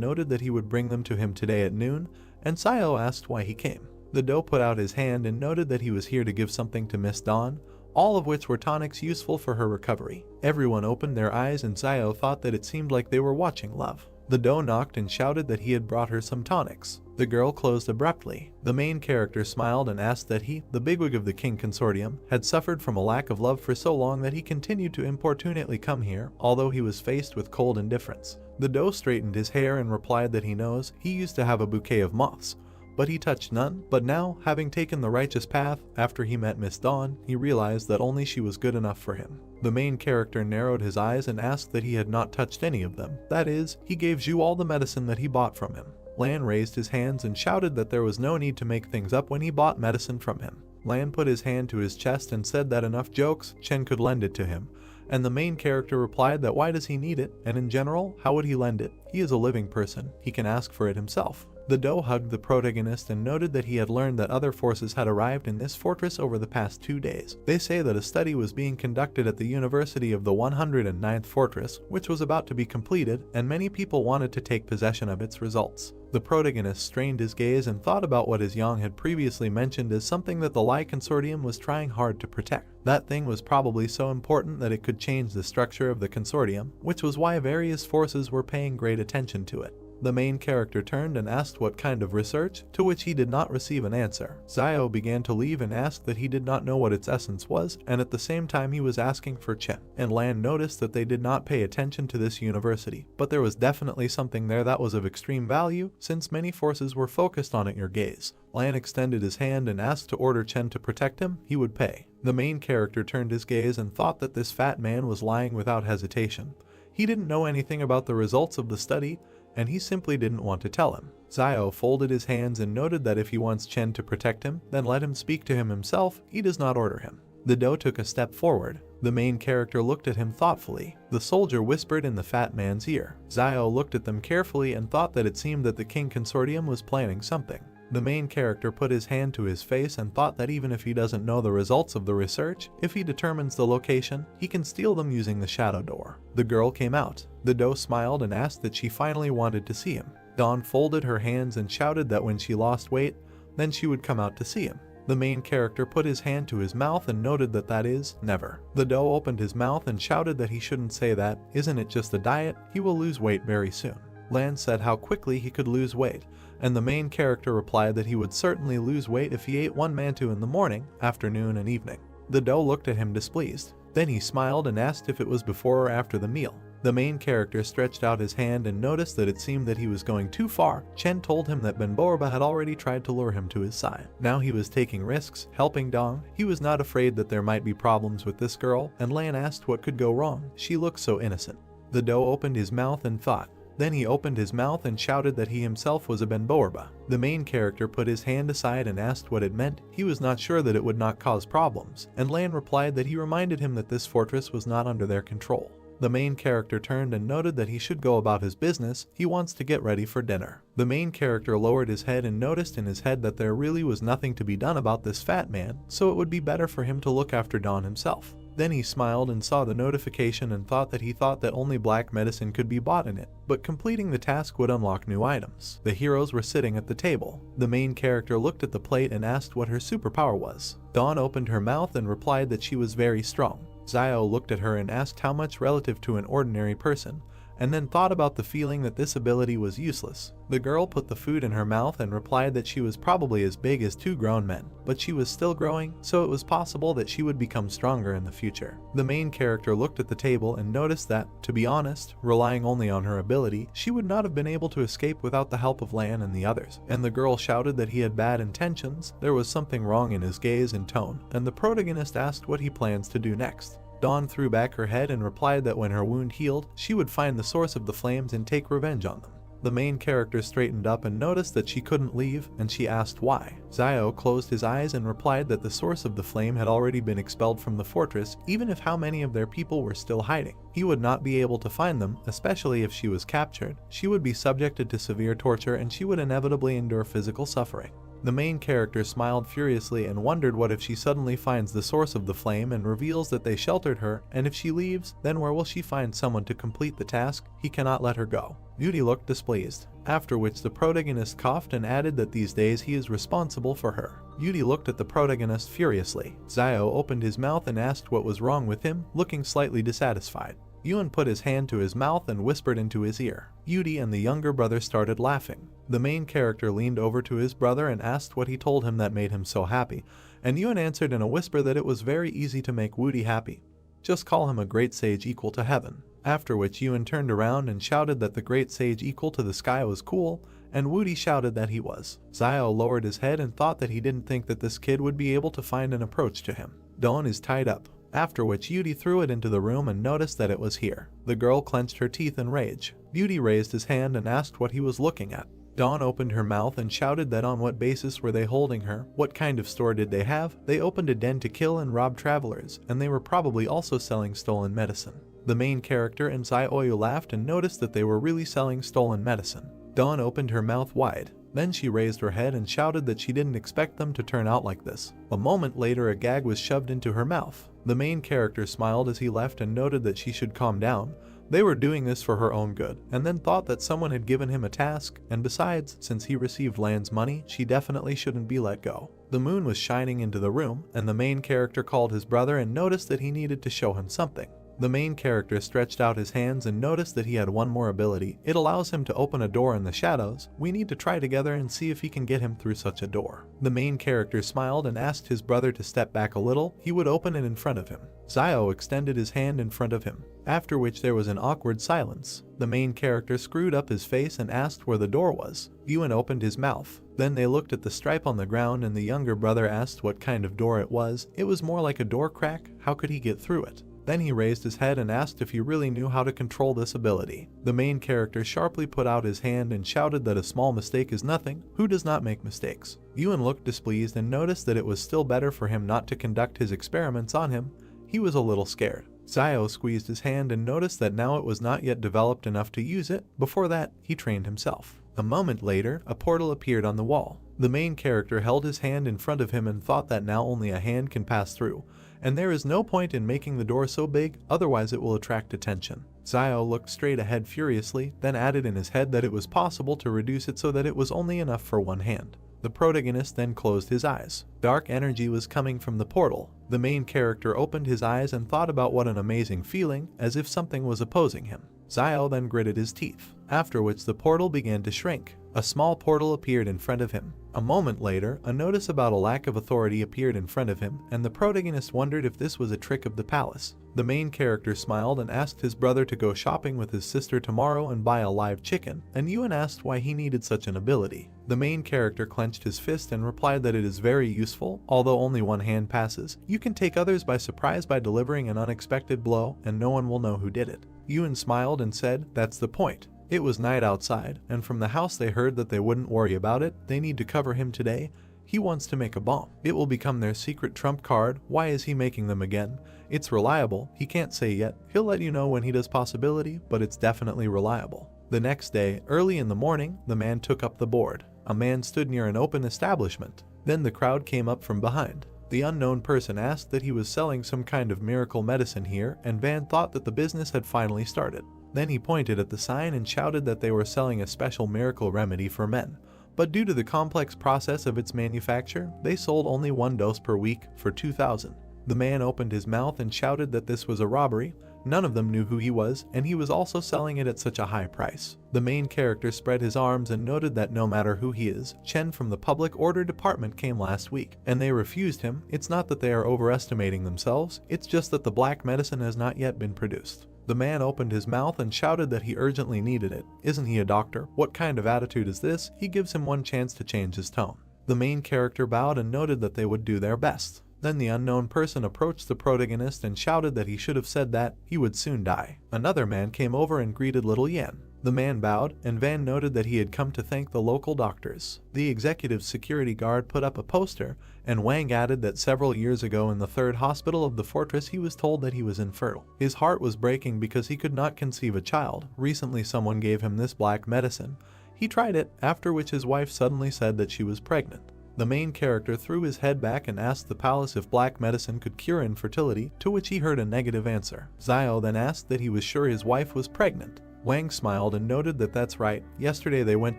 noted that he would bring them to him today at noon, and Sayo asked why he came. The Do put out his hand and noted that he was here to give something to Miss Dawn, all of which were tonics useful for her recovery. Everyone opened their eyes and Sayo thought that it seemed like they were watching love. The Do knocked and shouted that he had brought her some tonics. The girl closed abruptly. The main character smiled and asked that he, the bigwig of the King Consortium, had suffered from a lack of love for so long that he continued to importunately come here, although he was faced with cold indifference. The Do straightened his hair and replied that he knows he used to have a bouquet of moths, but he touched none. But now, having taken the righteous path, after he met Miss Dawn, he realized that only she was good enough for him. The main character narrowed his eyes and asked that he had not touched any of them. That is, he gave Zhu all the medicine that he bought from him. Lan raised his hands and shouted that there was no need to make things up when he bought medicine from him. Lan put his hand to his chest and said that enough jokes, Chen could lend it to him. And the main character replied that why does he need it, and in general, how would he lend it? He is a living person, he can ask for it himself. The Do hugged the protagonist and noted that he had learned that other forces had arrived in this fortress over the past 2 days. They say that a study was being conducted at the University of the 109th Fortress, which was about to be completed, and many people wanted to take possession of its results. The protagonist strained his gaze and thought about what his Yang had previously mentioned as something that the Lai Consortium was trying hard to protect. That thing was probably so important that it could change the structure of the consortium, which was why various forces were paying great attention to it. The main character turned and asked what kind of research, to which he did not receive an answer. Zio began to leave and asked that he did not know what its essence was, and at the same time he was asking for Chen. And Lan noticed that they did not pay attention to this university, but there was definitely something there that was of extreme value, since many forces were focused on it. Your gaze. Lan extended his hand and asked to order Chen to protect him. He would pay. The main character turned his gaze and thought that this fat man was lying without hesitation. He didn't know anything about the results of the study, and he simply didn't want to tell him. Zio folded his hands and noted that if he wants Chen to protect him, then let him speak to him himself. He does not order him. The Do took a step forward. The main character looked at him thoughtfully. The soldier whispered in the fat man's ear. Zio looked at them carefully and thought that it seemed that the King Consortium was planning something. The main character put his hand to his face and thought that even if he doesn't know the results of the research, if he determines the location, he can steal them using the shadow door. The girl came out. The Do smiled and asked that she finally wanted to see him. Dawn folded her hands and shouted that when she lost weight, then she would come out to see him. The main character put his hand to his mouth and noted that is never. The Do opened his mouth and shouted that he shouldn't say that. Isn't it just a diet? He will lose weight very soon. Lan said how quickly he could lose weight, and the main character replied that he would certainly lose weight if he ate one mantu in the morning, afternoon, and evening. The Do looked at him displeased. Then he smiled and asked if it was before or after the meal. The main character stretched out his hand and noticed that it seemed that he was going too far. Chen told him that Benborba had already tried to lure him to his side. Now he was taking risks, helping Dong. He was not afraid that there might be problems with this girl, and Lan asked what could go wrong. She looked so innocent. The Do opened his mouth and thought. Then he opened his mouth and shouted that he himself was a Benborba. The main character put his hand aside and asked what it meant. He was not sure that it would not cause problems, and Lan replied that he reminded him that this fortress was not under their control. The main character turned and noted that he should go about his business. He wants to get ready for dinner. The main character lowered his head and noticed in his head that there really was nothing to be done about this fat man, so it would be better for him to look after Dawn himself. Then he smiled and saw the notification and thought that only black medicine could be bought in it, but completing the task would unlock new items. The heroes were sitting at the table. The main character looked at the plate and asked what her superpower was. Dawn opened her mouth and replied that she was very strong. Zio looked at her and asked how much relative to an ordinary person, and then thought about the feeling that this ability was useless. The girl put the food in her mouth and replied that she was probably as big as 2 grown men, but she was still growing, so it was possible that she would become stronger in the future. The main character looked at the table and noticed that, to be honest, relying only on her ability, she would not have been able to escape without the help of Lan and the others. And the girl shouted that he had bad intentions. There was something wrong in his gaze and tone, and the protagonist asked what he plans to do next. Dawn threw back her head and replied that when her wound healed, she would find the source of the flames and take revenge on them. The main character straightened up and noticed that she couldn't leave, and she asked why. Zio closed his eyes and replied that the source of the flame had already been expelled from the fortress, even if how many of their people were still hiding. He would not be able to find them, especially if she was captured. She would be subjected to severe torture and she would inevitably endure physical suffering. The main character smiled furiously and wondered what if she suddenly finds the source of the flame and reveals that they sheltered her, and if she leaves, then where will she find someone to complete the task? He cannot let her go. Beauty looked displeased, after which the protagonist coughed and added that these days he is responsible for her. Beauty looked at the protagonist furiously. Zio opened his mouth and asked what was wrong with him, looking slightly dissatisfied. Yuan put his hand to his mouth and whispered into his ear. Beauty and the younger brother started laughing. The main character leaned over to his brother and asked what he told him that made him so happy, and Yuan answered in a whisper that it was very easy to make Woody happy. Just call him a great sage equal to heaven. After which Yuan turned around and shouted that the great sage equal to the sky was cool, and Woody shouted that he was. Zio lowered his head and thought that he didn't think that this kid would be able to find an approach to him. Dawn is tied up. After which Beauty threw it into the room and noticed that it was here. The girl clenched her teeth in rage. Beauty raised his hand and asked what he was looking at. Dawn opened her mouth and shouted that on what basis were they holding her, what kind of store did they have? They opened a den to kill and rob travelers, and they were probably also selling stolen medicine. The main character and Zioyu laughed and noticed that they were really selling stolen medicine. Dawn opened her mouth wide. Then she raised her head and shouted that she didn't expect them to turn out like this. A moment later a gag was shoved into her mouth. The main character smiled as he left and noted that she should calm down. They were doing this for her own good, and then thought that someone had given him a task, and besides, since he received Lan's money, she definitely shouldn't be let go. The moon was shining into the room, and the main character called his brother and noticed that he needed to show him something. The main character stretched out his hands and noticed that he had one more ability. It allows him to open a door in the shadows. We need to try together and see if he can get him through such a door. The main character smiled and asked his brother to step back a little. He would open it in front of him. Zio extended his hand in front of him, after which there was an awkward silence. The main character screwed up his face and asked where the door was. Yuan opened his mouth. Then they looked at the stripe on the ground and the younger brother asked what kind of door it was. It was more like a door crack. How could he get through it? Then he raised his head and asked if he really knew how to control this ability. The main character sharply put out his hand and shouted that a small mistake is nothing. Who does not make mistakes? Yuan looked displeased and noticed that it was still better for him not to conduct his experiments on him. He was a little scared. Zio squeezed his hand and noticed that now it was not yet developed enough to use it. Before that, he trained himself. A moment later, a portal appeared on the wall. The main character held his hand in front of him and thought that now only a hand can pass through, and there is no point in making the door so big, otherwise it will attract attention. Zio looked straight ahead furiously, then added in his head that it was possible to reduce it so that it was only enough for one hand. The protagonist then closed his eyes. Dark energy was coming from the portal. The main character opened his eyes and thought about what an amazing feeling, as if something was opposing him. Zio then gritted his teeth, after which the portal began to shrink. A small portal appeared in front of him. A moment later, a notice about a lack of authority appeared in front of him, and the protagonist wondered if this was a trick of the palace. The main character smiled and asked his brother to go shopping with his sister tomorrow and buy a live chicken, and Yuan asked why he needed such an ability. The main character clenched his fist and replied that it is very useful. Although only one hand passes, you can take others by surprise by delivering an unexpected blow, and no one will know who did it. Yuan smiled and said, "That's the point." It was night outside, and from the house they heard that they wouldn't worry about it. They need to cover him today. He wants to make a bomb. It will become their secret trump card. Why is he making them again? It's reliable. He can't say yet. He'll let you know when he does possibility, but it's definitely reliable. The next day, early in the morning, the man took up the board. A man stood near an open establishment. Then the crowd came up from behind. The unknown person asked that he was selling some kind of miracle medicine here, and Van thought that the business had finally started. Then he pointed at the sign and shouted that they were selling a special miracle remedy for men. But due to the complex process of its manufacture, they sold only one dose per week for 2,000. The man opened his mouth and shouted that this was a robbery. None of them knew who he was, and he was also selling it at such a high price. The main character spread his arms and noted that no matter who he is, Chen from the public order department came last week, and they refused him. It's not that they are overestimating themselves, it's just that the black medicine has not yet been produced. The man opened his mouth and shouted that he urgently needed it. Isn't he a doctor? What kind of attitude is this? He gives him one chance to change his tone. The main character bowed and noted that they would do their best. Then the unknown person approached the protagonist and shouted that he should have said that he would soon die. Another man came over and greeted little Yan. The man bowed, and Van noted that he had come to thank the local doctors. The executive security guard put up a poster, and Wang added that several years ago in the third hospital of the fortress he was told that he was infertile. His heart was breaking because he could not conceive a child. Recently someone gave him this black medicine. He tried it, after which his wife suddenly said that she was pregnant. The main character threw his head back and asked the palace if black medicine could cure infertility, to which he heard a negative answer. Zio then asked that he was sure his wife was pregnant. Wang smiled and noted that that's right. Yesterday they went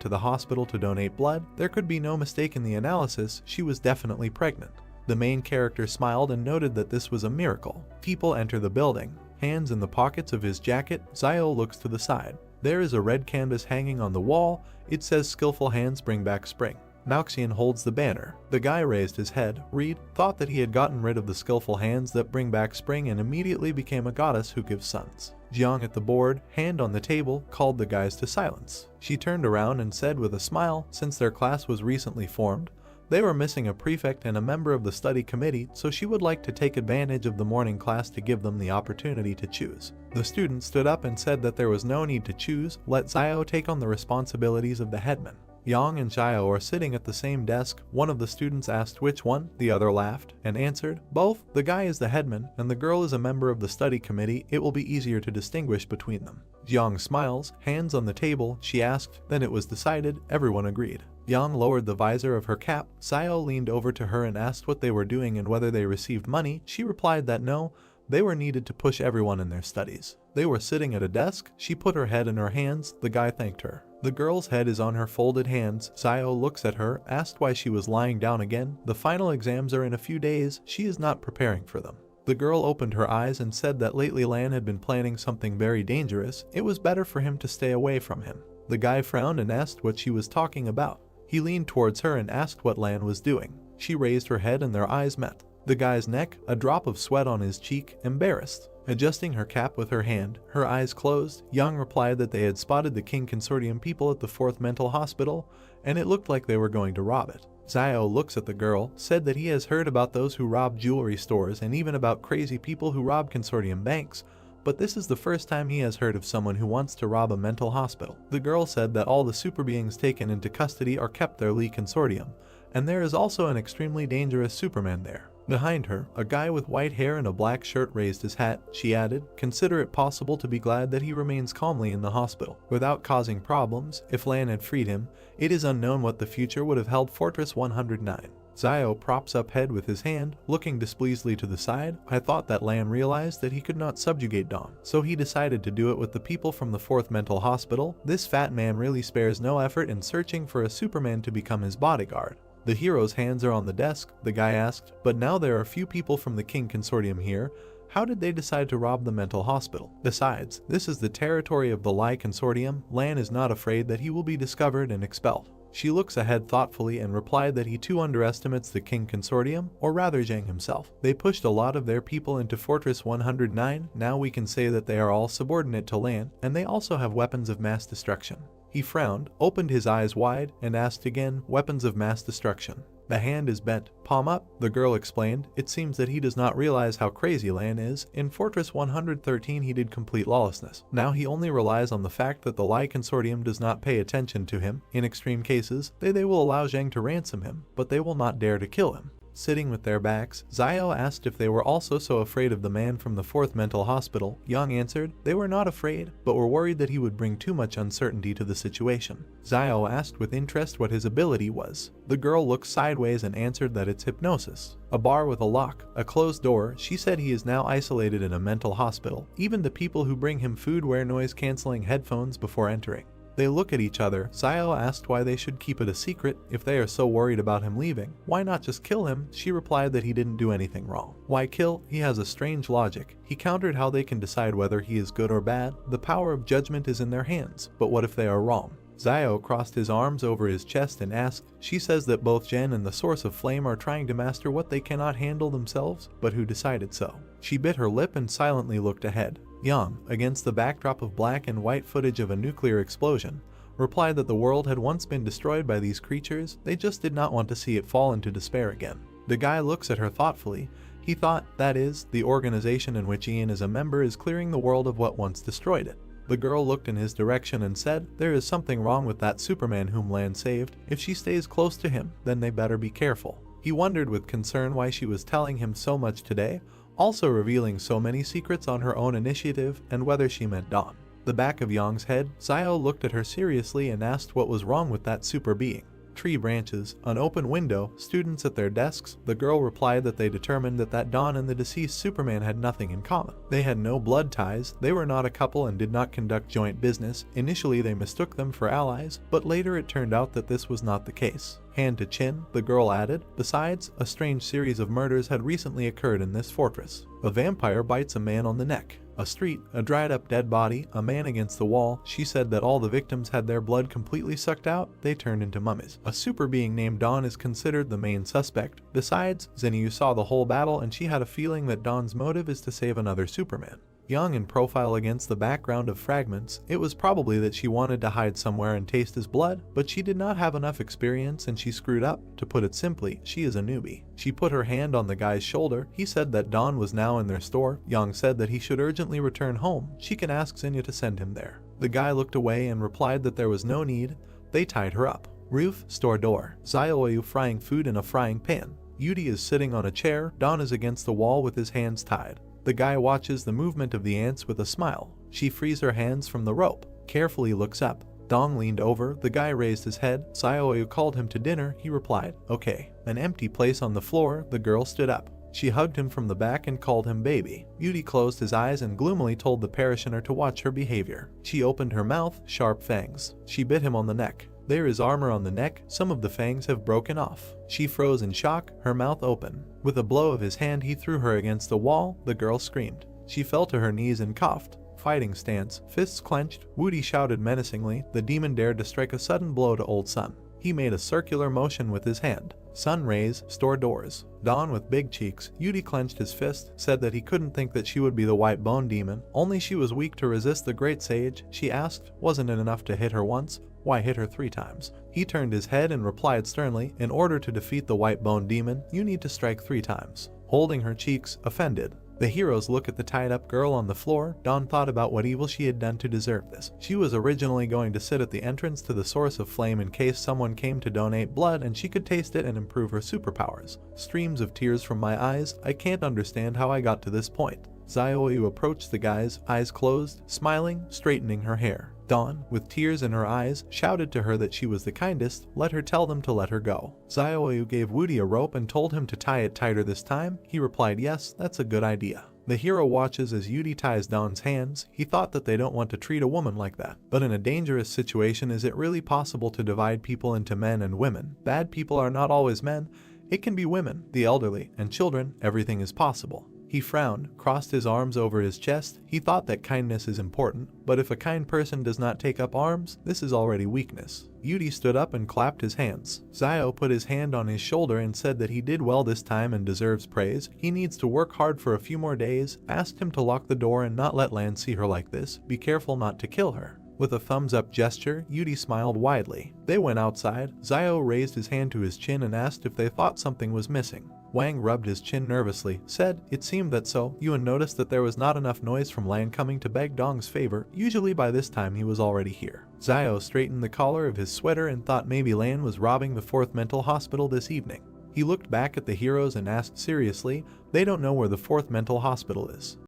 to the hospital to donate blood. There could be no mistake in the analysis. She was definitely pregnant. The main character smiled and noted that this was a miracle. People enter the building. Hands in the pockets of his jacket, Zio looks to the side. There is a red canvas hanging on the wall. It says skillful hands bring back spring. Nauxian holds the banner. The guy raised his head. Reed thought that he had gotten rid of the skillful hands that bring back spring and immediately became a goddess who gives sons. Jiang at the board, hand on the table, called the guys to silence. She turned around and said with a smile, since their class was recently formed, they were missing a prefect and a member of the study committee, so she would like to take advantage of the morning class to give them the opportunity to choose. The students stood up and said that there was no need to choose, let Zio take on the responsibilities of the headman. Yang and Zio are sitting at the same desk. One of the students asked which one, the other laughed and answered, both. The guy is the headman and the girl is a member of the study committee. It will be easier to distinguish between them. Jiang smiles, hands on the table. She asked, then it was decided. Everyone agreed. Yang lowered the visor of her cap. Zio leaned over to her and asked what they were doing and whether they received money. She replied that no, they were needed to push everyone in their studies. They were sitting at a desk. She put her head in her hands. The guy thanked her. The girl's head is on her folded hands. Zio looks at her, asked why she was lying down again. The final exams are in a few days. She is not preparing for them. The girl opened her eyes and said that lately Lan had been planning something very dangerous. It was better for him to stay away from him. The guy frowned and asked what she was talking about. He leaned towards her and asked what Lan was doing. She raised her head and their eyes met. The guy's neck, a drop of sweat on his cheek, embarrassed. Adjusting her cap with her hand, her eyes closed, Young replied that they had spotted the King Consortium people at the 4th Mental Hospital, and it looked like they were going to rob it. Zio looks at the girl, said that he has heard about those who rob jewelry stores and even about crazy people who rob Consortium banks, but this is the first time he has heard of someone who wants to rob a mental hospital. The girl said that all the super beings taken into custody are kept their Lee Consortium, and there is also an extremely dangerous Superman there. Behind her, a guy with white hair and a black shirt raised his hat. She added, "Consider it possible to be glad that he remains calmly in the hospital, without causing problems. If Lan had freed him, it is unknown what the future would have held." Fortress 109. Zio props up head with his hand, looking displeasedly to the side. I thought that Lan realized that he could not subjugate Dawn, so he decided to do it with the people from the 4th Mental Hospital. This fat man really spares no effort in searching for a Superman to become his bodyguard. The hero's hands are on the desk, the guy asked, but now there are few people from the King Consortium here. How did they decide to rob the mental hospital? Besides, this is the territory of the Lie Consortium. Lan is not afraid that he will be discovered and expelled. She looks ahead thoughtfully and replied that he too underestimates the King Consortium, or rather Zhang himself. They pushed a lot of their people into Fortress 109, now we can say that they are all subordinate to Lan, and they also have weapons of mass destruction. He frowned, opened his eyes wide, and asked again, "Weapons of mass destruction?" The hand is bent, palm up, the girl explained. It seems that he does not realize how crazy Lan is. In Fortress 113 he did complete lawlessness. Now he only relies on the fact that the Lie Consortium does not pay attention to him. In extreme cases, they will allow Zhang to ransom him, but they will not dare to kill him. Sitting with their backs, Zio asked if they were also so afraid of the man from the 4th Mental Hospital. Young answered, they were not afraid, but were worried that he would bring too much uncertainty to the situation. Zio asked with interest what his ability was. The girl looked sideways and answered that it's hypnosis. A bar with a lock, a closed door. She said he is now isolated in a mental hospital. Even the people who bring him food wear noise-canceling headphones before entering. They look at each other. Zio asked why they should keep it a secret. If they are so worried about him leaving, why not just kill him? She replied that he didn't do anything wrong. Why kill? He has a strange logic. He countered how they can decide whether he is good or bad. The power of judgment is in their hands, but what if they are wrong? Zio crossed his arms over his chest and asked, she says that both Jen and the Source of Flame are trying to master what they cannot handle themselves, but who decided so? She bit her lip and silently looked ahead. Young, against the backdrop of black and white footage of a nuclear explosion, replied that the world had once been destroyed by these creatures. They just did not want to see it fall into despair again. The guy looks at her thoughtfully. He thought, that is, the organization in which Ian is a member is clearing the world of what once destroyed it. The girl looked in his direction and said, there is something wrong with that Superman whom Lan saved. If she stays close to him, then they better be careful. He wondered with concern why she was telling him so much today, also revealing so many secrets on her own initiative, and whether she meant Dawn. The back of Yang's head, Zio looked at her seriously and asked what was wrong with that super being. Tree branches, an open window, students at their desks. The girl replied that they determined that Dawn and the deceased Superman had nothing in common. They had no blood ties, they were not a couple and did not conduct joint business. Initially they mistook them for allies, but later it turned out that this was not the case. Hand to chin, the girl added. Besides, a strange series of murders had recently occurred in this fortress. A vampire bites a man on the neck. A street, a dried up dead body, a man against the wall. She said that all the victims had their blood completely sucked out, they turned into mummies. A super being named Dawn is considered the main suspect. Besides, Zenyu saw the whole battle and she had a feeling that Dawn's motive is to save another Superman. Young in profile against the background of fragments, it was probably that she wanted to hide somewhere and taste his blood, but she did not have enough experience and she screwed up. To put it simply, she is a newbie. She put her hand on the guy's shoulder. He said that Dawn was now in their store. Young said that he should urgently return home. She can ask Zenyu to send him there. The guy looked away and replied that there was no need. They tied her up. Roof, store door. Zioyu frying food in a frying pan. Yudi is sitting on a chair. Dawn is against the wall with his hands tied. The guy watches the movement of the ants with a smile. She frees her hands from the rope, carefully looks up. Dong leaned over, the guy raised his head. Xiaoyu called him to dinner, he replied, okay. An empty place on the floor, the girl stood up. She hugged him from the back and called him baby. Yudi closed his eyes and gloomily told the parishioner to watch her behavior. She opened her mouth, sharp fangs. She bit him on the neck. There is armor on the neck, some of the fangs have broken off. She froze in shock, her mouth open. With a blow of his hand he threw her against the wall, the girl screamed. She fell to her knees and coughed. Fighting stance, fists clenched, Woody shouted menacingly. The demon dared to strike a sudden blow to Old Sun. He made a circular motion with his hand. Sun rays, store doors. Dawn with big cheeks, Yudi clenched his fist, said that he couldn't think that she would be the white bone demon, only she was weak to resist the great sage. She asked, wasn't it enough to hit her once? Why hit her 3 times? He turned his head and replied sternly, in order to defeat the white bone demon, you need to strike 3 times. Holding her cheeks, offended. The heroes look at the tied-up girl on the floor. Dawn thought about what evil she had done to deserve this. She was originally going to sit at the entrance to the source of flame in case someone came to donate blood and she could taste it and improve her superpowers. Streams of tears from my eyes. I can't understand how I got to this point. Zioyu approached the guys, eyes closed, smiling, straightening her hair. Dawn, with tears in her eyes, shouted to her that she was the kindest. Let her tell them to let her go. Zioyu gave Woody a rope and told him to tie it tighter this time. He replied, yes, that's a good idea. The hero watches as Yudi ties Dawn's hands. He thought that they don't want to treat a woman like that. But in a dangerous situation, is it really possible to divide people into men and women? Bad people are not always men. It can be women, the elderly, and children. Everything is possible. He frowned, crossed his arms over his chest. He thought that kindness is important, but if a kind person does not take up arms, this is already weakness. Yudi stood up and clapped his hands. Zio put his hand on his shoulder and said that he did well this time and deserves praise. He needs to work hard for a few more days. Asked him to lock the door and not let Lan see her like this. Be careful not to kill her. With a thumbs-up gesture, Yudi smiled widely. They went outside. Zio raised his hand to his chin and asked if they thought something was missing. Wang rubbed his chin nervously, said, it seemed that so. Yuan noticed that there was not enough noise from Lan coming to beg Dong's favor. Usually by this time he was already here. Zio straightened the collar of his sweater and thought maybe Lan was robbing the 4th mental hospital this evening. He looked back at the heroes and asked seriously, they don't know where the 4th mental hospital is.